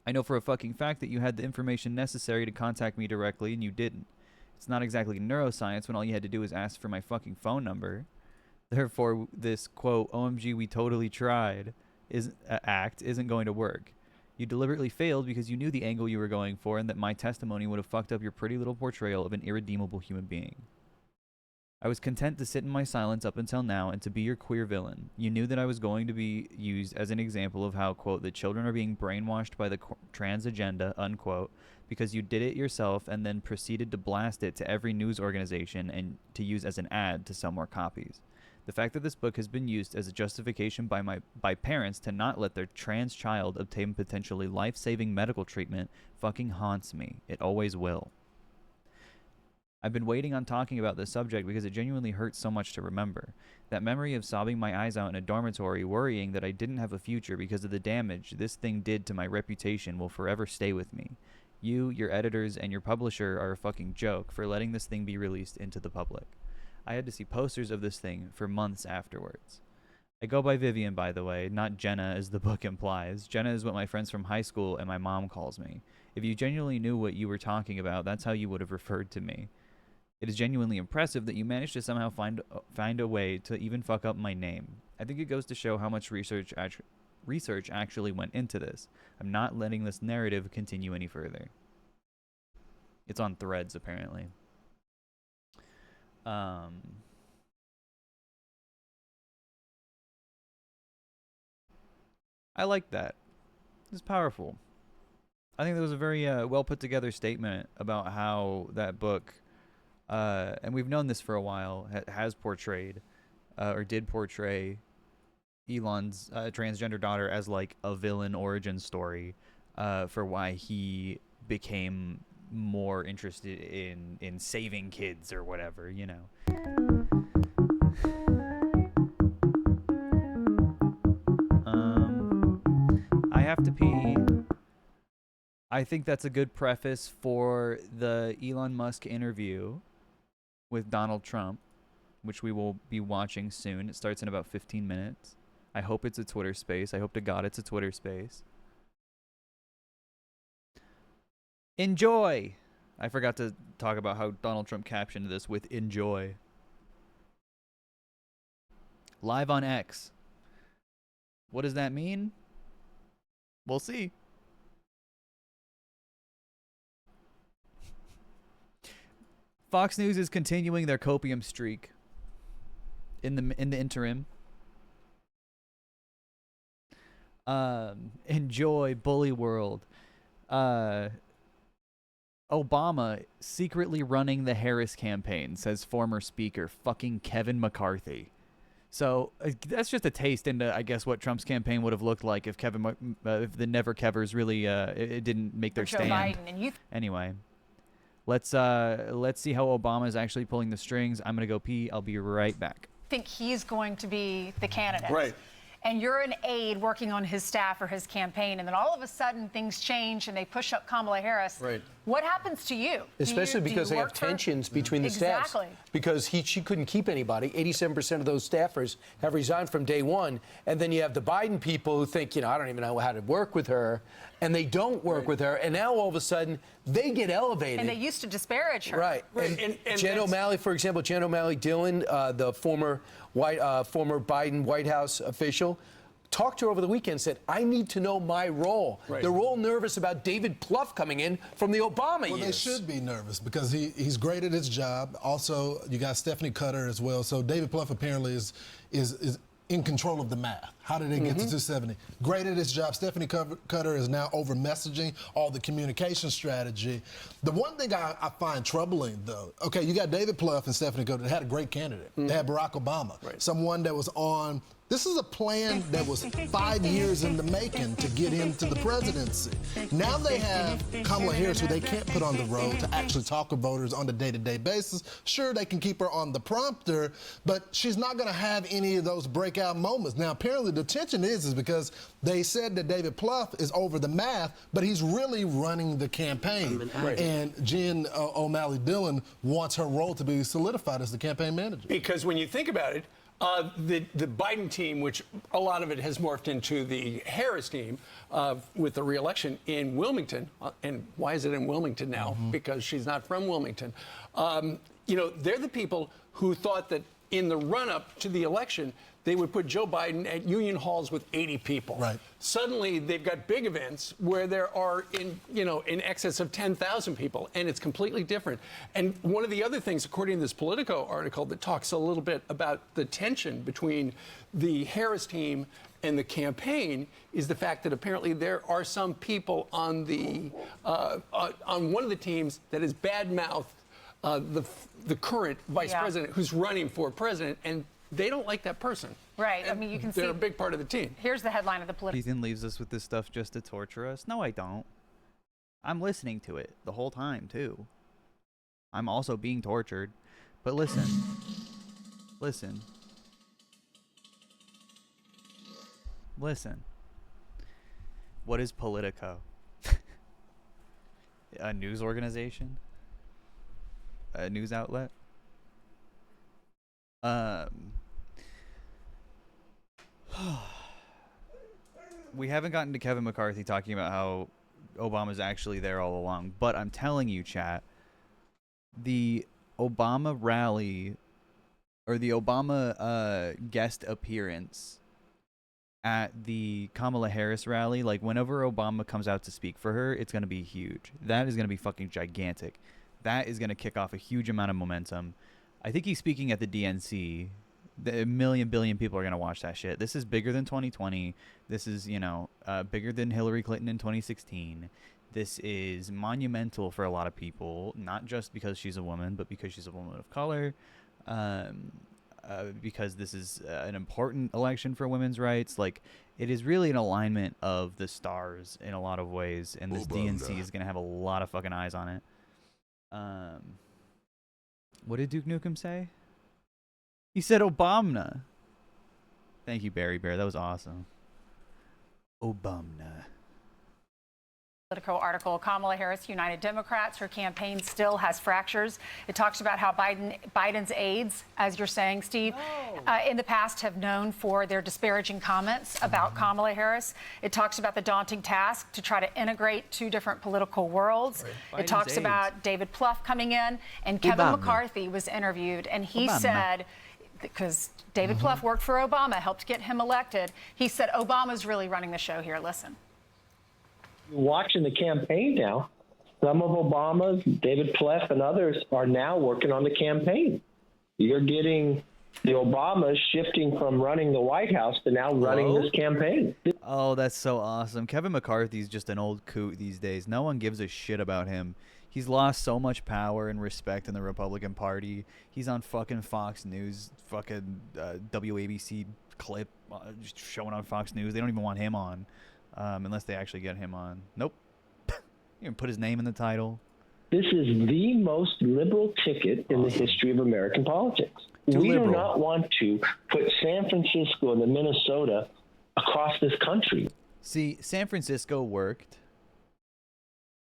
I know for a fucking fact that you had the information necessary to contact me directly, and you didn't. It's not exactly neuroscience when all you had to do was ask for my fucking phone number. Therefore, this, quote, OMG, we totally tried act isn't going to work. You deliberately failed because you knew the angle you were going for and that my testimony would have fucked up your pretty little portrayal of an irredeemable human being. I was content to sit in my silence up until now and to be your queer villain. You knew that I was going to be used as an example of how, quote, the children are being brainwashed by the trans agenda, unquote, because you did it yourself and then proceeded to blast it to every news organization and to use as an ad to sell more copies. The fact that this book has been used as a justification by parents to not let their trans child obtain potentially life-saving medical treatment fucking haunts me. It always will. I've been waiting on talking about this subject because it genuinely hurts so much to remember. That memory of sobbing my eyes out in a dormitory, worrying that I didn't have a future because of the damage this thing did to my reputation will forever stay with me. You, your editors, and your publisher are a fucking joke for letting this thing be released into the public. I had to see posters of this thing for months afterwards. I go by Vivian, by the way, not Jenna as the book implies. Jenna is what my friends from high school and my mom calls me. If you genuinely knew what you were talking about, that's how you would have referred to me. It is genuinely impressive that you managed to somehow find a way to even fuck up my name. I think it goes to show how much research actually went into this. I'm not letting this narrative continue any further. It's on Threads, apparently. I like that. It's powerful. I think that was a very well put together statement about how that book, and we've known this for a while, has portrayed, or did portray, Elon's transgender daughter as like a villain origin story for why he became more interested in saving kids or whatever, you know. I have to pee. I think that's a good preface for the Elon Musk interview with Donald Trump, which we will be watching soon. It starts in about 15 minutes. I hope it's a Twitter space. I hope to God it's a Twitter space. Enjoy! I forgot to talk about how Donald Trump captioned this with enjoy. Live on X. What does that mean? We'll see. Fox News is continuing their copium streak in the interim. Enjoy Bully World. Obama secretly running the Harris campaign, says former speaker fucking Kevin McCarthy. So that's just a taste into, I guess, what Trump's campaign would have looked like if if the Never Kevers really it didn't make their stand. Anyway, let's see how Obama is actually pulling the strings. I'm gonna go pee. I'll be right back. Think he's going to be the candidate. Right. And you're an aide working on his staff or his campaign, and then all of a sudden things change and they push up Kamala Harris. Right. What happens to you? Especially because they have tensions between the staffs. Exactly. Because she couldn't keep anybody. 87% of those staffers have resigned from day one. And then you have the Biden people who think, I don't even know how to work with her. And they don't work with her. And now all of a sudden, they get elevated. And they used to disparage her. Right. And Jen O'Malley, for example, Jen O'Malley Dillon, the former Biden White House official, talked to her over the weekend, said, I need to know my role. Right. They're all nervous about David Plouffe coming in from the Obama years. Well, they should be nervous because he's great at his job. Also, you got Stephanie Cutter as well. So David Plouffe apparently is in control of the math. How did they get to 270? Great at his job. Stephanie Cutter is now over messaging, all the communication strategy. The one thing I find troubling, though, okay, you got David Plouffe and Stephanie Cutter. They had a great candidate. They had Barack Obama, someone that was on. This is a plan that was 5 years in the making to get him to the presidency. Now they have Kamala Harris, who they can't put on the road to actually talk with voters on a day-to-day basis. Sure, they can keep her on the prompter, but she's not going to have any of those breakout moments. Now, apparently the tension is because they said that David Plouffe is over the math, but he's really running the campaign. And Jen O'Malley Dillon wants her role to be solidified as the campaign manager. Because when you think about it, the Biden team, which a lot of it has morphed into the Harris team with the re-election in Wilmington, and why is it in Wilmington now? Because she's not from Wilmington. They're the people who thought that in the run-up to the election, they would put Joe Biden at union halls with 80 people. Right. Suddenly, they've got big events where there are in excess of 10,000 people, and it's completely different. And one of the other things, according to this Politico article, that talks a little bit about the tension between the Harris team and the campaign is the fact that apparently there are some people on the on one of the teams that has badmouthed the current vice president who's running for president, and they don't like that person. Right. I mean, you can see. They're a big part of the team. Here's the headline of the Politico. Ethan leaves us with this stuff just to torture us. No, I don't. I'm listening to it the whole time, too. I'm also being tortured. But listen. Listen. Listen. What is Politico? A news organization? A news outlet? We haven't gotten to Kevin McCarthy talking about how Obama's actually there all along, but I'm telling you, chat, the Obama rally or the Obama guest appearance at the Kamala Harris rally, like whenever Obama comes out to speak for her, it's going to be huge. That is going to be fucking gigantic. That is going to kick off a huge amount of momentum. I think he's speaking at the DNC. A billion people are going to watch that shit. This is bigger than 2020. This is, bigger than Hillary Clinton in 2016. This is monumental for a lot of people, not just because she's a woman, but because she's a woman of color, because this is an important election for women's rights. Like, it is really an alignment of the stars in a lot of ways, and this DNC is going to have a lot of fucking eyes on it. What did Duke Nukem say? He said Obama. Thank you, Barry Bear. That was awesome. Obama. Politico article, Kamala Harris, United Democrats, her campaign still has fractures. It talks about how Biden's aides, as you're saying, Steve, in the past have known for their disparaging comments about Kamala Harris. It talks about the daunting task to try to integrate two different political worlds. It talks about David Plouffe coming in, and Kevin McCarthy was interviewed, and he said, because David Plouffe worked for Obama, helped get him elected, he said Obama's really running the show here. Listen. Watching the campaign now, some of Obama's, David Plouffe and others are now working on the campaign. You're getting the Obamas shifting from running the White House to now running this campaign. Oh, that's so awesome. Kevin McCarthy's just an old coot these days. No one gives a shit about him. He's lost so much power and respect in the Republican Party. He's on fucking Fox News, fucking WABC clip showing on Fox News. They don't even want him on unless they actually get him on. Nope. You even put his name in the title. This is the most liberal ticket in the history of American politics. We do not want to put San Francisco and Minnesota across this country. See, San Francisco worked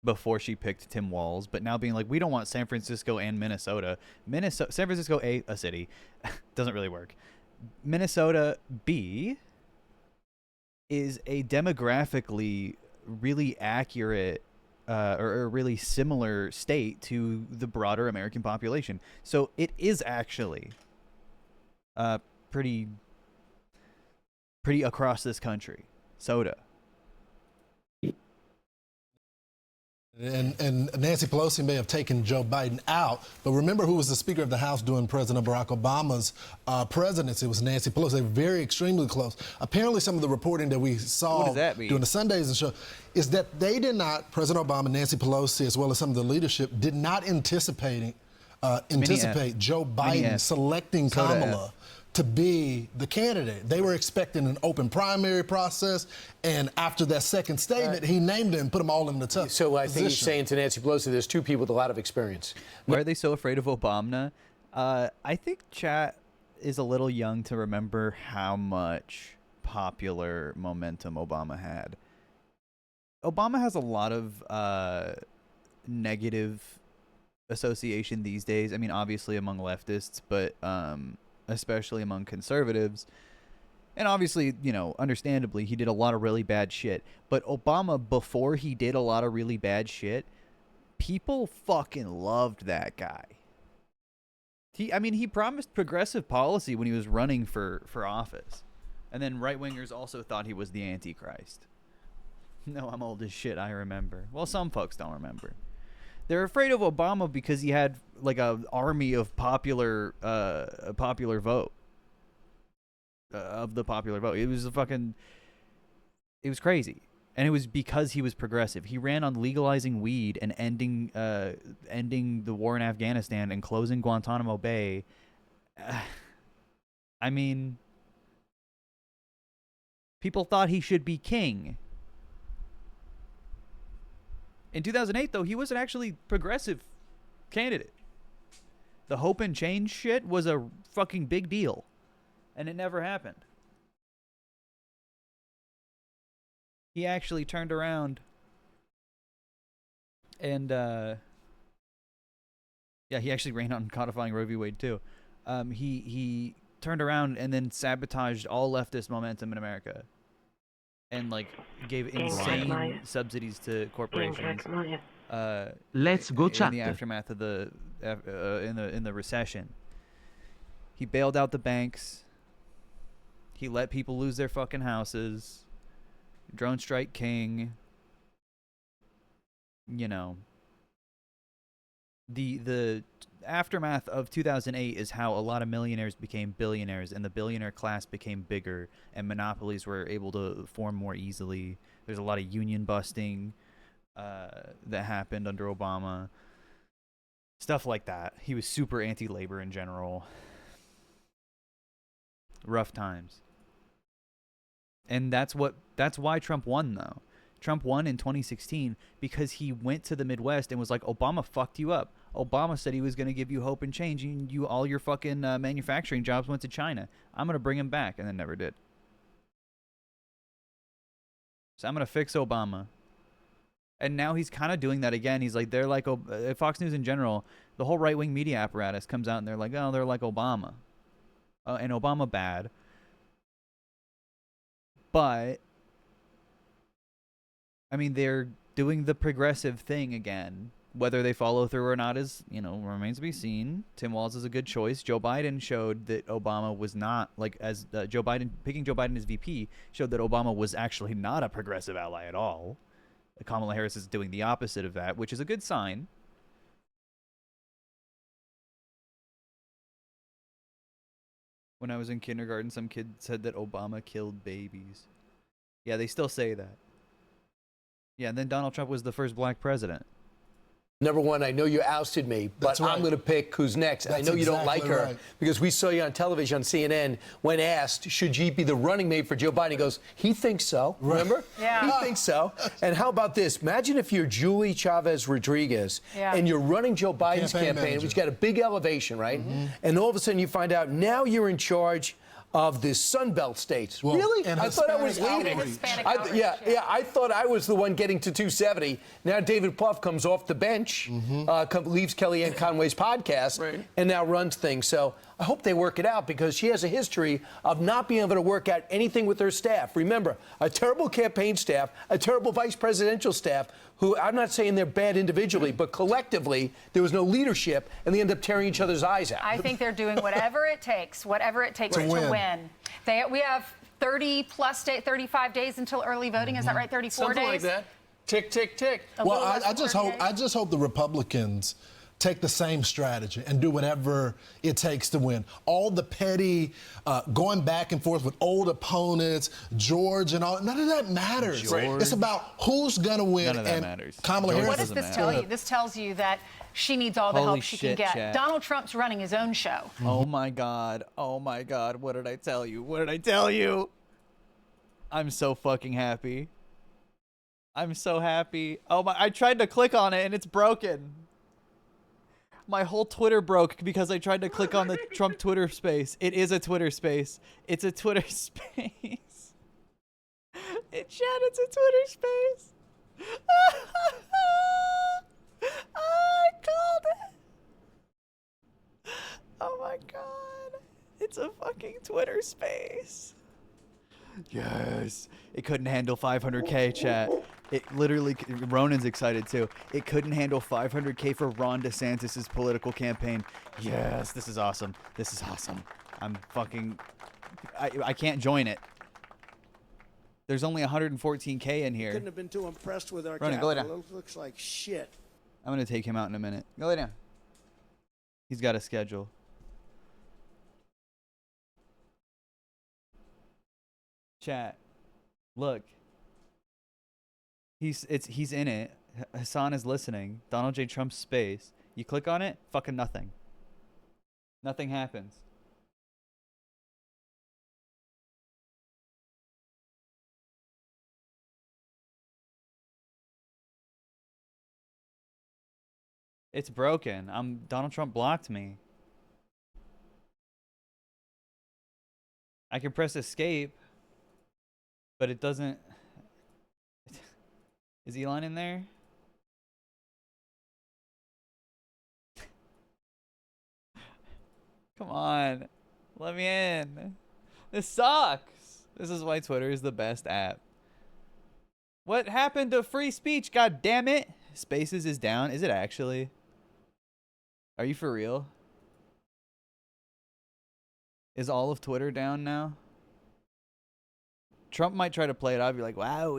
before she picked Tim Walz, but now being like, we don't want San Francisco and Minnesota. San Francisco, a city, doesn't really work. Minnesota, B, is a demographically really accurate or a really similar state to the broader American population. So it is actually pretty across this country. Soda. And Nancy Pelosi may have taken Joe Biden out, but remember who was the Speaker of the House during President Barack Obama's presidency? It was Nancy Pelosi. They were very extremely close. Apparently, some of the reporting that we saw during the Sundays and show is that they did not, President Obama, Nancy Pelosi, as well as some of the leadership, did not anticipate Joe Biden selecting Kamala to be the candidate. They were expecting an open primary process, and after that second statement, he named them, put them all in the top So I think he's position. saying to Nancy Pelosi, there's two people with a lot of experience. Why are they so afraid of Obama? I think chat is a little young to remember how much popular momentum Obama had. Obama has a lot of negative association these days. I mean, obviously among leftists, but especially among conservatives. And obviously, you know, understandably, he did a lot of really bad shit. But Obama, before he did a lot of really bad shit, people fucking loved that guy. He promised progressive policy when he was running for office. And then right-wingers also thought he was the Antichrist. No, I'm old as shit, I remember. Well, some folks don't remember. They're afraid of Obama because he had like a army of popular vote. Of the popular vote. It was crazy. And it was because he was progressive. He ran on legalizing weed and ending the war in Afghanistan and closing Guantanamo Bay. I mean, people thought he should be king. In 2008, though, he was an actually progressive candidate. The hope and change shit was a fucking big deal. And it never happened. He actually turned around and, he actually ran on codifying Roe v. Wade, too. He turned around and then sabotaged all leftist momentum in America. And like gave insane subsidies to corporations. Let's go chat. In the aftermath of the in the recession, he bailed out the banks. He let people lose their fucking houses. Drone strike king. You know. The aftermath of 2008 is how a lot of millionaires became billionaires, and the billionaire class became bigger, and monopolies were able to form more easily. There's a lot of union busting that happened under Obama. Stuff like that. He was super anti-labor in general. Rough times. And that's why Trump won, though. Trump won in 2016 because he went to the Midwest and was like, Obama fucked you up. Obama said he was going to give you hope and change, and all your fucking manufacturing jobs went to China. I'm going to bring him back, and then never did. So I'm going to fix Obama. And now he's kind of doing that again. He's like, they're like, Fox News in general, the whole right-wing media apparatus comes out and they're like, oh, they're like Obama. And Obama bad. But, I mean, they're doing the progressive thing again. Whether they follow through or not is, remains to be seen. Tim Walz is a good choice. Joe Biden showed that Obama was not, picking Joe Biden as VP showed that Obama was actually not a progressive ally at all. Kamala Harris is doing the opposite of that, which is a good sign. When I was in kindergarten, some kid said that Obama killed babies. Yeah, they still say that. Yeah, and then Donald Trump was the first black president. Number one, I know you ousted me, but I'm going to pick who's next. I know you don't like her because we saw you on television on CNN when asked, should she be the running mate for Joe Biden? He goes, he thinks so. Remember? Yeah. He thinks so. And how about this? Imagine if you're Julie Chavez Rodriguez and you're running Joe Biden's campaign, which got a big elevation, right? And all of a sudden you find out now you're in charge of the Sun Belt states. Really? I thought I was leading. I thought I was the one getting to 270. Now David Plouffe comes off the bench, leaves Kellyanne Conway's podcast, and now runs things. So I hope they work it out because she has a history of not being able to work out anything with her staff. Remember, a terrible campaign staff, a terrible vice presidential staff, who I'm not saying they're bad individually, but collectively there was no leadership, and they end up tearing each other's eyes out. I think they're doing whatever it takes to win. We have 35 days until early voting. Is that right? 34 Something days? like that. Tick, tick, tick. Well, I just hope the Republicans take the same strategy and do whatever it takes to win. All the petty going back and forth with old opponents, George and all, none of that matters. It's about who's going to win. None of that matters. Kamala Harris. What does this tell you? This tells you that she needs all the help she can get. Chat. Donald Trump's running his own show. Oh my God. Oh my God. What did I tell you? What did I tell you? I'm so fucking happy. I'm so happy. Oh my, I tried to click on it and it's broken. My whole Twitter broke because I tried to click on the Trump Twitter space. It is a Twitter space. It's a Twitter space. It's a Twitter space. I called it. Oh my God. It's a fucking Twitter space. Yes. It couldn't handle 500K, chat. It literally, Ronan's excited too. It couldn't handle 500K for Ron DeSantis' political campaign. Yes, this is awesome. This is awesome. I'm fucking, I can't join it. There's only 114K in here. Couldn't have been too impressed with our Ronan, go lay capital. down. It looks like shit. I'm going to take him out in a minute. Go lay down. He's got a schedule. Chat. Look. He's in it. Hassan is listening. Donald J. Trump's space. You click on it, fucking nothing. Nothing happens. It's broken. Donald Trump blocked me. I can press escape, but it doesn't. Is Elon in there? Come on. Let me in. This sucks. This is why Twitter is the best app. What happened to free speech? God damn it. Spaces is down. Is it actually? Are you for real? Is all of Twitter down now? Trump might try to play it. I'd be like, wow,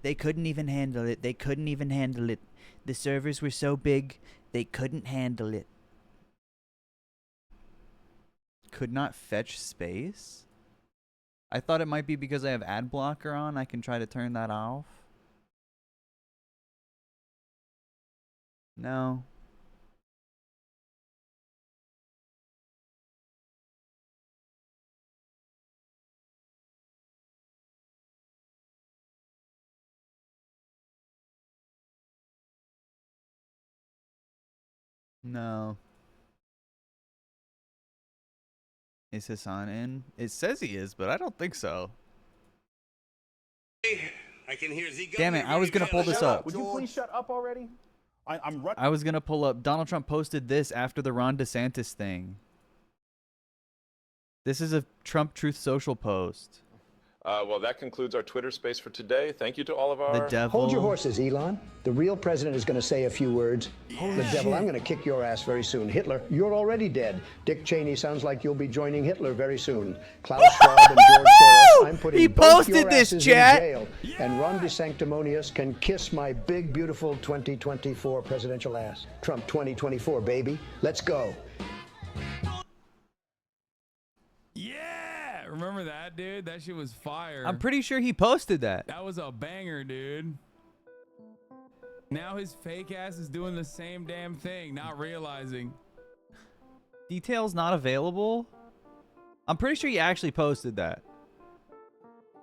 they couldn't even handle it. They couldn't even handle it. The servers were so big, they couldn't handle it. Could not fetch space? I thought it might be because I have ad blocker on. I can try to turn that off. No. No. Is Hassan in? It says he is, but I don't think so. I can hear Z. Damn it, I was gonna pull this up. Would you please shut up already? I'm running. I was gonna pull up. Donald Trump posted this after the Ron DeSantis thing. This is a Trump Truth Social post. Well, that concludes our Twitter space for today. Thank you to all of our... The devil. Hold your horses, Elon. The real president is going to say a few words. The devil, I'm going to kick your ass very soon. Hitler, you're already dead. Dick Cheney sounds like you'll be joining Hitler very soon. Klaus Schwab and George Soros, I'm putting both your asses in jail. And Ron DeSanctimonious can kiss my big, beautiful 2024 presidential ass. Trump 2024, baby. Let's go. Remember that, dude? That shit was fire. I'm pretty sure he posted that. That was a banger, dude. Now his fake ass is doing the same damn thing, not realizing. Details not available? I'm pretty sure he actually posted that.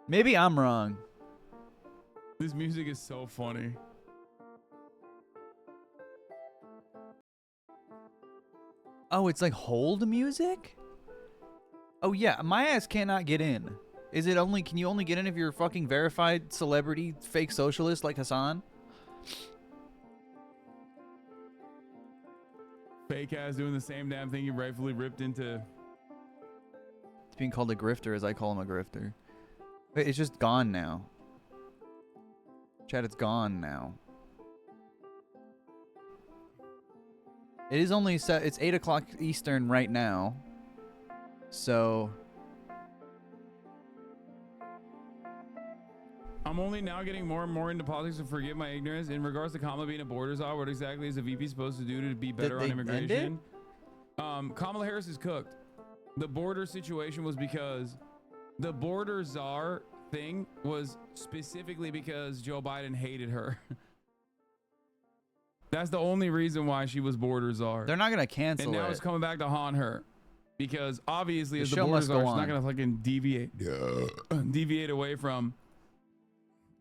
Maybe I'm wrong. This music is so funny. Oh, it's like hold music? Oh yeah, my ass cannot get in. Is it only, can you only get in if you're a fucking verified celebrity fake socialist like Hassan? Fake ass doing the same damn thing he rightfully ripped into. It's being called a grifter as I call him a grifter. Wait, it's just gone now. Chat, it's gone now. It is only set, it's 8 o'clock Eastern right now. So I'm only now getting more and more into politics, and forgive my ignorance. In regards to Kamala being a border czar, what exactly is the VP supposed to do to be better on immigration? Kamala Harris is cooked. The border situation was because the border czar thing was specifically because Joe Biden hated her. That's the only reason why she was border czar. they're not gonna cancel And now it. it's coming back to haunt her. Because obviously, The as the show border must czar, go she's not on. gonna fucking deviate away from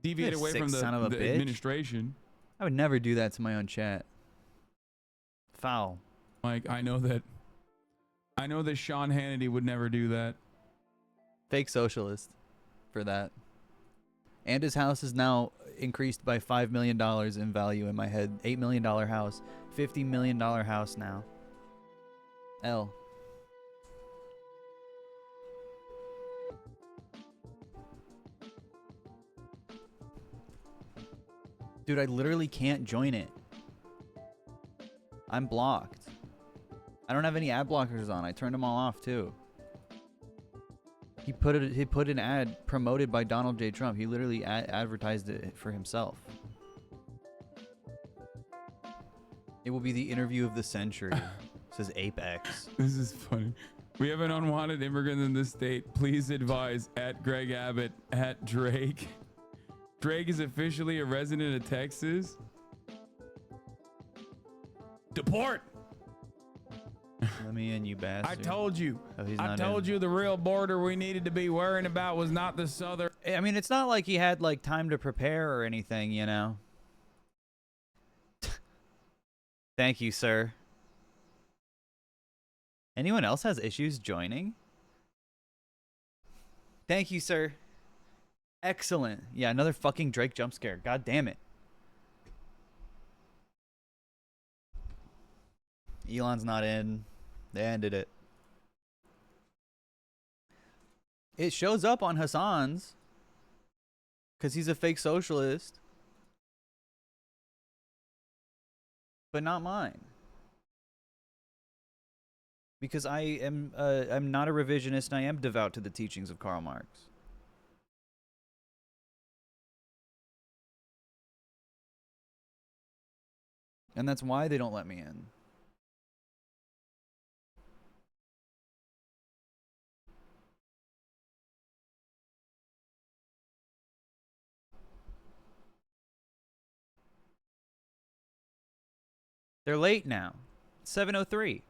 Sick son of a the bitch. administration. I would never do that to my own chat. Foul. Like, I know that Sean Hannity would never do that. Fake socialist for that. And his house is now increased by $5 million in value in my head. $8 million house. $50 million house now. L. Dude, I literally can't join it. I'm blocked. I don't have any ad blockers on. I turned them all off too. He put an ad promoted by Donald J. Trump. He literally advertised it for himself. It will be the interview of the century. Says Apex. This is funny. We have an unwanted immigrant in this state. Please advise at Greg Abbott at Drake. Drake is officially a resident of Texas. Deport. Let me in, you bastard. I told you. Oh, he's I not told in. you the real border we needed to be worrying about was not the southern. I mean, it's not like he had like time to prepare or anything, you know. Thank you, sir. Anyone else has issues joining? Thank you, sir. Excellent. Yeah, another fucking Drake jump scare. God damn it. Elon's not in. They ended it. It shows up on Hassan's because he's a fake socialist, but not mine. Because I'm not a revisionist and I am devout to the teachings of Karl Marx. And that's why they don't let me in. They're late now. 7:03.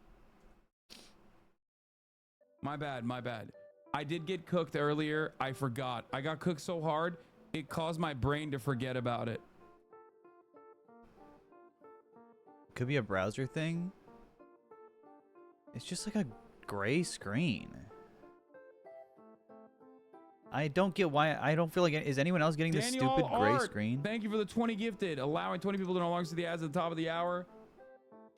My bad, my bad. I did get cooked earlier. I forgot. I got cooked so hard, it caused my brain to forget about it. Could be a browser thing. It's just like a gray screen. I don't get why. I don't feel like. Is anyone else getting this Daniel stupid gray Art, screen? Thank you for the 20 gifted. Allowing 20 people to no longer see the ads at the top of the hour.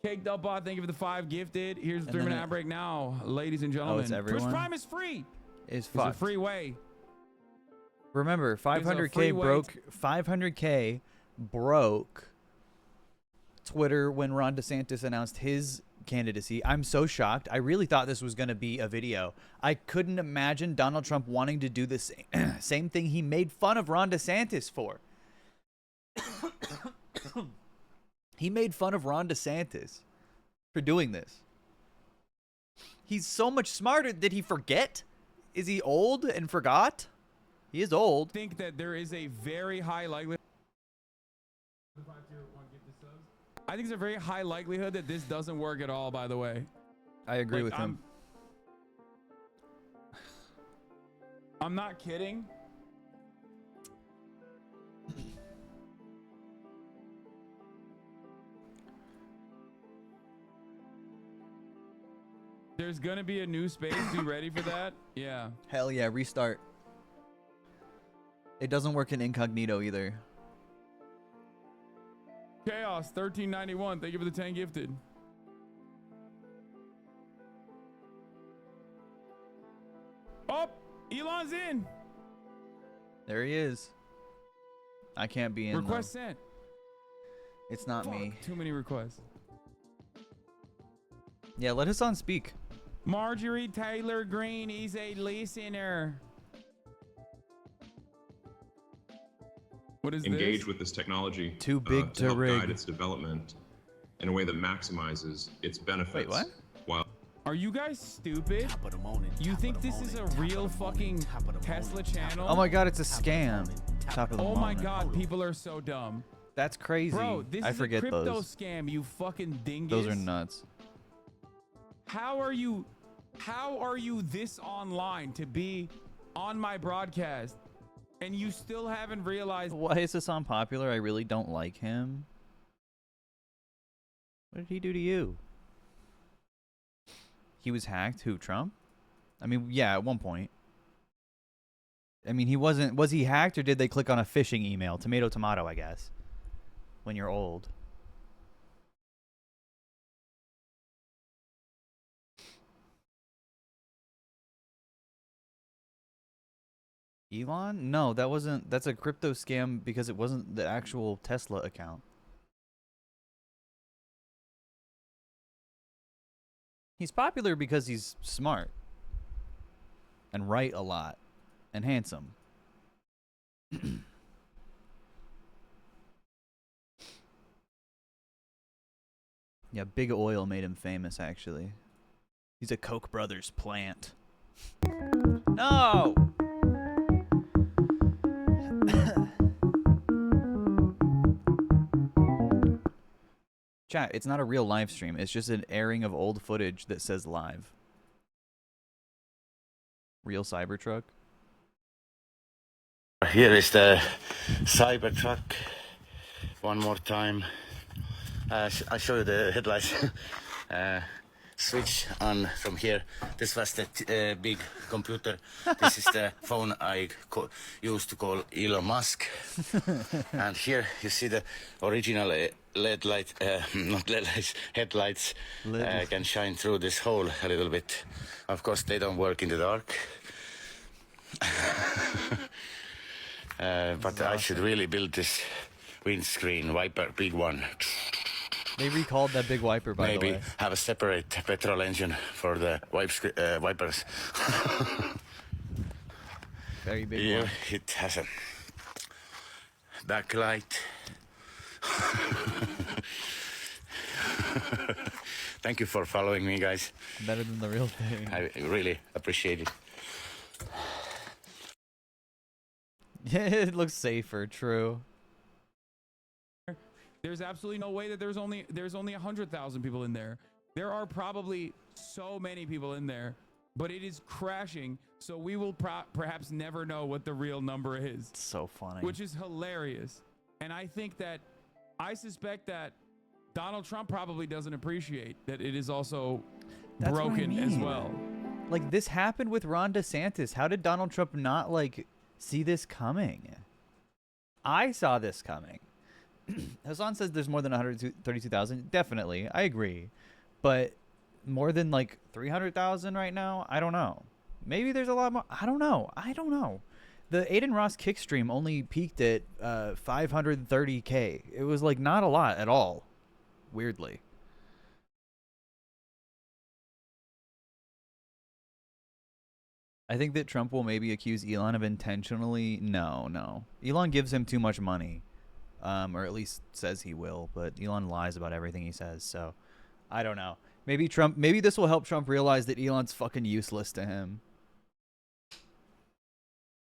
Caked up bot, thank you for the 5 gifted. Here's the 3-minute ad break now, ladies and gentlemen. Oh, it's everyone? Twitch Prime is free. It's a free way. Remember, It's a free 500K way broke. 500K broke Twitter when Ron DeSantis announced his candidacy. I'm so shocked. I really thought this was going to be a video. I couldn't imagine Donald Trump wanting to do the same thing he made fun of Ron DeSantis for. He made fun of Ron DeSantis for doing this. He's so much smarter. Did he forget? Is he old and forgot? He is old. I think that there is a very high likelihood. I think there's a very high likelihood that this doesn't work at all, by the way. I agree with him. I'm not kidding. There's gonna be a new space. Be ready for that. Yeah. Hell yeah, restart. It doesn't work in incognito either. Chaos 1391. Thank you for the 10 gifted. Oh, Elon's in. There he is. I can't be in. Request though. sent. It's not me. Too many requests. Yeah, let Hassan speak. Marjorie Taylor Greene is a listener. What is engage this? with this technology Too big to help rig. guide its development in a way that maximizes its benefits. Wait, what? While Are you guys stupid? You think this is a real fucking Tesla channel? Oh my god, it's a scam. Top of the Oh my moment. god, people are so dumb. That's crazy. Bro, this I is forget a crypto those. scam, you fucking dingus. Those are nuts. How are you this online to be on my broadcast and you still haven't realized? Why is Hassan popular? I really don't like him. What did he do to you? He was hacked? Who, Trump? I mean, yeah, at one point. I mean, was he hacked or did they click on a phishing email? Tomato, tomato, I guess. When you're old. Elon? No, that's a crypto scam because it wasn't the actual Tesla account. He's popular because he's smart and right a lot and handsome. Yeah, Big Oil made him famous, actually. He's a Koch brothers plant. No! Chat, it's not a real live stream. It's just an airing of old footage that says live. Real Cybertruck. Here is the Cybertruck. One more time. I'll show you the headlights. Switch on from here. This was the big computer. This is the phone I used to call Elon Musk. And here you see the original LED light, not LED lights, headlights. Can shine through this hole a little bit. Of course, they don't work in the dark. But I should really build this windscreen wiper, big one. They recalled that big wiper, by the way. Maybe have a separate petrol engine for the wipers. Very big Here one. it has a backlight. Thank you for following me, guys. Better than the real thing. I really appreciate it. Yeah, it looks safer, true. There's absolutely no way that there's only 100,000 people in there. There are probably so many people in there, but it is crashing. So we will perhaps never know what the real number is. It's so funny. Which is hilarious. And I suspect that Donald Trump probably doesn't appreciate that it is also broken as well. Like, this happened with Ron DeSantis. How did Donald Trump not, like, see this coming? I saw this coming. Hassan says there's more than 132,000. Definitely. I agree. But more than like 300,000 right now? I don't know. Maybe there's a lot more. I don't know. The Aiden Ross kick stream only peaked at 530K. It was like not a lot at all. Weirdly. I think that Trump will maybe accuse Elon of intentionally. No. Elon gives him too much money. Or at least says he will, but Elon lies about everything he says, so I don't know. Maybe this will help Trump realize that Elon's fucking useless to him.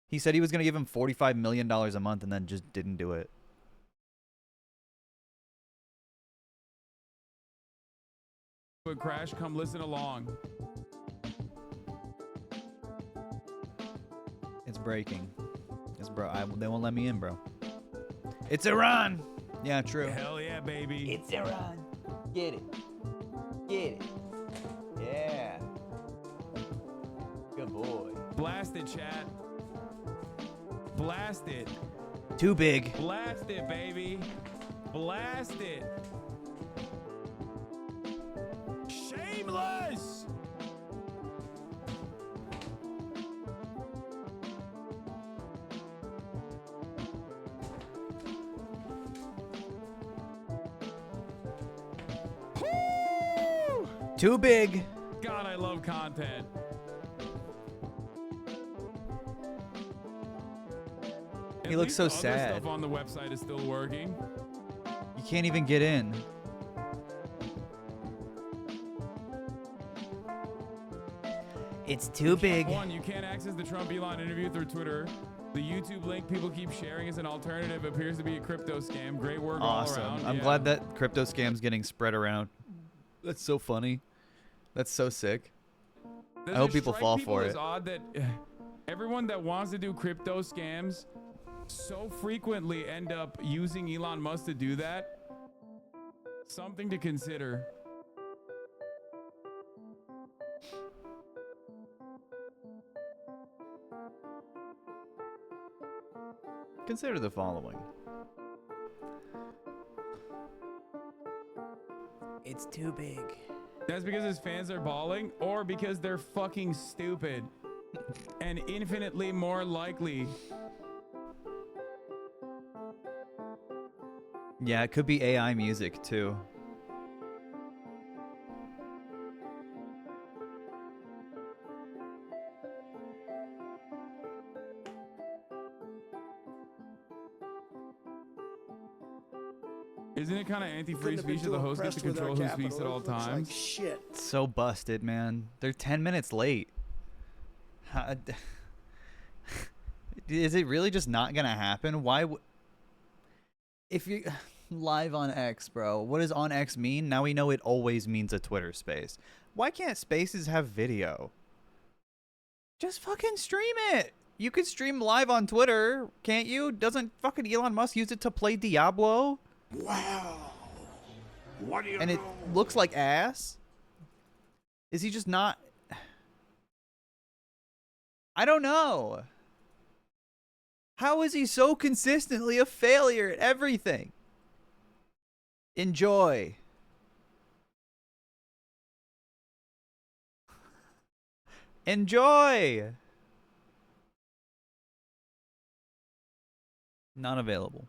He said he was going to give him $45 million a month and then just didn't do it. But Crash, come listen along. It's breaking. They won't let me in, bro. It's Iran. Yeah, true. Hell yeah, baby. It's Iran. Get it. Get it. Yeah. Good boy. Blast it, chat. Blast it. Too big. Blast it, baby. Blast it. Shameless. Too big. God, I love content. He looks so Other sad. Stuff on the website is still working. You can't even get in. It's too big. One, you can't access the Trump Elon interview through Twitter. The YouTube link people keep sharing as an alternative appears to be a crypto scam. Great work Awesome. all around. I'm Yeah. glad that crypto scam's getting spread around. That's so funny. That's so sick. Does I hope it people strike fall people for as it. odd that everyone that wants to do crypto scams so frequently end up using Elon Musk to do that? Something to consider. Consider the following. It's too big. That's because his fans are bawling, or because they're fucking stupid and infinitely more likely. Yeah, it could be AI music too. Isn't it kind of anti-free Couldn't have been speech that the too host gets to impressed with our control who speaks at capital. all It looks times? like shit. So busted, man. They're 10 minutes late. Is it really just not gonna happen? Why if you live on X, bro, what does on X mean? Now we know it always means a Twitter space. Why can't spaces have video? Just fucking stream it. You could stream live on Twitter, can't you? Doesn't fucking Elon Musk use it to play Diablo? Wow. What do you And it looks like ass? Is he just not? I don't know. How is he so consistently a failure at everything? Enjoy. Enjoy. Not available.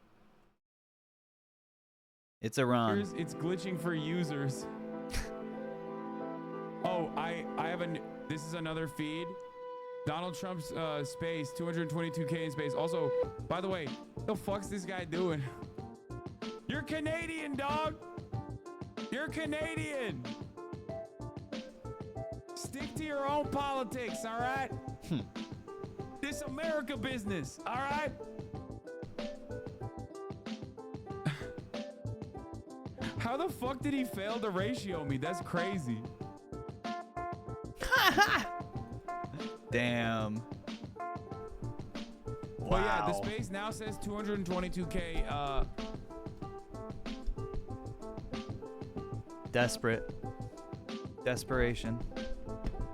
It's Iran. It's glitching for users. Oh, I have this is another feed. Donald Trump's space, 222K in space. Also, by the way, what the fuck's this guy doing? You're Canadian, dog. You're Canadian. Stick to your own politics, all right? This America business, all right? How the fuck did he fail to ratio me? That's crazy. Damn. Wow. But yeah, the space now says 222K. Desperate. Desperation.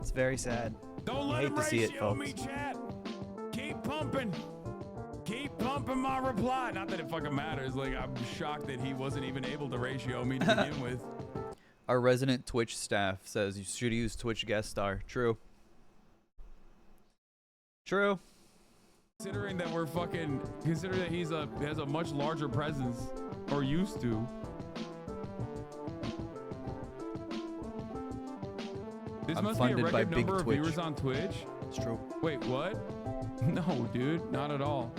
It's very sad. Don't You let hate him to see it, ratio folks. me, chat. Keep pumping. Keep pumping my reply. Not that it fucking matters. Like, I'm shocked that he wasn't even able to ratio me to begin with. Our resident Twitch staff says you should use Twitch guest star. True. True. Considering that consider that he has a much larger presence, or used to. This I'm must be a funded by record Big number of Twitch. viewers on Twitch. It's true. Wait, what? No, dude, not at all.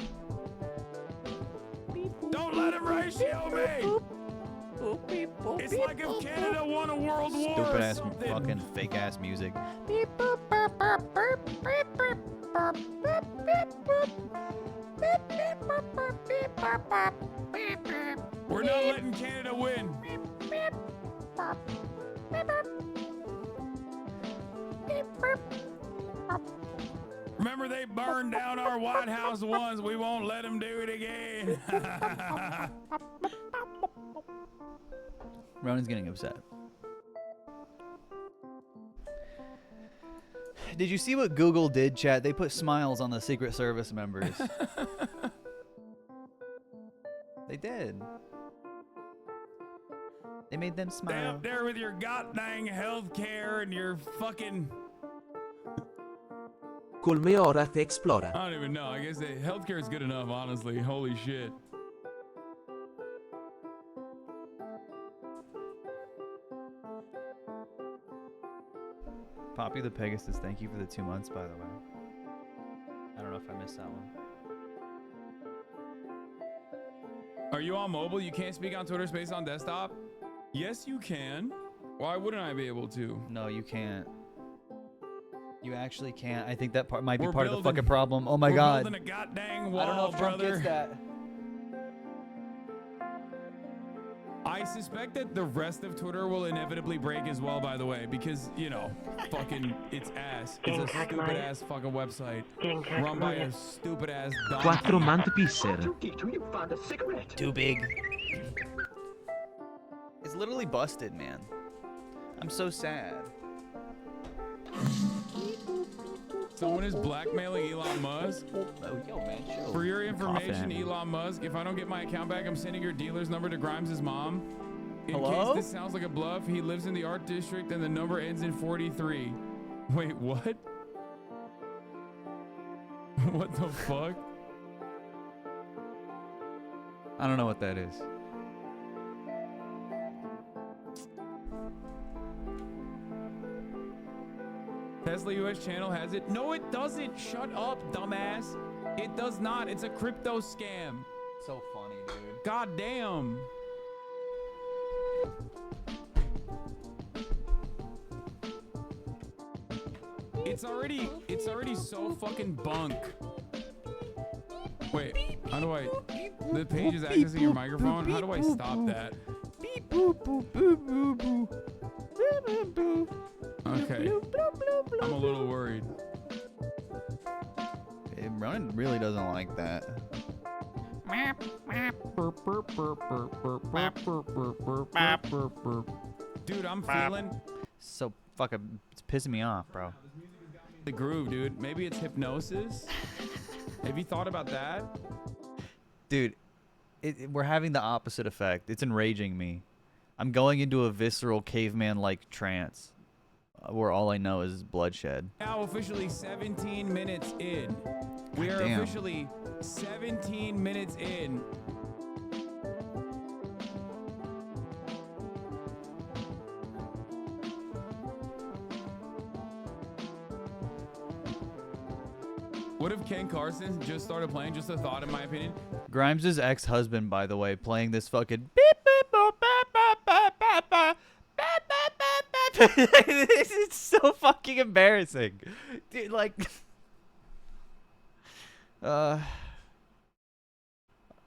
Don't let him ratio me. It's like if Canada won a world war Stupid or ass something. fucking fake ass music. We're not letting Canada win. Remember, they burned down our White House once. We won't let them do it again. Ronan's getting upset. Did you see what Google did, chat? They put smiles on the Secret Service members. They did. They made them smile. Stay up there with your goddamn health care and your fucking... Col me ora te explora. I don't even know. I guess healthcare is good enough, honestly. Holy shit. Poppy the Pegasus, thank you for the 2 months, by the way. I don't know if I missed that one. Are you on mobile? You can't speak on Twitter Space on desktop? Yes, you can. Why wouldn't I be able to? No, you can't. You actually can't. I think that part might be part of the fucking problem. Oh my god. We're building a goddamn wall, I don't know if Trump gets that. I suspect that the rest of Twitter will inevitably break as well, by the way, because, you know, fucking, it's ass. It's a stupid ass fucking website run by a stupid ass donkey. Quattro mant pisser. Too big. It's literally busted, man. I'm so sad. Someone is blackmailing Elon Musk. Oh, yo, man, chill. For your information, Elon Musk, if I don't get my account back, I'm sending your dealer's number to Grimes' mom. In Hello? case this sounds like a bluff, he lives in the art district and the number ends in 43. Wait, what? What the fuck? I don't know what that is. Tesla US channel has it. No, it doesn't. Shut up, dumbass. It does not. It's a crypto scam. So funny, dude. God damn. It's already so fucking bunk. Wait, how do I... The page is accessing your microphone. How do I stop that? Beep boop boop boop boop boop. Boop boop boop. Okay. I'm a little worried. Ronan really doesn't like that. Dude, I'm feeling... So fucking... It's pissing me off, bro. The groove, dude. Maybe it's hypnosis? Have you thought about that? Dude, we're having the opposite effect. It's enraging me. I'm going into a visceral caveman-like trance where all I know is bloodshed. Now officially 17 minutes in. We are Damn. officially 17 minutes in. What if Ken Carson just started playing? Just a thought, in my opinion. Grimes' ex-husband, by the way, playing this fucking beep beep boop beep beep beep beep beep beep beep beep. This is so fucking embarrassing, dude. Like,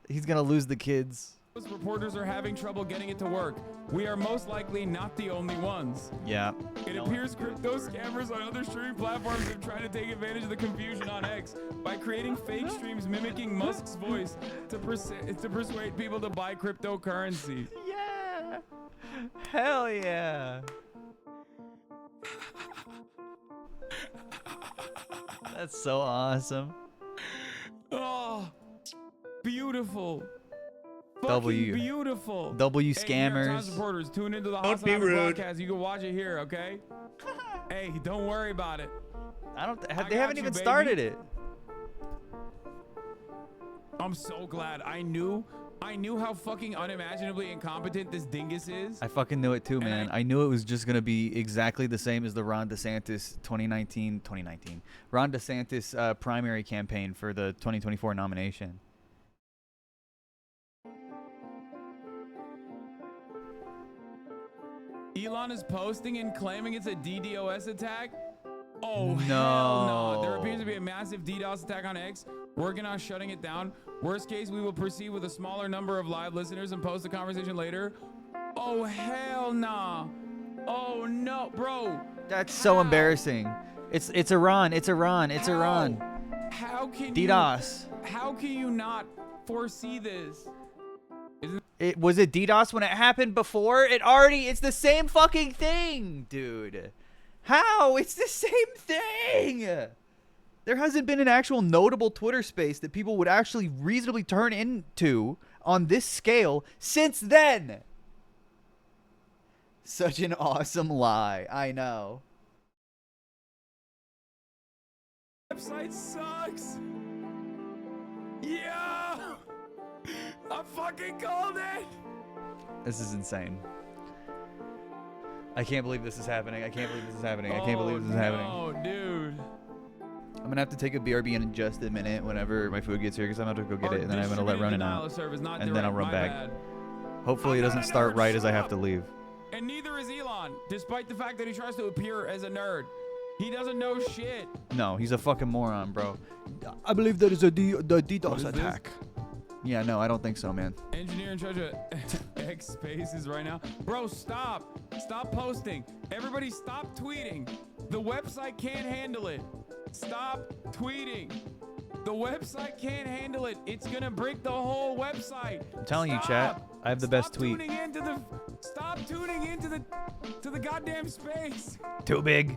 he's gonna lose the kids. Reporters are having trouble getting it to work. We are most likely not the only ones. Yeah. It appears crypto scammers on other streaming platforms are trying to take advantage of the confusion on X by creating fake streams mimicking Musk's voice to persuade people to buy cryptocurrency. Yeah. Hell yeah. That's so awesome. Oh, beautiful. W. Beautiful. W Hey, New York Times scammers. reporters, tune into the Don't be Hasanabi rude. podcast. You can watch it here, okay? Hey, don't worry about it. I don't. I They haven't got you, even baby. started it. I'm so glad. I knew how fucking unimaginably incompetent this dingus is. I fucking knew it too, man. I knew it was just gonna be exactly the same as the Ron DeSantis 2019 Ron DeSantis primary campaign for the 2024 nomination. Elon is posting and claiming it's a DDoS attack. Oh, hell no. There appears to be a massive DDoS attack on X. Working on shutting it down. Worst case, we will proceed with a smaller number of live listeners and post the conversation later. Oh, hell nah. Oh, no, bro. That's so embarrassing. It's Iran. It's Iran. It's Iran. How can DDoS. How can you not foresee this? Was it DDoS when it happened before? It's the same fucking thing, dude. How? It's the same thing. There hasn't been an actual notable Twitter space that people would actually reasonably turn into on this scale since then. Such an awesome lie. I know. Website sucks. Yeah. I fucking called it. This is insane. I can't believe this is happening. I can't believe this is happening. I can't believe this is happening. Oh, dude. I'm gonna have to take a BRB in just a minute whenever my food gets here because I'm about to go get it and then I'm gonna let Ronan out. And then I'll run back. Hopefully it doesn't start right as I have to leave. And neither is Elon, despite the fact that he tries to appear as a nerd. He doesn't know shit. No, he's a fucking moron, bro. I believe there is a DDoS attack. Yeah, no, I don't think so, man. Engineer in charge of X Spaces right now. Bro, stop. Stop posting. Everybody stop tweeting. The website can't handle it. Stop tweeting. The website can't handle it. It's going to break the whole website. I'm telling you, chat. I have the best tweet. Stop tuning into the goddamn space. Too big.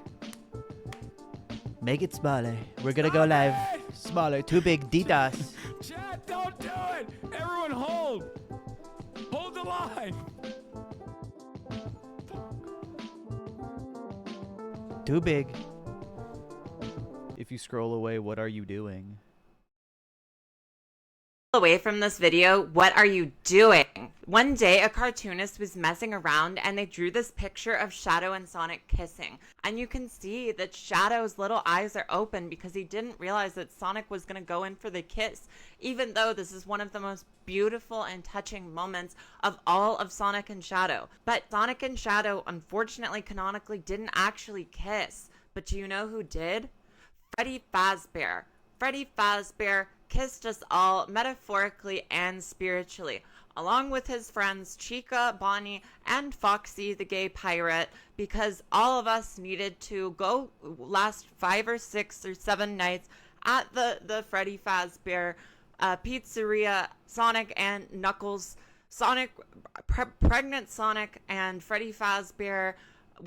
Make it smaller. We're gonna go live. Smaller. Too big. DDoS. Chat, don't do it. Everyone hold. Hold the line. Too big. If you scroll away, what are you doing? Away from this video, what are you doing? One day, a cartoonist was messing around and they drew this picture of Shadow and Sonic kissing. And you can see that Shadow's little eyes are open because he didn't realize that Sonic was going to go in for the kiss, even though this is one of the most beautiful and touching moments of all of Sonic and Shadow. But Sonic and Shadow, unfortunately, canonically didn't actually kiss. But do you know who did? Freddy Fazbear. Freddy Fazbear kissed us all metaphorically and spiritually, along with his friends Chica, Bonnie, and Foxy the gay pirate, because all of us needed to go last 5 or 6 or 7 nights at the Freddy Fazbear pizzeria. Sonic and Knuckles, pregnant Sonic and Freddy Fazbear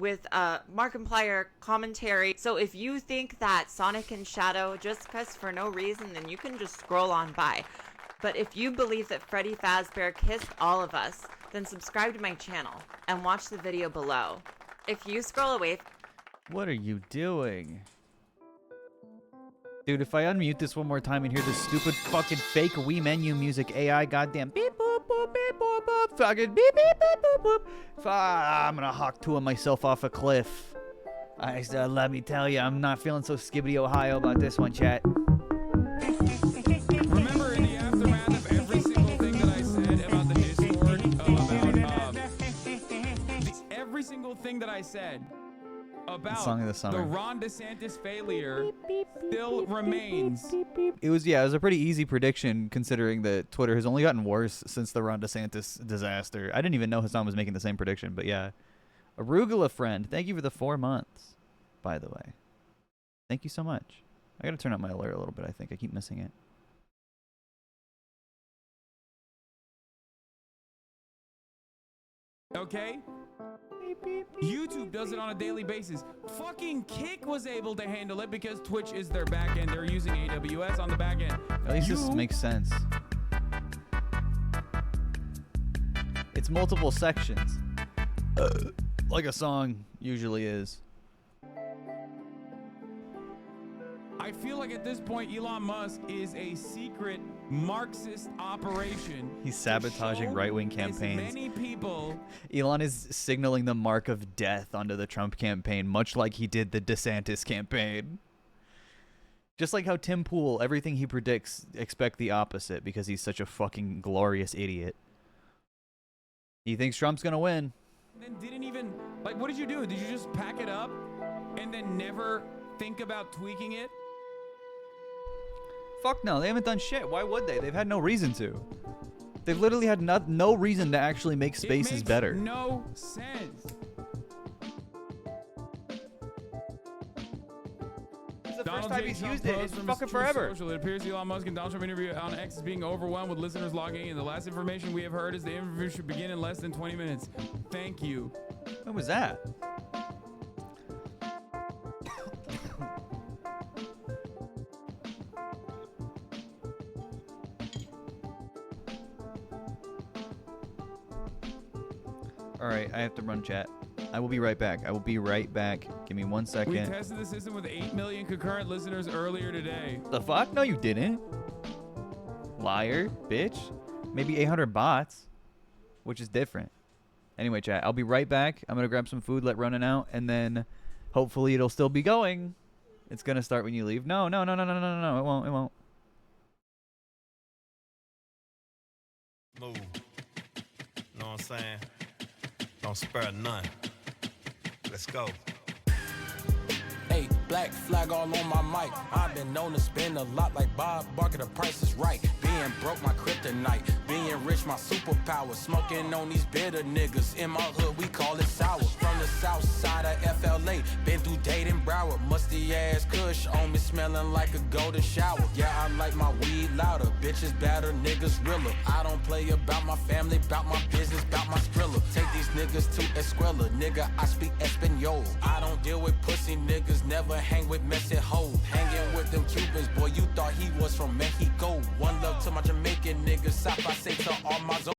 with Markiplier commentary. So if you think that Sonic and Shadow just kissed for no reason, then you can just scroll on by. But if you believe that Freddy Fazbear kissed all of us, then subscribe to my channel and watch the video below. If you scroll away... What are you doing? Dude, if I unmute this one more time and hear this stupid fucking fake Wii menu music AI goddamn beep boop boop beep boop boop fucking beep beep beep boop boop, I'm gonna hawk 2 of myself off a cliff. Let me tell you, I'm not feeling so skibbity Ohio about this one, chat. Remember in the aftermath of every single thing that I said about the Discord, every single thing that I said about the Ron DeSantis failure still remains. It was a pretty easy prediction considering that Twitter has only gotten worse since the Ron DeSantis disaster. I didn't even know Hassan was making the same prediction, but yeah. Arugula friend, thank you for the 4 months, by the way. Thank you so much. I gotta turn up my alert a little bit, I think. I keep missing it. Okay? YouTube does it on a daily basis. Fucking Kick was able to handle it because Twitch is their backend. They're using AWS on the backend. At least this makes sense. It's multiple sections. Like a song usually is. I feel like at this point, Elon Musk is a secret Marxist operation. He's sabotaging right-wing campaigns. Many people. Elon is signaling the mark of death onto the Trump campaign, much like he did the DeSantis campaign. Just like how Tim Pool, everything he predicts, expect the opposite because he's such a fucking glorious idiot. He thinks Trump's gonna win. Then didn't even, like, what did you do? Did you just pack it up and then never think about tweaking it? Fuck no, they haven't done shit. Why would they? They've had no reason to. They've literally had no reason to actually make spaces better. No sense. It's the Donald first time J. he's Trump used it. posts It's from his fucking Truth forever. Social. It appears Elon Musk and Donald Trump interview on X is being overwhelmed with listeners logging in. The last information we have heard is the interview should begin in less than 20 minutes. Thank you. When was that? All right, I have to run chat. I will be right back. I will be right back. Give me 1 second. We tested the system with 8 million concurrent listeners earlier today. The fuck? No, you didn't. Liar, bitch. Maybe 800 bots, which is different. Anyway, chat, I'll be right back. I'm going to grab some food, let Ronan out, and then hopefully it'll still be going. It's going to start when you leave. No. It won't. It won't. Move. Know what I'm saying? Don't spare none. Let's go. Hey, black flag all on my mic. I've been known to spend a lot like Bob Barker, the price is right. Being broke, my kryptonite. Being rich, my superpower. Smoking on these bitter niggas. In my hood, we call it sour. From the south side of FLA. Been through Dade and Broward. Musty ass kush on me, smelling like a golden shower. Yeah, I like my weed louder. Bitches better, niggas realer. I don't play about my family, about my business, about my skrilla. Take these niggas to Escuela. Nigga, I speak Espanol. I don't deal with pussy niggas. Never hang with messy hoes. Hanging with them Cubans, boy, you thought he was from Mexico. One love to my Jamaican niggas. South I say to all my zone.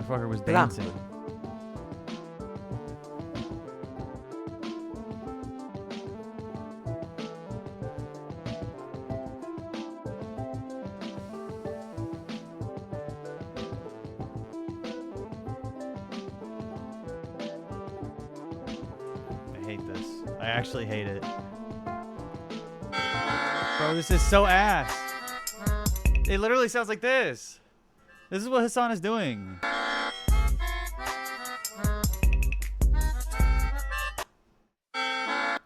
Motherfucker was dancing. hate this. I actually hate it. Bro, this is so ass. It literally sounds like this. This is what Hassan is doing.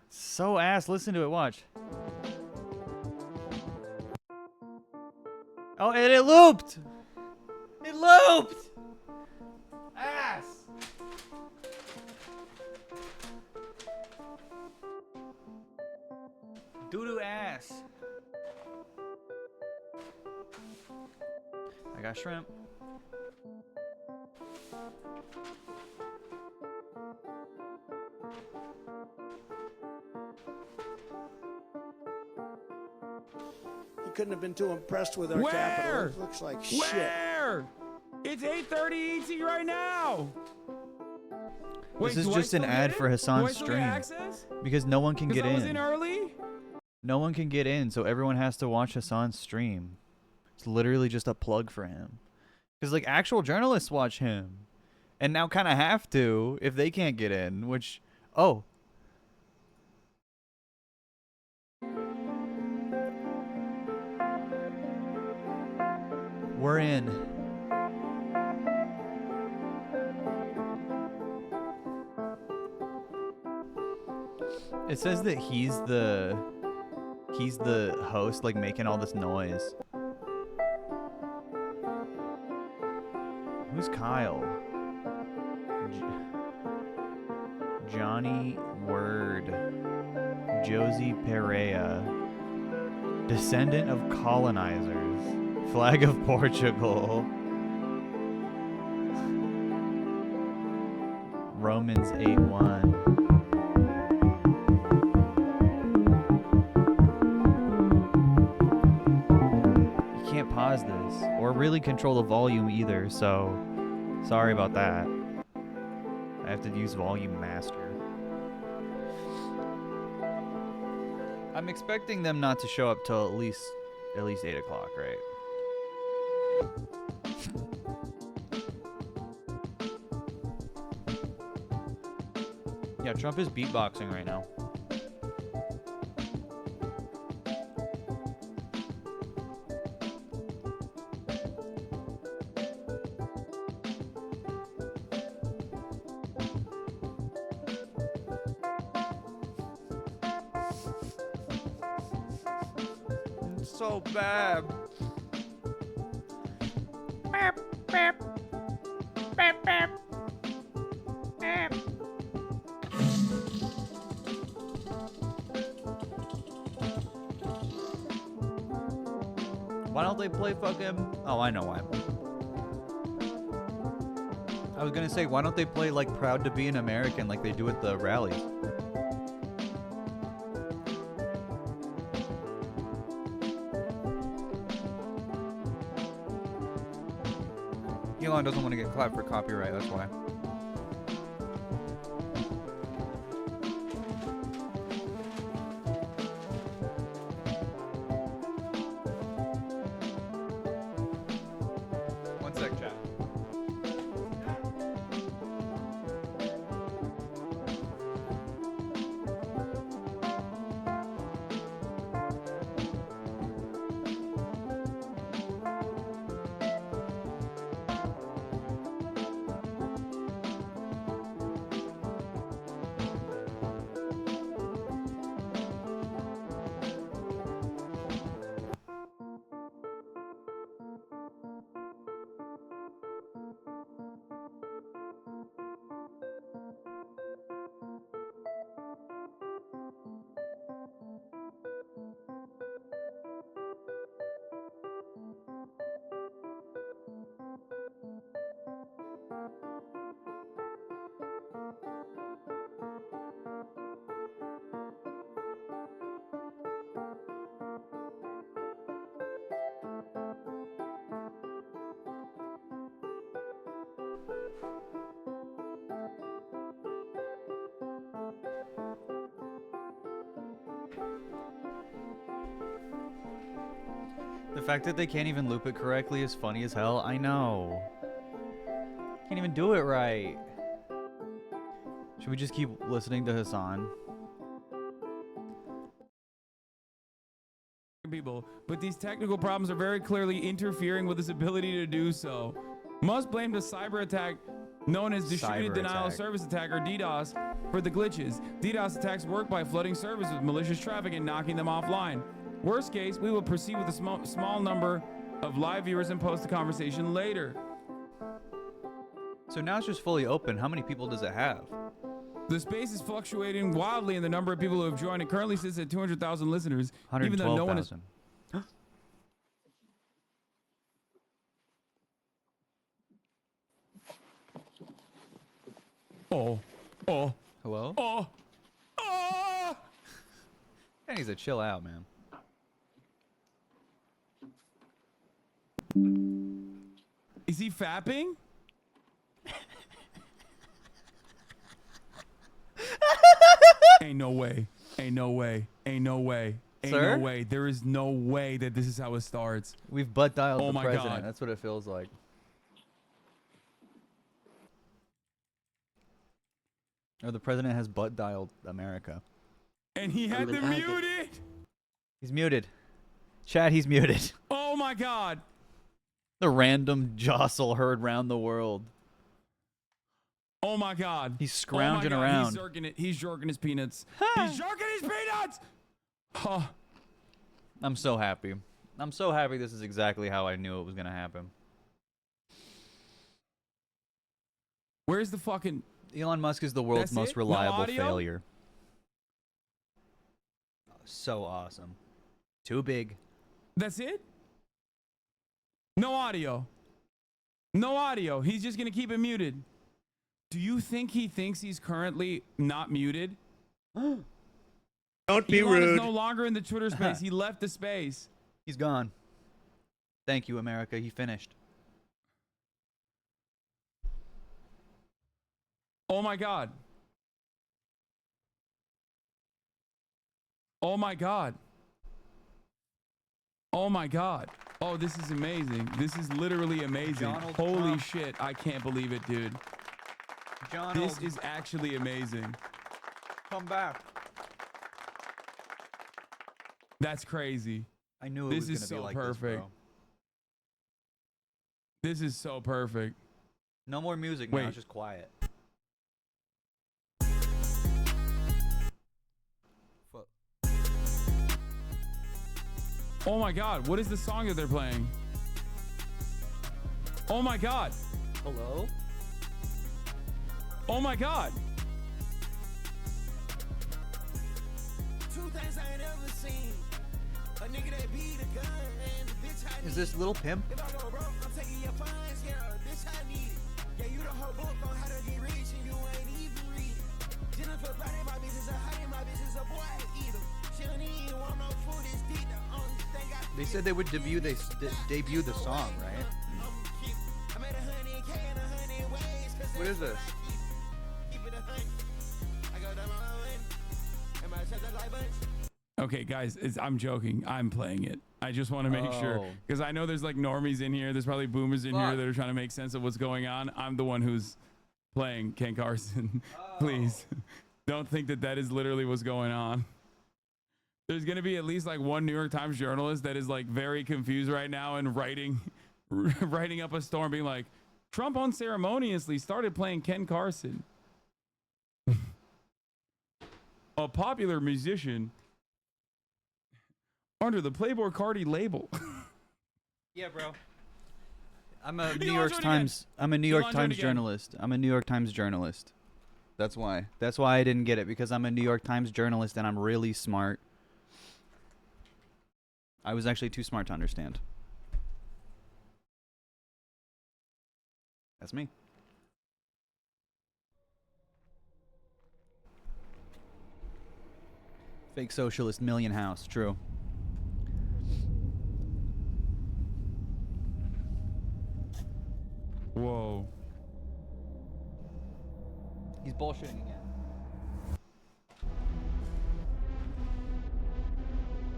So ass. Listen to it. Watch. Oh, and it looped. It looped. Ass. Doo-doo ass. I got shrimp. You couldn't have been too impressed with our capital. It looks like shit. Where? It's 8:30 ET right now. Wait, This is just an ad for Hassan's stream. Because no one can get I was in. in early? No one can get in, so everyone has to watch Hassan's stream. It's literally just a plug for him. Because, like, actual journalists watch him. And now kind of have to if they can't get in, which... Oh. We're in. It says that he's the host, like, making all this noise. Who's Kyle? Johnny Word. Josie Perea. Descendant of colonizers. Flag of Portugal. Romans 8:1. Pause this or really control the volume either, so sorry about that. I have to use volume master. I'm expecting them not to show up till at least 8 o'clock, right? Yeah, Trump is beatboxing right now. So bad. Why don't they play fucking... Oh, I know why. I was gonna say, why don't they play, like, Proud to be an American like they do at the rallies? Elon doesn't want to get clapped for copyright, that's why. One sec, chat. The fact that they can't even loop it correctly is funny as hell. I know. Can't even do it right. Should we just keep listening to Hassan? People, but these technical problems are very clearly interfering with his ability to do so. Musk blamed a cyber attack known as distributed denial of service attack, or DDoS, for the glitches. DDoS attacks work by flooding servers with malicious traffic and knocking them offline. Worst case, we will proceed with a small number of live viewers and post the conversation later. So now it's just fully open. How many people does it have? The space is fluctuating wildly in the number of people who have joined. It currently sits at 200,000 listeners, even though no one is. Hello? Oh. He needs to chill out, man. Is he fapping? Ain't no way. Ain't no way. Ain't no way. Ain't Sir? no way. There is no way that this is how it starts. We've butt dialed the my president. God. That's what it feels like. Or the president has butt dialed America. And he had to mute it. He's muted. Chat, he's muted. Oh my God. The random jostle heard round the world. Oh my God. He's scrounging Oh my God. around. He's jerking it. He's jerking his peanuts. He's jerking his peanuts. Oh. I'm so happy. I'm so happy this is exactly how I knew it was going to happen. Where's the fucking... Elon Musk is the world's That's most it? No reliable audio? failure. So awesome. Too big. That's it? No audio. No audio. He's just going to keep it muted. Do you think he thinks he's currently not muted? Don't be Elon rude. is no longer in the Twitter space. He left the space. He's gone. Thank you, America. He finished. Oh my God. Oh my God. Oh my God. Oh, this is amazing. This is literally amazing. Donald Holy Trump. shit. I can't believe it, dude. This is actually amazing. Come back. That's crazy. I knew it This was is going to be so like perfect. this, bro. This is so perfect. No more music Wait. now. It's just quiet. Oh my God. What is the song that they're playing? Oh my God. Hello? Oh my God. Two things I ain't ever seen. A nigga that beat a gun and the bitch I Is this Little Pimp? If I go broke, I'm taking your funds, yeah, bitch I need it. Yeah, you the whole book on how to get rich and you ain't even read it. Jennifer Brady, my business, a honey, my business, a boy, I eat 'em. She don't even want no food, it's deep, the only thing I They said they would debut the song, right? I made 100K in 100 ways, 'cause What is this? keep it 100. I go down my own, and my chest is like bunch. Okay, guys, I'm joking. I'm playing it. I just want to make sure. Because I know there's like normies in here. There's probably boomers in here that are trying to make sense of what's going on. I'm the one who's playing Ken Carson. Please. Don't think that that is literally what's going on. There's going to be at least like one New York Times journalist that is like very confused right now and writing up a storm being like, Trump unceremoniously started playing Ken Carson. A popular musician under the Playboy Cardi label. Yeah, bro. I'm a New York Times. I'm a New York Times journalist. I'm a New York Times journalist. That's why. That's why I didn't get it, because I'm a New York Times journalist and I'm really smart. I was actually too smart to understand. That's me. Fake socialist million house. True. Whoa. He's bullshitting again.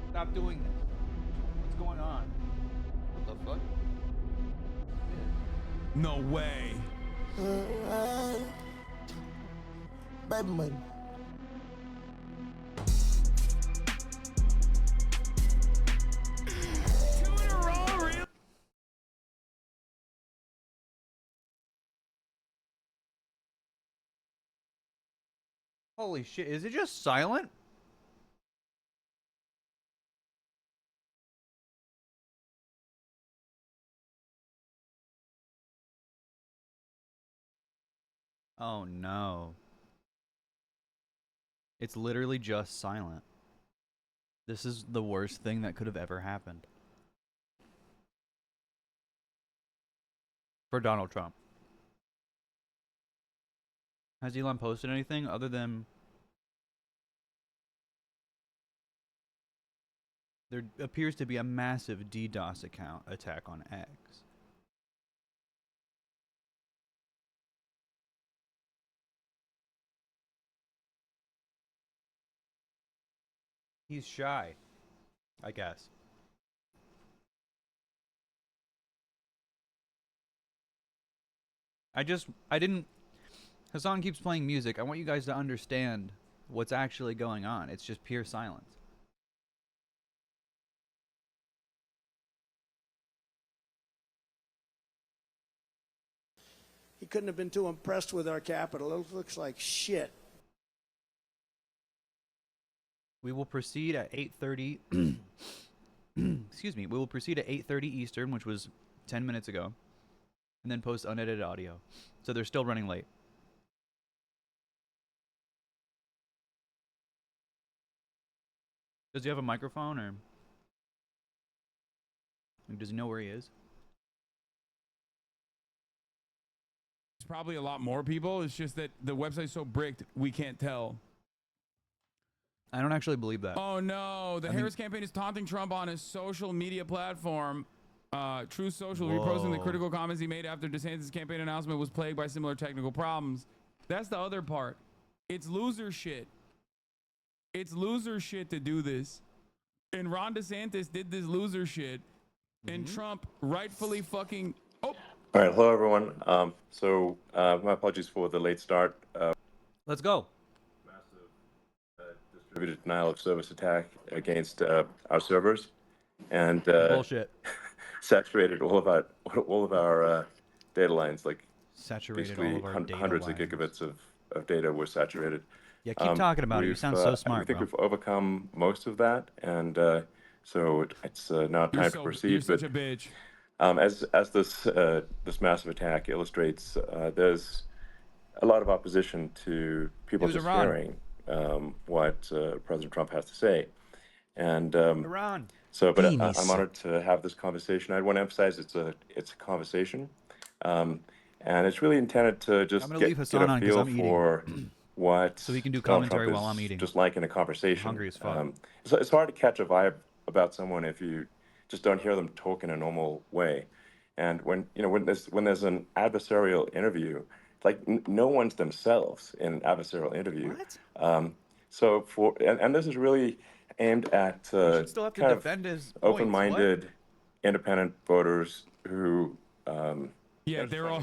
Stop doing this. What's going on? What the fuck? No way. baby money. Holy shit, is it just silent? Oh no. It's literally just silent. This is the worst thing that could have ever happened. For Donald Trump. Has Elon posted anything other than... There appears to be a massive DDoS attack on X. He's shy, I guess. I didn't... Hassan keeps playing music. I want you guys to understand what's actually going on. It's just pure silence. He couldn't have been too impressed with our capital. It looks like shit. We will proceed at 8:30. Excuse me. We will proceed at 8:30 Eastern, which was 10 minutes ago, and then post unedited audio. So they're still running late. Does he have a microphone, or does he know where he is? It's probably a lot more people. It's just that the website's so bricked, we can't tell. I don't actually believe that. Oh no, the Harris campaign is taunting Trump on his social media platform. True Social reposting the critical comments he made after DeSantis' campaign announcement was plagued by similar technical problems. That's the other part. It's loser shit. It's loser shit to do this. And Ron DeSantis did this loser shit. And Trump rightfully fucking... Oh! All right, hello everyone. My apologies for the late start. Let's go. Massive distributed denial of service attack against our servers, and bullshit. Saturated all of our data lines. Like saturated basically all of our data hundreds lines. of gigabits of data were saturated. Yeah, keep talking about it. You sound so smart, I think bro. we've overcome most of that, and so it's now time to proceed. You're such a bitch. As this massive attack illustrates, there's a lot of opposition to people just hearing what President Trump has to say, and Iran. So, but I'm honored to have this conversation. I want to emphasize it's a conversation, and it's really intended to just get a feel for what so he can do Donald commentary Trump while is I'm eating. just like in a conversation. I'm hungry as fuck. So it's hard to catch a vibe about someone if you just don't hear them talk in a normal way. And when there's an adversarial interview, like no one's themselves in an adversarial interview. What? And this is really aimed at still have to kind defend his of open-minded, independent voters who. Yeah, they're all.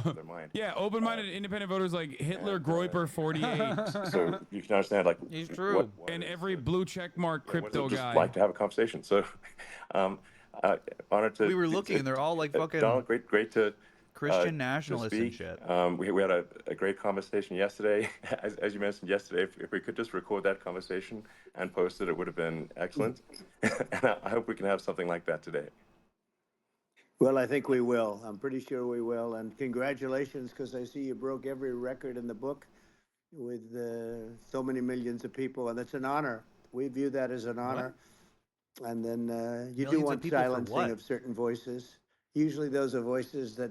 Yeah, open-minded independent voters like Hitler, Groiper, 48. So you can understand, like, he's true. And every blue checkmark crypto just guy. Like to have a conversation. So, honored to. We were looking, and they're all like fucking. Donald, great to. Christian nationalists and shit. We had a great conversation yesterday. As you mentioned yesterday, if we could just record that conversation and post it, it would have been excellent. And I hope we can have something like that today. Well, I think we will. I'm pretty sure we will. And congratulations, because I see you broke every record in the book with so many millions of people, and it's an honor. We view that as an honor. What? And then you do want silencing of certain voices. Usually those are voices that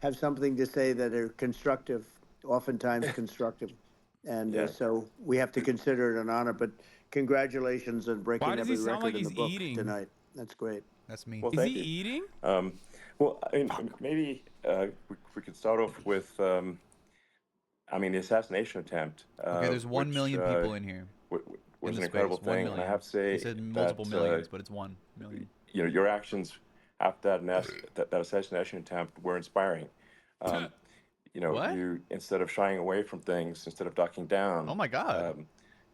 have something to say that are constructive, oftentimes constructive. And so we have to consider it an honor. But congratulations on breaking every record in the book tonight. That's great. That's me. Well, is he eating? Well, I mean, maybe we could start off with, the assassination attempt. Okay, there's 1 million people in here. Was an incredible thing, and I have to say, he said multiple millions, but it's 1 million. Your actions after that assassination attempt were inspiring. you know, What? you instead of shying away from things, instead of ducking down. Oh my God.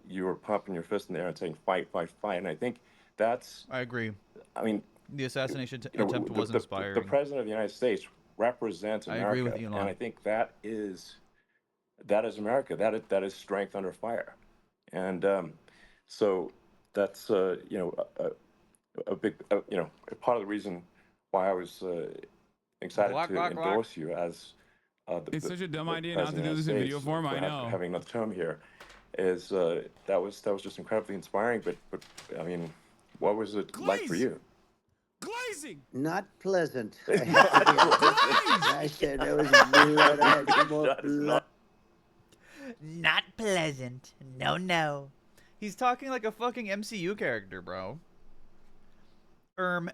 You were pumping your fist in the air and saying fight, fight, fight. And I think that's. I agree. I mean, the assassination you know, attempt was inspiring. The president of the United States represents America, I agree with Elon. and I think that is America. That is strength under fire, and so that's you know a big you know part of the reason why I was excited to endorse you as. It's such a dumb idea not to President do of the this in video States form. for I know. having another term here is that was just incredibly inspiring. But I mean, what was it like for you? Glazing. Not pleasant. I said there was blood. I had more blood. Not pleasant. No. He's talking like a fucking MCU character, bro.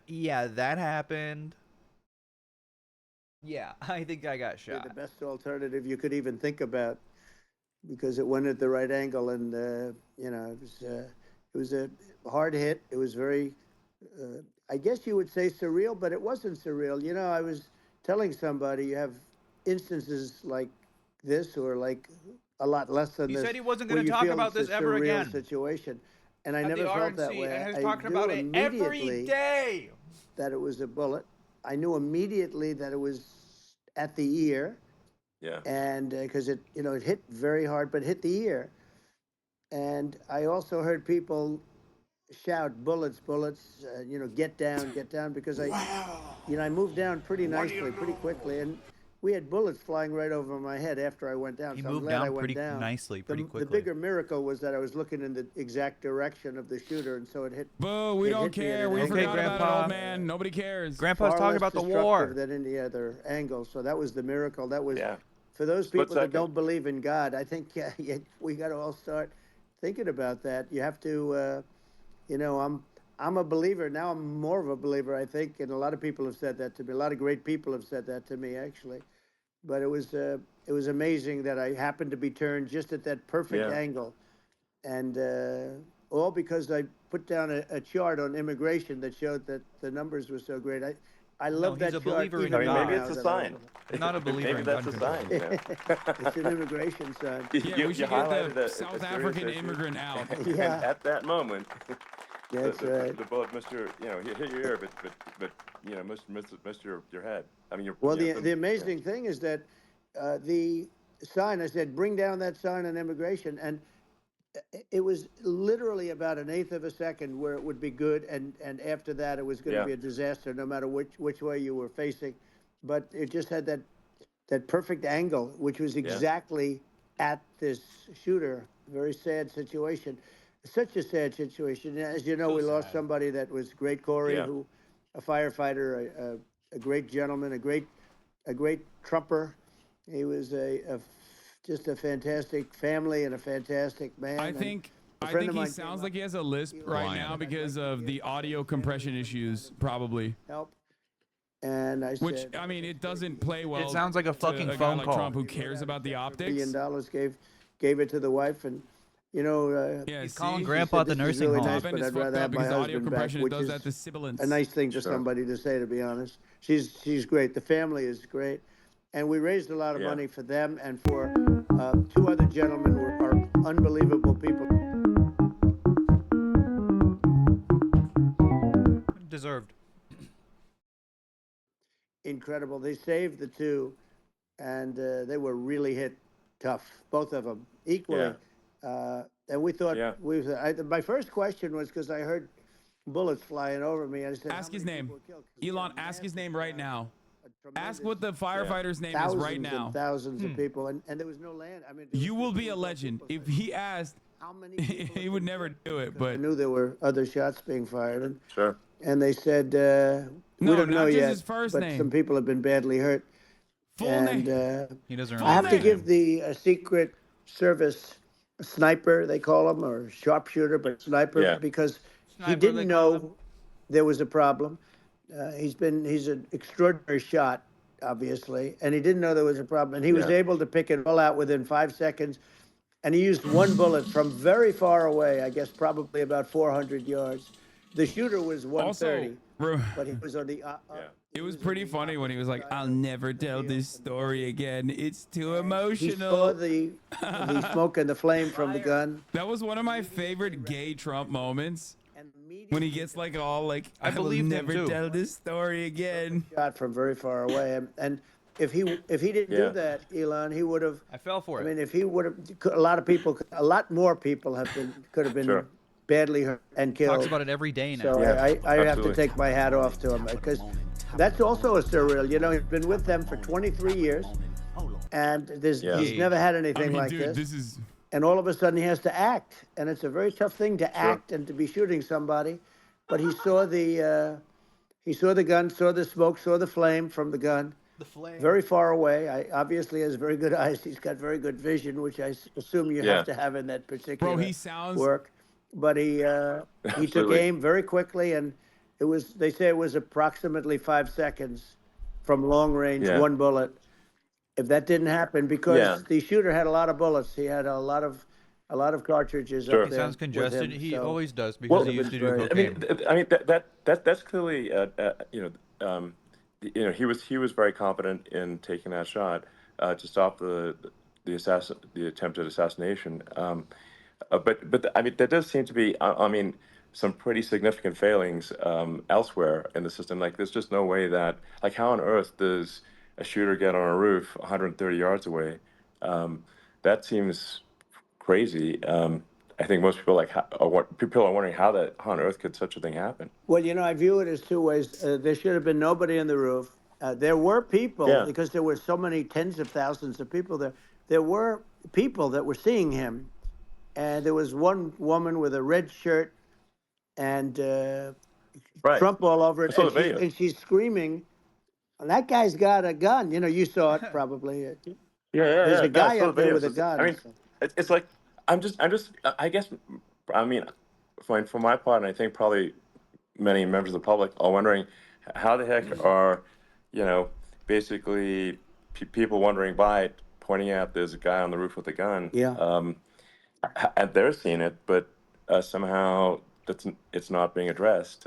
Yeah, that happened. Yeah, I think I got shot. The best alternative you could even think about, because it went at the right angle, and you know, it was a hard hit. It was very, I guess you would say surreal, but it wasn't surreal. You know, I was telling somebody you have instances like this, or like a lot less than this. He said he wasn't going to talk about this ever again. Situation, and I At never the felt that RNC, way. and he's I talking knew about it every day. That it was a bullet. I knew immediately that it was at the ear. Yeah. And because it, you know, it hit very hard, but hit the ear. And I also heard people shout, "Bullets, bullets!" You know, get down, because you know, I moved down pretty nicely, pretty quickly, and we had bullets flying right over my head after I went down. He so I'm moved glad down I went pretty down. nicely, pretty quickly. The bigger miracle was that I was looking in the exact direction of the shooter, and so it hit. Boo, we don't care. We forgot about it, old man. Nobody cares. Grandpa's talking about the war. Than any other angle. So that was the miracle. That was for those people that don't believe in God. I think we got to all start thinking about that. You have to, you know, I'm a believer now. I'm more of a believer, I think, and a lot of people have said that to me. A lot of great people have said that to me, actually. But it was amazing that I happened to be turned just at that perfect angle, and all because I put down a chart on immigration that showed that the numbers were so great. I love that chart. Believer in God. Maybe it's a sign. Not a believer maybe in that's gun a sign. control. Yeah. It's an immigration sign. Yeah, we should get the South African immigrant out. Yeah. And at that moment, that's right. The bullet missed your, you know, hit your ear, but you know, missed your head. I mean, well, the amazing thing is that the sign, I said, bring down that sign on immigration, and it was literally about an eighth of a second where it would be good, and after that it was going to be a disaster, no matter which way you were facing. But it just had that perfect angle, which was exactly at this shooter. Very sad situation. Such a sad situation. As you know, we lost somebody that was great, Corey, who, a firefighter, a great gentleman, a great Trumper. He was just a fantastic family and a fantastic man. I think he sounds like he has a lisp right now because of the audio compression issues, probably. Help. And I Which, said, I mean, it doesn't play well. It sounds like a fucking to a phone guy like call. Trump, who cares about the optics. $1 billion gave it to the wife, and you know, he's calling Grandpa at the nursing home. Nice, but I'd rather have my husband back, which is a nice thing for somebody to say, to be honest. She's great. The family is great, and we raised a lot of money for them and for two other gentlemen who are unbelievable people. Deserved. Incredible. They saved the two, and they were really hit tough, both of them equally. And we thought my first question was because I heard bullets flying over me. I said, ask his name, Elon. Ask his name right now. Ask what the firefighter's name is right now. And thousands of people, and there was no land. I mean, you will be a legend. If he asked, how many he would never do it. But I knew there were other shots being fired. And, sure. And they said, we don't know yet, but some people have been badly hurt. Full name. He doesn't. I have to give the Secret Service sniper, they call him, or sharpshooter, but sniper, because he didn't know there was a problem. He's an extraordinary shot, obviously, and he didn't know there was a problem. And he was able to pick it all out within 5 seconds. And he used one bullet from very far away, I guess probably about 400 yards. The shooter was 130. but he was on the. It was pretty funny when he was like, "I'll never tell this story again. It's too He emotional." saw the smoke and the flame from the gun. That was one of my favorite gay Trump moments. When he gets like all like, I "I will believed him, never too." tell this story again." Shot from very far away, and if he didn't do that, Elon, he would have. I fell for it. I mean, if he would have, a lot more people could have been Sure. badly hurt and killed. Talks about it every day now. So Yeah, I have to absolutely. take my hat off to him because that's also a surreal. You know, he's been with them for 23 years, and he's never had anything like dude, this. And all of a sudden he has to act, and it's a very tough thing to act and to be shooting somebody. But he saw the gun, saw the smoke, saw the flame from the gun. The flame. Very far away. Obviously has very good eyes. He's got very good vision, which I assume you have to have in that particular Bro, he sounds work. But he took Absolutely. aim very quickly, and it was. They say it was approximately 5 seconds from long range, one bullet. If that didn't happen, because the shooter had a lot of bullets, he had a lot of cartridges up there. He sounds congested. with him, He so always does because he used to do cocaine. I mean that's clearly he was very confident in taking that shot to stop the attempted assassination. But I mean there does seem to be some pretty significant failings elsewhere in the system. Like there's just no way that how on earth does a shooter get on a roof 130 yards away? That seems crazy. I think most people people are wondering how on earth could such a thing happen. Well, I view it as two ways. There should have been nobody on the roof. There were people, because there were so many tens of thousands of people there. There were people that were seeing him. And there was one woman with a red shirt and Trump all over it. I saw the video. And she's screaming, that guy's got a gun. You saw it probably. There's a guy up there with a gun. I mean, it's like I guess for my part, and I think probably many members of the public are wondering how the heck are basically people wondering by pointing out there's a guy on the roof with a gun. And they're seeing it, but somehow it's not being addressed.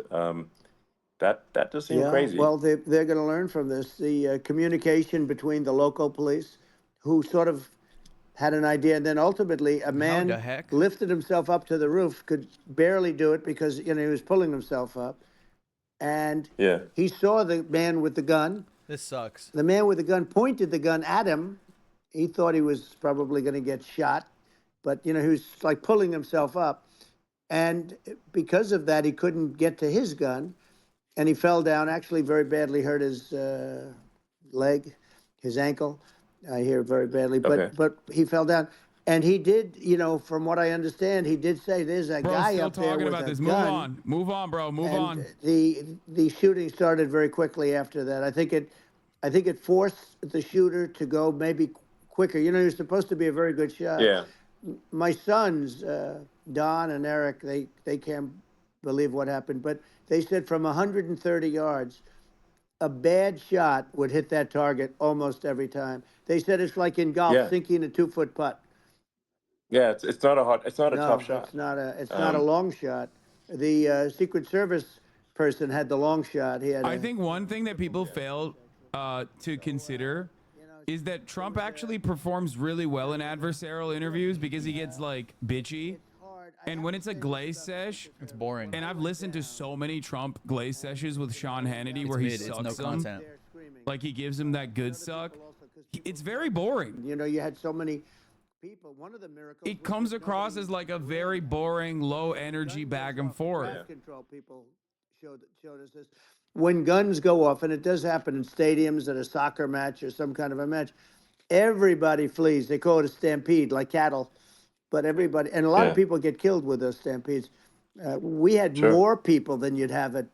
That does seem crazy. Well, they're going to learn from this. The communication between the local police, who sort of had an idea, and then ultimately a man lifted himself up to the roof, could barely do it because he was pulling himself up, and he saw the man with the gun. This sucks. The man with the gun pointed the gun at him. He thought he was probably going to get shot, but he was like pulling himself up, and because of that, he couldn't get to his gun, and he fell down. Actually, very badly hurt his leg, his ankle. I hear very badly, but he fell down, and he did. From what I understand, he did say there's a guy still up there talking with about a this. gun. Move on, bro. Move And on. The shooting started very quickly after that. I think it forced the shooter to go maybe quicker. He was supposed to be a very good shot. Yeah. My sons, Don and Eric, they can't believe what happened, but they said from 130 yards, a bad shot would hit that target almost every time. They said it's like in golf, sinking a 2-foot putt. Yeah, it's not a tough shot. It's not a long shot. The Secret Service person had the long shot. I think one thing that people fail to consider is that Trump actually performs really well in adversarial interviews because he gets like bitchy. And when it's a glaze sesh, it's boring. And I've listened to so many Trump glaze sessions with Sean Hannity where he sucks it's no him. content. Like he gives him that good suck. It's very boring. You had so many people. One of the miracles. It comes across as like a very boring, low energy back and forth. Gun control people showed us this. When guns go off, and it does happen in stadiums at a soccer match or some kind of a match, everybody flees. They call it a stampede, like cattle. But everybody, and a lot of people get killed with those stampedes. We had more people than you'd have at,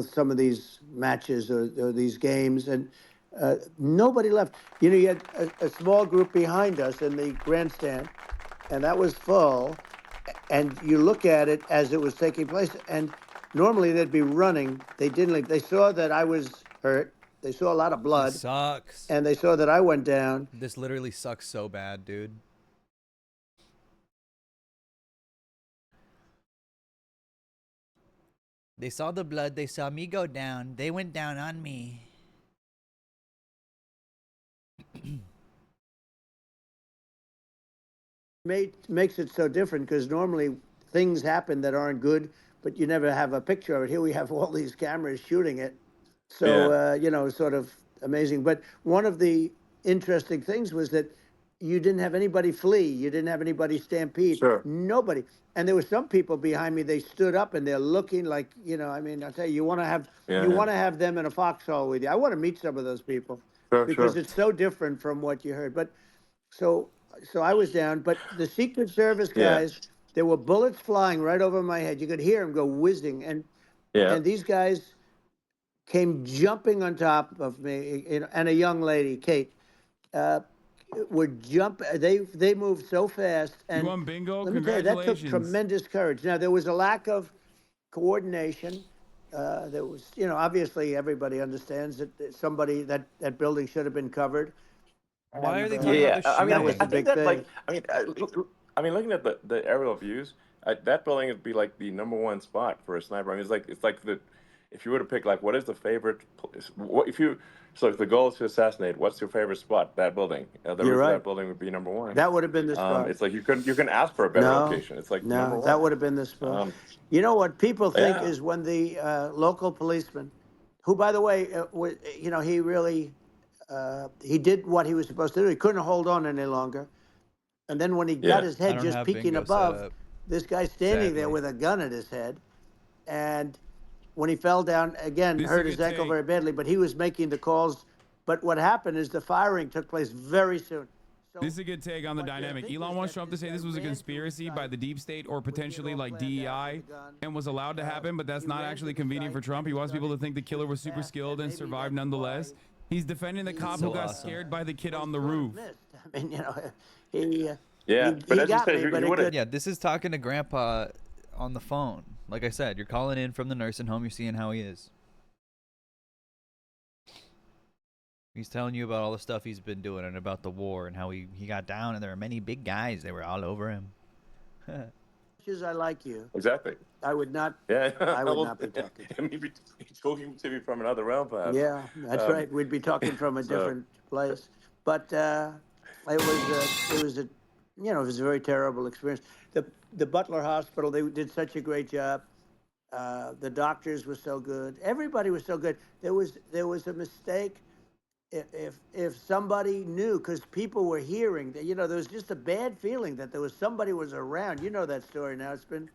some of these matches or these games, and nobody left. You had a small group behind us in the grandstand, and that was full. And you look at it as it was taking place, and normally they'd be running. They didn't leave. They saw that I was hurt. They saw a lot of blood. This sucks. And they saw that I went down. This literally sucks so bad, dude. They saw the blood. They saw me go down. They went down on me. Makes it so different because normally things happen that aren't good, but you never have a picture of it. Here we have all these cameras shooting it. So, you know, sort of amazing. But one of the interesting things was that you didn't have anybody flee. You didn't have anybody stampede. Sure. Nobody. And there were some people behind me, they stood up and they're looking like, you know, I mean, I'll tell you, you want to have them in a foxhole with you. I want to meet some of those people because it's so different from what you heard. But so I was down, but the Secret Service guys, there were bullets flying right over my head. You could hear them go whizzing. And these guys came jumping on top of me, you know, and a young lady, Kate, would jump. They moved so fast. And you won bingo. Let me tell you, that took Congratulations. tremendous courage. Now there was a lack of coordination. There was, you know, obviously everybody understands that somebody that building should have been covered. Why are they talking about the I mean, was I the think big that, thing. like, I mean, looking at the aerial views, that building would be like the #1 spot for a sniper. I mean, it's like if you were to pick, like, what is the favorite, so if the goal is to assassinate, what's your favorite spot? That building. The roof of that building would be #1. That would have been the spot. It's like you can ask for a better location. It's like no, that would have been the spot. You know what people think is when the local policeman, who, by the way, you know, he really, he did what he was supposed to do. He couldn't hold on any longer. And then when he got his head just peeking above, this guy standing there with a gun at his head. And when he fell down, again, hurt his ankle very badly, but he was making the calls. But what happened is the firing took place very soon. This is a good take on the dynamic. Elon wants Trump to say this was a conspiracy by the deep state or potentially like DEI and was allowed to happen, but that's not actually convenient for Trump. He wants people to think the killer was super skilled and survived nonetheless. He's defending the cop who got scared by the kid on the roof. I mean, you know, he but as you got said, me, but you would have. Yeah, this is talking to Grandpa on the phone. Like I said, you're calling in from the nursing home. You're seeing how he is. He's telling you about all the stuff he's been doing and about the war and how he got down and there are many big guys. They were all over him. As I like you. Exactly. I would not. Yeah. I would not be talking. I mean, be talking to me from another realm, perhaps. Yeah, that's right. We'd be talking from a different place. But it was a very terrible experience. The Butler Hospital, they did such a great job. The doctors were so good. Everybody was so good. There was a mistake. If somebody knew, because people were hearing that, you know, there was just a bad feeling that there was somebody was around. You know that story now. It's been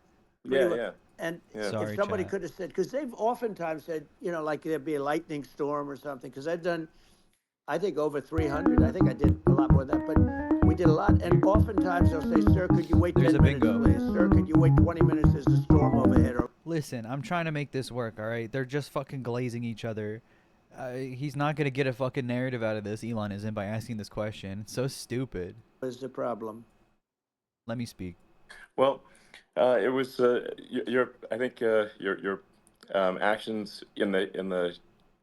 And Sorry, if somebody chat. could have said, because they've oftentimes said, you know, like there'd be a lightning storm or something. Because I've done, I think over 300. I think I did a lot more than that, but we did a lot. And oftentimes they'll say, "Sir, could you wait 10 minutes, please? Sir, could you wait 20 minutes? There's a storm overhead." Listen, I'm trying to make this work, all right? They're just fucking glazing each other. He's not going to get a fucking narrative out of this, Elon isn't, by asking this question. It's so stupid. What's the problem? Let me speak. Well, it was your actions in the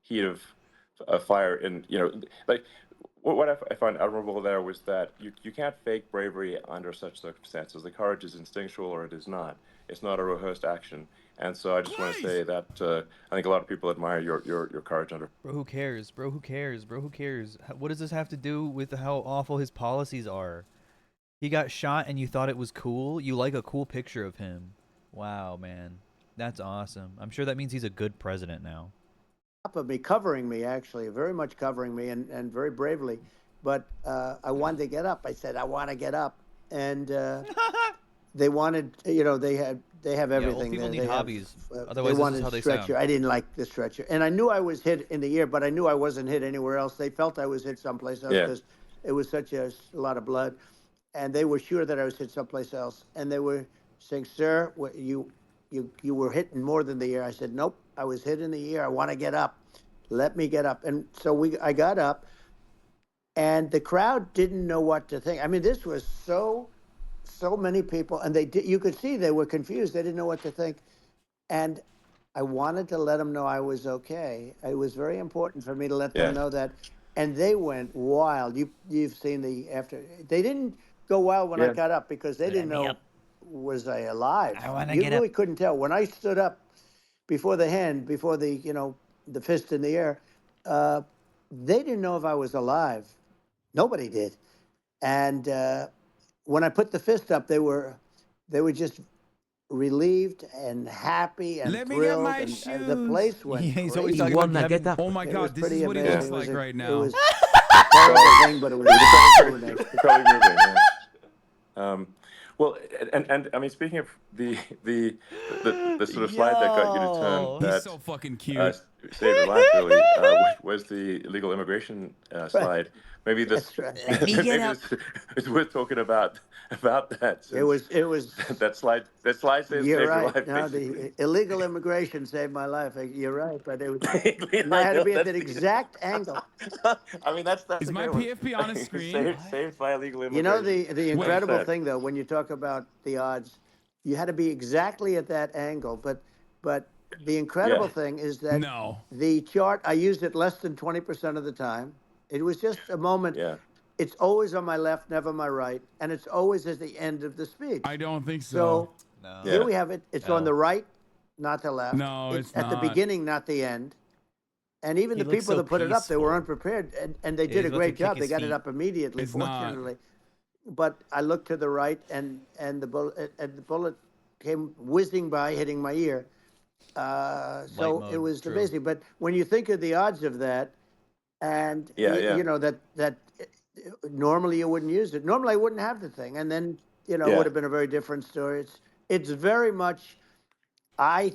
heat of fire, and you know, like what I find admirable there was that you can't fake bravery under such circumstances. The courage is instinctual or it is not. It's not a rehearsed action. And so I just want to say that I think a lot of people admire your courage under. Bro, who cares? Bro, who cares? Bro, who cares? What does this have to do with how awful his policies are? He got shot and you thought it was cool? You like a cool picture of him. Wow, man. That's awesome. I'm sure that means he's a good president now. Of me, covering me, actually, very much covering me, and very bravely. But I wanted to get up. I said, I want to get up. And they wanted, you know, they have everything. Old people they need have, hobbies. Otherwise, they this wanted is how they stretcher. sound. I didn't like the stretcher. And I knew I was hit in the ear, but I knew I wasn't hit anywhere else. They felt I was hit someplace else because it was such a lot of blood. And they were sure that I was hit someplace else. And they were saying, "Sir, you were hit in more than the ear." I said, "Nope, I was hit in the ear. I want to get up. Let me get up." And so I got up, and the crowd didn't know what to think. I mean, this was so many people, and you could see they were confused. They didn't know what to think. And I wanted to let them know I was okay. It was very important for me to let them know that. And they went wild. You've seen the after. They didn't go wild when I got up because they didn't know was I alive. I want to You get really up. couldn't tell when I stood up. before the hand, before the, you know, the fist in the air, they didn't know if I was alive. Nobody did. And when I put the fist up, they were just relieved and happy and Let me get thrilled, my and shoes. the place went He's always crazy. talking about let me- Oh my It God, was this pretty is what he amazing. looks It was like a- right It now. was a terrible thing, but it was very nice. Probably moving. Yeah. Well, and I mean, speaking of the sort of slide that got you to turn He's that so fucking cute. saved your life really was the illegal immigration slide. Maybe this maybe it's worth talking about that. It was that slide saved You're your right. life. No, Basically. the illegal immigration saved my life. You're right, but it was, I I had to know, be at that's that exact angle. I mean, that's Is a my good one. PFP on a screen? saved by illegal immigration. You know, the Well incredible said. thing, though, when you talk about the odds, you had to be exactly at that angle. But the incredible thing is that the chart, I used it less than 20% of the time. It was just a moment. Yeah. It's always on my left, never my right. And it's always at the end of the speech. I don't think So so. here we have it. It's on the right, not the left. No, it's at the not. beginning, not the end. And even He the looks people so that put it up, they were peaceful. unprepared, and they Yeah, did he's a about to great kick job. They his got it feet. up immediately, It's not. fortunately. But I looked to the right, and the bullet came whizzing by, hitting my ear. So mode, it was true. amazing. But when you think of the odds of that, and you know that normally you wouldn't use it. Normally I wouldn't have the thing, and then it would have been a very different story. It's very much, I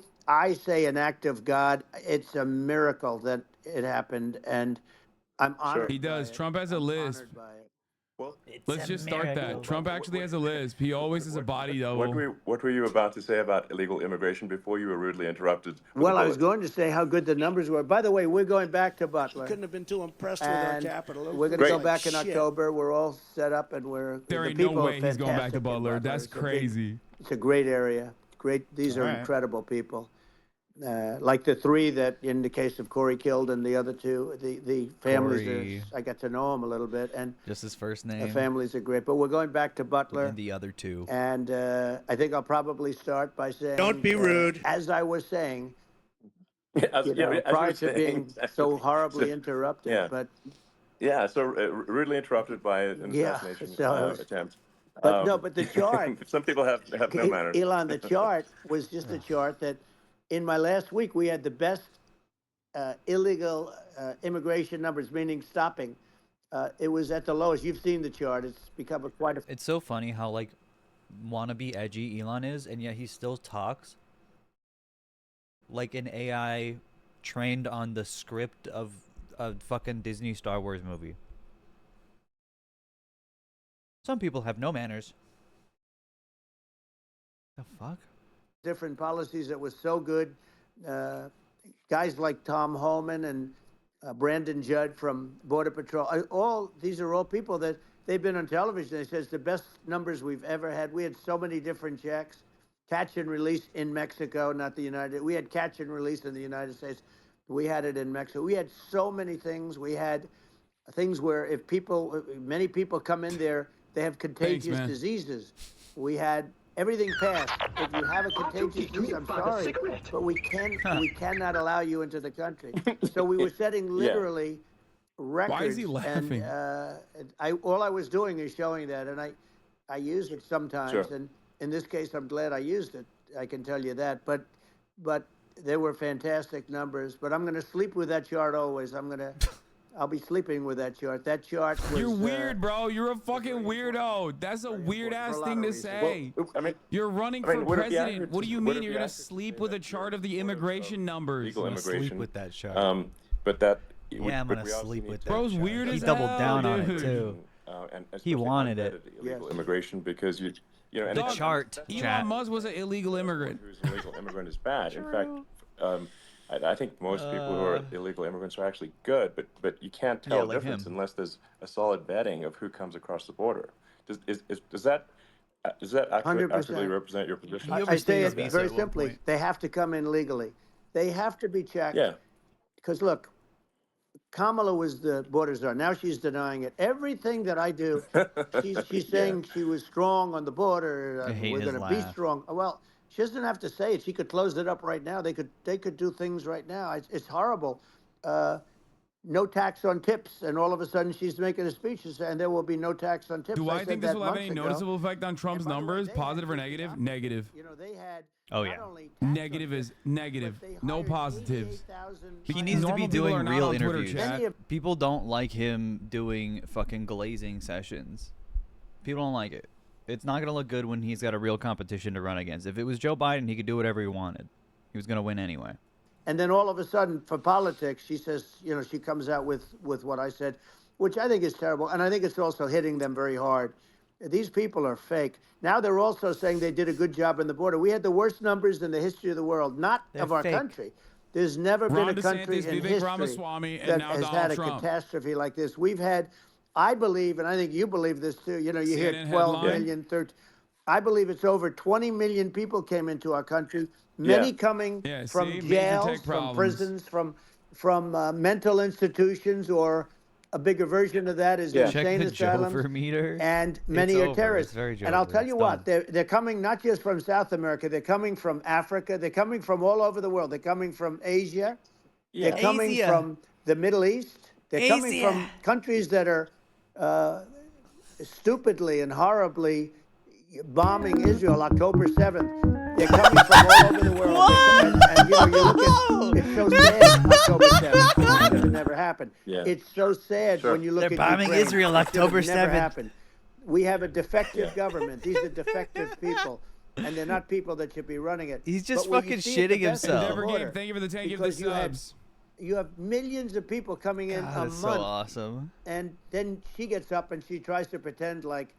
say, an act of God. It's a miracle that it happened, and I'm honored. He does. Trump has a lisp. Let's just start that. Trump actually has a lisp. He always has a body double. What were you about to say about illegal immigration before you were rudely interrupted? with Well, the I was bullet? going to say how good the numbers were. By the way, we're going back to Butler. Couldn't have been too impressed with our And capital. we're going to go back in October. We're all set up, and There the ain't no people way are he's going back to fantastic in Butler. That's It's a big- crazy. It's a great area. These are All right. incredible people. Like the three that, in the case of Corey, killed, and the other two, the families. Corey. I got to know them a little bit, and Just his first the name. families are great. But we're going back to Butler. And the other two. And I think I'll probably start by saying, Don't be rude. As I was saying, As you prior were to being saying, so horribly so- interrupted. yeah. But So rudely interrupted by an Yeah, assassination so- attempt. But no, but the chart. Some people have no manners. Elon, the chart was just a chart that, in my last week, we had the best illegal immigration numbers, meaning stopping. It was at the lowest. You've seen the chart. It's become quite a. It's so funny how like wannabe edgy Elon is, and yet he still talks like an AI trained on the script of a fucking Disney Star Wars movie. Some people have no manners. The fuck? Different policies that was so good. Guys like Tom Holman and Brandon Judd from Border Patrol. These are all people that they've been on television. They said it's the best numbers we've ever had. We had so many different checks. Catch and release in Mexico, not the United. We had catch and release in the United States. We had it in Mexico. We had so many things. We had things where many people come in there, they have contagious man. diseases. We had everything passed. If you have a contagious disease, I'm sorry, but we cannot allow you into the country. So we were setting literally records. Why is he laughing? And all I was doing is showing that, and I use it sometimes. Sure. And in this case, I'm glad I used it. I can tell you that. But there were fantastic numbers. But I'm going to sleep with that chart always. I'll be sleeping with that chart. That chart was. You're weird, bro. You're a fucking weirdo. That's a weird ass thing to say. You're running for president. What do you mean you're gonna sleep with a chart of the immigration numbers? Legal immigration. Sleep with that chart. But that. Yeah, I'm gonna sleep with that. Bro's weird He as doubled hell, down on it dude. too. And He wanted it. Illegal immigration because you know. And Dog, chart, Elon chat. Musk was an illegal immigrant. Who's an illegal immigrant is bad. In fact, I think most people who are illegal immigrants are actually good, but you can't tell the like difference him. unless there's a solid vetting of who comes across the border. Does that accurately represent your position? I say it very simply. They have to come in legally. They have to be checked. Yeah. Because look, Kamala was the border czar. Now she's denying it. Everything that I do, she's saying she was strong on the border. I hate We're his going to be laugh. strong. Well, She doesn't have to say it. She could close it up right now. They could do things right now. It's horrible. No tax on tips, and all of a sudden she's making a speech and there will be no tax on tips. Do I think this will have any ago. noticeable effect on Trump's numbers, positive or negative? Negative. You know, they had Oh yeah. Negative is negative. No positives. He needs to be doing real interviews. Chat. People don't like him doing fucking glazing sessions. People don't like it. It's not going to look good when he's got a real competition to run against. If it was Joe Biden, he could do whatever he wanted. He was going to win anyway. And then all of a sudden, for politics, she says, you know, she comes out with what I said, which I think is terrible. And I think it's also hitting them very hard. These people are fake. Now they're also saying they did a good job on the border. We had the worst numbers in the history of the world, not of our country. There's never been a country in history that has had a catastrophe like this. We've had, I believe, and I think you believe this too, you know, you hear 12 million, 13. I believe it's over 20 million people came into our country, many coming from jails, from prisons, from mental institutions, or a bigger version of that is insane asylums, and many are terrorists. And I'll tell you what, they're coming not just from South America, they're coming from Africa, they're coming from all over the world. They're coming from Asia, they're coming from the Middle East, they're coming from countries that are stupidly and horribly bombing Israel October 7th. They're coming from all over the world. And you know, you look at, it's so sad, October 7th. It never happened. It's so sad when you look at They're bombing Ukraine. Israel October 7th. Never happened. We have a defective government. These are defective people. And they're not people that should be running it. He's just fucking shitting himself. Thank you for the 10 give the subs. You have millions of people coming in a month. So awesome. And then she gets up and she tries to pretend like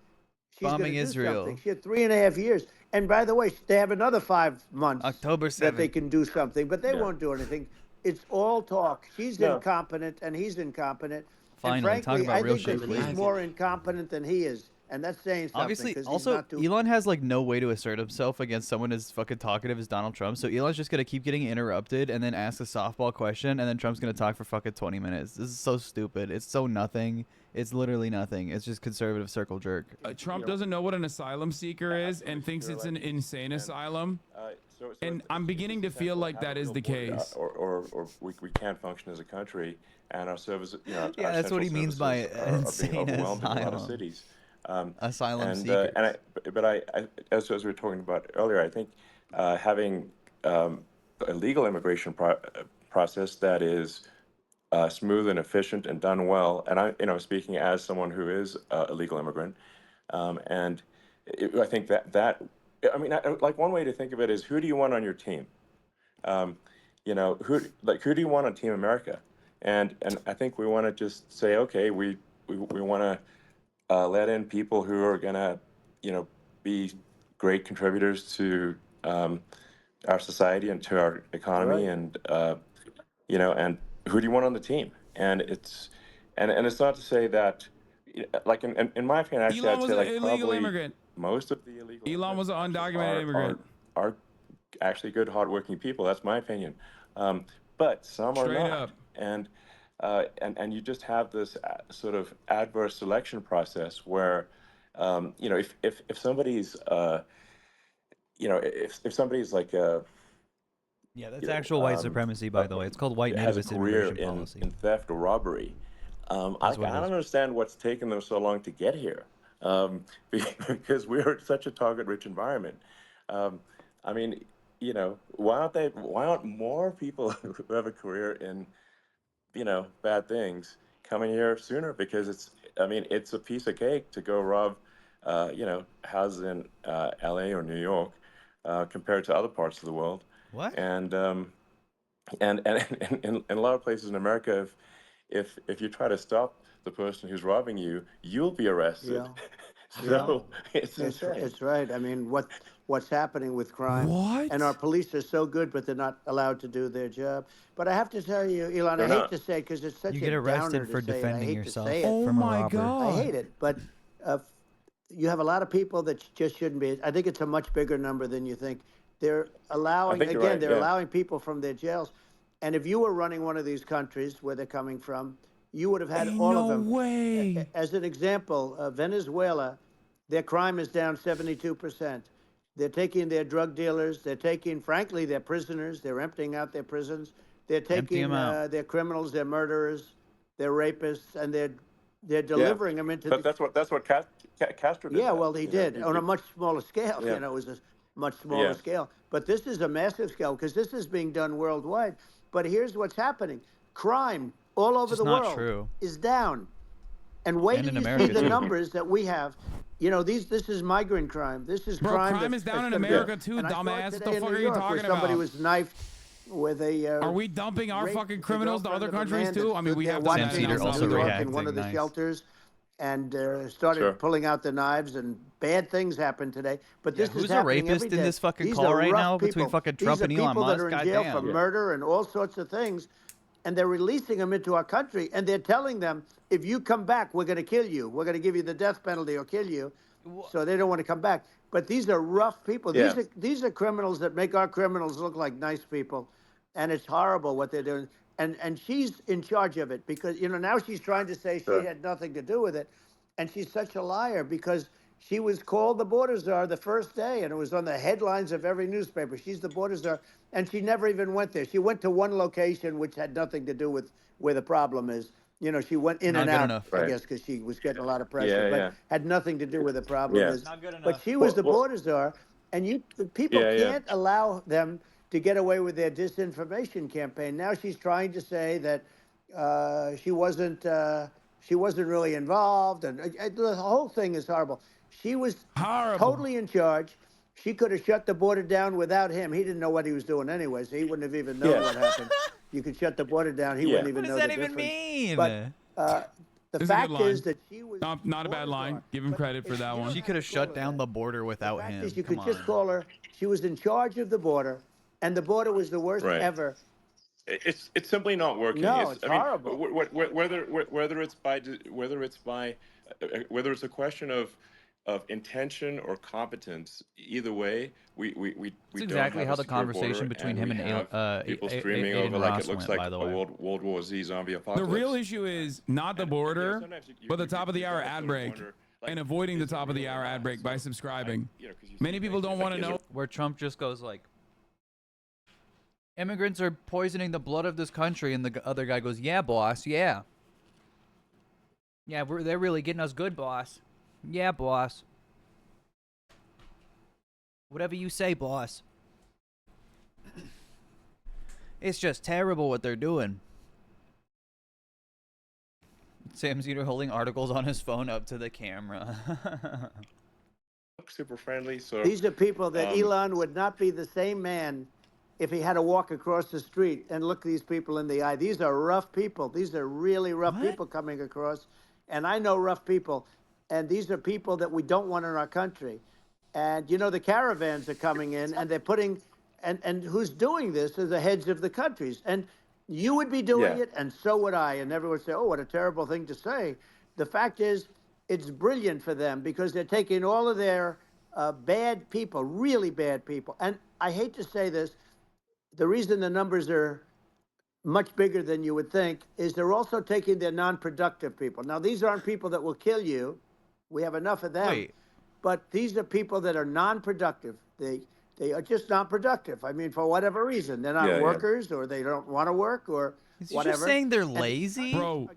she's bombing do Israel. Something. She had 3.5 years. And by the way, they have another 5 months October 7th. that they can do something, but they won't do anything. It's all talk. She's incompetent and he's incompetent. Finally, and frankly, talk about I real think shit. that he's more incompetent than he is. And that's saying something. Obviously, 'cause he's also, not too Elon has like no way to assert himself against someone as fucking talkative as Donald Trump. So Elon's just gonna keep getting interrupted and then ask a softball question, and then Trump's gonna talk for fucking 20 minutes. This is so stupid. It's so nothing. It's literally nothing. It's just conservative circle jerk. Trump doesn't know what an asylum seeker is and thinks it's an insane asylum. And I'm beginning to feel like that is the case. Or we can't function as a country, and our service, you know, Yeah, that's what he means by insane overwhelmed in a lot of asylum. cities. Asylum and, seekers. But I, as we were talking about earlier, I think having a legal immigration process that is smooth and efficient and done well, and I, you know, speaking as someone who is a legal immigrant, and I think that I mean, like one way to think of it is, who do you want on your team? You know, who do you want on Team America? And I think we want to just say, okay, we want to let in people who are gonna, you know, be great contributors to our society and to our economy, and you know, and who do you want on the team? And it's not to say that, like in my opinion, actually, Elon I'd say like probably immigrant. most of the illegal Elon was an undocumented immigrant. Are actually good, hardworking people. That's my opinion. But some are Straight not. up. And you just have this sort of adverse selection process where, you know, if somebody's, you know, if somebody's like a, Yeah, that's actual white supremacy, by the way. It's called white has a nativist career immigration policy. in theft or robbery, I what it don't is. understand what's taken them so long to get here, because we're such a target-rich environment. I mean, you know, why aren't more people who have a career in, you know, bad things coming here sooner? Because it's a piece of cake to go rob, you know, houses in LA or New York, compared to other parts of the world. What? And in a lot of places in America, if you try to stop the person who's robbing you, you'll be arrested. So it's right. I mean, what's happening with crime? What? And our police are so good, but they're not allowed to do their job. But I have to tell you, Elon, I hate to say it because it's such You a get arrested downer to for say it. I defending hate to yourself say it. from a robber. I hate it, but you have a lot of people that just shouldn't be. I think it's a much bigger number than you think. They're allowing, think you're again, right, they're yeah. allowing people from their jails. And if you were running one of these countries where they're coming from, you would have had all of them. No way. As an example, Venezuela, their crime is down 72%. They're taking their drug dealers. They're taking, frankly, their prisoners. They're emptying out their prisons. They're taking their criminals, their murderers, their rapists, and they're delivering them into. But that's what Castro did. Yeah, well, he did on a much smaller scale. Yeah. You know, it was a much smaller scale. But this is a massive scale because this is being done worldwide. But here's what's happening: crime all over the world is down. And wait till you see the numbers that we have. You know, this is migrant crime. This is crime is down in America too, dumbass. What the fuck are you talking about? Somebody was knifed with a. Are we dumping our fucking criminals to other countries too? I mean, we have Sam Cedar also reacting in one of the shelters, and started pulling out the knives, and bad things happened today. But this is who's a rapist in this fucking call right now between fucking Trump and Elon Musk? These are people that are in jail for murder and all sorts of things, and they're releasing them into our country, and they're telling them, if you come back, we're going to kill you. We're going to give you the death penalty or kill you. So they don't want to come back. But these are rough people. Yeah. These are criminals that make our criminals look like nice people. And it's horrible what they're doing. And she's in charge of it because, you know, now she's trying to say she had nothing to do with it. And she's such a liar because she was called the border czar the first day, and it was on the headlines of every newspaper. She's the border czar, and she never even went there. She went to one location which had nothing to do with where the problem is. You know, she went in and out, I guess, because she was getting a lot of pressure, but had nothing to do with the problem. Is. Not good enough. But she was the border czar, and people can't allow them to get away with their disinformation campaign. Now she's trying to say that she wasn't really involved, and the whole thing is horrible. She was totally in charge. She could have shut the border down without him. He didn't know what he was doing anyway, so he wouldn't have even known what happened. You could shut the border down. He wouldn't even know the difference. What does that even mean? But the fact is that she was not a bad line. Give him credit for that one. She could have shut down the border without him. You could just call her. She was in charge of the border, and the border was the worst ever. It's simply not working. No, it's horrible. Whether it's a question of intention or competence, either way, we It's exactly how the conversation between him and people streaming over like it looks like a World War Z zombie apocalypse. The real issue is not the border, but the top of the hour ad break, and avoiding the top of the hour ad break by subscribing. Many people don't want to know where Trump just goes like, immigrants are poisoning the blood of this country, and the other guy goes, yeah, boss, yeah. Yeah, they're really getting us good, boss. Yeah, boss. Whatever you say, boss. It's just terrible what they're doing. Sam Cedar holding articles on his phone up to the camera. Super friendly. So these are people that Elon would not be the same man if he had to walk across the street and look these people in the eye. These are rough people. These are really rough people coming across. And I know rough people. And these are people that we don't want in our country. And, you know, the caravans are coming in, and they're putting, and who's doing this are the heads of the countries. And you would be doing it, and so would I. And everyone would say, oh, what a terrible thing to say. The fact is, it's brilliant for them because they're taking all of their bad people, really bad people. And I hate to say this, the reason the numbers are much bigger than you would think is they're also taking their non-productive people. Now, these aren't people that will kill you. We have enough of them. But these are people that are non-productive. They are just non-productive. I mean, for whatever reason. They're not workers or they don't want to work or whatever. Just saying they're lazy? Bro,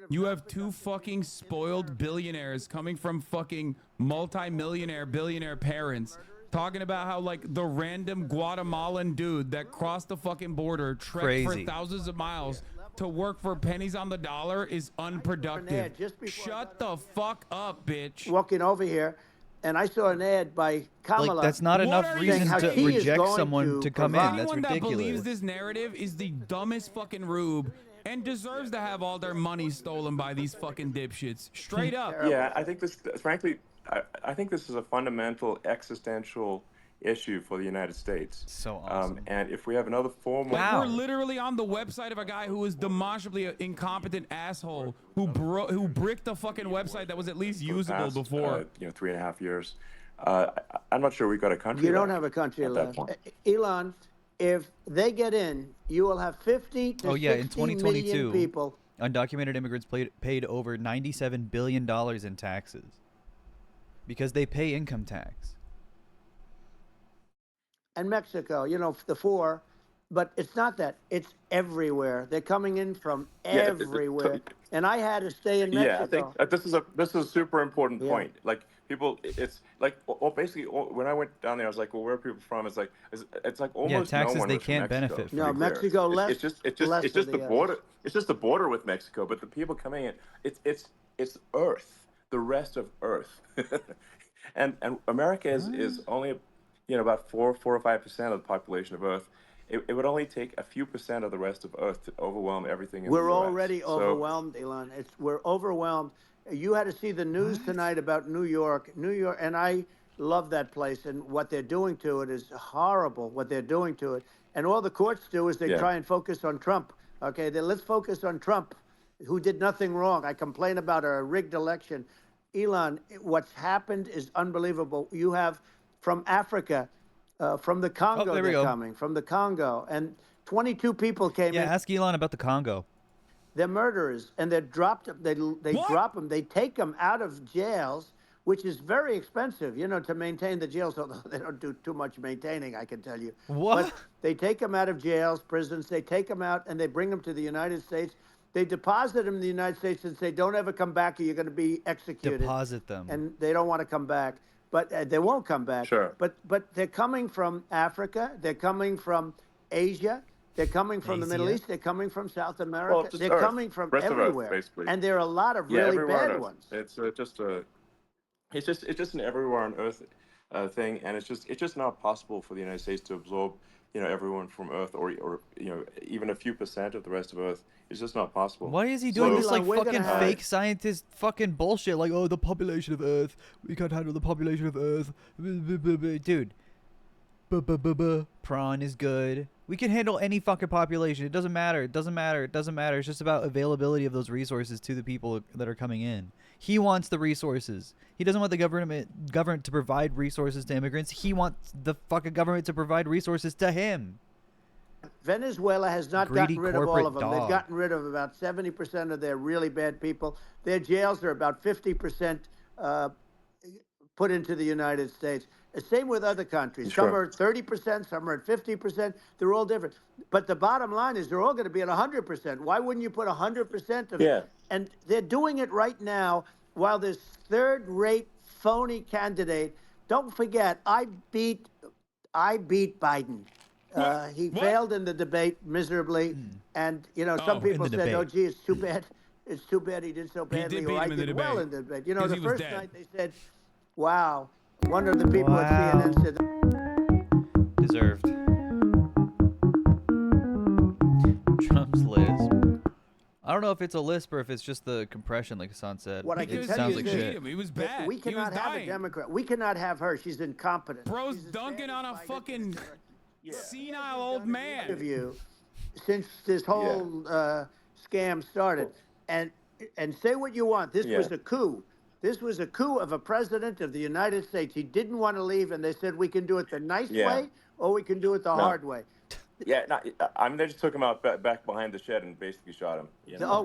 you have two fucking spoiled billionaires coming from fucking multi-millionaire, billionaire parents talking about how, like, the random Guatemalan dude that crossed the fucking border, trekked for thousands of miles to work for pennies on the dollar is unproductive. Shut the fuck up, bitch. Walking over here, and I saw an ad by Kamala. Like, that's not enough reason to reject someone to come in. That's ridiculous. Anyone that believes this narrative is the dumbest fucking rube and deserves to have all their money stolen by these fucking dipshits. Straight up. Yeah, I think this, frankly, I think this is a fundamental existential issue for the United States. So awesome. And if we have another form of... We're literally on the website of a guy who is demonstrably an incompetent asshole who bricked the fucking website that was at least usable before. 3.5 years. I'm not sure we've got a country. You don't have a country left. Elon, if they get in, you will have 50 to 60 million people. Undocumented immigrants paid over $97 billion in taxes because they pay income tax. and Mexico. You know, the four. But it's not that. It's everywhere. They're coming in from everywhere. And I had to stay in Mexico. Yeah, I think this is a super important point. Like people, it's like basically when I went down there, I was like, well, where are people from? It's like almost taxes no one they was from can't Mexico, benefit to from. be clear. Mexico less. It's just the the border. It's just the border with Mexico. But the people coming in, it's Earth, the rest of Earth, and America is only about 4 or 5% of the population of Earth. It would only take a few percent of the rest of Earth to overwhelm everything in We're the US. already overwhelmed, Elon. We're overwhelmed. You had to see the news tonight about New York, and I love that place. And what they're doing to it is horrible. What they're doing to it, and all the courts do is they try and focus on Trump. Okay, let's focus on Trump, who did nothing wrong. I complain about a rigged election. Elon, what's happened is unbelievable. You have from Africa. From the Congo, they're coming. From the Congo. And 22 people came in. Yeah, ask Elon about the Congo. They're murderers, and they're dropped. They drop them. They take them out of jails, which is very expensive, to maintain the jails, although they don't do too much maintaining, I can tell you. What? But they take them out of jails, prisons. They take them out, and they bring them to the United States. They deposit them in the United States and say, don't ever come back or you're going to be executed. Deposit them. And they don't want to come back. But they won't come back. Sure. But they're coming from Africa. They're coming from Asia. They're coming from the Middle East. They're coming from South America. Well, they're coming from everywhere. Earth, basically. And there are a lot of really bad ones. It's just an everywhere on Earth thing, and it's just not possible for the United States to absorb everyone from Earth or even a few percent of the rest of Earth. It's just not possible. Why is he doing this fucking fake scientist fucking bullshit? Like, oh, the population of Earth. We can't handle the population of Earth. Dude. Prawn is good. We can handle any fucking population. It doesn't matter. It doesn't matter. It doesn't matter. It's just about availability of those resources to the people that are coming in. He wants the resources. He doesn't want the government to provide resources to immigrants. He wants the fucking government to provide resources to him. Venezuela has not Greedy gotten rid of all of them. corporate They've dog. gotten rid of about 70% of their really bad people. Their jails are about 50% put into the United States. Same with other countries. Some are at 30%, some are at 50%. They're all different. But the bottom line is they're all going to be at 100%. Why wouldn't you put 100% of it? And they're doing it right now while this third-rate phony candidate. Don't forget, I beat Biden. He failed in the debate miserably, and some people said, "Oh, gee, it's too bad. It's too bad he did so badly." He did beat him in the well debate. in the debate. Because The he was first dead. night they said, "Wow." One of the people at CNN said, Deserved. Trump's lisp. I don't know if it's a lisp or if it's just the compression, like Hassan said. What I can it tell sounds you like is shit. He was that bad. we He was cannot have a dying. Democrat. We cannot have her. She's incompetent. Bro's dunking on a fucking senile old man. Interview since this whole scam started, and say what you want. This was a coup. This was a coup of a president of the United States. He didn't want to leave, and they said we can do it the nice way or we can do it the hard way. Yeah, I mean, they just took him out back behind the shed and basically shot him.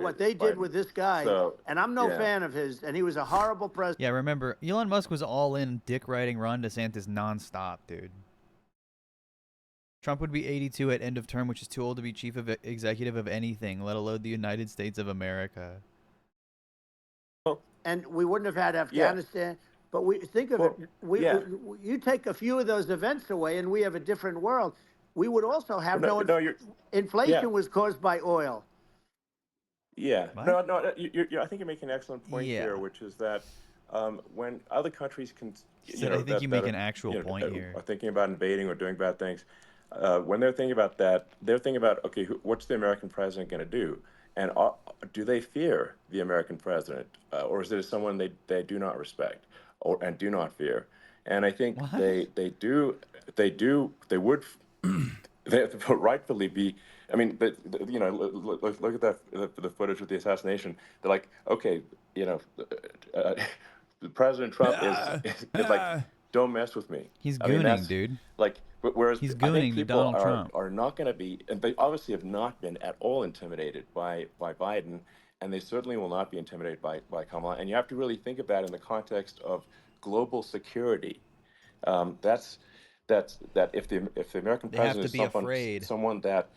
What they did with this guy, and I'm no fan of his, and he was a horrible president. Yeah, remember, Elon Musk was all in dick riding Ron DeSantis nonstop, dude. Trump would be 82 at end of term, which is too old to be chief executive of anything, let alone the United States of America. And we wouldn't have had Afghanistan. But we think of it. You take a few of those events away, and we have a different world. We would also have inflation was caused by oil. Yeah. No. I think you're making an excellent point here, which is that when other countries can, I think you make an actual point here. Are thinking about invading or doing bad things. When they're thinking about that, they're thinking about, okay, what's the American president going to do? And do they fear the American president, or is it someone they do not respect and do not fear? And I think they would rightfully be. I mean, look at the footage with the assassination. They're like, okay, President Trump is like, don't mess with me. He's gooning, dude. Like, whereas he's I think gooning people Donald Trump. are not going to be, and they obviously have not been at all intimidated by Biden, and they certainly will not be intimidated by Kamala. And you have to really think of that in the context of global security. That's that if the American They have president to is be afraid. someone that,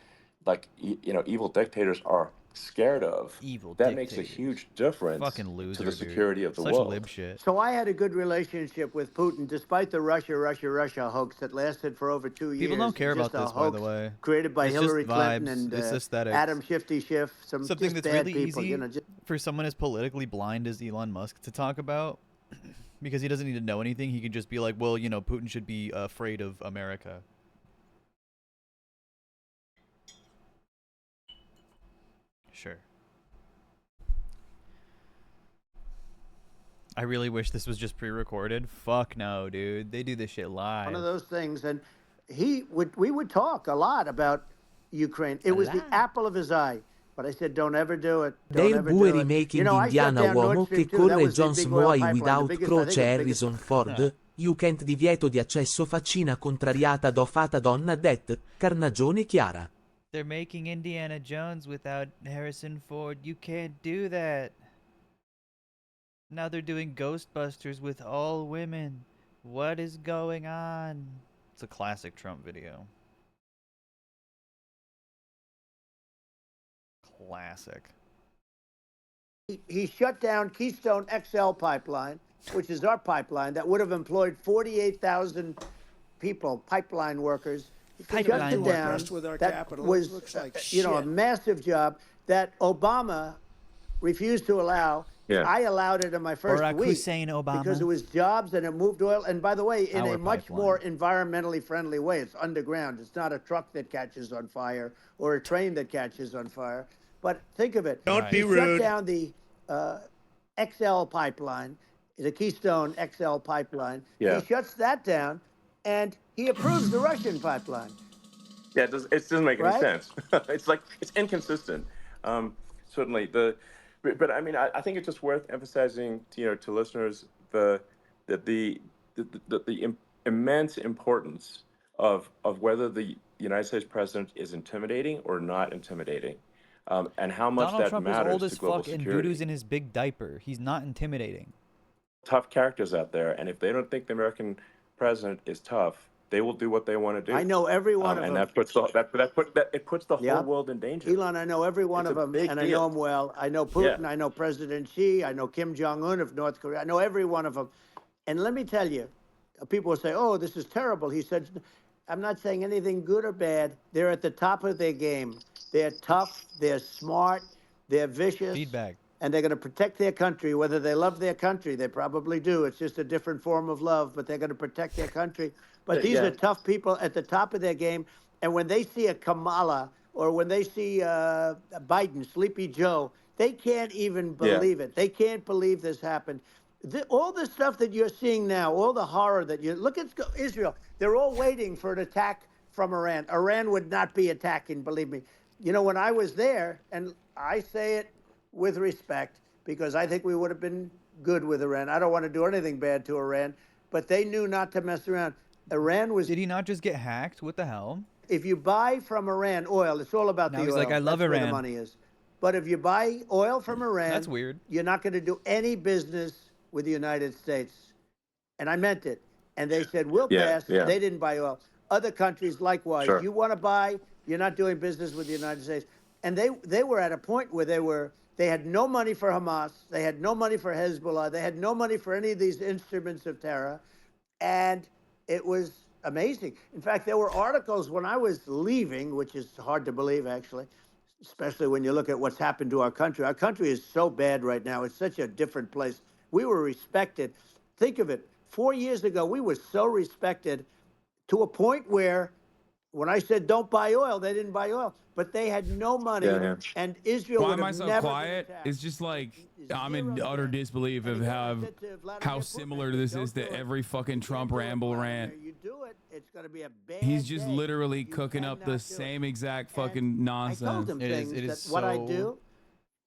like, evil dictators are scared of, that makes a huge difference Fucking loser, to the dude. security of the Such world. lib shit. So I had a good relationship with Putin, despite the Russia hoax that lasted for over 2 years. People don't care Just about a this, by the hoax way. created by It's Hillary just Clinton vibes. and It's aesthetics. Adam Shifty Schiff, Something just that's bad really people. easy You know, just, for someone as politically blind as Elon Musk to talk about, because he doesn't need to know anything. He can just be like, well, you know, Putin should be afraid of America. Sure. I really wish this was just pre-recorded. Fuck no, dude. They do this shit live. one of those things. And we would talk a lot about Ukraine. It was the apple of his eye. But I said, don't ever do it. Don't Dale ever do Bue it. remaking You know, I shut Indiana down Nord uomo Stream che 2. That corre was the Jones big oil Moai pipeline, the without biggest, I Croce think it's the Harrison biggest. Ford. You can't divieto di accesso faccina contrariata do fata donna det, carnagione chiara. They're making Indiana Jones without Harrison Ford. You can't do that. Now they're doing Ghostbusters with all women. What is going on? It's a classic Trump video. Classic. He shut down Keystone XL pipeline, which is our pipeline that would have employed 48,000 people, pipeline workers. He shut it down. With our That capital. was, Looks like you know, a shit. massive job that Obama refused to allow. Yeah. I allowed it in my first Barack week Hussein Obama. because it was jobs and it moved oil. And by the way, in Our a much pipeline. more environmentally friendly way. It's underground. It's not a truck that catches on fire or a train that catches on fire. But think of it. Don't be He rude. shut down the XL pipeline, the Keystone XL pipeline. Yeah. He shuts that down, and he approves the Russian pipeline. Yeah, it doesn't make any Right? sense. It's inconsistent. Certainly, but I mean, I think it's just worth emphasizing, to listeners, the immense importance of whether the United States president is intimidating or not intimidating, and how much Donald that Trump is matters old to as global fuck and security. voodoo's in his big diaper. He's not intimidating. Tough characters out there, and if they don't think the American president is tough, they will do what they want to do. I know every one of and them. that puts it puts the Yeah. whole world in danger. Elon, I know every one It's of a them, big and I deal. know them well. I know Putin, Yeah. I know President Xi, I know Kim Jong-un of North Korea. I know every one of them. And let me tell you, people will say, oh, this is terrible. He said, I'm not saying anything good or bad. They're at the top of their game. They're tough, they're smart, they're vicious. Feedback. And they're going to protect their country, whether they love their country. They probably do. It's just a different form of love, but they're going to protect their country. But these Yeah. are tough people at the top of their game. And when they see a Kamala or when they see Biden, Sleepy Joe, they can't even believe it. They can't believe this happened. All the stuff that you're seeing now, all the horror that you look at Israel, they're all waiting for an attack from Iran. Iran would not be attacking, believe me. You know, when I was there, and I say it with respect, because I think we would have been good with Iran. I don't want to do anything bad to Iran, but they knew not to mess around. Iran was. Did he not just get hacked? What the hell? If you buy from Iran oil, it's all about Now the he's oil. like, I love That's where Iran. the money is. But if you buy oil from Iran, That's weird. You're not going to do any business with the United States. And I meant it. And they said, we'll pass. Yeah. They didn't buy oil. Other countries likewise. Sure. You want to buy, you're not doing business with the United States. And they were at a point where they had no money for Hamas. They had no money for Hezbollah. They had no money for any of these instruments of terror. And it was amazing. In fact, there were articles when I was leaving, which is hard to believe, actually, especially when you look at what's happened to our country. Our country is so bad right now. It's such a different place. We were respected. Think of it. 4 years ago, we were so respected to a point where when I said don't buy oil, they didn't buy oil. But they had no money, and Israel Why would am I have so never quiet? It's just like I'm in utter disbelief of how similar this is to every fucking Trump ramble rant. You do it, it's going to be a bad He's just day. literally cooking up the same exact fucking nonsense. I told him things that what I do,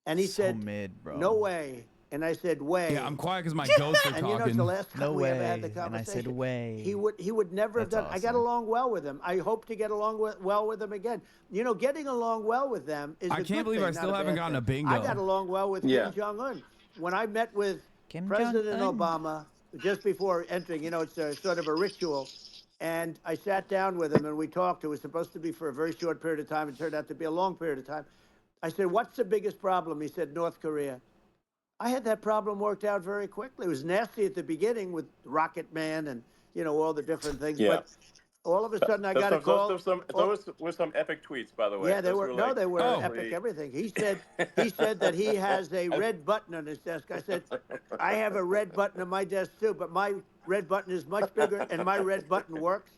and he said, mid, bro. "No way." And I said, "Way." Yeah, I'm quiet because my ghosts are And you know, talking. it's the last time No we ever had way. the And I conversation. said, way. He would never have That's done. I got awesome. along well with him. I hope to get along well with him again. You know, getting along well with them is. I a can't good believe thing, I not still haven't bad gotten a thing. bingo. I got along well with Yeah. Kim Jong Un when I met with Kim President Jong-un. Obama just before entering. You know, it's a sort of a ritual. And I sat down with him and we talked. It was supposed to be for a very short period of time. It turned out to be a long period of time. I said, what's the biggest problem? He said, North Korea. I had that problem worked out very quickly. It was nasty at the beginning with Rocket Man and, all the different things. Yeah. But all of a sudden I got a call. Those were some epic tweets, by the way. Yeah, they Those were. like, They were epic everything. He said that he has a red button on his desk. I said, I have a red button on my desk too, but my red button is much bigger and my red button works.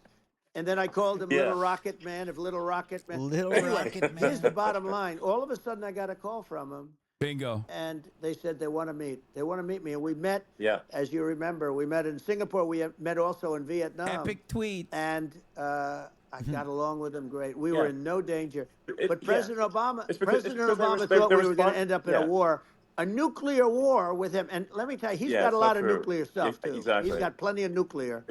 And then I called him Little Rocket Man of Little Rocket Man. Little Rocket Man. Here's the bottom line. All of a sudden I got a call from him. Bingo. And they said they want to meet. They want to meet me. And we met, as you remember, we met in Singapore. We met also in Vietnam. Epic tweet. And I got along with them great. We were in no danger. But President Obama thought we were going to end up in a war, a nuclear war with him. And let me tell you, he's got a lot of nuclear stuff, too. Exactly. He's got plenty of nuclear.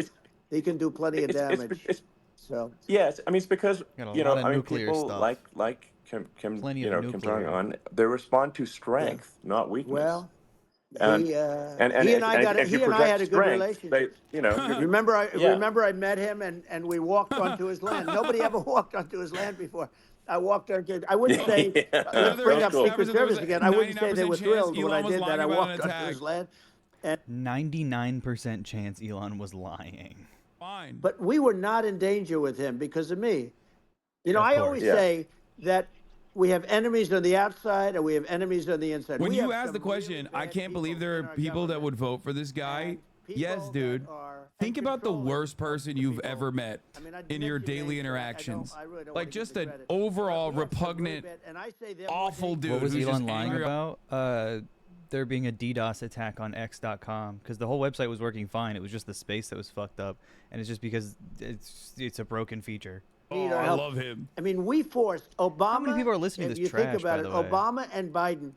He can do plenty of damage. So yes, I mean, it's because, nuclear people stuff. like Kim nuclear. Jong-un, they respond to strength, not weakness. Well, and he and I had a good relationship. Remember I met him and we walked onto his land. Nobody ever walked onto his land before. I walked onto. I wouldn't say let's bring up Secret Service again. I wouldn't say they were thrilled when I did that. I walked onto his land. 99% chance Elon was lying. Fine. But we were not in danger with him because of me. I always say that we have enemies on the outside and we have enemies on the inside. When you ask the question, I can't believe there are people that would vote for this guy. Yes, dude. Think about the worst person you've ever met in your daily interactions. Like just an overall repugnant, awful dude. What was who's Elon just lying angry. about? There being a DDoS attack on X.com because the whole website was working fine. It was just the space that was fucked up, and it's just because it's a broken feature. Oh, I love him. I mean, we forced Obama. How many people are listening to this you trash, think about by it, the way? Obama and Biden.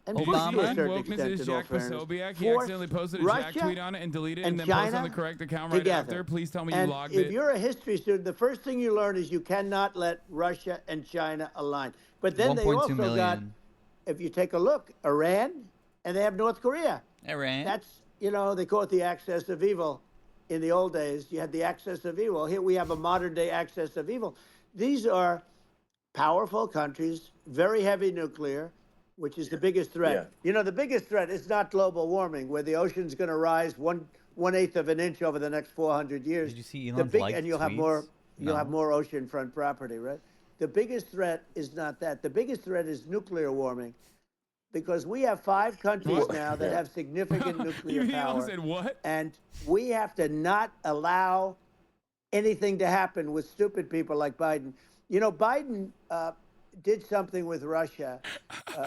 And Obama wokeness is Jack Posobiec. He accidentally posted a Jack tweet on it and deleted it and then posted on the correct account right after. Please tell me you logged it. If you're a history student, the first thing you learn is you cannot let Russia and China align. But then they also got, if you take a look, Iran, and they have North Korea. Iran. That's, they call it the axis of evil. In the old days, you had the axis of evil. Here we have a modern day axis of evil. These are powerful countries, very heavy nuclear, which is the biggest threat. The biggest threat is not global warming, where the ocean's going to rise 1/8 of an inch over the next 400 years. Did you see Elon's and you'll have more. You'll have more oceanfront property, right? The biggest threat is not that. The biggest threat is nuclear warming. Because we have 5 countries now that have significant nuclear power. Said what? And we have to not allow anything to happen with stupid people like Biden. Biden did something with Russia.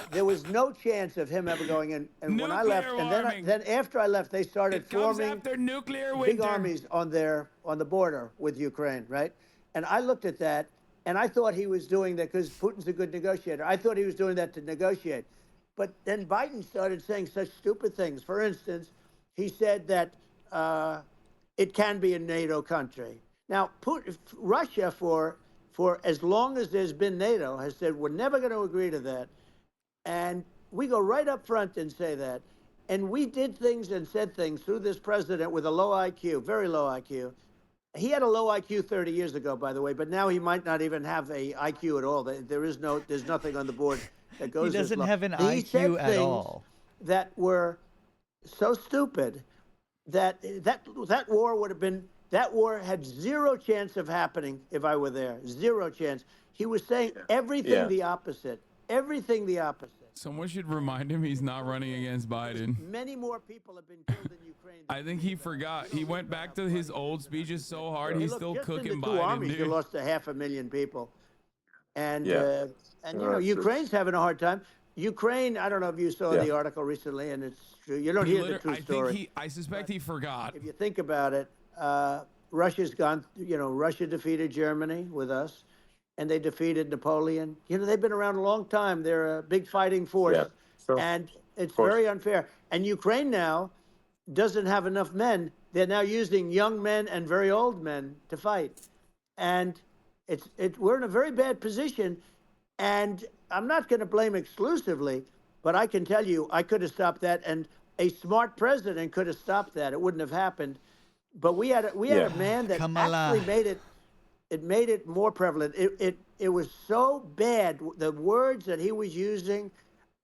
There was no chance of him ever going in. And when I left, and then after I left, they started forming big armies on the border with Ukraine, right? And I looked at that, and I thought he was doing that because Putin's a good negotiator. I thought he was doing that to negotiate. But then Biden started saying such stupid things. For instance, he said that it can be a NATO country. Now, Russia, for as long as there's been NATO, has said we're never going to agree to that. And we go right up front and say that. And we did things and said things through this president with a low IQ, very low IQ. He had a low IQ 30 years ago, by the way, but now he might not even have a IQ at all. There's nothing on the board that goes. He doesn't have an IQ IQ at all. That were so stupid that war would have been. That war had zero chance of happening if I were there. Zero chance. He was saying everything the opposite. Everything the opposite. Someone should remind him he's not running against Biden. Many more people have been killed in Ukraine. I think he forgot. He went back to his old speeches so hard, he's still cooking in the Biden. Armies, dude. you lost 500,000 people. And Ukraine's having a hard time. Ukraine, I don't know if you saw the article recently, and it's true. You don't hear the true story. I suspect he forgot. If you think about it, Russia's gone, Russia defeated Germany with us, and they defeated Napoleon. They've been around a long time. They're a big fighting force, and it's very unfair. And Ukraine now doesn't have enough men. They're now using young men and very old men to fight. And we're in a very bad position. And I'm not going to blame exclusively, but I can tell you I could have stopped that, and a smart president could have stopped that. It wouldn't have happened. But we had a man that Kamala. actually made it more prevalent. It was so bad. The words that he was using,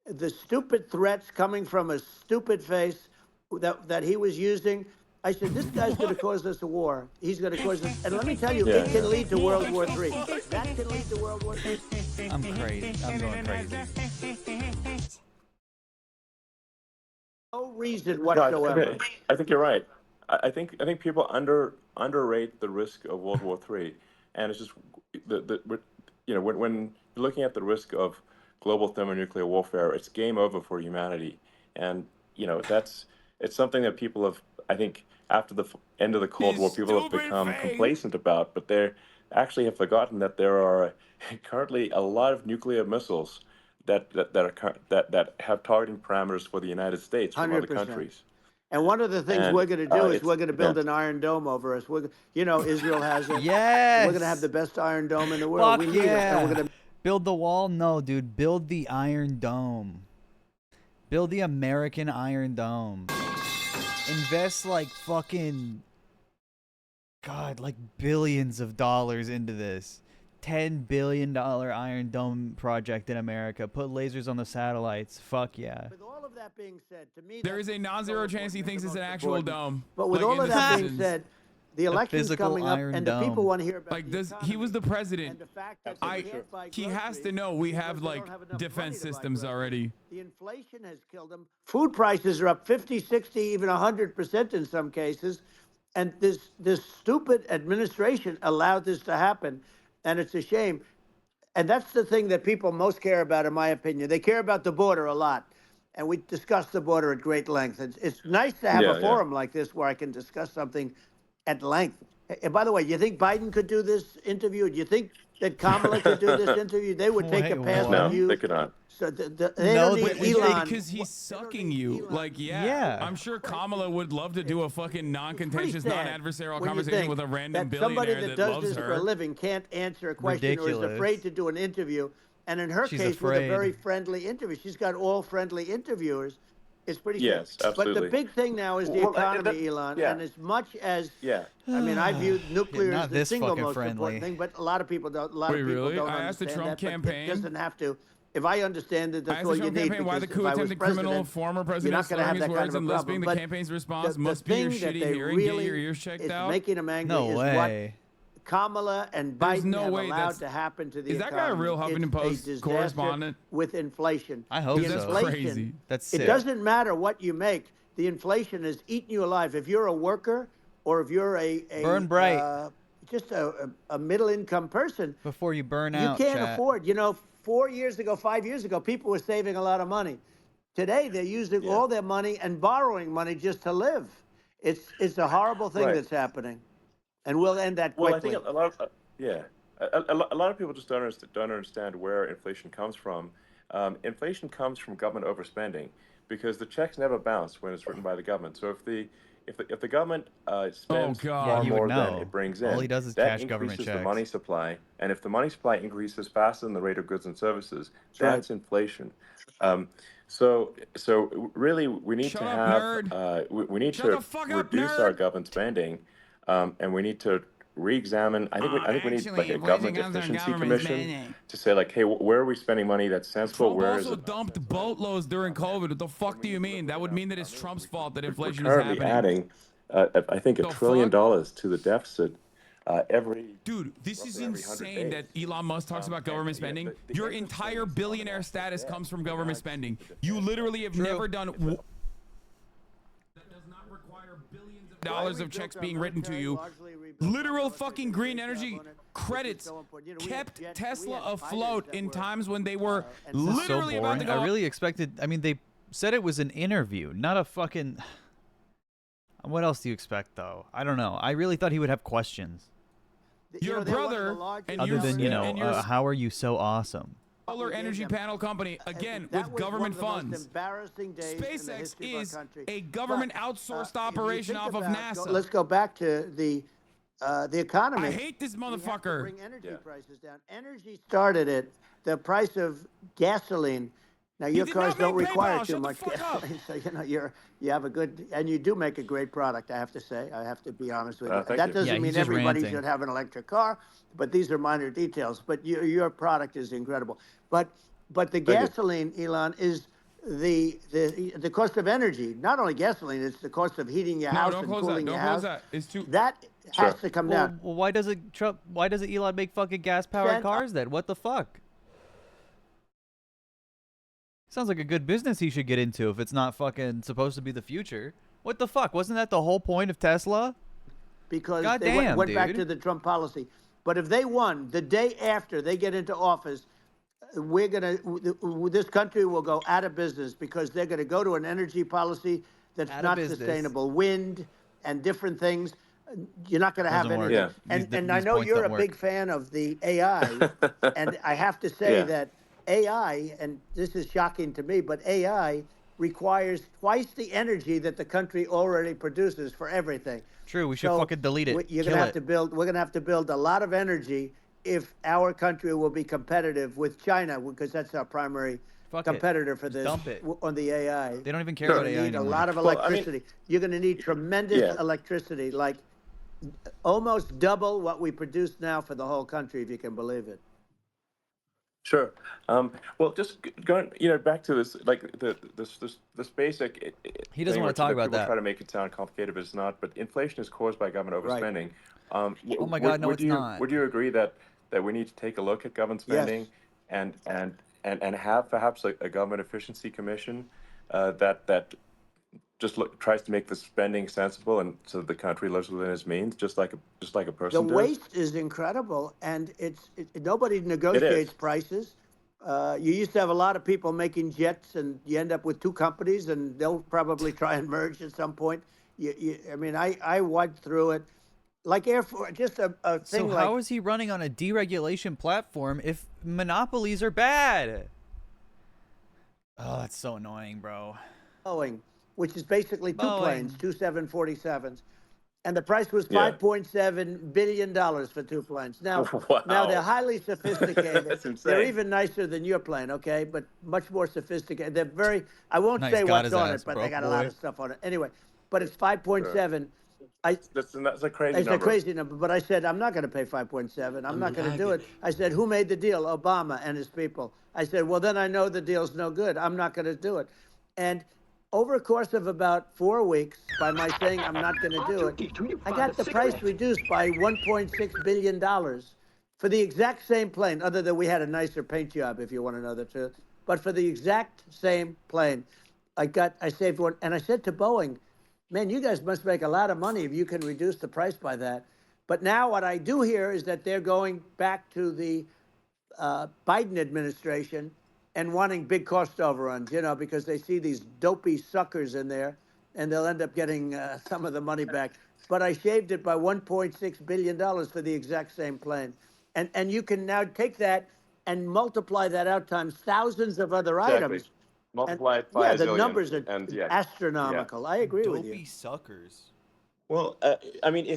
the stupid threats coming from a stupid face that he was using. I said, this guy's going to cause us a war. He's going to cause us. And let me tell you, it can lead to World War III. That can lead to World War III. I'm crazy. I'm going crazy. No reason whatsoever. I think you're right. I think people underrate the risk of World War III, and it's just when you're looking at the risk of global thermonuclear warfare, it's game over for humanity, and it's something that people have, I think, after the end of the Cold War, people have become complacent about, but they actually have forgotten that there are currently a lot of nuclear missiles that have targeting parameters for the United States from other 100%. countries. And one of the things we're going to do is we're going to build an Iron Dome over us. Israel has it. Yes. We're going to have the best Iron Dome in the world. We need it. And we're going to build the wall? No, dude. Build the Iron Dome. Build the American Iron Dome. Invest like billions of dollars into this. $10 billion Iron Dome project in America. Put lasers on the satellites. Fuck yeah. With all of that being said, to me, there is a non-zero chance he thinks it's an actual dome. But with all of that being said, the election's coming up, and the people want to hear about he was the president. He has to know we have defense systems already. The inflation has killed them. Food prices are up 50, 60, even 100% in some cases. And this stupid administration allowed this to happen. And it's a shame. And that's the thing that people most care about, in my opinion. They care about the border a lot. And we discussed the border at great length. It's nice to have a forum like this where I can discuss something at length. And by the way, you think Biden could do this interview? Do you think that Kamala could do this interview? They would take a pass on you. No, they could not. So they don't need Elon. Because he's sucking you. I'm sure Kamala would love to do a fucking non-contentious, non-adversarial conversation with a random billionaire somebody that does loves this her. for a living can't answer a question or is afraid to do an interview. And in her case, with a very friendly interview, she's got all friendly interviewers. It's pretty yes, sad. Absolutely. But the big thing now is the economy, Elon. And as much as I mean, I view nuclear as the single most important thing, but a lot of people don't. A lot of people don't I asked the Trump campaign. It doesn't have to. If I understand it, that's all you need. Why the coup attempted criminal former president slurring his words and lisping? The campaign's response must be your shitty hearing. Get your ears checked out. Making them angry is what Kamala and Biden have allowed to happen to the economy. Is that guy a real Huffington Post correspondent? With inflation. I hope so. Inflation, that's crazy. That's sick. It doesn't matter what you make. The inflation has eaten you alive. If you're a worker or if you're burn bright. Just a middle-income person. Before you burn out, you can't afford. 4 years ago, 5 years ago, people were saving a lot of money. Today, they're using all their money and borrowing money just to live. It's a horrible thing that's happening. And we'll end that quickly. Well, I think a lot of a lot of people just don't understand where inflation comes from. Inflation comes from government overspending because the checks never bounce when it's written by the government. So if the government spends far more than it brings in, all he does is that cash government increases checks. the money supply. And if the money supply increases faster than the rate of goods and services, that's inflation. So really, we need to have we need to reduce our government spending. And we need to re-examine. I think we need like a government efficiency commission to say hey, where are we spending money that's sensible? Trump where also is it? dumped boatloads during COVID. What the fuck do you mean? That would mean that it's Trump's fault that inflation is currently happening. adding, I think, $1 trillion to the deficit every. Dude, this is insane that Elon Musk talks about government spending. Your entire billionaire status comes from government spending. You literally have never done. Dollars of checks being written to you. Literal fucking green energy credits kept Tesla afloat in times when they were literally about to go. I really expected. I mean, they said it was an interview, not a fucking. What else do you expect, though? I don't know. I really thought he would have questions. Your brother, other than how are you so awesome? Solar energy panel company, again, with government funds. SpaceX is a government outsourced operation off of NASA. Let's go back to the economy. I hate this motherfucker. Bring energy prices down. Energy started it. The price of gasoline Now your cars don't require too much gasoline, so you have a good, and you do make a great product. I have to say, I have to be honest with you. Thank That you. doesn't Yeah, mean he's just everybody ranting. should have an electric car, but these are minor details. But your product is incredible. But the gasoline, Elon, is the cost of energy. Not only gasoline, it's the cost of heating your house and cooling your house. That. It's too. That has to come down. Well, why doesn't Elon make fucking gas-powered cars then? What the fuck? Sounds like a good business he should get into if it's not fucking supposed to be the future. What the fuck? Wasn't that the whole point of Tesla? Because Goddamn, they went back dude. to the Trump policy. But if they won, the day after they get into office, this country will go out of business because they're going to go to an energy policy that's not sustainable. Wind and different things. You're not going to have anything. Yeah. And I know you're a big fan of the AI, and I have to say that AI, and this is shocking to me, but AI requires twice the energy that the country already produces for everything. True, we should fucking delete it. We're going to have to build a lot of energy if our country will be competitive with China, because that's our primary competitor for this on the AI. They don't even care about AI You're going to need a anymore. lot of electricity. You're going to need tremendous electricity, like almost double what we produce now for the whole country, if you can believe it. Sure. Well, just going, back to this, like this basic. He doesn't want to talk about people that. Try to make it sound complicated, but it's not. But inflation is caused by government overspending. Oh my God, no, it's not. Would you agree that we need to take a look at government spending and have perhaps a government efficiency commission that just tries to make the spending sensible and so the country lives within its means, just like a person The does? waste is incredible, and nobody negotiates prices. You used to have a lot of people making jets, and you end up with two companies, and they'll probably try and merge at some point. I mean, I went through it. Like Air Force, just a thing So like... how is he running on a deregulation platform if monopolies are bad? Oh, that's so annoying, bro. Boeing, which is basically two planes, two 747s. And the price was Yeah. $5.7 billion for two planes. Now, Wow. now they're highly sophisticated. That's insane. They're even nicer than your plane, okay? But much more sophisticated. They're very, I won't Nice, say got what's his on ass, it, but bro, they got a lot boy. of stuff on it. Anyway, but it's 5.7. That's a crazy It's number. a crazy number, but I said, I'm not going to pay 5.7. I'm not going to do it. I said, who made the deal? Obama and his people. I said, well, then I know the deal's no good. I'm not going to do it. And over a course of about 4 weeks, by my saying I'm not going to do it, I got the price reduced by $1.6 billion for the exact same plane, other than we had a nicer paint job, if you want to know the truth. But for the exact same plane, I saved one. And I said to Boeing, man, you guys must make a lot of money if you can reduce the price by that. But now what I do hear is that they're going back to the Biden administration and wanting big cost overruns, because they see these dopey suckers in there, and they'll end up getting some of the money back. But I shaved it by $1.6 billion for the exact same plane. And you can now take that and multiply that out times thousands of other items. Multiply it by a the zillion, numbers are and astronomical. I agree with you. Dopey suckers. Well, I mean,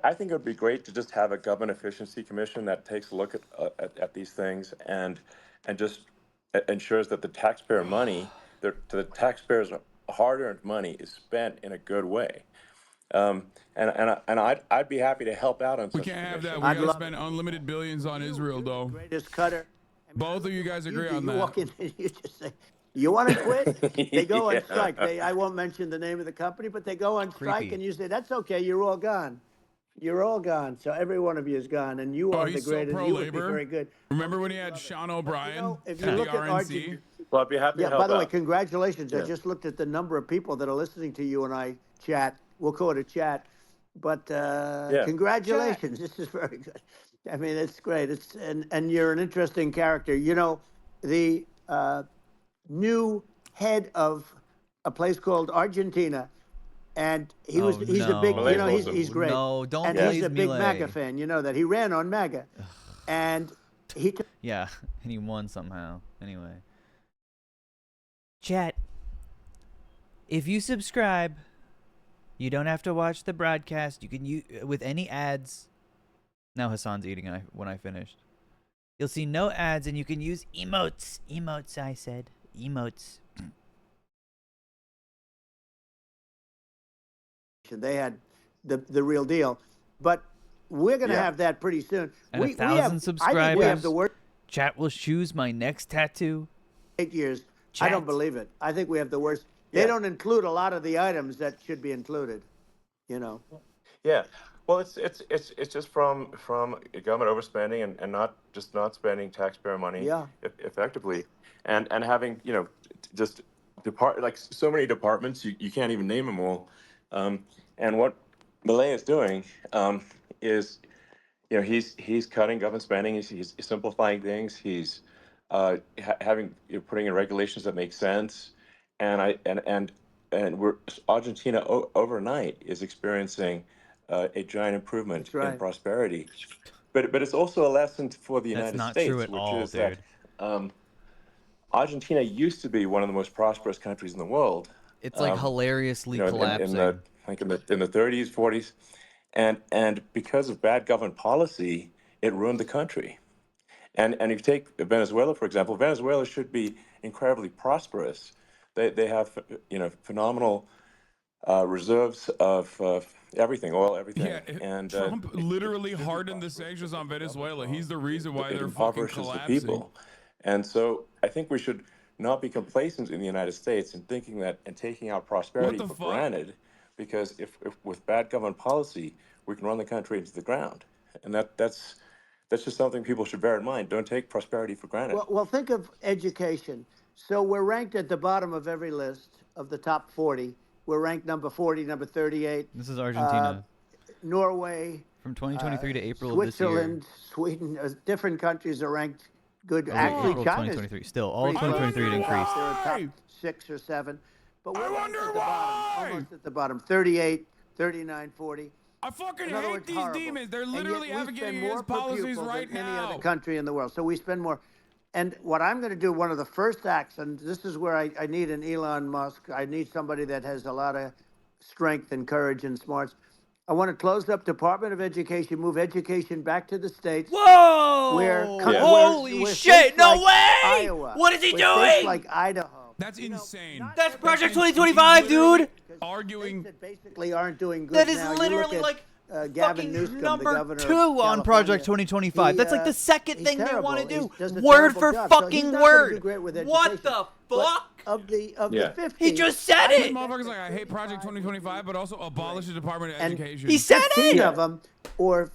I think it would be great to just have a government efficiency commission that takes a look at these things and just ensures that the taxpayer money, the taxpayers' hard-earned money, is spent in a good way. And I'd be happy to help out on. We can't have that. We gotta spend unlimited billions on Israel, though. Greatest cutter. Both of you guys agree on You that. walk in and you just say, you want to quit? They go on Yeah. strike. I won't mention the name of the company, but they go on strike, Creepy. and you say, that's okay, you're all gone. You're all gone. So every one of you is gone, and you are the He's so greatest. You would be pro-labor. very good. Remember when he had Sean O'Brien if at you the look at RNC? Argentina, Well, I'd be happy to help by the way, out. congratulations. I Yeah. just looked at the number of people that are listening to you and I chat. We'll call it a chat. But congratulations. This is very good. I mean, it's great. And you're an interesting character. The new head of a place called Argentina, and he's a big, he's great. No, don't and blaze he's a big Milei. MAGA fan. You know that he ran on MAGA, and he took. Yeah, and he won somehow. Anyway. Chat. If you subscribe, you don't have to watch the broadcast. You can use with any ads. Now Hassan's eating when I finished. You'll see no ads, and you can use emotes. Emotes, I said. Emotes. They had the real deal, but we're going to have that pretty soon. And we 1,000 have, subscribers. I think we have the worst. Chat will choose my next tattoo. 8 years. Chat. I don't believe it. I think we have the worst. They don't include a lot of the items that should be included. You know. Yeah. Well, it's just from government overspending and not spending taxpayer money effectively, and having just like so many departments you can't even name them all, and what Milei is doing is he's cutting government spending, he's simplifying things, he's putting in regulations that make sense, and Argentina overnight is experiencing a giant improvement in prosperity, but it's also a lesson for the United States, which is that Argentina used to be one of the most prosperous countries in the world. It's like hilariously collapsing. In the 30s, 40s, and because of bad government policy, it ruined the country. And if you take Venezuela, for example, Venezuela should be incredibly prosperous. They have phenomenal reserves of everything, oil, everything. Yeah, and Trump literally hardened the sanctions on Venezuela. He's the reason why it they're fucking impoverishes the collapsing. people. And so I think we should not be complacent in the United States in thinking that and taking our prosperity for granted, because if with bad government policy, we can run the country into the ground. And that's just something people should bear in mind. Don't take prosperity for granted. Well, think of education. So we're ranked at the bottom of every list of the top 40. We're ranked number 40, number 38. This is Argentina. Norway. From 2023 to April of this year. Switzerland, Sweden, different countries are ranked good. Oh, Actually, April China's 2023. Still, all of 2023 it increased. They're top 6 or 7. But we're ranked at the bottom, almost at the bottom. 38, 39, 40. I fucking In other hate words, these horrible. demons. They're And literally yet we advocating spend more against per policies pupil right than any now. other country in the world. So we spend more. And what I'm going to do, one of the first acts, and this is where I need an Elon Musk. I need somebody that has a lot of strength and courage and smarts. I want to close up Department of Education, move education back to the states. Whoa! Holy shit! No like way! Iowa, What is he states doing? like Idaho. That's insane. That's Project 2025, dude. Arguing that basically aren't doing good. That is now. You literally look at, Gavin Newsom, number the governor 2 of on Project California. 2025. That's like the second He's thing they terrible. want to do. He does a Word terrible for job. So he's fucking not gonna do word. great with What education. the But fuck? Of the 50, He just said These it. motherfuckers like, I hate Project 2025, but also abolish the Department of And Education. He said 15 it. of them, or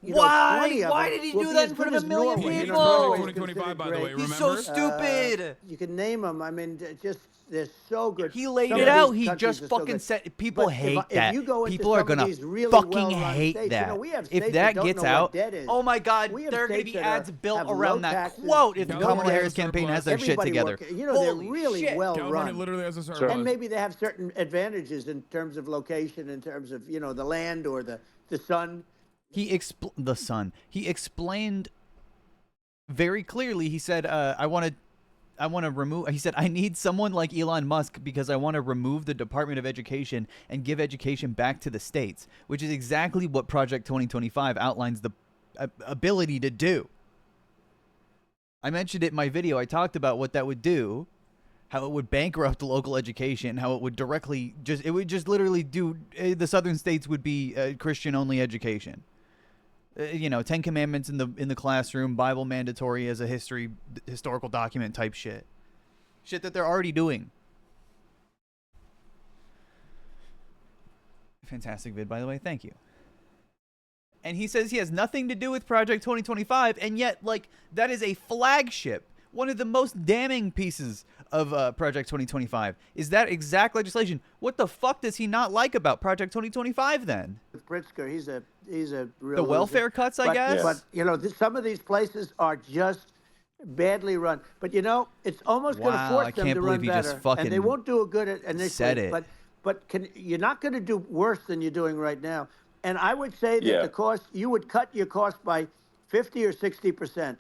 you know, Why? 20 of Why them did he will do be that as in front good of a as million Norway. You know, people? Norway's 2025, by the considered way, great. He's so remember? stupid. You can name them. I mean, just they're so good. He laid Some it of out. these He countries just are so fucking good. said. People But hate if that. you go into People are some of gonna these really fucking well-run hate states, that. You know, we have If states that don't gets know what out, debt is. oh my God, We have there are gonna states be that ads built have around low that taxes, quote if the no Kamala Harris taxes. campaign has their shit Everybody together. You know, they're Holy really shit. well California run. literally has a surplus. And maybe they have certain advantages in terms of location, in terms of, you know, the land or the sun. He explained very clearly. He said, I want to remove. He said, I need someone like Elon Musk because I want to remove the Department of Education and give education back to the states, which is exactly what Project 2025 outlines the ability to do. I mentioned it in my video. I talked about what that would do, how it would bankrupt local education, how it would directly it would just literally do, the southern states would be Christian-only education. You know, 10 Commandments in the classroom, Bible mandatory as a historical document type shit. Shit that they're already doing. Fantastic vid, by the way. Thank you. And he says he has nothing to do with Project 2025, and yet, like, that is a flagship. One of the most damning pieces of Project 2025 is that exact legislation. What the fuck does he not like about Project 2025 then? Pritzker, he's a real The loser. welfare cuts, I guess? But, you know, some of these places are just badly run. But, you know, it's almost going to Wow, force I them can't to believe run he just better. fucking And they won't do a good at initially. said it. But you're not going to do worse than you're doing right now. And I would say that the cost, you would cut your cost by 50 or 60%.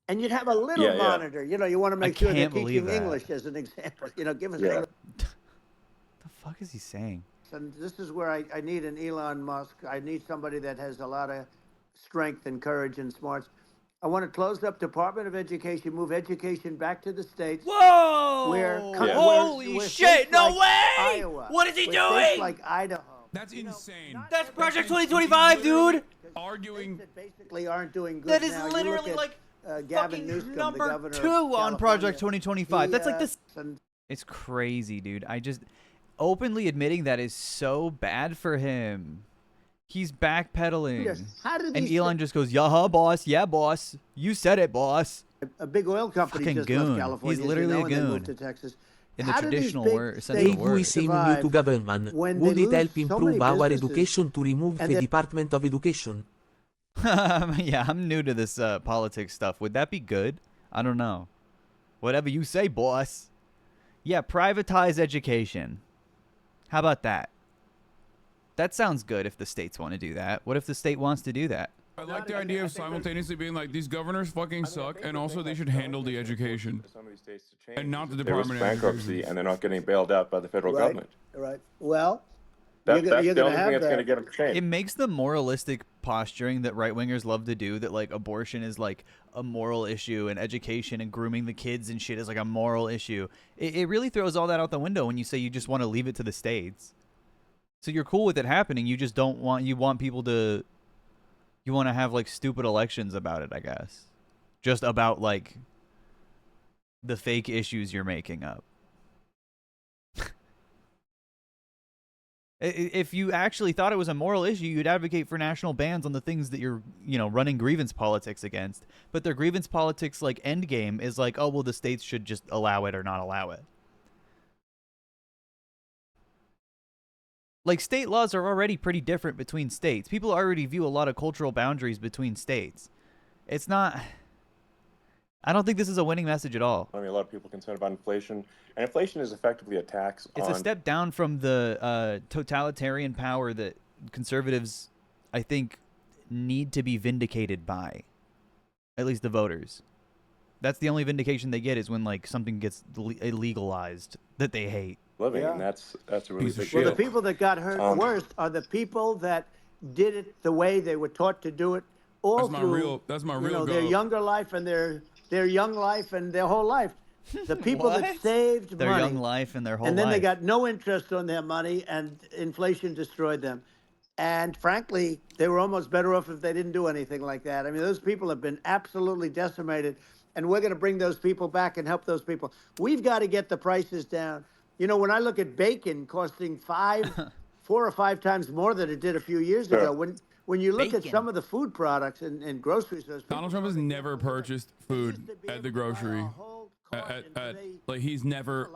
And you'd have a little monitor. You know, you want to make sure they're can't believe teaching that. English as an example. You know, give us a The fuck is he saying? And this is where I need an Elon Musk. I need somebody that has a lot of strength and courage and smarts. I want to close up Department of Education, move education back to the states. Whoa! Holy shit! No way! Iowa, What is he states doing? like Idaho. That's insane. That's Project 2025, dude. Arguing that basically aren't doing good. That is now. You literally look at, Gavin Newsom, the number governor of 2 on California. Project 2025. That's like this. It's crazy, dude. Openly admitting that is so bad for him. He's backpedaling. Yes. How did And these Elon just goes, "Yeah, boss. Yeah, boss. You said it, boss." A big oil company Fucking just goon. left California. He's literally as you know, a and they goon. moved to Texas. In the How do these traditional big sense of the word. If we new to government, when would they it help lose so improve many our businesses education to remove and the they- Department of Education? Yeah, I'm new to this politics stuff. Would that be good? I don't know. Whatever you say, boss. Yeah, privatize education. How about that? That sounds good if the states want to do that. What if the state wants to do that? I like the idea of simultaneously being like, these governors fucking suck, and also they should handle the education, and not the There was Department of bankruptcy, Education. and they're not getting bailed out by the federal Right. government. Right. Well, That's you're the gonna only have thing that's going to that. get them to change. It makes the moralistic posturing that right-wingers love to do, that like abortion is like a moral issue and education and grooming the kids and shit is like a moral issue. It really throws all that out the window when you say you just want to leave it to the states. So you're cool with it happening, you just don't want, you want people to, you want to have like stupid elections about it, I guess. Just about like the fake issues you're making up. If you actually thought it was a moral issue, you'd advocate for national bans on the things that you're, running grievance politics against. But their grievance politics, like, end game is like, oh, well, the states should just allow it or not allow it. Like, state laws are already pretty different between states. People already view a lot of cultural boundaries between states. It's not... I don't think this is a winning message at all. I mean, a lot of people are concerned about inflation, and inflation is effectively a tax It's on... a step down from the totalitarian power that conservatives, I think, need to be vindicated by. At least the voters. That's the only vindication they get, is when like something gets illegalized that they hate. living, Yeah. and that's a really big Well, deal. the people that got hurt worst are the people that did it the way they were taught to do it all That's my through. real- that's my real their goal. younger life and their young life and their whole life. The people that saved Their money, young life and their whole and then life. they got no interest on their money, and inflation destroyed them. And frankly, they were almost better off if they didn't do anything like that. I mean, those people have been absolutely decimated, and we're going to bring those people back and help those people. We've got to get the prices down. You know, when I look at bacon costing 4 or 5 times more than it did a few years Sure. ago, when you look at Bacon. some of the food products in grocery stores, Donald Trump has never purchased food at the grocery. Like he's never.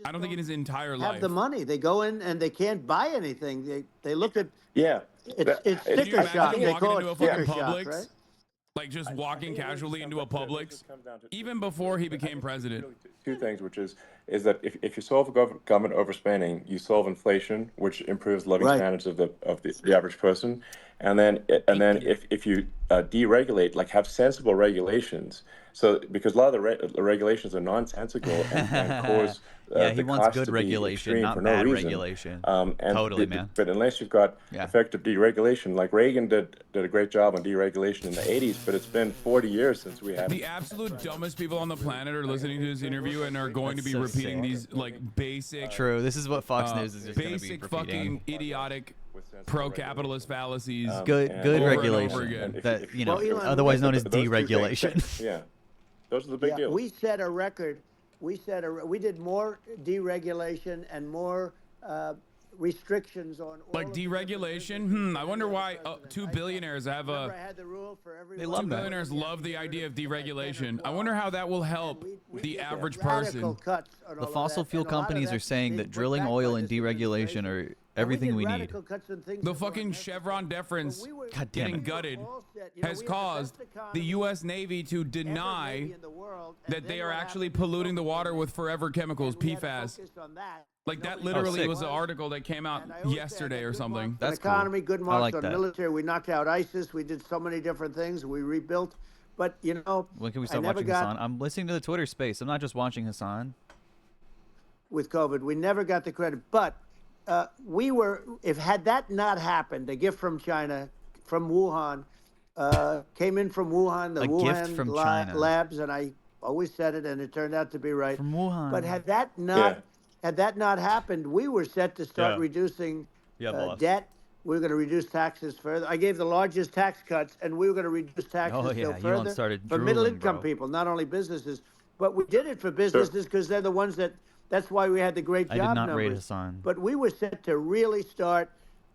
I don't think in his entire have life. the money. They go in and they can't buy anything. They look at Yeah. it's Can you sticker imagine shock. They walking call into a it fucking sticker shock, Publix? right? Like just walking casually into a Publix, even before he became president. Two things, which is that if you solve government overspending, you solve inflation, which improves living Right. standards of the average person, and then if you deregulate, like have sensible regulations. So because a lot of the regulations are nonsensical and cause Yeah, he the wants cost good to be regulation, extreme not for no bad reason. regulation. And Totally, man. But unless you've got Yeah. effective deregulation, like Reagan did a great job on deregulation in the 80s, but it's been 40 years since we had. The absolute dumbest people on the planet are listening to this interview and are going to be so repeating sick. these like basic. True. This is what Fox News is just going to be basic repeating. fucking idiotic pro-capitalist fallacies. Good over and regulation. over again. That Well, Elon, otherwise known as those two things- deregulation. Yeah, those are the big Yeah, deals. we set a record. We did more deregulation and more restrictions on. Like deregulation. I wonder why 2 billionaires have a. They Two billionaires love the idea of deregulation. I wonder how that will help the average person. The fossil fuel companies are saying that drilling oil and deregulation are everything we need. The fucking Chevron deference God damn getting it. gutted has caused the U.S. Navy to deny that they are actually polluting the water with forever chemicals, PFAS. Like that literally sick. was an article that came out yesterday or something. That's economy, good I marks like on that. military. We knocked out ISIS. We did so many different things. We rebuilt. But, you know, When can we I start never watching got, Hassan? I'm listening to the Twitter space. I'm not just watching Hassan. with COVID, we never got the credit. But had that not happened, a gift from China, from Wuhan, came in from Wuhan, the A gift Wuhan from China. labs, and I always said it, and it turned out to be right. From Wuhan. But had that not happened, we were set to start reducing debt. We were going to reduce taxes further. I gave the largest tax cuts, and we were going to reduce taxes still further for middle-income people, not only businesses. But we did it for businesses because they're the ones that's why we had the great job I did not numbers. rate Hassan. But we were set to really start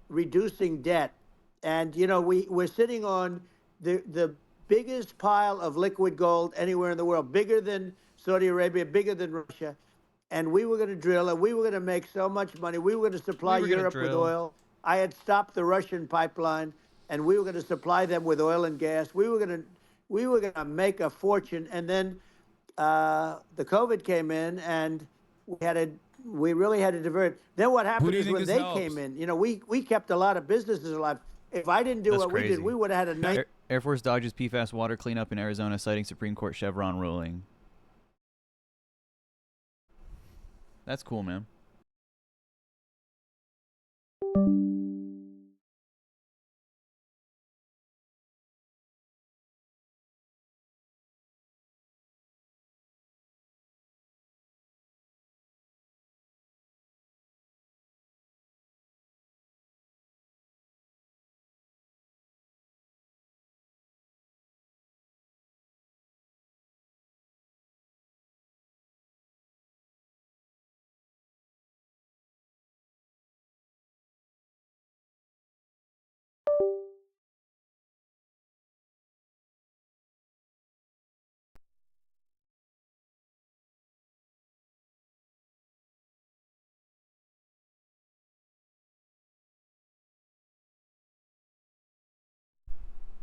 reducing debt. And, you know, we're sitting on the biggest pile of liquid gold anywhere in the world, bigger than Saudi Arabia, bigger than Russia. And we were going to drill, and we were going to make so much money. We were going to supply Europe with oil. I had stopped the Russian pipeline, and we were going to supply them with oil and gas. We were going to make a fortune. And then the COVID came in, and we really had to divert. Then what happened is when they came in, you know, we kept a lot of businesses alive. If I didn't do what we did, we would have had a nice. Air Force dodges PFAS water cleanup in Arizona, citing Supreme Court Chevron ruling. That's cool, man.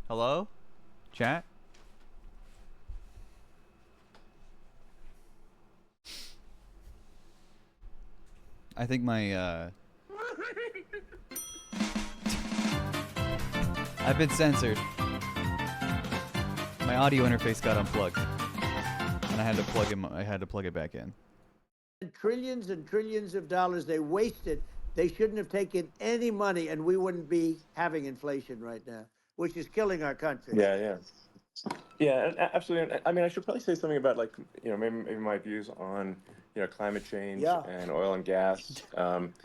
Hello? Chat? I think my, I've been censored. My audio interface got unplugged. And I had to plug it back in. Trillions and trillions of dollars they wasted. They shouldn't have taken any money, and we wouldn't be having inflation right now, which is killing our country. Yeah, absolutely. I mean, I should probably say something about, like, you know, maybe my views on, you know, climate change and oil and gas.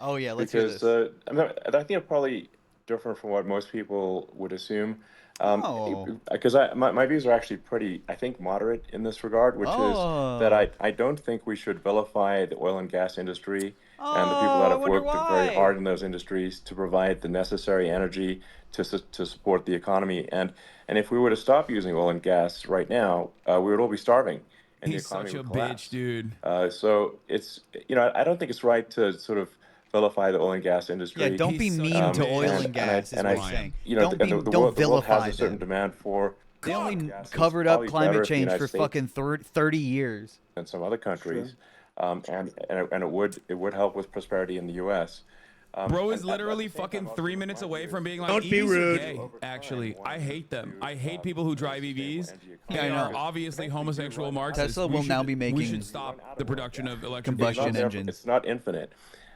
Oh yeah, let's hear this. Because I think it's probably different from what most people would assume. Because my views are actually pretty, I think, moderate in this regard, which is that I don't think we should vilify the oil and gas industry and the people that have worked very hard in those industries to provide the necessary energy to support the economy. And if we were to stop using oil and gas right now, we would all be starving. And He's the economy such a would collapse. bitch, dude. So it's, you know, I don't think it's right to sort of vilify the oil and gas industry. Yeah, don't be mean to oil and gas. Is what I'm saying. You know, Don't the world vilify has a certain demand for. They only covered up climate change for fucking 30 years. And some other countries, and it would help with prosperity in the U.S. Bro is literally fucking 3 minutes away from being like, Don't be EVs rude. are gay, actually. I hate them. I hate people who drive EVs. They are obviously homosexual Marxists. Tesla will now be We making should stop the production of electric combustion vehicles. engines. It's not infinite.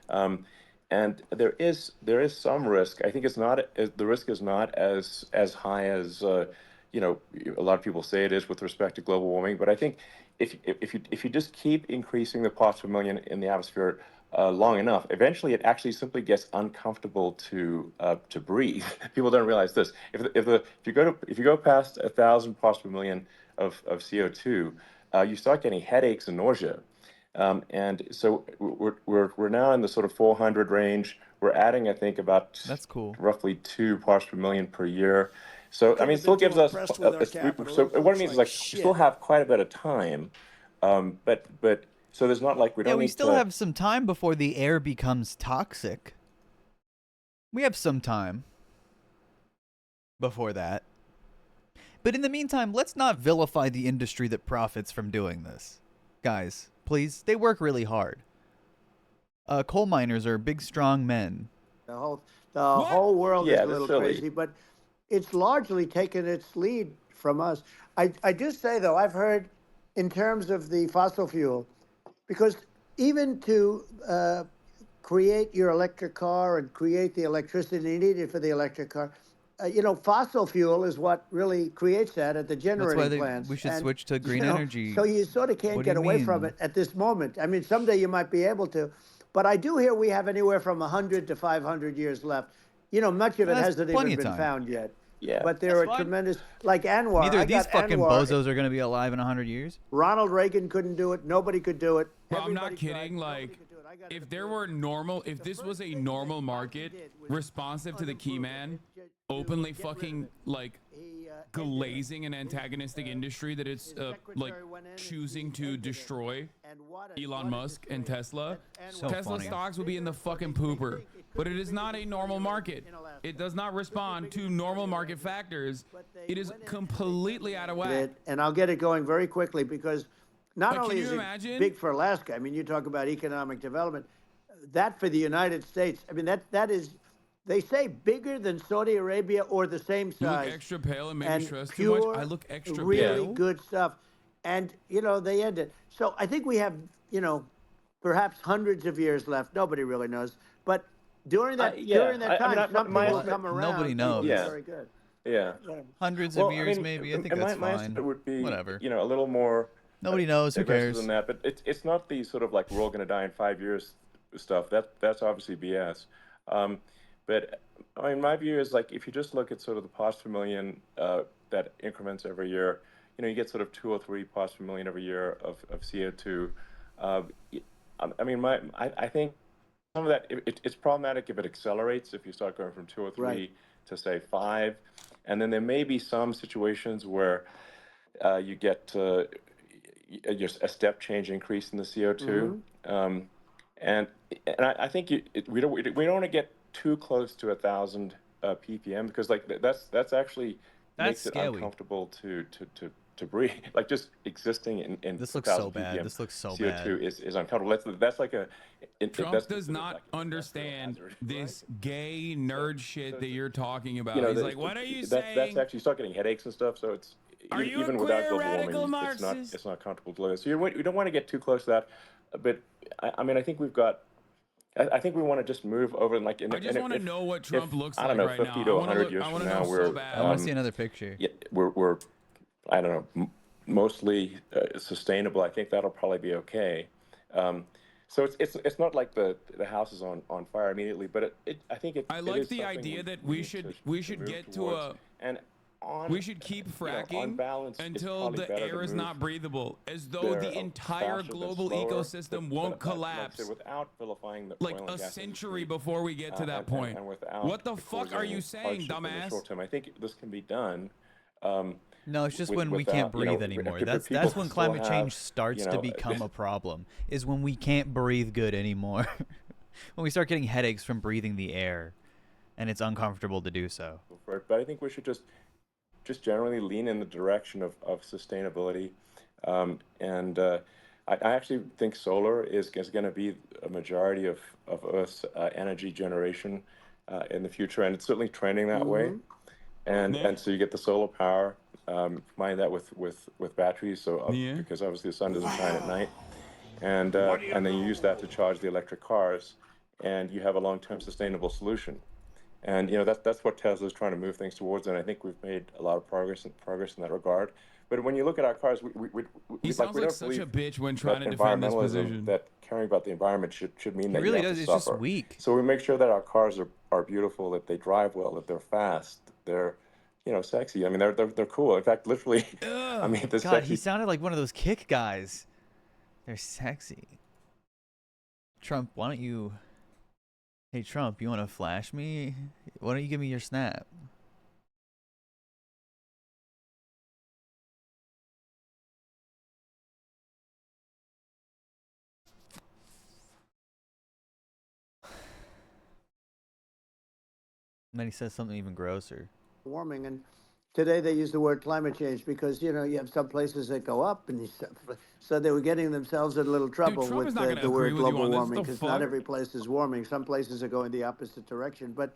And there is some risk. I think it's not, the risk is not as high as you know, a lot of people say it is with respect to global warming. But I think if you just keep increasing the parts per million in the atmosphere long enough, eventually it actually simply gets uncomfortable to breathe. People don't realize this. If you go past 1,000 parts per million of CO2, you start getting headaches and nausea. And so we're now in the sort of 400 range. We're adding, I think, about roughly 2 parts per million per year. So I mean, it still gives us. So what it means is, like, we still have quite a bit of time, but so there's not like we don't. Yeah, we need still to, have some time before the air becomes toxic. We have some time before that. But in the meantime, let's not vilify the industry that profits from doing this. Guys, please, they work really hard. Coal miners are big, strong men. The whole world is a little crazy, but it's largely taken its lead from us. I just say, though, I've heard in terms of the fossil fuel, because even to create your electric car and create the electricity needed for the electric car, fossil fuel is what really creates that at the generating why plants. we should And, switch to green energy. So you sort of can't What do get you away from mean? it at this moment. I mean, someday you might be able to, but I do hear we have anywhere from 100 to 500 years left. Much of it That's hasn't plenty even of been time. found yet. Yeah. But there are tremendous, like Anwar. Neither I of these got fucking Anwar. bozos are going to be alive in 100 years. Ronald Reagan couldn't do it. Nobody could do it. Bro, I'm not kidding. Like, if there were if this was a normal market, responsive to the key man, openly fucking like glazing an antagonistic industry that it's like choosing to destroy, Elon Musk and Tesla, So Tesla funny. stocks would be in the fucking pooper. But it is not a normal market. It does not respond to normal market factors. It is completely out of whack. And I'll get it going very quickly because not But only can is you it imagine? big for Alaska. I mean, you talk about economic development. That for the United States. I mean, that is. They say bigger than Saudi Arabia or the same You look size. extra pale and maybe and stressed too much. pure, I look extra really pale. good stuff. And they end it. So I think we have perhaps hundreds of years left. Nobody really knows. But during that time, something will come around. Nobody knows. That will be Yeah. very good. Yeah. Hundreds Well, of years, I mean, maybe. I think and that's my fine. estimate would be, Whatever. a little more. Nobody knows. Who aggressive cares? Than that, but it's not the sort of like we're all going to die in 5 years stuff. That's obviously BS. But I mean, my view is like if you just look at sort of the parts per million that increments every year, you get sort of 2 or 3 parts per million every year of CO2. I mean, I think some of that it's problematic if it accelerates. If you start going from 2 or 3 Right. to say 5, and then there may be some situations where you get just a step change increase in the CO2, and I think we don't want to get too close to 1,000 ppm because like that's actually makes it scary. uncomfortable to breathe. Like just existing in This looks so 1,000 bad. ppm This looks so CO2 bad. is uncomfortable. That's like Trump that's does considered not like an industrial understand hazard, this gay nerd shit that you're talking about. right? He's like, what are you saying? That's actually you start getting headaches and stuff. So it's Are you a even without queer global radical warming, Marxist? it's not comfortable to live. So you don't want to get too close to that. But I mean, I think we've got. I think we want to just move over and like. I just want to know what Trump looks I don't like know, right 50 now. to I wanna 100 look- years I from wanna now, know we're. so bad. I want to see another picture. Yeah, we're I don't know, mostly sustainable. I think that'll probably be okay. So it's not like the house is on fire immediately, but I think I it like is the something idea that we we need should move get to towards. And we should keep fracking on balance, it's until probably the better air to is move not breathable, as though there the entire faster than global slower, ecosystem but won't like I collapse said, without vilifying the like oil and a gas century industry, before we get to that and point. without What the fuck are causing you saying, hardship in the dumbass? short term. I think this can be done. No, it's just with- when we without, can't breathe but anymore. people That's when still climate have, change starts to become a problem. Is when we can't breathe good anymore. When we start getting headaches from breathing the air, and it's uncomfortable to do so. for it. But I think we should just generally lean in the direction of sustainability. I actually think solar is going to be a majority of Earth's energy generation in the future, and it's certainly trending that way. And so you get the solar power, combine that with batteries, so because obviously the sun doesn't shine at night, and then you use that to charge the electric cars, and you have a long-term sustainable solution. And that's what Tesla's trying to move things towards, and I think we've made a lot of progress in that regard. But when you look at our cars, He sounds like don't such a believe bitch when trying that to defend this environmentalism, position. that caring about the environment should mean that really you have does. to It's suffer. just weak. So we make sure that our cars are beautiful, that they drive well, that they're fast, they're sexy. I mean, they're cool. In fact, literally, I mean, the God, sexy. he sounded like one of those kick guys. They're sexy. Trump, why don't you... Hey, Trump, you want to flash me? Why don't you give me your snap? And then he says something even grosser. Warming, and today they use the word climate change because you have some places that go up, and so they were getting themselves in a little trouble Trump with is not gonna the word agree with you global on this. warming What the because not fuck? every place is warming. Some places are going the opposite direction. But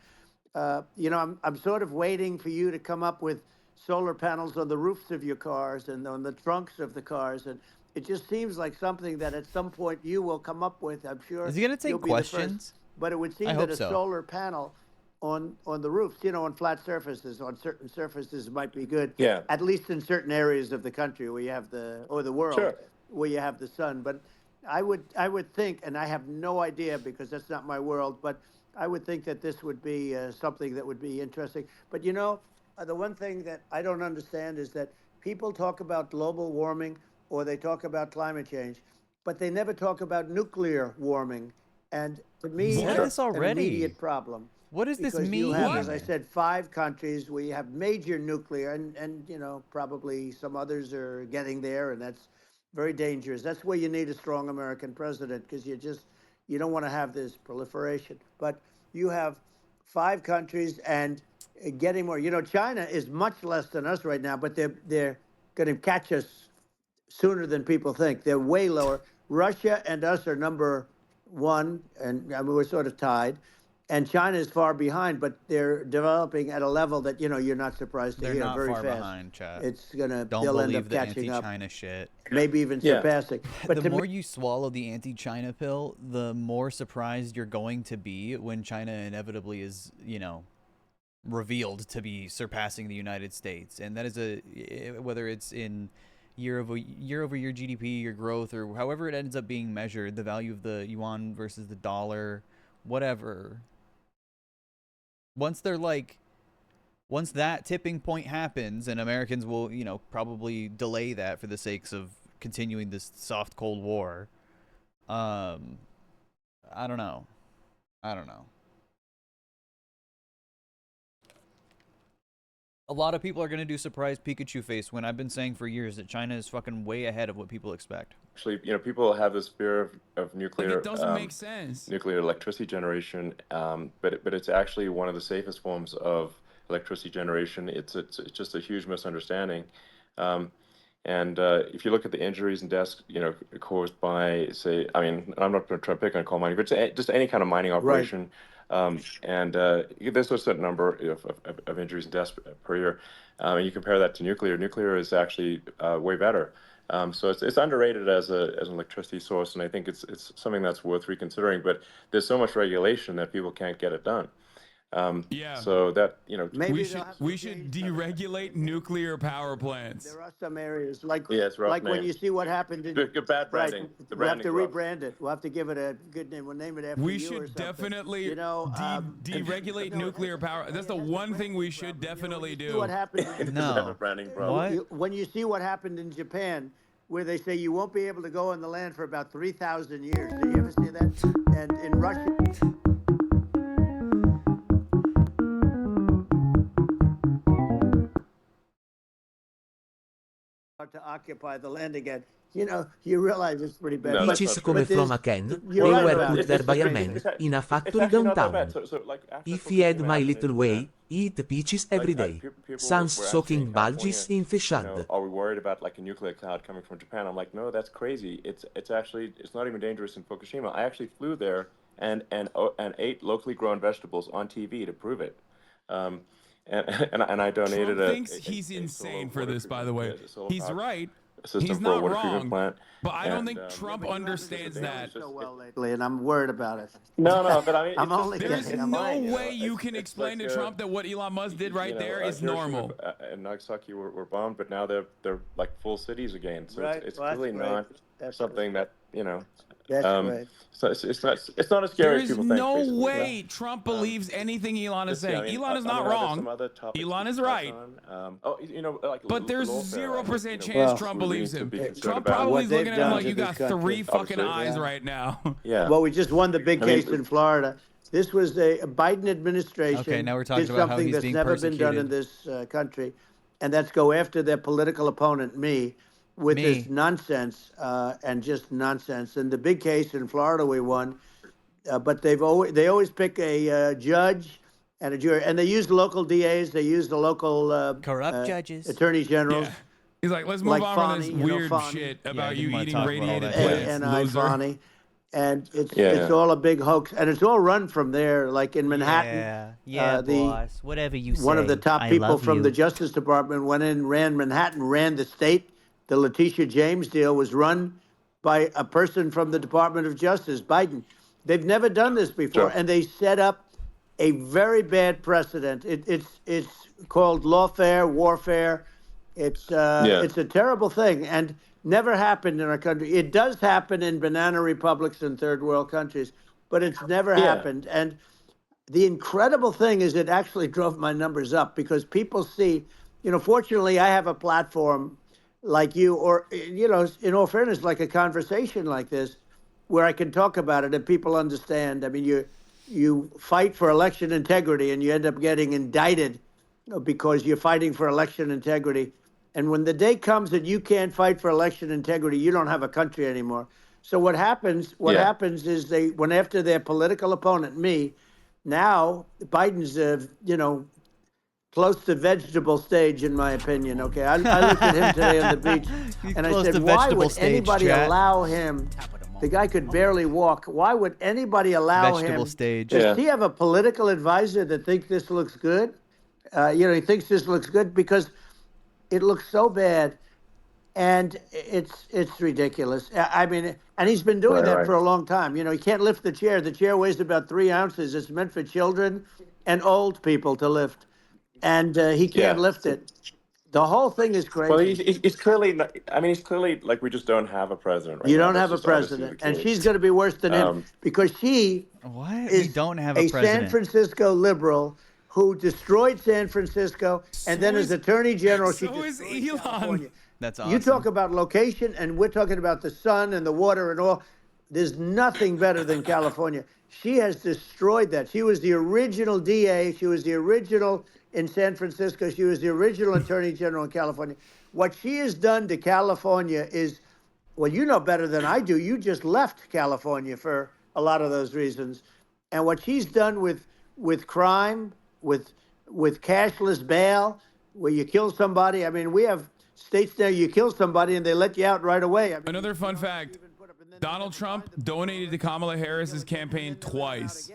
I'm sort of waiting for you to come up with solar panels on the roofs of your cars and on the trunks of the cars, and it just seems like something that at some point you will come up with. I'm sure. Is he gonna take you'll be the first. questions? But it would seem I that hope a so. solar panel the roofs, on flat surfaces. On certain surfaces, it might be good. Yeah. At least in certain areas of the country where you have the world Sure. where you have the sun. But I would think, and I have no idea because that's not my world, but I would think that this would be something that would be interesting. But the one thing that I don't understand is that people talk about global warming or they talk about climate change, but they never talk about nuclear warming. And to me, that's an immediate problem. What does this Because mean? you have, as I said, 5 countries where you have major nuclear, and probably some others are getting there, and that's very dangerous. That's where you need a strong American president, because you don't want to have this proliferation. But you have 5 countries and getting more. China is much less than us right now, but they're going to catch us sooner than people think. They're way lower. Russia and us are number 1, and I mean, we're sort of tied. And China is far behind, but they're developing at a level that you're not surprised to They're hear not very far fast. behind, chat. They'll end up catching up. Anti-China shit. Maybe even surpassing. But the more you swallow the anti-China pill, the more surprised you're going to be when China inevitably is, revealed to be surpassing the United States. And that is whether it's in year-over-year GDP or growth or however it ends up being measured, the value of the yuan versus the dollar, whatever. Once that tipping point happens, and Americans will, probably delay that for the sakes of continuing this soft Cold War. I don't know. A lot of people are going to do surprise Pikachu face when I've been saying for years that China is fucking way ahead of what people expect. Actually, people have this fear of nuclear. It doesn't make sense. Nuclear electricity generation, but it's actually one of the safest forms of electricity generation. It's just a huge misunderstanding. And if you look at the injuries and deaths, caused by, say, I mean, I'm not going to try to pick on coal mining, but just any kind of mining operation. Right. There's a certain number of injuries and deaths per year. And you compare that to nuclear. Nuclear is actually way better. So it's underrated as an electricity source, and I think it's something that's worth reconsidering. But there's so much regulation that people can't get it done. So that maybe we should deregulate nuclear power plants. There are some areas like like when you see what happened in bad branding. Right, we'll have to rebrand it. We'll have to give it a good name. We'll name it after we you should or something. Definitely deregulate nuclear power. That's the one thing we should definitely do. What happened? No. Branding problem. When you see what happened in Japan, where they say you won't be able to go on the land for about 3,000 years. Did you ever see that? And in Russia. To occupy the land again. You realize it's pretty bad. Bitches come from a can, they were put there by a man in a factory downtown. If he had my little way, eat peaches every day. Sans soaking bulges in the shad. Are we worried about like a nuclear cloud coming from Japan? I'm like, no, that's crazy. It's actually not even dangerous in Fukushima. I actually flew there and ate locally grown vegetables on TV to prove it. And I donated Trump thinks he's insane for this, by the way. He's right. He's not wrong. But I don't think Trump understands that. So well lately, and I'm worried about it. No, but I mean, I'm only there's kidding. no way you can explain to Trump that what Elon Musk did right there is normal. And Nagasaki were bombed, but now they're like full cities again. So right. it's really not something that That's right. So it's not as scary as people think. There's no way Trump believes anything Elon is saying. Elon is not wrong. Elon is right. But there's 0% chance Trump believes him. Trump probably is looking at him like you got 3 fucking eyes right now. Yeah. Well, we just won the big case in Florida. This was a Biden administration. Okay, now we're talking did about how something he's that's being never persecuted. been done in this country, and that's go after their political opponent, me, with this nonsense and just nonsense. And the big case in Florida we won, but they always pick a judge and a jury, and they use the local DAs, they use the local corrupt judges, attorneys generals. Yeah. He's like, let's move on from this weird shit about you eating radiated plants, and Bonnie. And it's all a big hoax, and it's all run from there, like in Manhattan. Boss. Whatever you say. One of the top people from the Justice Department went in, ran Manhattan, ran the state. The Letitia James deal was run by a person from the Department of Justice, Biden. They've never done this before, and they set up a very bad precedent. It's called lawfare, warfare. It's a terrible thing and never happened in our country. It does happen in banana republics and third world countries, but it's never happened. And the incredible thing is it actually drove my numbers up because people see, fortunately I have a platform like you, or, in all fairness, like a conversation like this where I can talk about it and people understand. I mean, you fight for election integrity and you end up getting indicted because you're fighting for election integrity. And when the day comes that you can't fight for election integrity, you don't have a country anymore. So what happens is when after their political opponent, me, now Biden's, close to vegetable stage, in my opinion. Okay, I looked at him today on the beach, and I said, why would anybody allow him? The guy could barely walk. Why would anybody allow him? Does he have a political advisor that thinks this looks good? He thinks this looks good because it looks so bad, and it's ridiculous. I mean, and he's been doing that for a long time. He can't lift the chair. The chair weighs about 3 ounces. It's meant for children and old people to lift. And he can't lift it. The whole thing is crazy. Well, he's clearly not, he's clearly like, we just don't have a president right You now. don't have a That's just obviously president. the And case. she's going to be worse than him because she is don't have a a president. San Francisco liberal who destroyed San Francisco. And then as Attorney General, she destroyed California. That's awesome. You talk about location, and we're talking about the sun and the water and all. There's nothing better than California. She has destroyed that. She was the original DA. She was the original in San Francisco. She was the original Attorney General in California. What she has done to California is, well, you know better than I do. You just left California for a lot of those reasons. And what she's done with crime, with cashless bail, where you kill somebody. I mean, we have states there you kill somebody and they let you out right away. I mean, another fun fact, Donald Trump donated to Kamala Harris's campaign twice.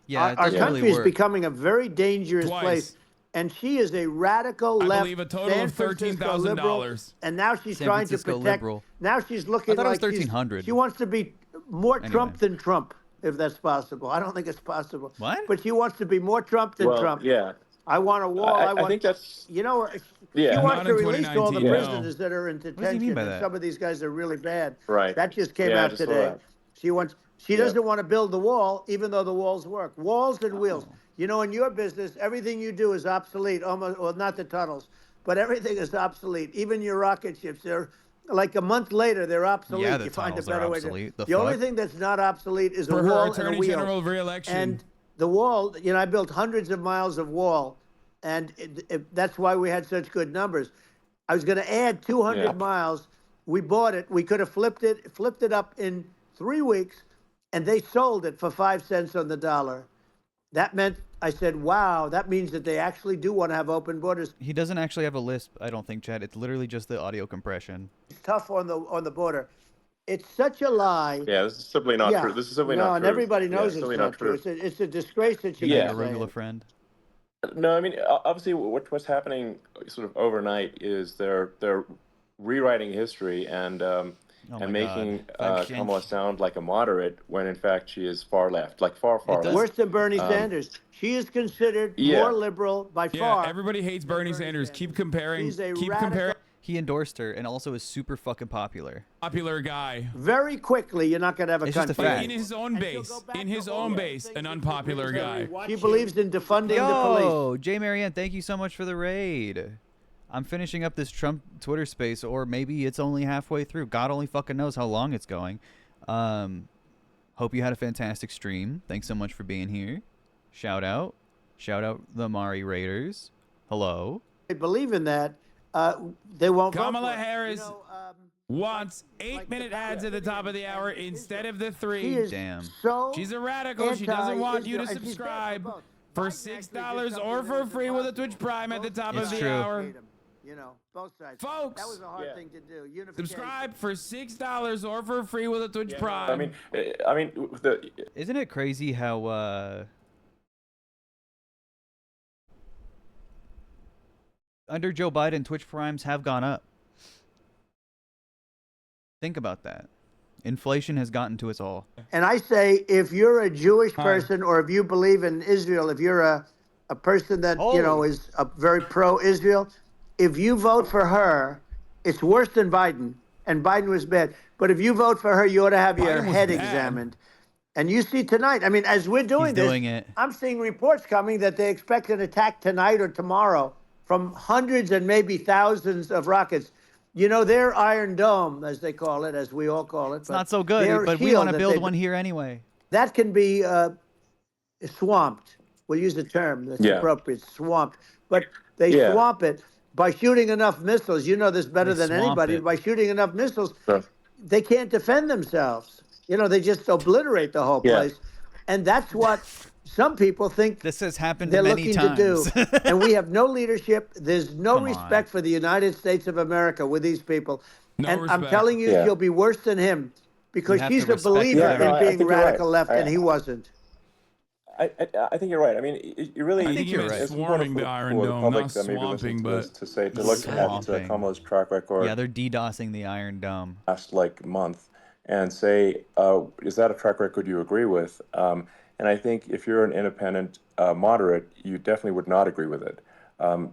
Yeah, our country is becoming a very dangerous place. And she is a radical left. I believe a total of $13,000. And now she's trying to protect. Liberal. Now she's looking I thought like it was $1,300. She wants to be more Trump than Trump, if that's possible. I don't think it's possible. What? But she wants to be more Trump than Trump. Yeah. I want a wall. I think that's. She Yeah. wants Not to in release all the 2019, prisoners that are in does he detention. mean by And that? some of these guys are really bad. Right. That just came Yeah, I out just saw today. that. She doesn't want to build the wall, even though the walls work. Walls and wheels. In your business, everything you do is obsolete. Almost, well, not the tunnels, but everything is obsolete. Even your rocket ships, they're like a month later, they're obsolete. Yeah, the you find a tunnels are better way obsolete. to. The only fuck? thing that's not obsolete is For a her wall and a Attorney wheel. General re-election. And the wall, I built hundreds of miles of wall, and that's why we had such good numbers. I was going to add 200 miles. We bought it. We could have flipped it up in 3 weeks, and they sold it for 5 cents on the dollar. That meant, I said, wow, that means that they actually do want to have open borders. He doesn't actually have a lisp, I don't think, Chad. It's literally just the audio compression. It's tough on the border. It's such a lie. Yeah, this is simply not true. This is simply not true. No, and everybody knows it's simply not true. It's a disgrace that you Yeah, arugula friend. No, obviously, what's happening sort of overnight is they're rewriting history and making Kamala sound like a moderate when in fact she is far left, like far left. Worse than Bernie Sanders. She is considered more liberal by far. Everybody hates Bernie Sanders. Keep comparing. She's a Keep radical. comparing. He endorsed her and also is super fucking popular. Popular guy. Very quickly, you're not going to have a It's just a country. fact. In his own base, an unpopular guy. She believes in defunding the police. Yo, Jay Marianne, thank you so much for the raid. I'm finishing up this Trump Twitter space, or maybe it's only halfway through. God only fucking knows how long it's going. Hope you had a fantastic stream. Thanks so much for being here. Shout out the Mari Raiders. Hello. They believe in that. They won't vote Kamala for it. Harris wants 8-minute ads at the top of the hour instead of the 3. She is Damn. so She's a radical. She doesn't want you to anti-Israel, and she's subscribe bad for both. for $6 or for free with a Twitch Prime at the top It's of the true. hour. Both sides. Folks, That was a hard thing to do. Unification. Subscribe for $6 or for free with a Twitch Prime. Isn't it crazy how under Joe Biden, Twitch Primes have gone up? Think about that. Inflation has gotten to us all. And I say, if you're a Jewish person or if you believe in Israel, if you're a person that, is a very pro-Israel, if you vote for her, it's worse than Biden. And Biden was bad. But if you vote for her, you ought to have your head examined. And you see tonight, I mean, as we're doing I'm seeing reports coming that they expect an attack tonight or tomorrow from hundreds and maybe thousands of rockets. You know, their Iron Dome, as they call it, as we all call it. It's not so good, but we want to build one here anyway. That can be swamped. We'll use the term that's appropriate, swamped. But they swamp it by shooting enough missiles. You know this better than anybody. By shooting enough missiles, they can't defend themselves. You know, they just obliterate the whole place. And that's what some people think this has happened they're many looking times. to do. And we have no leadership. There's no respect for the United States of America with these people. And I'm telling you, you'll be worse than him because she's a believer in being radical left, and he wasn't. I think you're right. I mean, you really. I think you're right. Swarming the Iron Dome, not swamping, but to look at Kamala's track record. Yeah, they're DDoSing the Iron Dome. Last month, and say, is that a track record you agree with? And I think if you're an independent moderate, you definitely would not agree with it,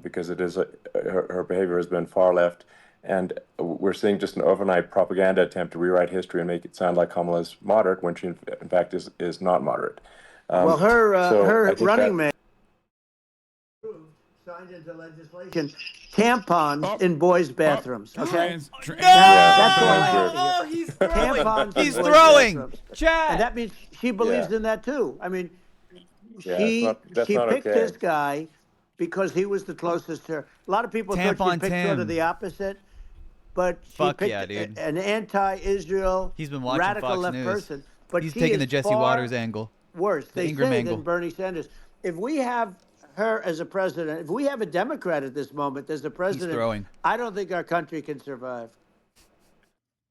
because it is her behavior has been far left, and we're seeing just an overnight propaganda attempt to rewrite history and make it sound like Kamala's moderate when she in fact is not moderate. Well, her running mate signed into legislation tampons in boys' bathrooms. Okay, that's all I have to hear. He's throwing. Tampons He's in boys' throwing. bathrooms. Chad. And that means she believes in that too. I mean, Yeah, that's she not picked okay. this guy because he was the closest to her. A lot of people thought she picked sort of the opposite, but she picked an anti-Israel, He's been watching radical Fox left News. person. But He's she taking is the Jesse far Waters angle. worse, they Ingram say, angle. than Bernie Sanders. If we have her as a president, if we have a Democrat at this moment as a president, throwing. I don't think our country can survive.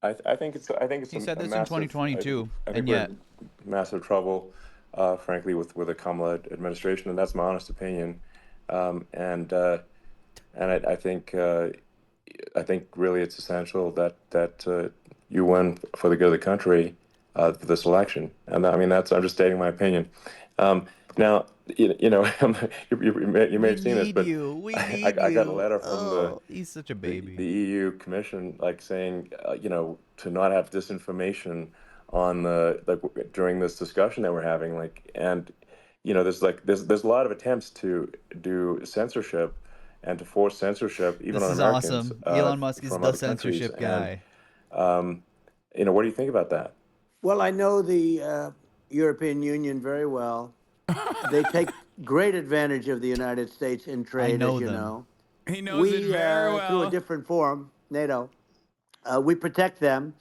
I think it's. He said this in massive, 2022, I think and we're yet in massive trouble, frankly, with the Kamala administration, and that's my honest opinion. And I think really it's essential that you win for the good of the country for this election. And I mean I'm just stating my opinion. Now you know you may have seen this, but I got a letter from he's such a baby. The EU Commission, saying to not have disinformation on during this discussion that we're having, and there's a lot of attempts to do censorship and to force censorship even on Americans. This is awesome. Elon Musk is the censorship guy. And, what do you think about that? Well, I know the European Union very well. They take great advantage of the United States in trade, as you know. He knows it very well. Through a different forum, NATO, we protect them,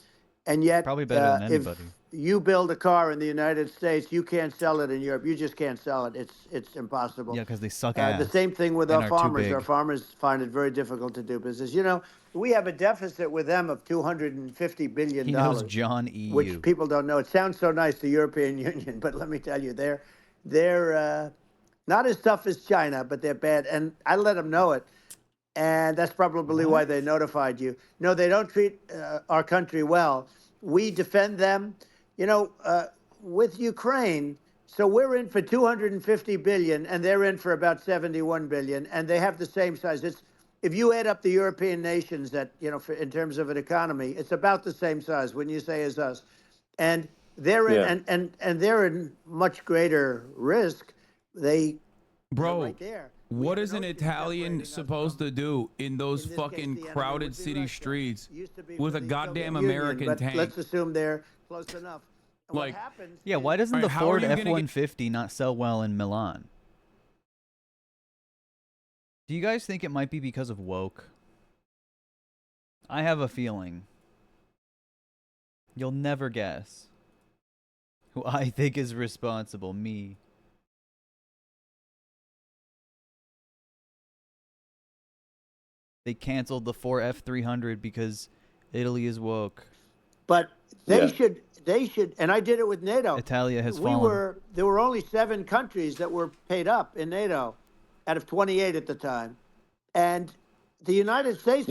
and yet probably better than anybody. If you build a car in the United States, you can't sell it in Europe. You just can't sell it. It's impossible. Yeah, because they suck ass. The same thing with our farmers. Our farmers find it very difficult to do business. We have a deficit with them of $250 billion. He knows John EU. Which people don't know. It sounds so nice, the European Union, but let me tell you, they're not as tough as China, but they're bad. And I let them know it. And that's probably why they notified you. No, they don't treat our country well. We defend them. With Ukraine, so we're in for $250 billion, and they're in for about $71 billion, and they have the same size. If you add up the European nations that, in terms of an economy, it's about the same size, wouldn't you say, as us? And they're in, and they're in much greater risk. They're right there. What is an Italian supposed to do in those fucking crowded city streets with a goddamn American tank? Let's assume they're close enough. And what happens? Yeah, why doesn't the Ford F-150 not sell well in Milan? Do you guys think it might be because of woke? I have a feeling. You'll never guess who I think is responsible. Me. They canceled the 4 F-300 because Italy is woke. But they should, and I did it with NATO. Italia has fallen. There were only 7 countries that were paid up in NATO out of 28 at the time. And the United States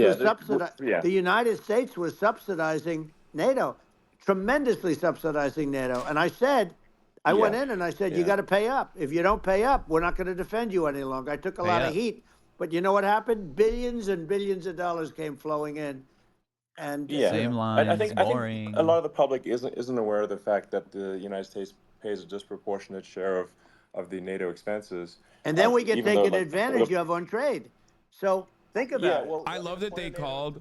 was subsidizing NATO. tremendously subsidizing NATO. And I said, I went in and I said, you got to pay up. If you don't pay up, we're not going to defend you any longer. I took a lot of heat. But you know what happened? Billions and billions of dollars came flowing in. And Same lines, I think boring. a lot of the public isn't aware of the fact that the United States pays a disproportionate share of the NATO expenses. And then we get even though, taken advantage of on trade. So think about it. I love that they called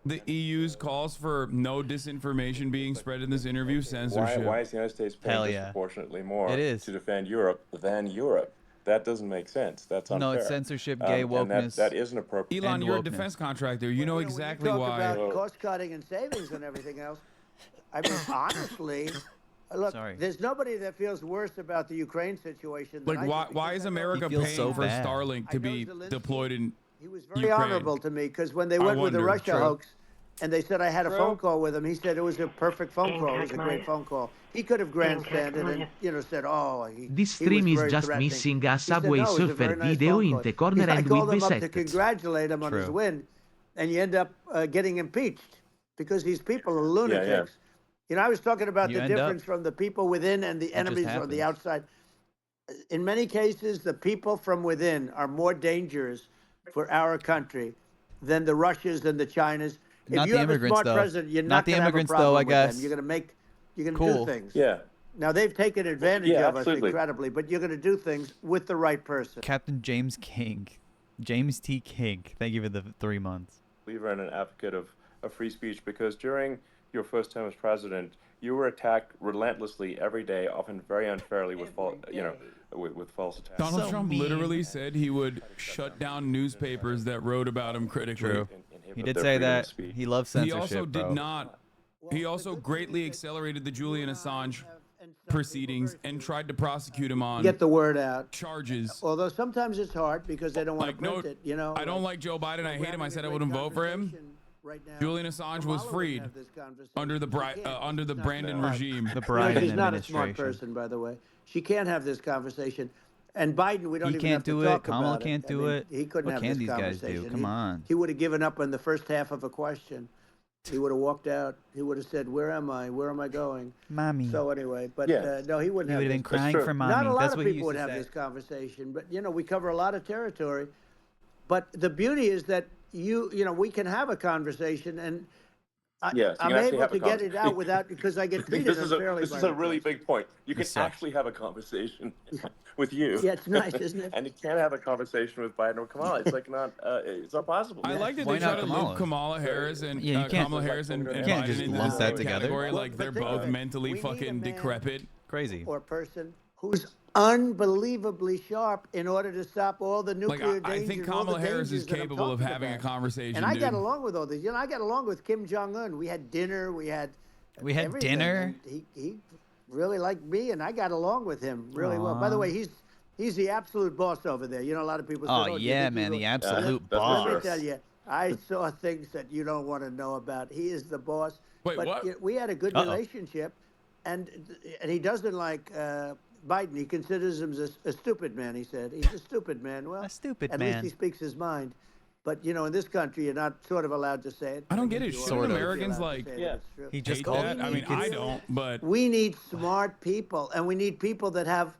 the EU's calls for no disinformation being spread in this interview censorship. Why is the United States paying disproportionately more It is. to defend Europe than Europe? That doesn't make sense. That's unfair. No, it's censorship, gay wokeness. And that isn't appropriate. Elon, you're a defense contractor. You know exactly Talk why. about cost cutting and savings and everything else. I mean, honestly, look, there's nobody that feels worse about the Ukraine situation than Like, why is America paying for Starlink to be deployed in very Ukraine? honorable to me, because when they went with the Russia hoax and they said I had a phone call with him, he said it was a perfect phone call. It was a great phone call. He could have grandstanded and said, oh, This stream is just missing a Subway Surfer video in the corner I and called with him the up to set. congratulate him on his win, and you end up getting impeached because these people are lunatics. You know, I was talking about the difference from the people within and the enemies on the outside. In many cases, the people from within are more dangerous for our country than the Russias and the Chinas. Not if you the have a immigrants, smart though. president, you're Not not the going to have a immigrants, problem though, I with guess. them. You're going to Cool. do things. Yeah. Now, they've taken advantage of us absolutely. incredibly, but you're going to do things with the right person. Captain James King. James T. King. Thank you for the 3 months. Believer and an advocate of free speech, because during your first term as president, you were attacked relentlessly every day, often very unfairly with false attacks. Donald Trump literally said he would shut down newspapers that wrote about him critically. True. He did say that. He loves censorship, He also did bro. not. He also greatly accelerated the Julian Assange proceedings and tried to prosecute him on Get the word out. charges. Although sometimes it's hard because they don't want to print it, you know. I don't like Joe Biden. I hate him. I said I wouldn't vote for him. Julian Assange was freed under the Brandon regime. The You know, Brandon she's not a smart administration. person, by the way. She can't have this conversation. And Biden, we don't He even can't have to do it. talk Kamala about can't it. do it. He couldn't What have can this these guys do? conversation. Come on. He would have given up on the first half of a question. He would have walked out. He would have said, "Where am I? Where am I going?" Mommy. So anyway, but no, he wouldn't He have. would have been this- crying for mommy. Not a lot That's of what he people would used to have say. this conversation, but you know, we cover a lot of territory. But the beauty is that you know, we can have a conversation, and I'm able to get it out without because I get treated unfairly. This is a really big point. You can actually have a conversation with you. Yeah, it's nice, isn't it? And you can't have a conversation with Biden or Kamala. It's like it's not possible. I like that they try to loop Kamala Harris and Kamala Harris and you can't Biden just into lump the that same together. category. Like they're both mentally We need a fucking man decrepit. Crazy. Or person who's unbelievably sharp in order to stop all the Like nuclear I dangers. think all the Kamala Harris is dangers that I'm capable of talking having a about. conversation. And I dude. got along with all these. You know, I got along with Kim Jong Un. We had dinner. We had everything. dinner. And he really liked me, and I got along with him really well. By the way, he's the absolute boss over there. You know, a lot of people say, Oh, do you yeah, think man, he's the a-" absolute Let me boss. tell you, I saw things that you don't want to know about. He is the boss. Wait, but what? We had a good relationship, and he doesn't like Biden. He considers him a stupid man. He said he's a stupid man. Well, A stupid at man. least he speaks his mind. But you know, in this country, you're not sort of allowed to say it. I don't get it. You are Shouldn't allowed Americans to like? say that it's true. He just hate called. that? I mean, I don't. But We need smart people, and we need people that have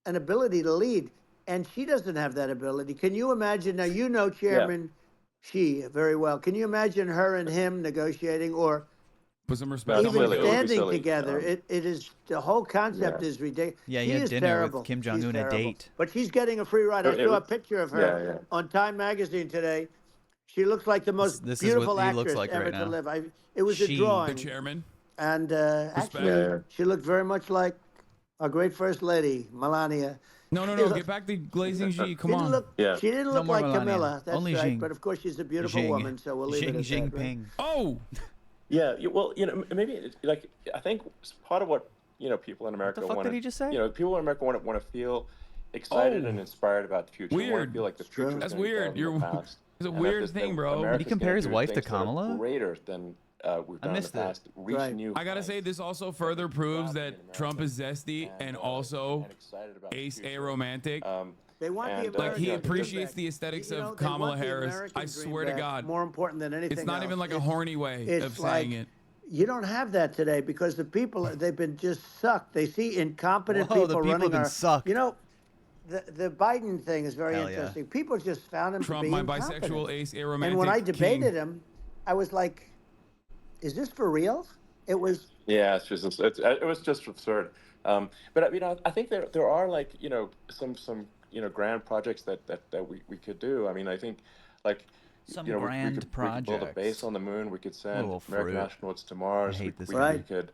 an ability to lead. And she doesn't have that ability. Can you imagine? Now, you know Chairman Xi very well. Can you imagine her and him negotiating or put some respect. even on my name. standing together? It is the whole concept is ridiculous. Yeah, he she had is dinner terrible. with Kim She's Jong-un, a terrible. date. But she's getting a free ride. I saw a picture of her Yeah. on Time Magazine today. She looks like the most This is beautiful what he actress looks like ever right to now. live. It was She- a drawing. The chairman. And actually, she looked very much like our great First Lady, Melania. No, She get looked- back to glazing Xi. Come didn't on. look- She didn't No look more like Melania. Camilla. That's Only right. Xing. But of course, she's a beautiful Xing. woman, so we'll leave it Xing at that. right? Jinping. Oh. Yeah, well, you know, maybe like I think part of what people in America the fuck want did he just say? people in America want to feel excited and inspired about the future. They want Weird. to feel like the future. That's weird. It's a And weird that thing, bro. America's Did he compare gonna his do wife to things that are Kamala? Greater than we've I done in missed the it. past. Reach new. I gotta say, this also further proves that Trump is zesty and also ace aromantic. They want the And, Like he American appreciates dream the aesthetics back. You know, of they want Kamala the Harris. American I dream swear to back God. More important than anything It's not else. even like a horny way it's of like, saying it. You don't have that today because the people, they've been just sucked. They see incompetent Whoa, the people people running have been sucked. You know, the Biden thing is very Hell yeah. interesting. People just found him Trump, to be my incompetent. bisexual ace, aromantic And when I king. debated him, I was like, is this for real? It was. Yeah, it was just absurd. But I think there are like some grand projects that we could do. I mean, I think like Some we could grand build a projects. base on the moon. We could send Little American fruit. astronauts to Mars. I hate this we guy. could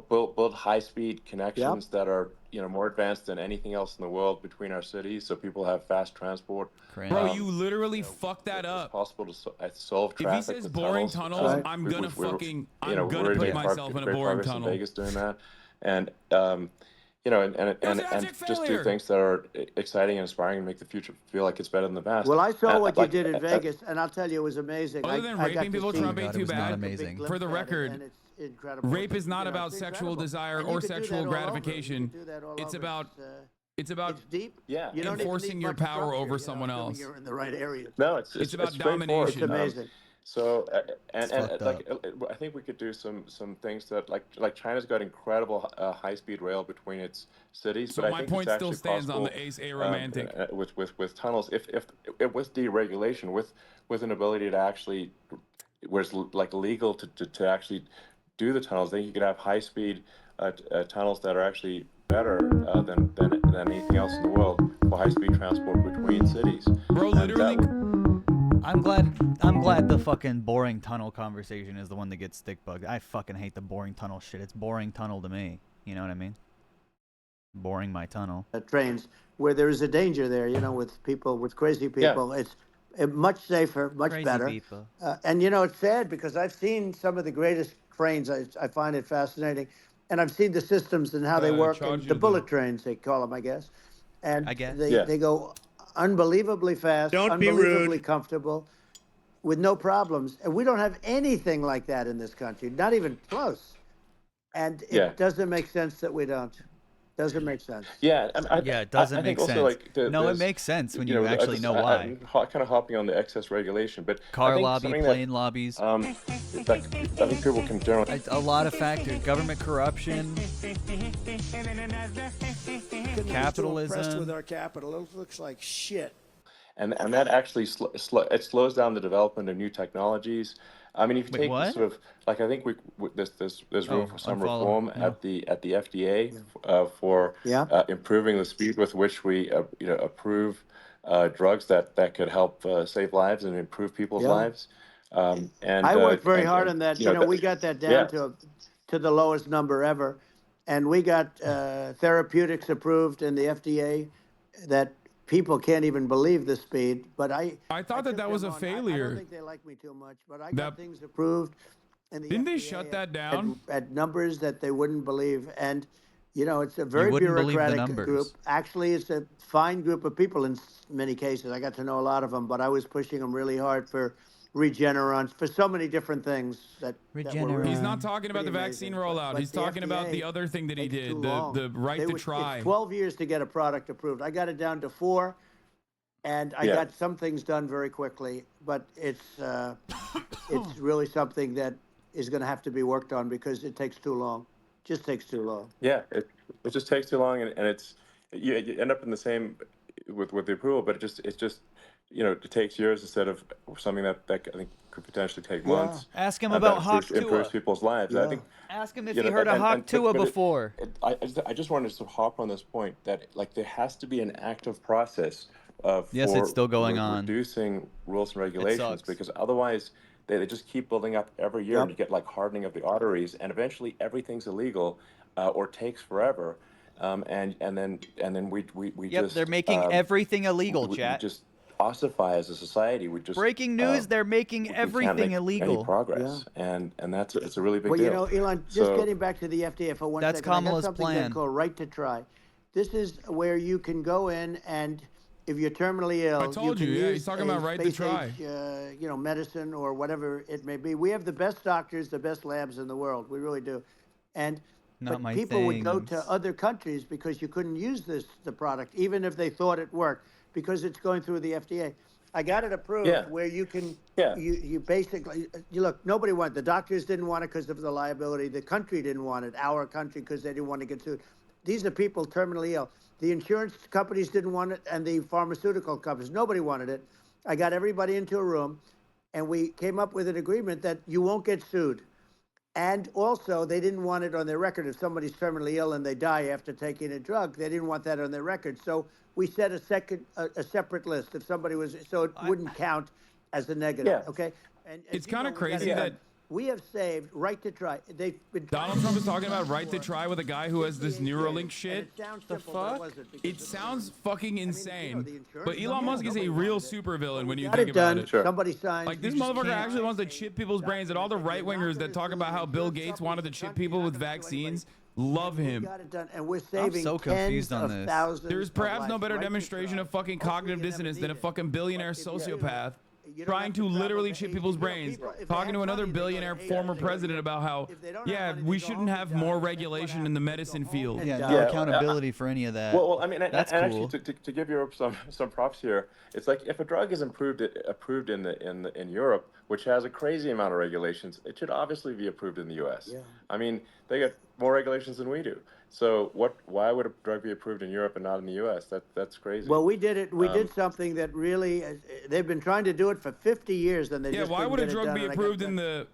build high-speed connections that are more advanced than anything else in the world between our cities, so people have fast transport. Bro, you literally fucked that up. It's possible to solve If he traffic says with boring tunnels, tunnels. I'm We- gonna we're- fucking, you know, I'm gonna we're put making myself in a great boring progress tunnel. in Vegas doing that, and and just do things that are exciting and inspiring and make the future feel like it's better than the past. Well, I saw And, what like, you did in Vegas, and I'll tell you, it was amazing. Other than I got raping to people, see Trump ain't too bad. amazing. For the record, and it's incredible. rape is not You know, about it's sexual incredible. desire And you or could do sexual that all over. gratification. You could do that all It's over. about it's about It's deep. Yeah. You don't even enforcing need your much power structure, over you know, someone assuming else. You're in the right area. No, it's about straightforward. domination. It's amazing. So and fucked like I think we could do some things that like China's got incredible high-speed rail between its cities, So but I my think point it's still actually stands on possible, the ace aromantic. with tunnels if with deregulation with an ability to actually where it's like legal to actually do the tunnels, then you could have high-speed tunnels that are actually better than anything else in the world for high-speed transport between cities. Bro, literally. I'm glad the fucking boring tunnel conversation is the one that gets stick bugged. I fucking hate the boring tunnel shit. It's boring tunnel to me. You know what I mean? Boring my tunnel. Trains where there is a danger there, you know, with people, with crazy people. It's much safer, much Crazy better. people. And you know, it's sad because I've seen some of the greatest trains. I find it fascinating, and I've seen the systems and how they work. And the bullet trains, they call them, I guess. And they go unbelievably fast, Don't be rude. unbelievably comfortable, with no problems. And we don't have anything like that in this country, not even close. And it doesn't make sense that we don't. Doesn't make sense. Yeah, It doesn't make sense. No, it makes sense when you actually know why. I'm kind of hopping on the excess regulation, but Car I think lobby, something plane lobbies. I think people can generally. A lot of factors. Government corruption. Capitalism. Impressed with our capital. It looks like shit. And that actually it slows down the development of new technologies. I mean, if you take the sort of like I think there's room for some reform at the FDA for improving the speed with which we approve drugs that could help save lives and improve people's lives. And I worked very hard on that. You know, we got that down to the lowest number ever, and we got therapeutics approved in the FDA that. People can't even believe the speed, but I thought that was a failure. I don't think they like me too much, but I got things approved. And didn't they shut that down? At numbers that they wouldn't believe. And, you know, it's a very bureaucratic group. Actually, it's a fine group of people in many cases. I got to know a lot of them, but I was pushing them really hard for Regeneron, for so many different things that were really He's not talking about the vaccine rollout. He's talking about the other thing that he did, the right to try. It's 12 years to get a product approved. I got it down to 4, and I got some things done very quickly. But it's really something that is going to have to be worked on because it takes too long. Just takes too long. Yeah, it just takes too long, and it's you end up in the same with the approval, but it's just. You know, it takes years instead of something that I think could potentially take months. Ask him about Hawk Tua. Improves people's lives. I think. Ask him if he heard of Hawk Tua before. I just wanted to hop on this point that like there has to be an active process for it's still going on. Reducing rules and regulations because otherwise they just keep building up every year and you get like hardening of the arteries and eventually everything's illegal or takes forever. And then we just they're making everything illegal, chat. We just ossify as a society. We just breaking news. They're making everything illegal. Any progress, and it's a really big deal. Well, you know, Elon, just getting back to the FDA for one second. That's Kamala's something plan. Called right to try. This is where you can go in and if you're terminally ill, I told you, use he's talking about right to try. You know, medicine or whatever it may be. We have the best doctors, the best labs in the world. We really do, and. But people would go to other countries because you couldn't use the product, even if they thought it worked, because it's going through the FDA. I got it approved where you can, you basically, you look, nobody wanted, the doctors didn't want it because of the liability. The country didn't want it, our country, because they didn't want to get sued. These are people terminally ill. The insurance companies didn't want it, and the pharmaceutical companies, nobody wanted it. I got everybody into a room, and we came up with an agreement that you won't get sued. And also, they didn't want it on their record. If somebody's terminally ill and they die after taking a drug, they didn't want that on their record. So we set a separate list if somebody was, so it wouldn't count as a negative. Okay. And it's kind of crazy that we have saved right to try. They've been Donald Trump is talking about right to try with a guy who has this Neuralink shit. The fuck? It sounds fucking insane. But Elon Musk is a real supervillain when you Got think it about done. it. Somebody signed. Like this motherfucker actually wants to chip people's brains, and all the right wingers that talk about how Bill Gates wanted to chip people with vaccines love him. Got it done, and we're saving I'm so confused on tens of this. thousands There's of perhaps lives no better right to demonstration try. of fucking cognitive dissonance than a fucking billionaire sociopath trying to literally chip people's brains, talking to another billionaire former president about how, yeah, we shouldn't have more regulation in the medicine field. Yeah, no accountability for any of that. Well, I mean, that's and cool. actually, to give Europe some props here, it's like if a drug is approved in Europe, which has a crazy amount of regulations, it should obviously be approved in the U.S. Yeah. I mean, they get more regulations than we do. So why would a drug be approved in Europe and not in the U.S.? That's crazy. Well, we did it. We did something that really, they've been trying to do it for 50 years, and they just why couldn't would a get it drug done, be and I approved got in that.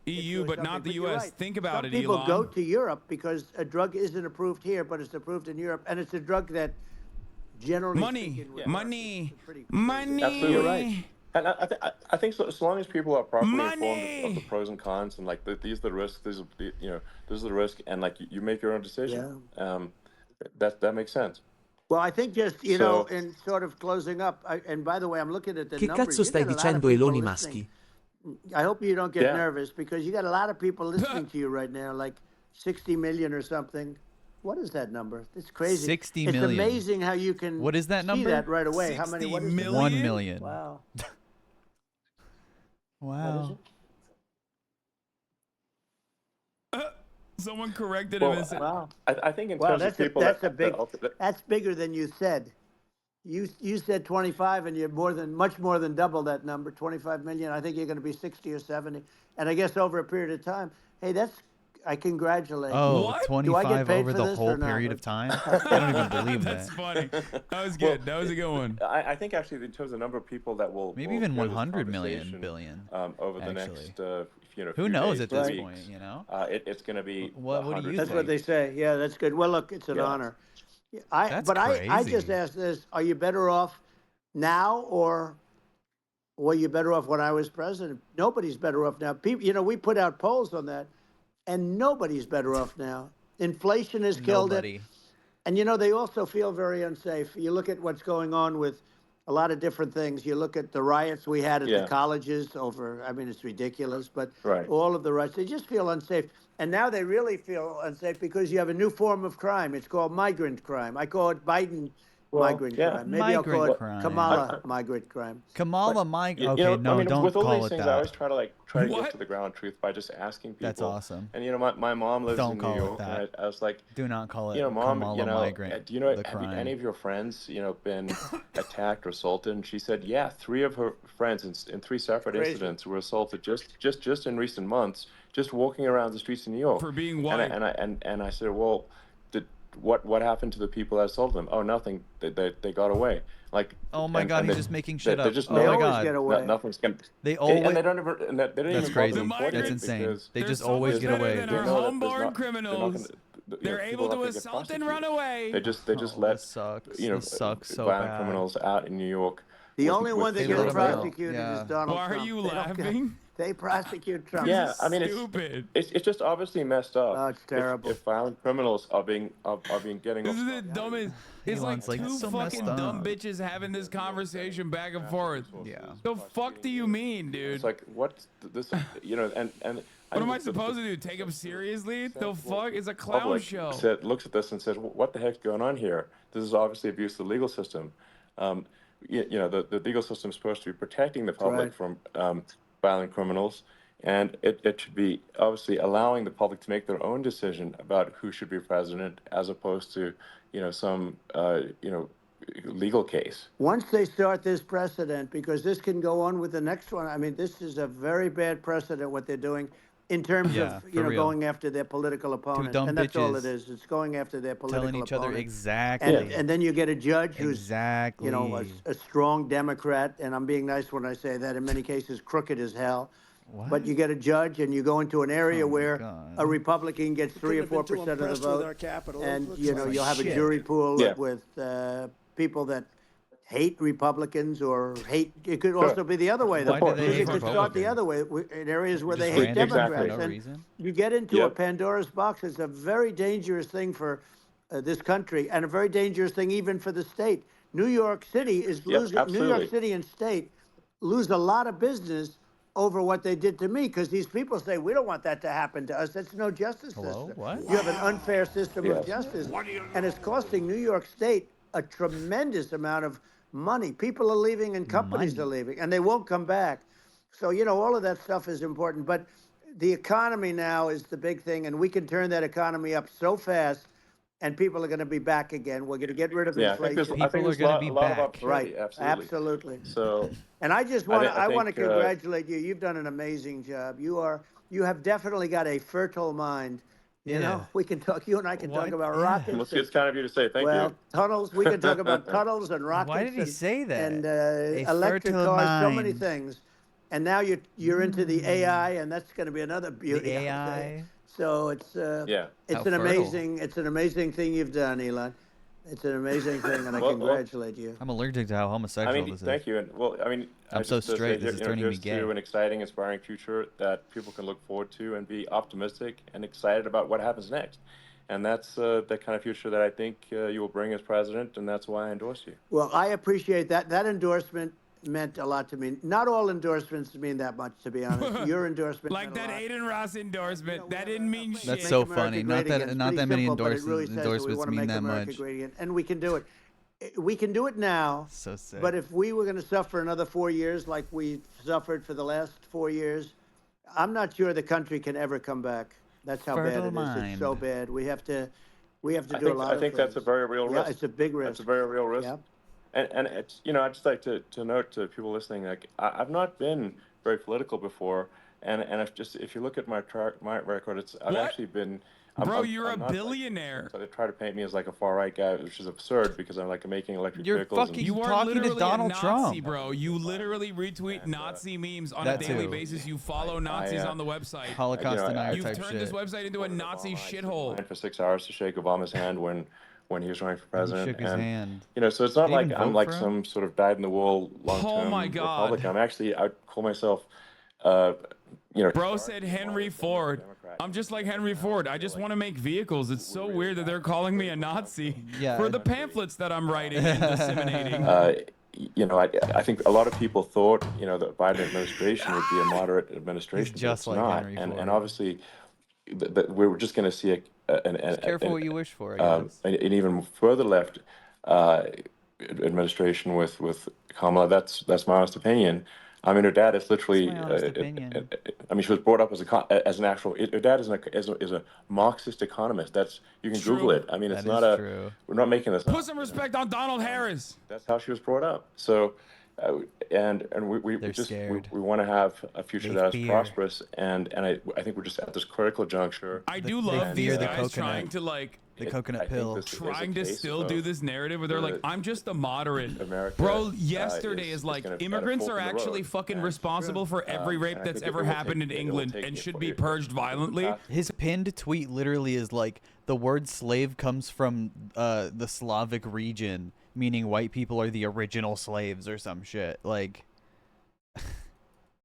the EU it's but not the something. You're U.S.? right. Think about Some it, people Elon. go to Europe because a drug isn't approved here, but it's approved in Europe, and it's a drug that generally Money. Money. Absolutely right. And I think so, as long as people are properly informed of the pros and cons, and like these are the risks, this is the risk, and like you make your own decision. That makes sense. Well, I think just, you know, in sort of closing up, and by the way, I'm looking at the Che numbers. cazzo stai dicendo, Elon Musk? I hope you don't get nervous, because you got a lot of people listening to you right now, like 60 million or something. What is that number? It's crazy. 60 it's million. It's amazing how you can what is that see number? that right away. How many? What is it? 1 million. Wow. Wow. Someone corrected him and said, Wow. I think in terms of people that's bigger than you said. You said 25, and you're much more than double that number, 25 million. I think you're going to be 60 or 70, and I guess over a period of time. Hey, I congratulate you. Oh, 25 over the whole not? period of time? I don't even believe that. That's funny. That was good. That was a good one. I think actually in terms of the number of people that will maybe even 100 million billion over the next who knows at this weeks, point, you know? It's going to be what do you think? That's what they say. Yeah, that's good. Well, look, it's an honor. I just asked this: are you better off now, or were you better off when I was president? Nobody's better off now. People, you know, we put out polls on that, and nobody's better off now. Inflation has killed it. And, you know, they also feel very unsafe. You look at what's going on with a lot of different things. You look at the riots we had at the colleges over, I mean, it's ridiculous, but all of the riots, they just feel unsafe. And now they really feel unsafe because you have a new form of crime. It's called migrant crime. I call it Biden migrant crime. Maybe I'll call it Kamala migrant crime. Kamala migrant. Okay, you know, no, I mean, don't with all call these it things, that. I always try to get to the ground truth by just asking people. That's awesome. And you know, my mom lives Don't in call New it York, that. and I was like, do not call it. You know, Mom, Kamala you know, migrant. do you know the have crime. any of your friends, you know, been attacked or assaulted? And she said, yeah, 3 of her friends in 3 separate incidents were assaulted just in recent months, just walking around the streets in New York for being white. And I said, well, what happened to the people that assaulted them? Oh, nothing. They got away. Like, oh my God, he's just making shit up. They always get away. Nothing's gonna. They always. And they don't ever. And they don't That's even crazy. report That's it insane. They just so always much get better away. than They our know that there's homeborn not- criminals. They're able to assault and run away. They just let this sucks. you know This sucks so violent bad. criminals out in New York. The only one that they gets let 'em go. prosecuted Yeah. is Donald Why Trump. are you They don't laughing? They prosecute Trump. Yeah, I mean, Stupid. it's just obviously messed up. Oh, it's terrible. If violent criminals are being getting This off. is the dumbest. It's Elon's like like, two so messed fucking up. dumb bitches having this conversation back and forth. Yeah. The fuck do you mean, dude? It's like what this, you know, and What am I supposed to do? Take him seriously? The fuck? It's a clown public show. looks at this and says, "What the heck's going on here? This is obviously abuse of the legal system." You know, the legal system is supposed to be protecting the public from violent criminals, and it should be obviously allowing the public to make their own decision about who should be president, as opposed to, you know, some legal case. Once they start this precedent, because this can go on with the next one. I mean, this is a very bad precedent what they're doing in terms of going after their political opponent, dumb and that's all bitches it is. It's going after their political telling each opponent. other exactly. And then you get a judge who's a strong Democrat, and I'm being nice when I say that. In many cases, crooked as hell. But you get a judge, and you go into an area where a Republican gets 3 or 4% of the vote, and you'll have a jury pool with people that hate Republicans or hate. It could also be the other way. Why do they hate it could start the other way in areas where they hate Democrats. And you get into a Pandora's box. It's a very dangerous thing for this country, and a very dangerous thing even for the state. New York City is losing. New York City and state lose a lot of business over what they did to me, because these people say, we don't want that to happen to us. That's no justice system. What? You have an unfair system of justice, and it's costing New York State a tremendous amount of money. People are leaving and companies are leaving, and they won't come back. So, all of that stuff is important. But the economy now is the big thing, and we can turn that economy up so fast, and people are going to be back again. We're going to get rid of inflation. I think there's a lot of opportunity. Right, absolutely. So, and I just want to congratulate you. You've done an amazing job. You have definitely got a fertile mind. You know, we can talk. You and I can talk about rockets. It's kind of you to say. Thank you. Well, tunnels. We can talk about tunnels and rockets. Why did he say that? And electric cars. So many things. And now you're into the AI, and that's going to be another beauty. The AI. So it's an amazing thing you've done, Elon. It's an amazing thing, and I congratulate you. I'm allergic to how homosexual this is. Thank you. And I'm so straight. This is turning me gay. To an exciting, inspiring future that people can look forward to and be optimistic and excited about what happens next. And that's the kind of future that I think you will bring as president, and that's why I endorse you. Well, I appreciate that. That endorsement meant a lot to me. Not all endorsements mean that much, to be honest. Your endorsement, like that Aiden Ross endorsement, that didn't mean shit. That's so funny. Not that many endorsements mean that much. And we can do it. We can do it now. So sick. But if we were going to suffer another 4 years like we suffered for the last 4 years, I'm not sure the country can ever come back. That's how bad it is. It's so bad. We have to do a lot of things. I think that's a very real risk. Yeah, it's a big risk. That's a very real risk. Yeah. And it's, I'd just like to note to people listening, like I've not been very political before, and if you look at my record, I've actually been. Bro, you're a billionaire. So they try to paint me as like a far right guy, which is absurd because I'm like making electric vehicles. You are literally Donald Trump, bro. You literally retweet Nazi memes on a daily basis. You follow Nazis on the website. Holocaust denier You've turned this website into a Nazi shithole. For 6 hours to shake Obama's hand when he was running for president. He shook his hand. So it's not like I'm like some sort of dyed-in-the-wool long-term Republican. I'd call myself, Bro said Henry Ford. I'm just like Henry Ford. I just want to make vehicles. It's so weird that they're calling me a Nazi for the pamphlets that I'm writing and disseminating. I think a lot of people thought, the Biden administration would be a moderate administration. He's just but it's like not. Henry Ford. And obviously, we're just going to see careful what you wish for, I guess. An even further left administration with Kamala. That's my honest opinion. I mean, her dad is literally. She was brought up as an actual. Her dad is a Marxist economist. You can Google it. I mean, it's not true. We're not making this up. Put some respect on Donald Harris. That's how she was brought up. So, and we want to have a future that is prosperous. And I think we're just at this critical juncture. I do love these guys trying to the coconut pill. Trying to still do this narrative where they're like, I'm just a moderate. Bro, yesterday is like, immigrants are actually fucking responsible for every rape that's ever happened in England and should be purged violently. His pinned tweet literally is like, the word slave comes from the Slavic region, meaning white people are the original slaves or some shit. Like...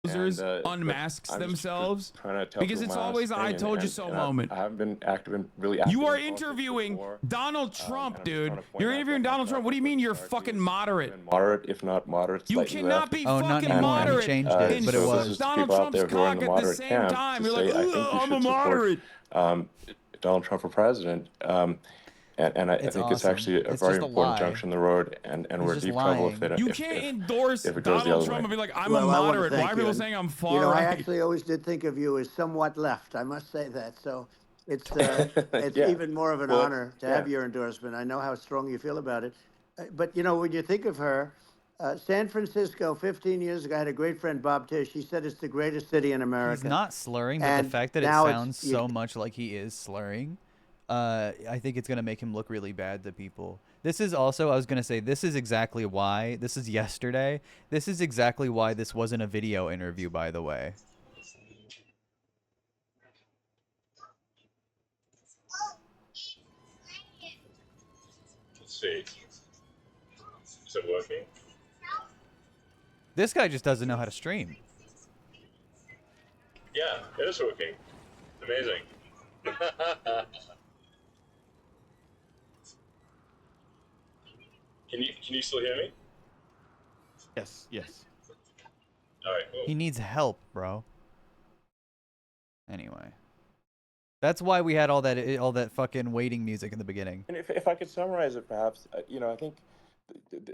unmasks themselves because it's always I told you so moment. I haven't been really active. You are interviewing Donald Trump, dude. You're interviewing Donald Trump. What do you mean you're fucking moderate? Moderate, if not moderate. You cannot be fucking moderate. He changed it, but it was Donald Trump's cock at the same time. You're like, I'm a moderate. Donald Trump for president. And I think it's actually a very important junction in the road, and we're in deep trouble if it. You can't endorse Donald Trump and be like, I'm a moderate. Why are people saying I'm far right? I actually always did think of you as somewhat left. I must say that. So it's even more of an honor to have your endorsement. I know how strong you feel about it. But, you know, when you think of her, San Francisco, 15 years ago, I had a great friend, Bob Tish. He said it's the greatest city in America. He's not slurring, but the fact that it sounds so much like he is slurring, I think it's going to make him look really bad to people. This is also, I was going to say, this is exactly why, this is yesterday, this is exactly why this wasn't a video interview, by the way. Let's see. Is it working? This guy just doesn't know how to stream. Yeah, it is working. Amazing. Can you still hear me? Yes, yes. All right, cool. He needs help, bro. Anyway. That's why we had all that fucking waiting music in the beginning. And if I could summarize it, perhaps, you know, I think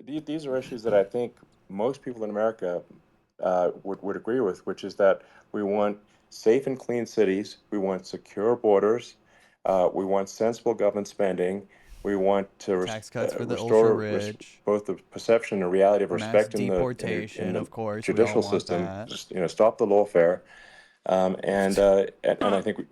these are issues that I think most people in America would agree with, which is that we want safe and clean cities, we want secure borders, we want sensible government spending, we want to tax cuts for the restore ultra-rich, both the perception and reality of respect in deportation, the of course, judicial system. Just, you know, stop the lawfare, and I think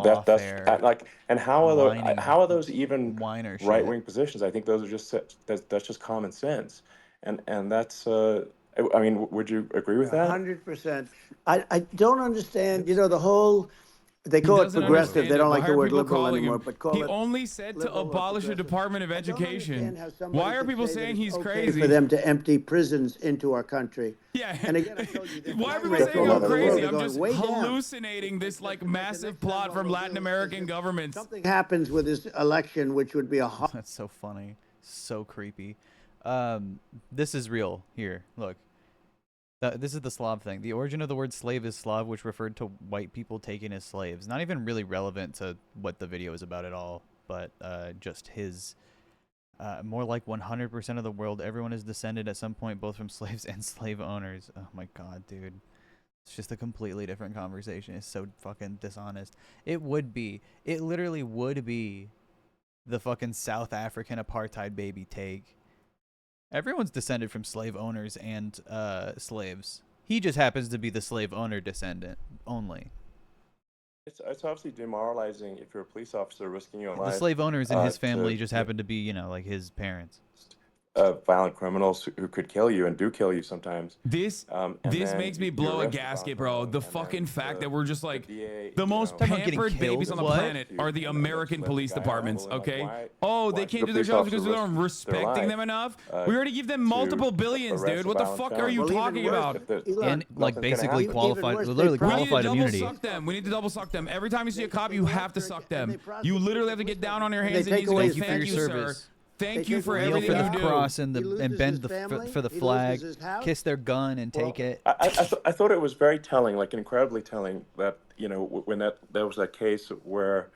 that's like, and how are those even right-wing positions? I think those are just that's just common sense, and that's I mean, would you agree with that? 100%. I don't understand, you know, the whole, they call it progressive. They don't like the word liberal anymore, but call it. He only said to abolish the Department of Education. Why are people saying he's crazy? For them to empty prisons into our country. Yeah. And again, I told you that. Why are people saying I'm crazy? I'm just hallucinating this like massive plot from Latin American governments. Something happens with this election, which would be a. That's so funny, so creepy. This is real. Here, look. This is the Slav thing. The origin of the word slave is Slav, which referred to white people taken as slaves. Not even really relevant to what the video is about at all, but just his. More like 100% of the world, everyone is descended at some point both from slaves and slave owners. Oh my god, dude. It's just a completely different conversation. It's so fucking dishonest. It would be. It literally would be the fucking South African apartheid baby take. Everyone's descended from slave owners and slaves. He just happens to be the slave owner descendant only. It's obviously demoralizing if you're a police officer risking your life. The slave owners and his family just happen to be, you know, like his parents. Violent criminals who could kill you and do kill you sometimes. This makes me blow a gasket, bro. The fucking fact that we're just like the most pampered babies on the planet are the American police departments. Okay. Oh, they can't do their jobs because we aren't respecting them enough. We already give them multiple billions, dude. What the fuck are you talking about? And like basically qualified, literally qualified immunity. We need to double suck them. Every time you see a cop, you have to suck them. You literally have to get down on your hands and knees and say thank you, sir. Thank you for everything you do. Cross and bend for the flag, kiss their gun and take it. I thought it was very telling, like incredibly telling, that you know when there was that case where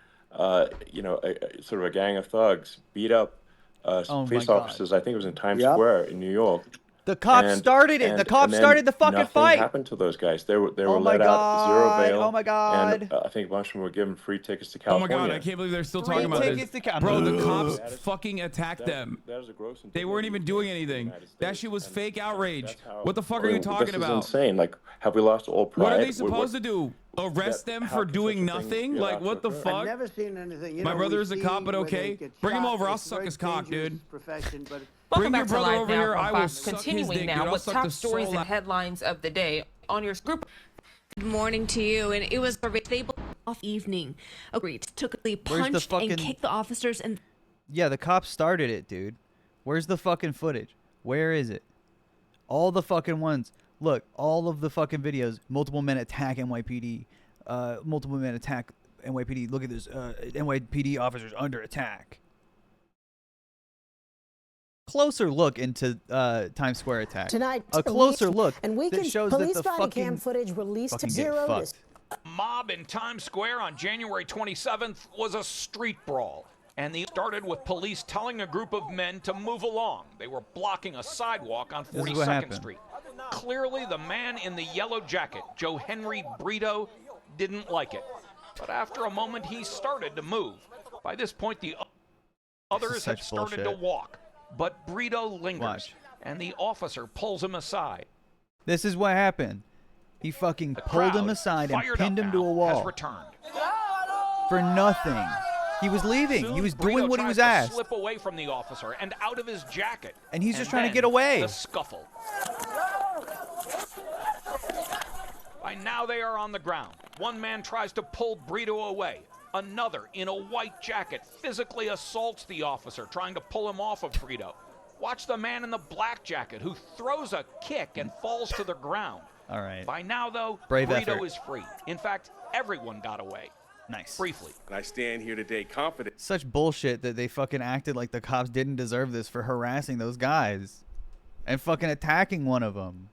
you know sort of a gang of thugs beat up police officers. I think it was in Times Square in New York. The cops started it. The cops started the fucking fight. Nothing happened to those guys. They were let out zero bail. Oh my god! And I think a bunch of them were given free tickets to California. Oh my god! I can't believe they're still talking about this. Bro, the cops fucking attacked them. They weren't even doing anything. That shit was fake outrage. What the fuck are you talking about? This is insane. Like, have we lost all pride? What are they supposed to do? Arrest them for doing nothing? Like, what the fuck? I've never seen anything. My brother is a cop, but okay. Bring him over. I'll suck his cock, dude. Welcome Bring your back to brother Live over now here. from I will Fox. suck his Continuing dick, now dude. I'll with suck top the stories soul and headlines of the day on your group. Good morning to you, and it was a stable off evening. Agreed. Took a punched and kicked the officers and. Yeah, the cops started it, dude. Where's the fucking footage? Where is it? All the fucking ones. Look, all of the fucking videos. Multiple men attack NYPD. Multiple men attack NYPD. Look at this. NYPD officers under attack. Closer look into Times Square attack. Tonight, a closer look and that shows police that the body fucking cam footage released to fucking zero. fucked. Mob in Times Square on January 27th was a street brawl, and they started with police telling a group of men to move along. They were blocking a sidewalk on 42nd Street. Clearly, the man in the yellow jacket, Joe Henry Brito, didn't like it. But after a moment, he started to move. By this point, the others had started to walk. but Brito lingers, and the officer pulls him aside. This is what happened. He fucking pulled him aside and pinned him to a wall. For nothing. He was leaving. Soon, he was Brito doing what he was tries to asked. slip away from the officer and out of his jacket. And he's just trying to get away. The scuffle. By now they are on the ground. One man tries to pull Brito away. Another, in a white jacket, physically assaults the officer, trying to pull him off of Brito. Watch the man in the black jacket, who throws a kick and falls to the ground. All right. By now, though, Brave Brito effort. is free. In fact, everyone got away. Nice. Briefly. And I stand here today confident. Such bullshit that they fucking acted like the cops didn't deserve this for harassing those guys. And fucking attacking one of them.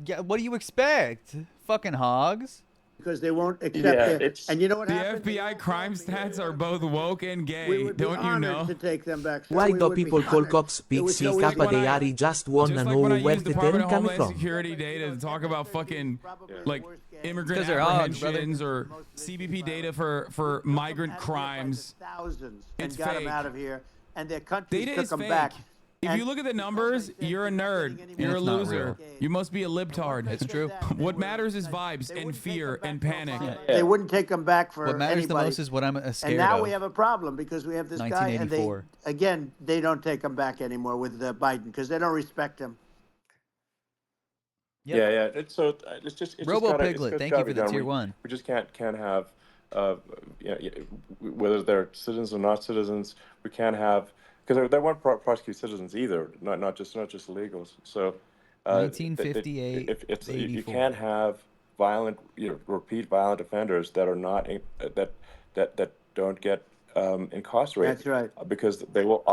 Yeah, what do you expect? Fucking hogs? Because they won't accept it. And you know what the happened? FBI crime stats are both woke and We gay. would be Don't you honored know? to take them back. Why We do would be people call honored. cops It big was C so easy. kappa? They are just wanna Just know like when I where use the Department term of coming Homeland from. Security data to talk about fucking like immigrant 'Cause they're hogs, brother. apprehensions or CBP data for migrant crimes. Thousands It's and got fake. them out of here, and their countries Data took is them fake. back. If you look at the numbers, you're a nerd. You're a It's not loser. real. You must be a libtard. It's true. What matters is vibes and fear and panic. They wouldn't take them back for What matters the anybody. most is what I'm scared And now of. we have a problem because we have this guy, and they 1984. again they don't take him back anymore with Biden because they don't respect him. Yep. Yeah. It's so it's just Robo gotta, Piglet, it's thank gotta you for be the done. tier 1. We just can't have whether they're citizens or not citizens. We can't have because they won't prosecute citizens either. Not just illegals. So 1958. if it's you 84. can't have violent repeat violent offenders that are not that don't get incarcerated. That's right. Because they will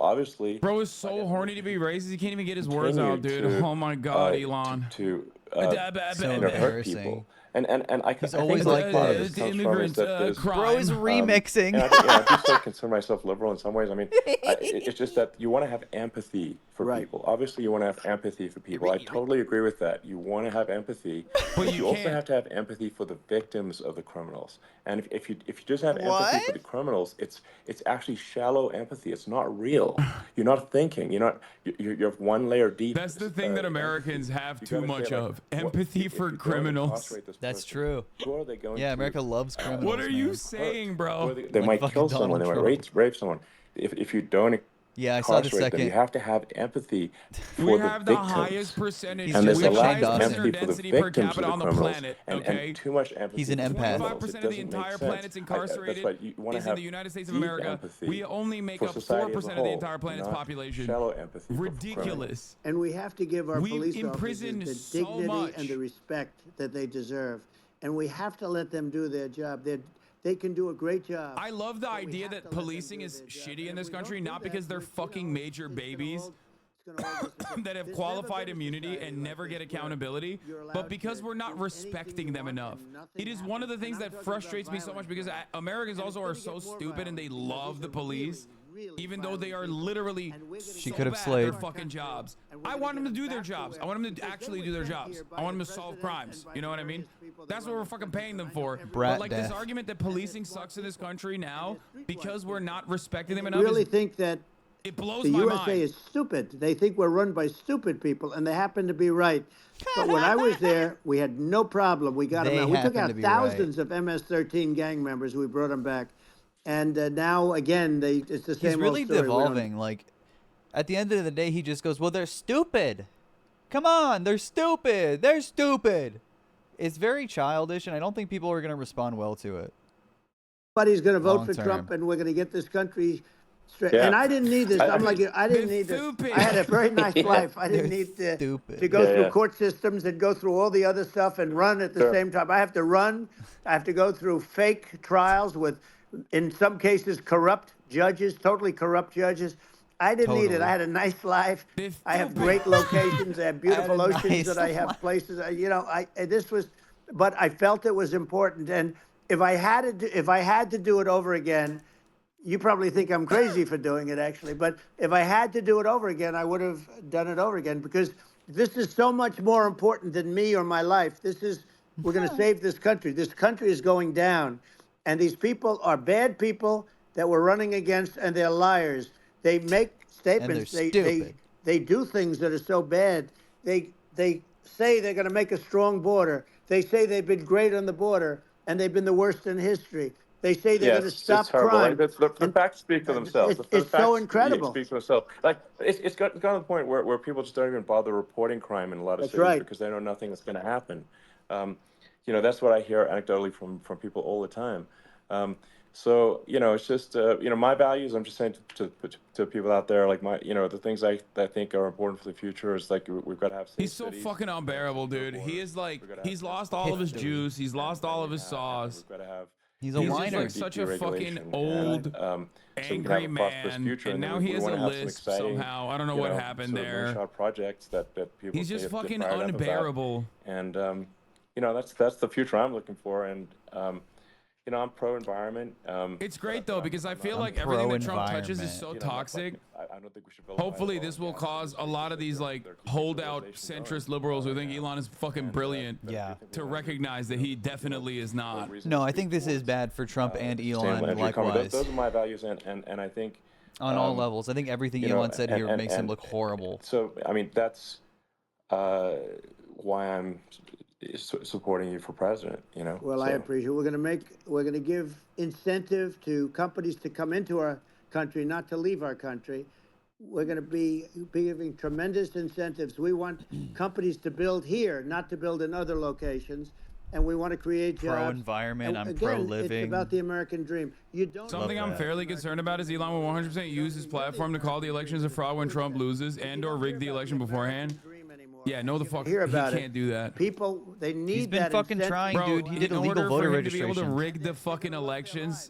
obviously. Bro is so horny to be racist. He can't even get his words out, dude. to, Oh my God, Elon. To So hurt embarrassing. people. And I He's I always think like a lot of this. this comes from is Immigrants, that there's Bro is remixing. and I do still consider myself liberal in some ways. I mean, it's just that you want to have empathy for people. Obviously, you want to have empathy for people. I totally agree with that. You want to have empathy, but you also have to have empathy for the victims of the criminals. And if you just have empathy for the criminals, it's actually shallow empathy. It's not real. You're not thinking. You're one layer deep. That's the thing that Americans have You too gotta much say, like, of. Empathy for criminals. That's true. Who are they going Yeah, to? America loves criminals. What are you man. saying, bro? They Like might fucking kill someone. They Donald might Trump. rape someone. If you don't Yeah, I saw the incarcerate them, you second. have to have empathy for We the have the victims. highest percentage. He's And we there's just have a the like lack highest of Shane prisoner empathy for the density per victims capita of on the the criminals. planet. And Okay. too much empathy. He's an for the empath. criminals. 5% It of the doesn't make entire sense. planet's That's incarcerated why you want is to in have the United States of deep America. empathy We only make for up society 4% as a of the whole, entire planet's not population. Shallow empathy for criminals. Ridiculous. And we have to give our We police imprison officers the so dignity much. and the respect that they deserve. And we have to let them do their job. They can do a great job. I love the idea that policing is shitty in this country, not because they're fucking major babies that have qualified immunity and never get accountability, but because we're not respecting them enough. It is one of the things that frustrates me so much because Americans also are so stupid and they love the police, even though they are literally She so could have bad at slayed. their fucking jobs. I want them to do their jobs. I want them to actually do their jobs. I want them to solve crimes. You know what I mean? That's what we're fucking paying them for. Brat But like death. this argument that policing sucks in this country now because we're not respecting them They enough really is, think that it blows the my USA mind. is stupid. They think we're run by stupid people, and they happen to be right. But when I was there, we had no problem. We got them They out. We took happen out to be thousands of MS-13 gang members. We brought them back. And now, again, it's the same He's really old story. We don't- devolving. Like, at the end of the day, he just goes, well, they're stupid. Come on, they're stupid. They're stupid. It's very childish, and I don't think people are going to respond well to it. Everybody's going to vote Long for term. Trump, and we're going to get this country straight. Yeah. And I didn't need this. I'm like, I didn't They're need this. stupid. I had a very nice life. I didn't They're need to stupid. go Yeah, through yeah. court systems and go through all the other stuff and run at the Sure. same time. I have to run. I have to go through fake trials with, in some cases, corrupt judges, totally corrupt judges. I didn't need it. Totally. I had a nice life. They're I have stupid. great locations. I have beautiful I had a oceans nice that I have places. This was, but I felt it was important. And if I had to do it over again, you probably think I'm crazy for doing it, actually. But if I had to do it over again, I would have done it over again because this is so much more important than me or my life. We're going to save this country. This country is going down. And these people are bad people that we're running against, and they're liars. They make statements. And they're stupid. They do things that are so bad. They say they're going to make a strong border. They say they've been great on the border, and they've been the worst in history. They say they're going to stop it's horrible. crime. Like, the facts speak for themselves. It's so incredible. Speak for themselves. Like it's gotten to the point where people just don't even bother reporting crime in a lot of cities because they know nothing is going to happen. That's what I hear anecdotally from people all the time. So it's just my values. I'm just saying to people out there, like the things I think are important for the future is like we've got to have. He's so fucking unbearable, dude. He is like he's lost all of his juice. He's lost all of his sauce. He's a whiner. He's like such a fucking old, angry man, and now he has a list somehow. I don't know what happened there. Projects that people he's just fucking unbearable. And that's the future I'm looking for. And I'm pro-environment. It's great though because I feel like everything that Trump touches is so toxic. I don't think we should. Hopefully, this will cause a lot of these like holdout centrist liberals who think Elon is fucking brilliant. To recognize that he definitely is not. No, I think this is bad for Trump and Elon likewise. Those are my values, and I think on all levels. I think everything Elon said here makes him look horrible. So I mean that's why I'm supporting you for president. Well, I appreciate it. We're going to give incentive to companies to come into our country, not to leave our country. We're going to be giving tremendous incentives. We want companies to build here, not to build in other locations. And we want to create jobs. Pro-environment, I'm pro-living. It's about the American dream. You don't. Something I'm fairly concerned about is Elon will 100% use his platform to call the elections a fraud when Trump loses and/or rig the election beforehand. Yeah, no, the fuck, he can't do that. People, they need that. He's been fucking trying, dude. He did illegal voter registration. To be able to rig the fucking elections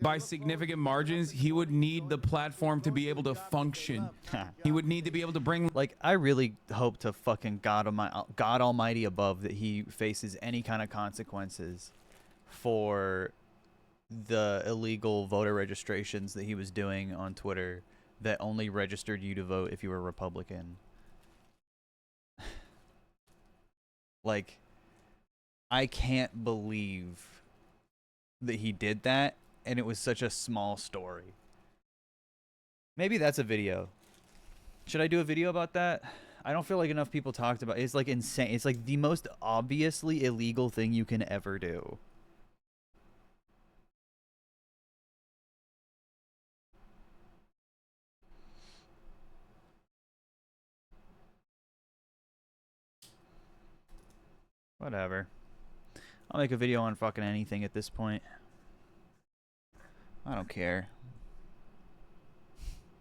by significant margins, he would need the platform to be able to function. He would need to be able to bring. Like, I really hope to fucking God Almighty above that he faces any kind of consequences for the illegal voter registrations that he was doing on Twitter that only registered you to vote if you were a Republican. Like, I can't believe that he did that, and it was such a small story. Maybe that's a video. Should I do a video about that? I don't feel like enough people talked about it. It's like insane. It's like the most obviously illegal thing you can ever do. Whatever. I'll make a video on fucking anything at this point. I don't care.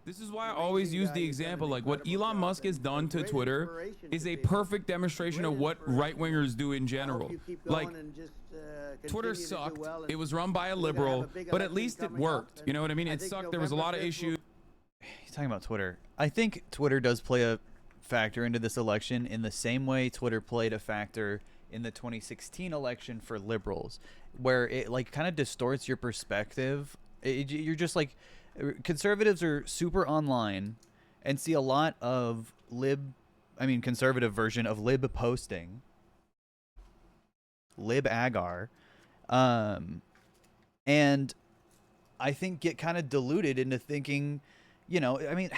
This is why I always use the example, like what Elon Musk has done to Twitter is a perfect demonstration of what right-wingers do in general. Like, Twitter sucked. It was run by a liberal, but at least it worked. You know what I mean? It sucked. There was a lot of issues. He's talking about Twitter. I think Twitter does play a factor into this election in the same way Twitter played a factor in the 2016 election for liberals, where it like kind of distorts your perspective. You're just like, conservatives are super online and see a lot of conservative version of lib posting, lib agar, and I think get kind of diluted into thinking, I mean,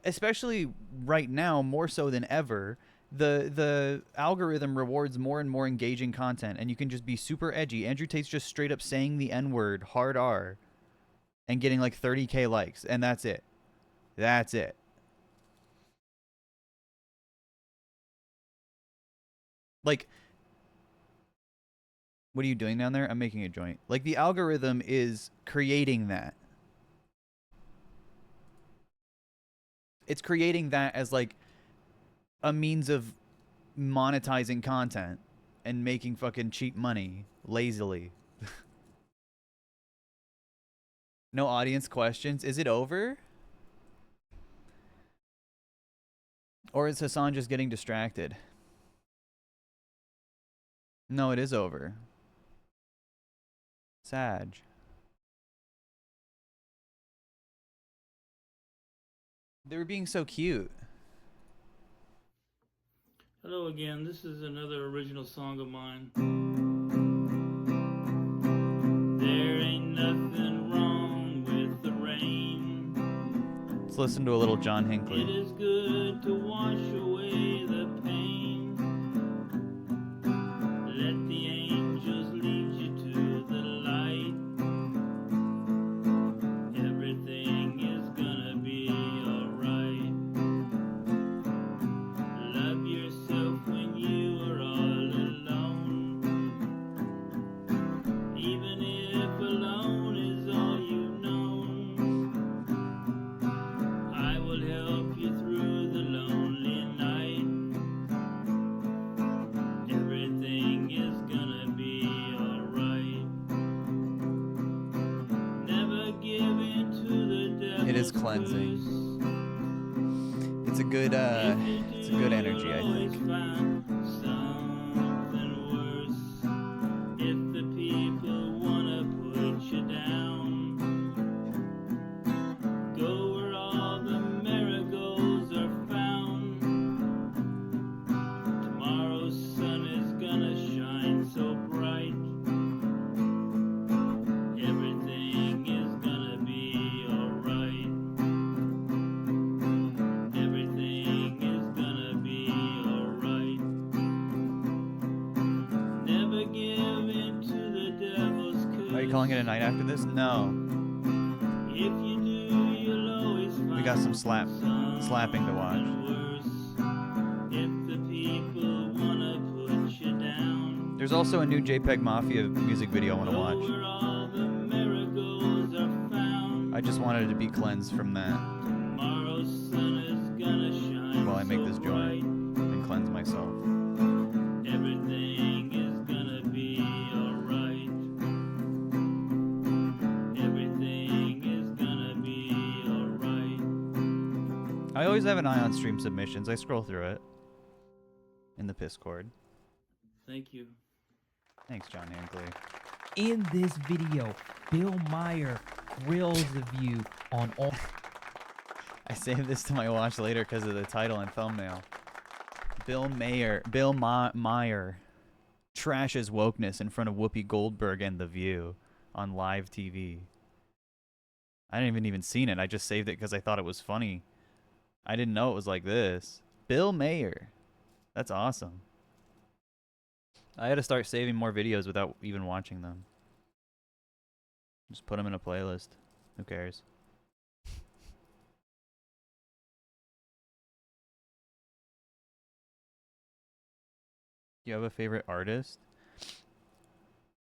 especially right now, more so than ever, the algorithm rewards more and more engaging content, and you can just be super edgy. Andrew Tate's just straight up saying the N-word, hard R, and getting like 30K likes, and that's it. That's it. Like, what are you doing down there? I'm making a joint. Like, the algorithm is creating that. It's creating that as like a means of monetizing content and making fucking cheap money lazily. No audience questions. Is it over? Or is Hassan just getting distracted? No, it is over. Sag. They were being so cute. Hello again, this is another original song of mine. There ain't nothing wrong with the rain. Let's listen to a little John It Hinckley. is good to wash away the pain. Let the angels lead you to the light. Everything is gonna be alright. Love yourself when you are all alone. Even if alone is all you've known, I will help you through the lonely night. Everything is gonna be alright. Never give in to the devil. It is cleansing. It's a good energy, I think. Something worse. If the people wanna put you down, go where all the marigolds are found. Tomorrow's sun is gonna shine so bright. Everything is gonna be alright. Everything is gonna be alright. Never give in to the devil's curse. Are you calling it a night after this? No. If you do, you'll always find We got some slapping to watch. worse. If the people wanna put you down, There's also a new JPEG Mafia music video I want to watch. where all the marigolds are found. I just wanted to be cleansed from that Tomorrow's sun is gonna shine while I make so this joint and cleanse myself. Everything is gonna be alright. Everything is gonna be alright. I always have an eye on stream submissions. I scroll through it in the Discord. Thank you. Thanks, John Hinckley. In this video, Bill Maher grills the view on all. I saved this to my watch later because of the title and thumbnail. Bill Maher trashes wokeness in front of Whoopi Goldberg and The View on live TV. I didn't even seen it. I just saved it because I thought it was funny. I didn't know it was like this. Bill Maher. That's awesome. I had to start saving more videos without even watching them. Just put them in a playlist. Who cares? You have a favorite artist?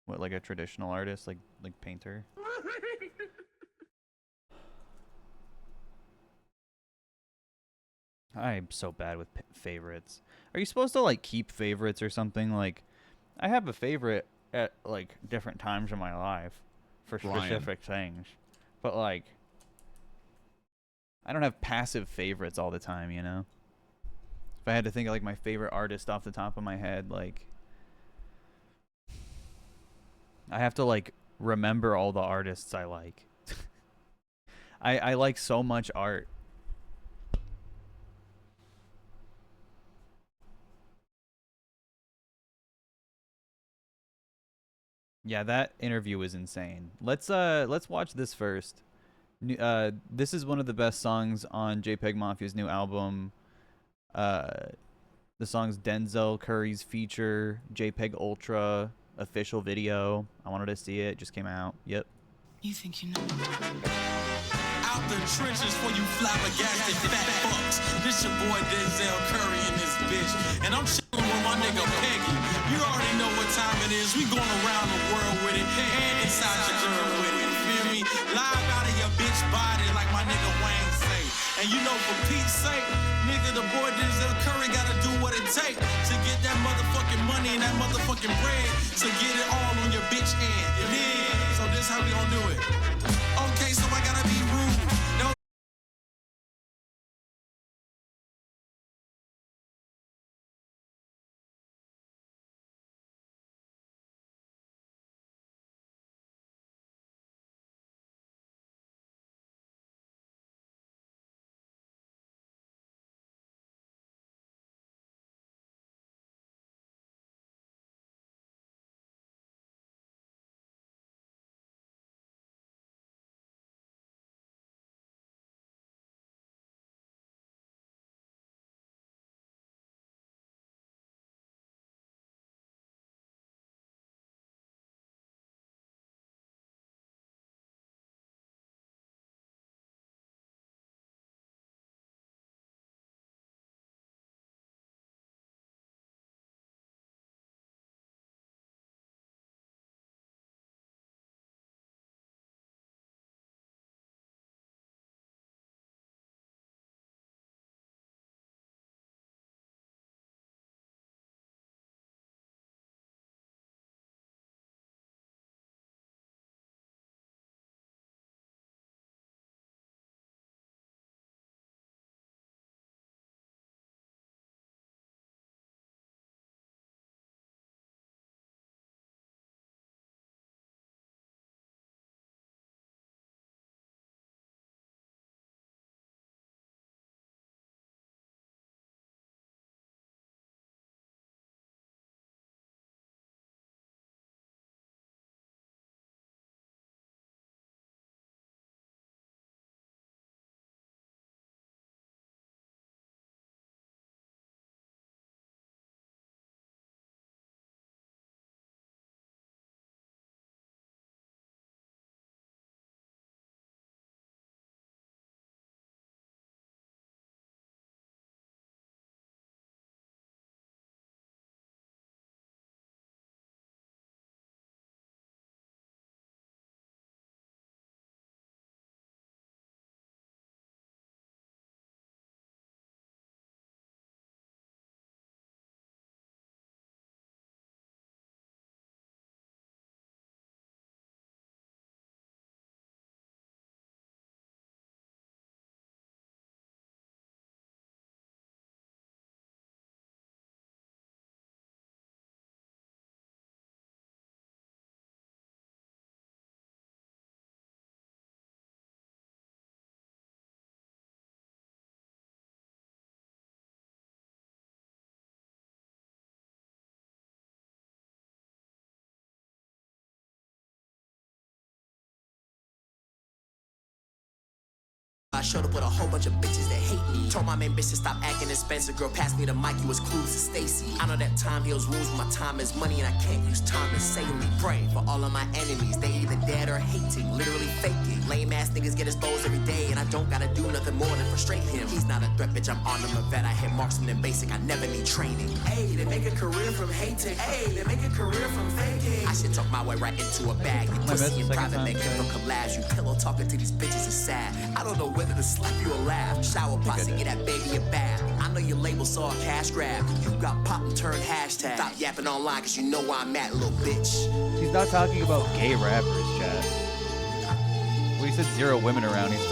What, like a traditional artist, like painter? I'm so bad with favorites. Are you supposed to like keep favorites or something? Like, I have a favorite at like different times in my life for specific things, but like, I don't have passive favorites all the time, you know? If I had to think of like my favorite artist off the top of my head, like, I have to like remember all the artists I like. I like so much art. Yeah, that interview was insane. Let's watch this first. This is one of the best songs on JPEG Mafia's new album. The song's Denzel Curry's feature, JPEG Ultra official video. I wanted to see it. Just came out. Yep. You think you know? Out the trenches for you flabbergasted fat fucks. This your boy Denzel Curry and this bitch. And I'm chilling with my nigga Peggy. You already know what time it is. We going around the world with it. And inside your girl with it. Feel me? Live out of your bitch body like my nigga Wayne say. And you know for Pete's sake, nigga, the boy Denzel Curry gotta do what it take to get that motherfucking money and that motherfucking bread to get it all on your bitch end. Yeah. So this how we gonna do it. Okay, so I gotta be I showed up with a whole bunch of bitches that hate me. Told my main bitch to stop acting expensive. Girl, pass me the mic, you was clueless to Stacy. I know that time heals wounds, my time is money, and I can't use time to save me. Pray for all of my enemies, they either dead or hating, literally faking. Lame ass niggas get exposed every day, and I don't gotta do nothing more than frustrate him. He's not a threat, bitch, I'm on him a vet. I hit marksman and basic, I never need training. Hey, they make a career from hating. Hey, they make a career from faking. I should talk my way right into a bag. You pussy in private, making for collabs. You pillow talking to these bitches is sad. I don't know whether to slap you or laugh. Shower posse, get that baby a bath. I know your label saw a cash grab. You got pop and turned hashtag. Stop yapping online, cause you know where I'm at, little bitch. He's not talking about gay rappers, Chad. When he said 0 women around, he's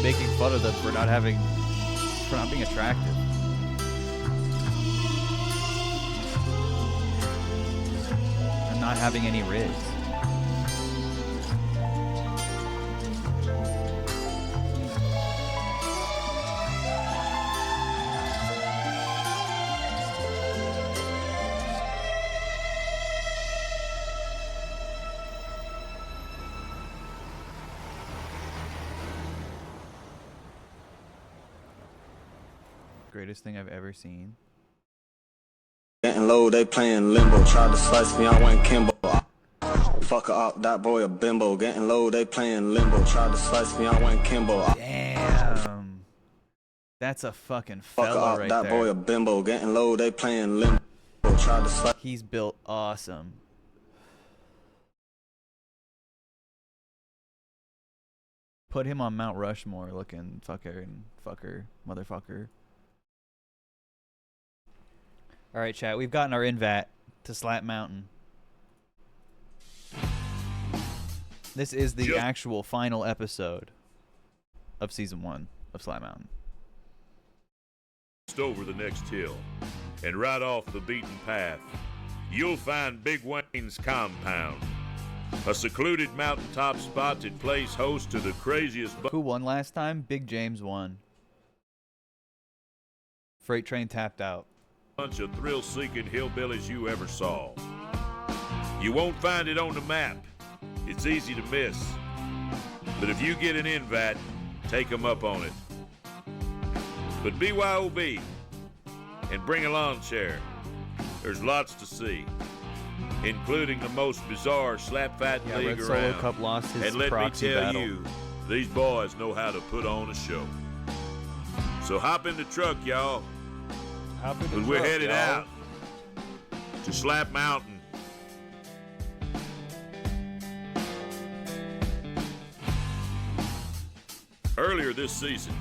making fun of them for not being attractive. And not having any riz. Greatest thing I've ever seen. Getting low, they playing limbo. Tried to slice me, I went Kimbo. Fuck up, that boy a bimbo. Getting low, they playing limbo. Tried to slice me, I went Kimbo. Damn. That's a fucking fella right there. That boy a bimbo. Getting low, they playing limbo. Tried to slice. He's built awesome. Put him on Mount Rushmore looking motherfucker. All right, chat. We've gotten our invat to Slap Mountain. This is the actual final episode of season 1 of Slap Mountain. Just over the next hill, and right off the beaten path, you'll find Big Wayne's compound, a secluded mountaintop spot that plays host to the craziest. Who won last time? Big James won. Freight train tapped out. Bunch of thrill-seeking hillbillies you ever saw. You won't find it on the map. It's easy to miss. But if you get an invat, take them up on it. But BYOB, and bring a lawn chair. There's lots to see, including the most bizarre slap-fight league Red around. Solo Cup lost his and let me proxy tell battle. you, these boys know how to put on a show. So hop in the truck, y'all. Because we're headed out to Slap Mountain. Earlier this season,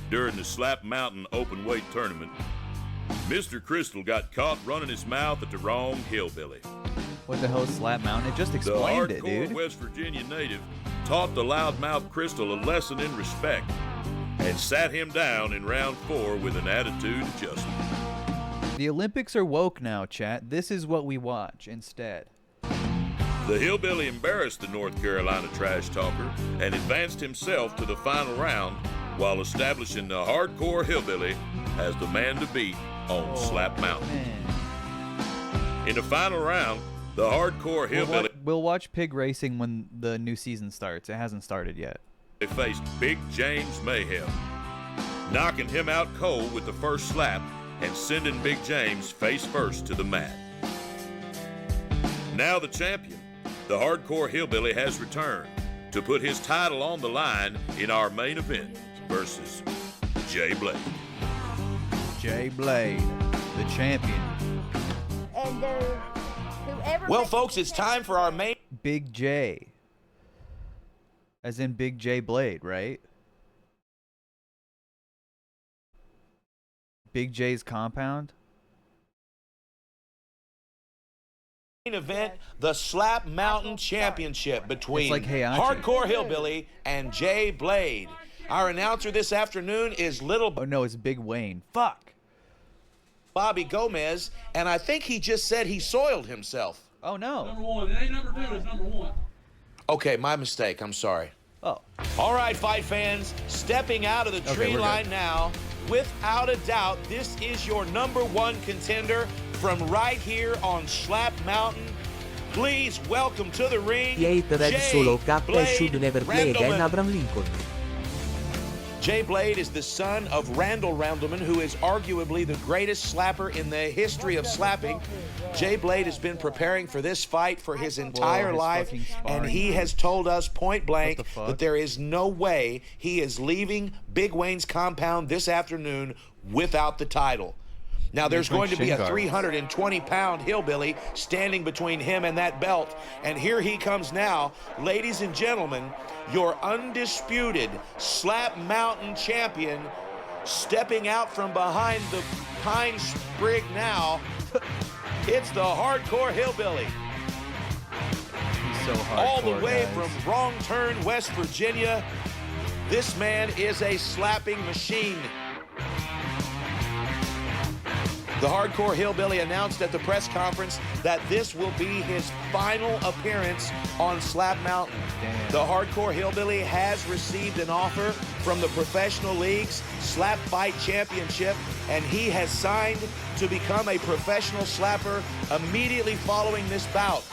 during the Slap Mountain open weight tournament, Mr. Crystal got caught running his mouth at the wrong hillbilly. What the hell is Slap Mountain? It just explained it, dude. The hardcore West Virginia native taught the loudmouth Crystal a lesson in respect and sat him down in round 4 with an attitude adjustment. The Olympics are woke now, chat. This is what we watch instead. The hillbilly embarrassed the North Carolina trash talker and advanced himself to the final round while establishing the hardcore hillbilly as the man to beat on Slap Mountain. Man. In the final round, the hardcore hillbilly... We'll watch pig racing when the new season starts. It hasn't started yet. They faced Big James Mayhem, knocking him out cold with the first slap and sending Big James face first to the mat. Now the champion, the hardcore hillbilly, has returned to put his title on the line in our main event versus Jay Blade. Jay Blade, the champion. And whoever... Well, folks, it's time for our main... Big J. As in Big J Blade, right? Big J's compound? Main event, the Slap Mountain Championship between like Heihachi. Hardcore Hillbilly and Jay Blade. Our announcer this afternoon is Little... Oh, no, it's Big Wayne. Fuck. Bobby Gomez, and I think he just said he soiled himself. Oh, no. Number 1. It ain't number 2, it's number 1. Okay, my mistake. I'm sorry. Oh. All right, fight fans, stepping out of the tree line now. Without a doubt, this is your number 1 contender from right here on Slap Mountain. Please welcome to the ring, Create Red Jay Solo Cup Blade should never play again Randleman. Abraham Lincoln. Jay Blade is the son of Randall Randleman, who is arguably the greatest slapper in the history of slapping. Jay Blade has been preparing for this fight for his entire life, and he has told us point blank that there is no way he is leaving Big Wayne's compound this afternoon without the title. Now, there's going to be a 320-pound hillbilly standing between him and that belt. And here he comes now. Ladies and gentlemen, your undisputed Slap Mountain champion, stepping out from behind the pine sprig now. It's the hardcore hillbilly. He's so hardcore, all the way guys. from Wrong Turn, West Virginia. This man is a slapping machine. The hardcore hillbilly announced at the press conference that this will be his final appearance on Slap Mountain. The hardcore hillbilly has received an offer from the professional league's Slap Fight Championship, and he has signed to become a professional slapper immediately following this bout.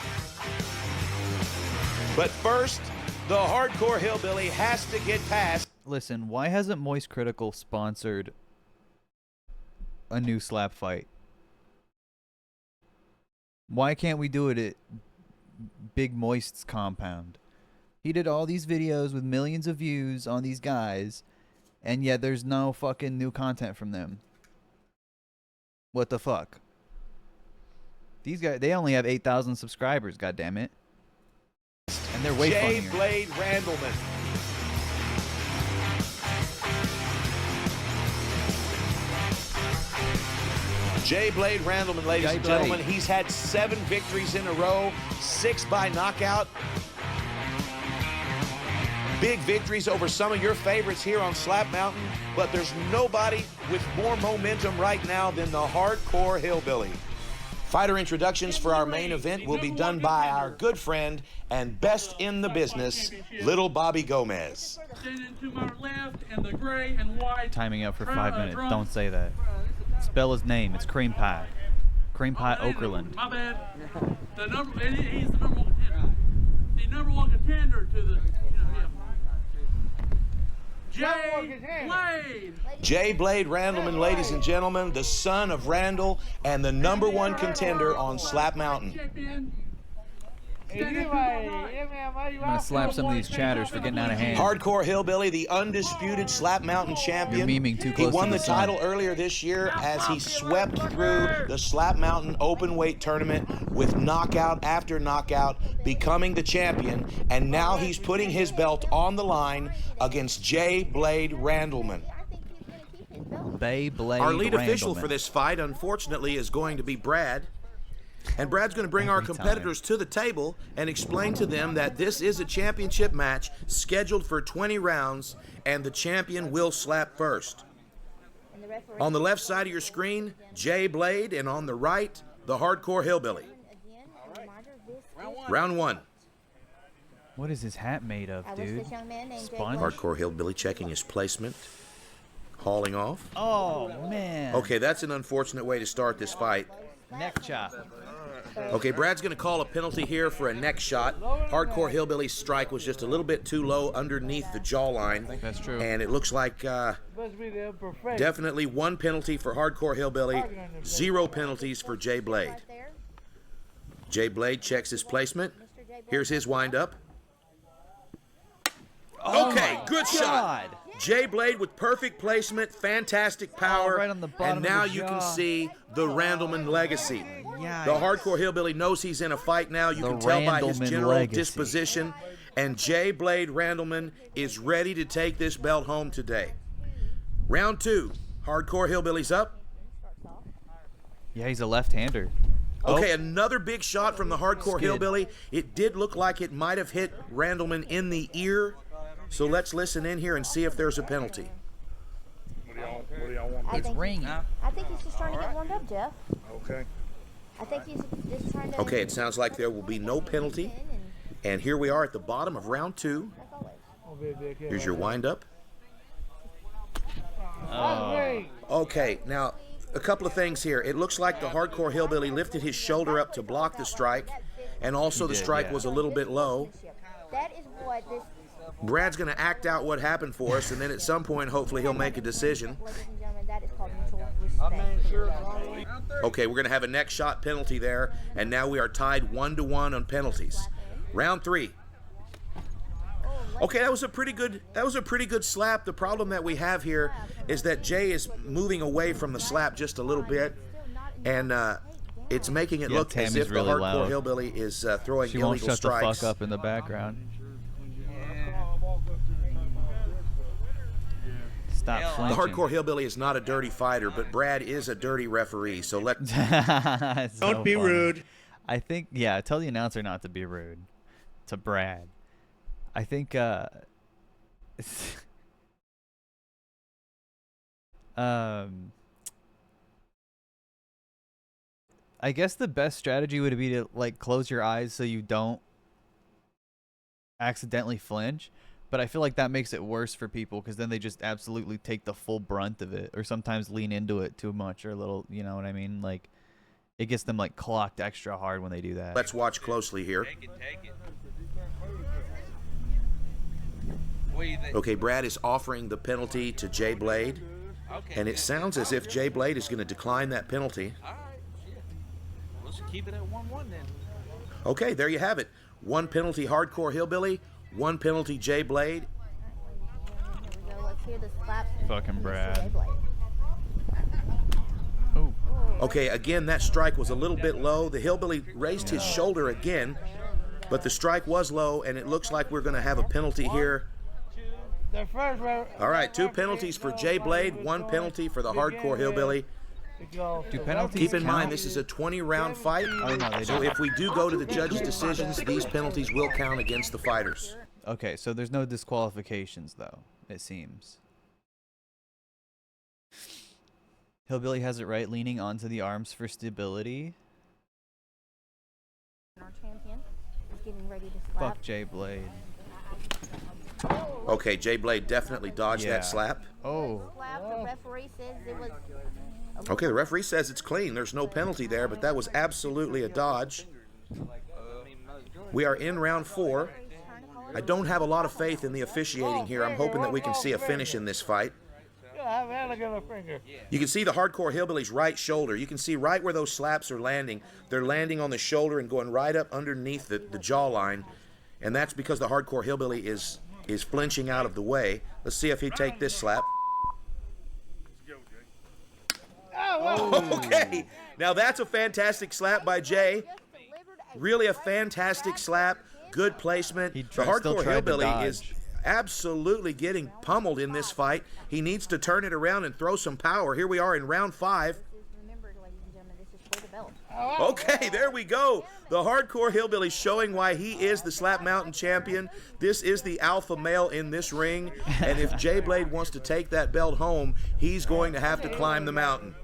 But first, the hardcore hillbilly has to get past. Listen, why hasn't Moist Critical sponsored a new slap fight? Why can't we do it at Big Moist's compound? He did all these videos with millions of views on these guys, and yet there's no fucking new content from them. What the fuck? These guys, they only have 8,000 subscribers, goddammit. And they're way funnier. Jay Blade Randleman. Jay Blade Randleman, ladies and gentlemen. He's had 7 victories in a row, 6 by knockout. Big victories over some of your favorites here on Slap Mountain, but there's nobody with more momentum right now than the hardcore hillbilly. Fighter introductions for our main event will be done by our good friend and best in the business, Little Bobby Gomez. Timing out for 5 minutes. Don't say that. Spell his name. It's Cream Pie. Cream Pie Okerlund. My bad. He's the number one contender. The number one contender to the, Jay Blade. Jay Blade Randleman, ladies and gentlemen, the son of Randall and the number one contender on Slap Mountain. I'm gonna slap some of these chatters for getting out of hand. Hardcore hillbilly, the undisputed Slap Mountain champion. You're memeing too close He won to the the sun. title earlier this year as he swept through the Slap Mountain open weight tournament with knockout after knockout, becoming the champion, and now he's putting his belt on the line against Jay Blade Randleman. Our lead official for this fight, unfortunately, is going to be Brad. And Brad's going to bring our competitors to the table and explain to them that this is a championship match scheduled for 20 rounds, and the champion will slap first. On the left side of your screen, Jay Blade, and on the right, the hardcore hillbilly. Round 1. What is his hat made of, dude? Sponge? Hardcore hillbilly checking his placement, hauling off. Oh, man. Okay, that's an unfortunate way to start this fight. Neck chop. Okay, Brad's going to call a penalty here for a neck shot. Hardcore hillbilly's strike was just a little bit too low underneath the jawline. That's true. And it looks like definitely 1 penalty for hardcore hillbilly, 0 penalties for Jay Blade. Jay Blade checks his placement. Here's his windup. Okay, good shot. Jay Blade with perfect placement, fantastic power, right on the bottom and now of the you can jaw. see the Randleman legacy. Yikes. The hardcore hillbilly knows he's in a fight now. You The can tell by his Randleman general legacy. disposition, and Jay Blade Randleman is ready to take this belt home today. Round 2, hardcore hillbilly's up. Yeah, he's a left-hander. Okay, another big shot from the hardcore hillbilly. It did look like it might have hit Randleman in the ear. So let's listen in here and see if there's a penalty. It's ringing. I think he's just trying to get warmed up, Jeff. Okay. I think he's just trying to. Okay, it sounds like there will be no penalty. And here we are at the bottom of round 2. Here's your windup. Okay, now a couple of things here. It looks like the hardcore hillbilly lifted his shoulder up to block the strike, and also the strike was a little bit low. That is what Brad's going to act out what happened for us, and then at some point, hopefully, he'll make a decision. Ladies and gentlemen, that is called mutual respect. Okay, we're going to have a next shot penalty there, and now we are tied 1-1 on penalties. Round 3. Okay, that was a pretty good slap. The problem that we have here is that Jay is moving away from the slap just a little bit, and it's making it look as if the hardcore hillbilly is throwing illegal strikes. She won't shut the fuck up in the background. Stop flinching. The hardcore hillbilly is not a dirty fighter, but Brad is a dirty referee. So let's don't be rude. I think tell the announcer not to be rude to Brad. I think I guess the best strategy would be to like close your eyes so you don't accidentally flinch, but I feel like that makes it worse for people because then they just absolutely take the full brunt of it, or sometimes lean into it too much or a little, you know what I mean? Like it gets them like clocked extra hard when they do that. Let's watch closely here. Okay, Brad is offering the penalty to Jay Blade, and it sounds as if Jay Blade is going to decline that penalty. Let's keep it at 1-1 then. Okay, there you have it. 1 penalty hardcore hillbilly, 1 penalty Jay Blade. Let's hear the slap. Fucking Brad. Okay, again, that strike was a little bit low. The hillbilly raised his shoulder again, but the strike was low, and it looks like we're going to have a penalty here. All right, 2 penalties for Jay Blade, 1 penalty for the hardcore hillbilly. Do penalties Keep in count? mind, this is a 20-round fight, so if we do go to the judges' decisions, these penalties will count against the fighters. Okay, so there's no disqualifications, though, it seems. Hillbilly has it right, leaning onto the arms for stability. Our champion is getting ready to slap. Fuck Jay Blade. Okay, Jay Blade definitely dodged that slap. Oh. The referee says it was. Okay, the referee says it's clean. There's no penalty there, but that was absolutely a dodge. We are in round 4. I don't have a lot of faith in the officiating here. I'm hoping that we can see a finish in this fight. You can see the hardcore hillbilly's right shoulder. You can see right where those slaps are landing. They're landing on the shoulder and going right up underneath the jawline, and that's because the hardcore hillbilly is flinching out of the way. Let's see if he take this slap. Okay, now that's a fantastic slap by Jay. Really a fantastic slap. Good placement. The hardcore hillbilly is absolutely getting pummeled in this fight. He needs to turn it around and throw some power. Here we are in round 5. Okay, there we go. The hardcore hillbilly showing why he is the Slap Mountain champion. This is the alpha male in this ring, and if Jay Blade wants to take that belt home, he's going to have to climb the mountain.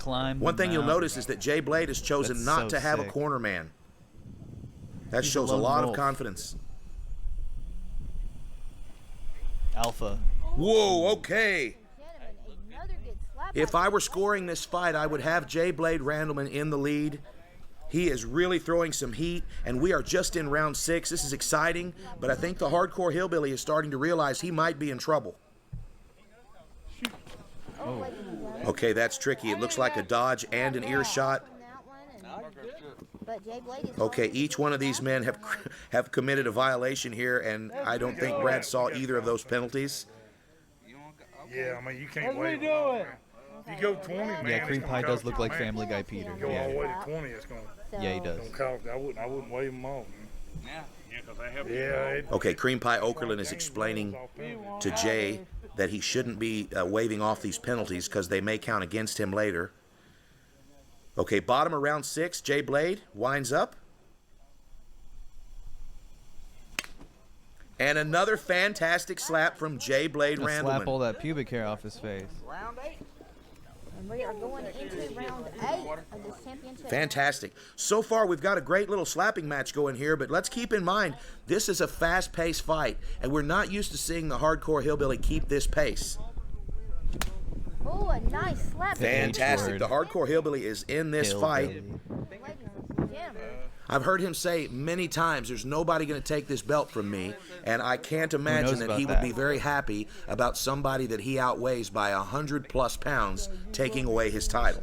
One thing you'll notice is that Jay Blade has chosen not to have a corner man. That shows a lot of confidence. Alpha. Whoa, okay. If I were scoring this fight, I would have Jay Blade Randleman in the lead. He is really throwing some heat, and we are just in round 6. This is exciting, but I think the hardcore hillbilly is starting to realize he might be in trouble. Oh. Okay, that's tricky. It looks like a dodge and an earshot. Okay, each one of these men have committed a violation here, and I don't think Brad saw either of those penalties. Yeah, I mean, you can't wait. If you go 20, man, yeah, Cream Pie does look like Family Guy Peter. You go all the way to 20, it's going to... Yeah, he does. I wouldn't wave him off, man. Okay, Cream Pie Okerlund is explaining to Jay that he shouldn't be waving off these penalties because they may count against him later. Okay, bottom of round 6, Jay Blade winds up. And another fantastic slap from Jay Blade Randleman. Slap all that pubic hair off his face. Round 8. And we are going into round 8 of this championship. Fantastic. So far, we've got a great little slapping match going here, but let's keep in mind, this is a fast-paced fight, and we're not used to seeing the hardcore hillbilly keep this pace. Oh, a nice slap. Fantastic. The hardcore hillbilly is in this fight. I've heard him say many times, there's nobody going to take this belt from me, and I can't imagine that he would be very happy about somebody that he outweighs by 100+ pounds taking away his title.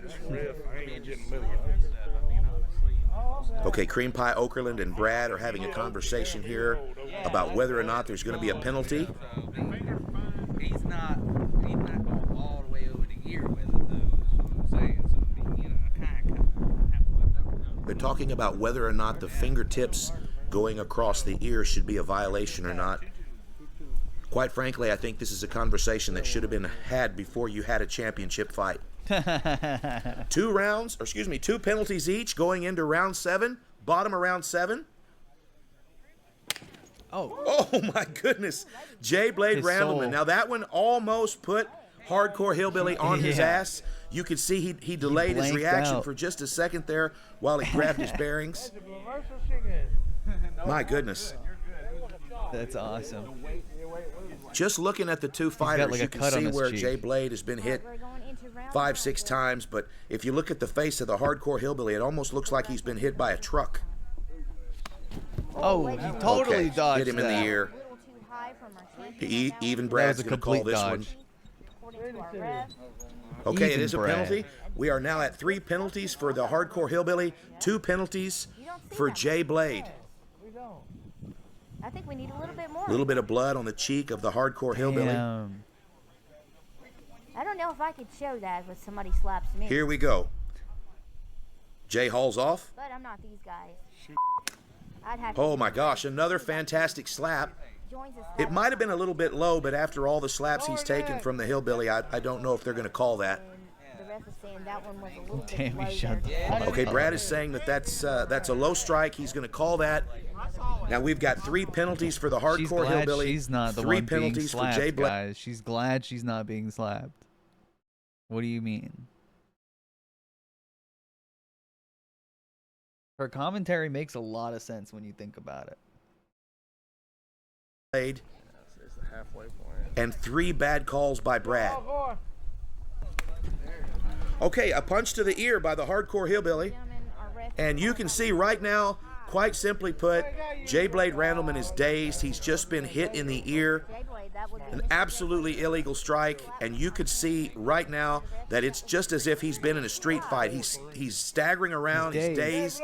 Okay, Cream Pie Okerlund and Brad are having a conversation here about whether or not there's going to be a penalty. He's not going all the way over the ear with it, though, is what I'm saying. So, I mean, you know, I kind of have to look. They're talking about whether or not the fingertips going across the ear should be a violation or not. Quite frankly, I think this is a conversation that should have been had before you had a championship fight. 2 penalties each going into round 7, bottom of round 7. Oh my goodness. Jay Blade Randleman. Now that one almost put Hardcore Hillbilly on his ass. You could see he delayed his reaction for just a second there while he grabbed his bearings. My goodness. That's awesome. Just looking at the two fighters, like you can see where Jay Blade has been hit 5-6 times, but if you look at the face of the Hardcore Hillbilly, it almost looks like he's been hit by a truck. Oh, he totally dodged hit him in the ear. Even Brad's going to call this one. Okay, it is a penalty. We are now at 3 penalties for the Hardcore Hillbilly, 2 penalties for Jay Blade. I think we need a little bit more. A little bit of blood on the cheek of the Hardcore Hillbilly. I don't know if I could show that when somebody slaps me. Here we go. Jay hauls off. But I'm not these guys. I'd have Oh my gosh, another fantastic slap. It might have been a little bit low, but after all the slaps he's taken from the Hillbilly, I don't know if they're going to call that. The ref is saying that one was a little Damn, bit he shut the Okay, Brad is saying that that's a low strike. He's going to call that. Now we've got 3 penalties for the Hardcore Hillbilly. She's not the 3 one penalties being slapped, for Jay Blade. guys. She's glad she's not being slapped. What do you mean? Her commentary makes a lot of sense when you think about it. And 3 bad calls by Brad. Okay, a punch to the ear by the Hardcore Hillbilly. And you can see right now, quite simply put, Jay Blade Randleman is dazed. He's just been hit in the ear. An absolutely illegal strike. And you could see right now that it's just as if he's been in a street fight. He's staggering around. He's dazed.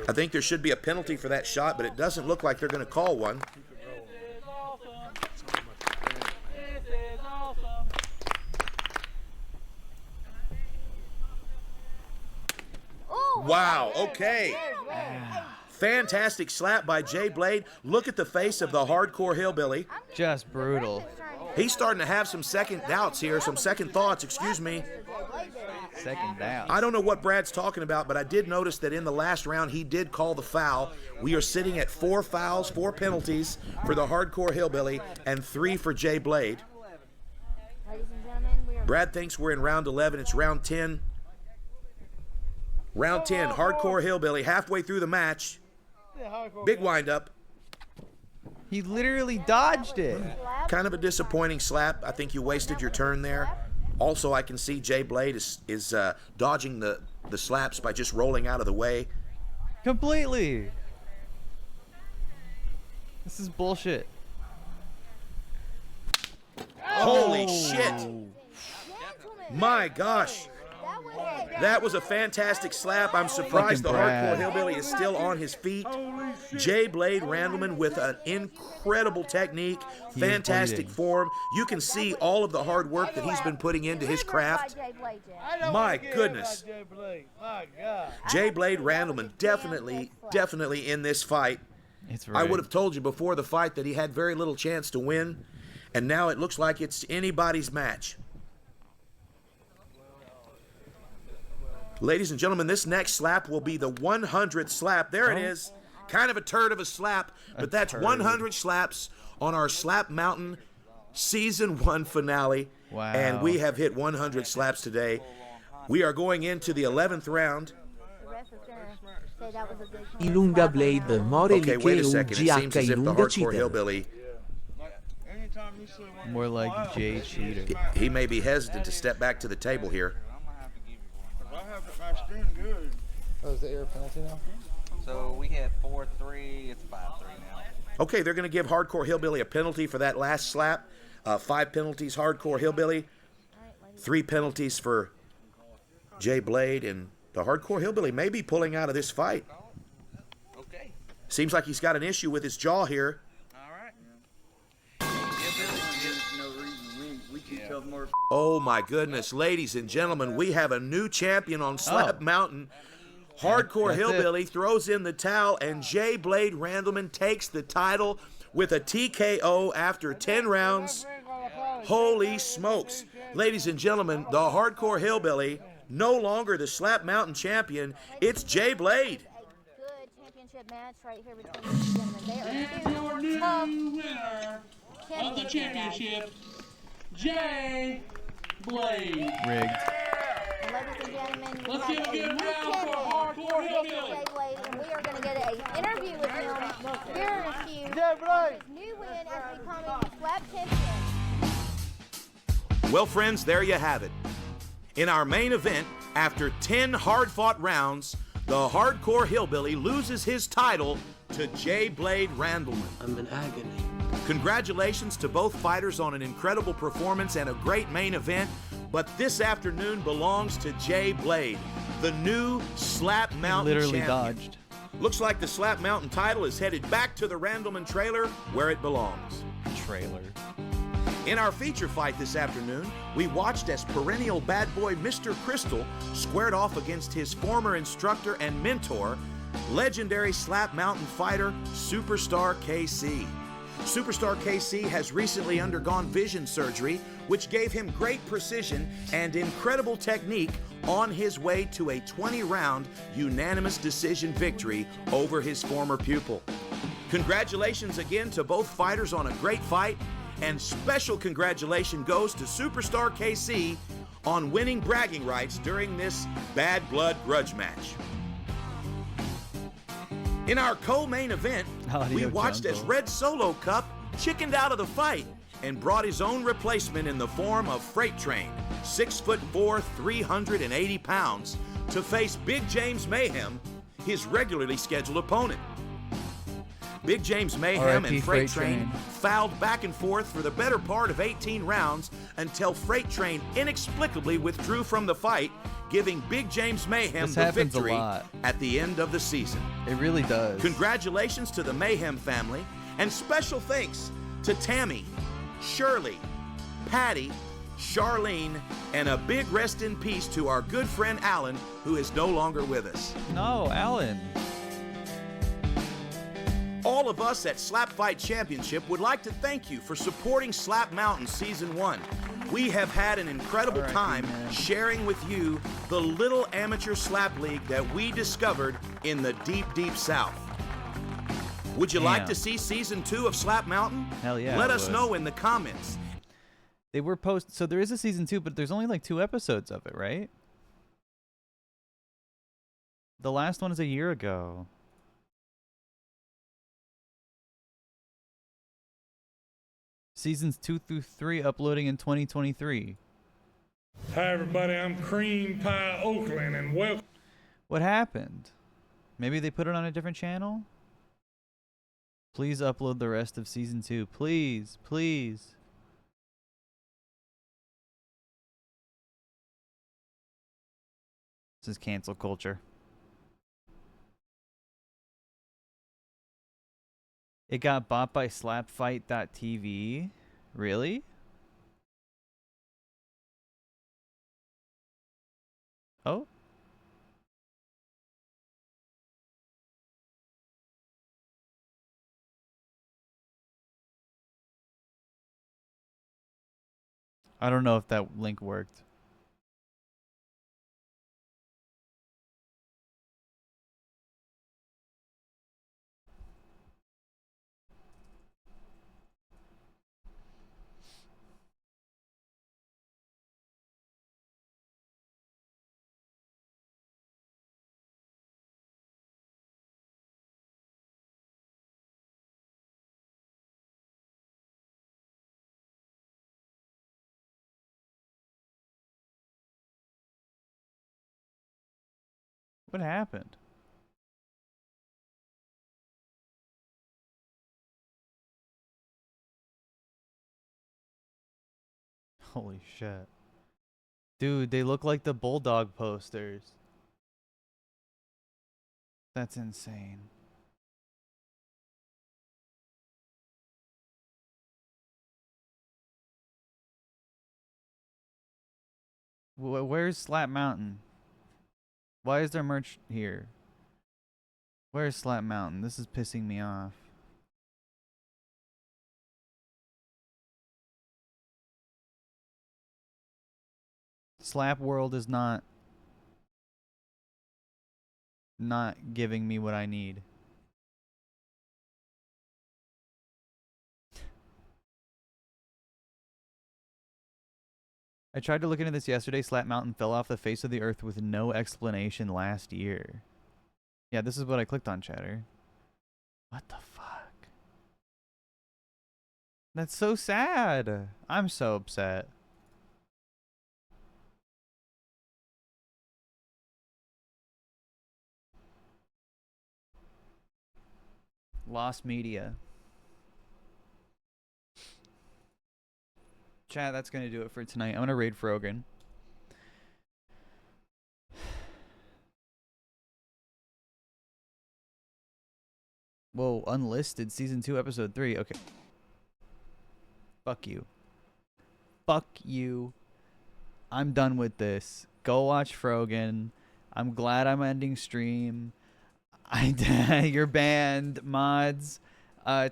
I think there should be a penalty for that shot, but it doesn't look like they're going to call one. Wow, okay. Fantastic slap by Jay Blade. Look at the face of the Hardcore Hillbilly. Just brutal. He's starting to have some second thoughts here, second thoughts, excuse me. Second down. I don't know what Brad's talking about, but I did notice that in the last round he did call the foul. We are sitting at 4 fouls, 4 penalties for the Hardcore Hillbilly, and 3 for Jay Blade. Brad thinks we're in round 11. It's round 10. Round 10, Hardcore Hillbilly, halfway through the match. Big windup. He literally dodged it. Kind of a disappointing slap. I think you wasted your turn there. Also, I can see Jay Blade is dodging the slaps by just rolling out of the way. Completely. This is bullshit. Holy shit. My gosh. That was a fantastic slap. I'm surprised the Hardcore Hillbilly is still on his feet. Jay Blade Randleman with an incredible technique, fantastic form. You can see all of the hard work that he's been putting into his craft. My goodness. Jay Blade Randleman definitely in this fight. I would have told you before the fight that he had very little chance to win, and now it looks like it's anybody's match. Ladies and gentlemen, this next slap will be the 100th slap. There it is. Kind of a turd of a slap, but that's 100 slaps on our Slap Mountain Season 1 finale. Wow. And we have hit 100 slaps today. We are going into the 11th round. Ilunga Blade, more Okay, wait a second. It seems as if the Hardcore Hillbilly, more like Jay Cheater. he may be hesitant to step back to the table here. Oh, is the air penalty now? So we had 4-3. It's 5-3 now. Okay, they're going to give Hardcore Hillbilly a penalty for that last slap. 5 penalties, Hardcore Hillbilly. 3 penalties for Jay Blade, and the Hardcore Hillbilly may be pulling out of this fight. Okay. Seems like he's got an issue with his jaw here. Oh my goodness, ladies and gentlemen, we have a new champion on Slap Mountain. Hardcore Hillbilly throws in the towel, and Jay Blade Randleman takes the title with a TKO after 10 rounds. Holy smokes. Ladies and gentlemen, the Hardcore Hillbilly, no longer the Slap Mountain champion, it's Jay Blade. Good championship match right here between these gentlemen. They are two tough of the championship, Jay Blade. Rigged. Ladies and gentlemen, we Let's have give a a good new round for champion, Hardcore Hillbilly. Jay Blade, and we are going to get an interview with him here in a few for his new win as becoming the slap champion. Well, friends, there you have it. In our main event, after 10 hard-fought rounds, the Hardcore Hillbilly loses his title to Jay Blade Randleman. I'm in agony. Congratulations to both fighters on an incredible performance and a great main event, but this afternoon belongs to Jay Blade, the new Slap Mountain Literally champion. dodged. Looks like the Slap Mountain title is headed back to the Randleman trailer where it belongs. Trailer. In our feature fight this afternoon, we watched as perennial bad boy Mr. Crystal squared off against his former instructor and mentor, legendary Slap Mountain fighter, Superstar KC. Superstar KC has recently undergone vision surgery, which gave him great precision and incredible technique on his way to a 20-round unanimous decision victory over his former pupil. Congratulations again to both fighters on a great fight, and special congratulations goes to Superstar KC on winning bragging rights during this Bad Blood grudge match. In our co-main event, we watched as Red Solo Cup chickened out of the fight and brought his own replacement in the form of Freight Train, 6'4", 380 pounds, to face Big James Mayhem, his regularly scheduled opponent. Big James Mayhem and Freight Train fouled back and forth for the better part of 18 rounds until Freight Train inexplicably withdrew from the fight, giving Big James Mayhem the victory at the end of the season. It really does. Congratulations to the Mayhem family, and special thanks to Tammy, Shirley, Patty, Charlene, and a big rest in peace to our good friend Alan, who is no longer with us. No, Alan. All of us at Slap Fight Championship would like to thank you for supporting Slap Mountain Season 1. We have had an incredible time sharing with you the little amateur slap league that we discovered in the deep, deep South. Would you like to see Season 2 of Slap Mountain? Hell yeah. Let us know in the comments. They were so there is a Season 2, but there's only like 2 episodes of it, right? The last one is a year ago. Seasons 2 through 3 uploading in 2023. Hi everybody, I'm Cream Pie Oakland and welcome. What happened? Maybe they put it on a different channel? Please upload the rest of Season 2. Please, please. This is cancel culture. It got bought by slapfight.tv. Really? Oh? I don't know if that link worked. What happened? Holy shit. Dude, they look like the Bulldog posters. That's insane. Where's Slap Mountain? Why is there merch here? Where's Slap Mountain? This is pissing me off. Slap World is not giving me what I need. I tried to look into this yesterday. Slap Mountain fell off the face of the earth with no explanation last year. Yeah, this is what I clicked on, chatter. What the fuck? That's so sad. I'm so upset. Lost media. Chat, that's going to do it for tonight. I'm going to raid Frogan. Whoa, unlisted season 2 episode 3. Okay. Fuck you. Fuck you. I'm done with this. Go watch Frogan. I'm glad I'm ending stream. You're banned, mods.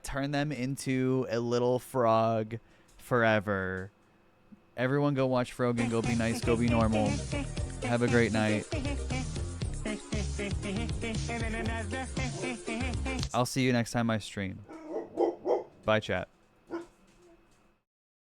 Turn them into a little frog forever. Everyone go watch Frogan. Go be nice. Go be normal. Have a great night. I'll see you next time I stream. Bye, chat.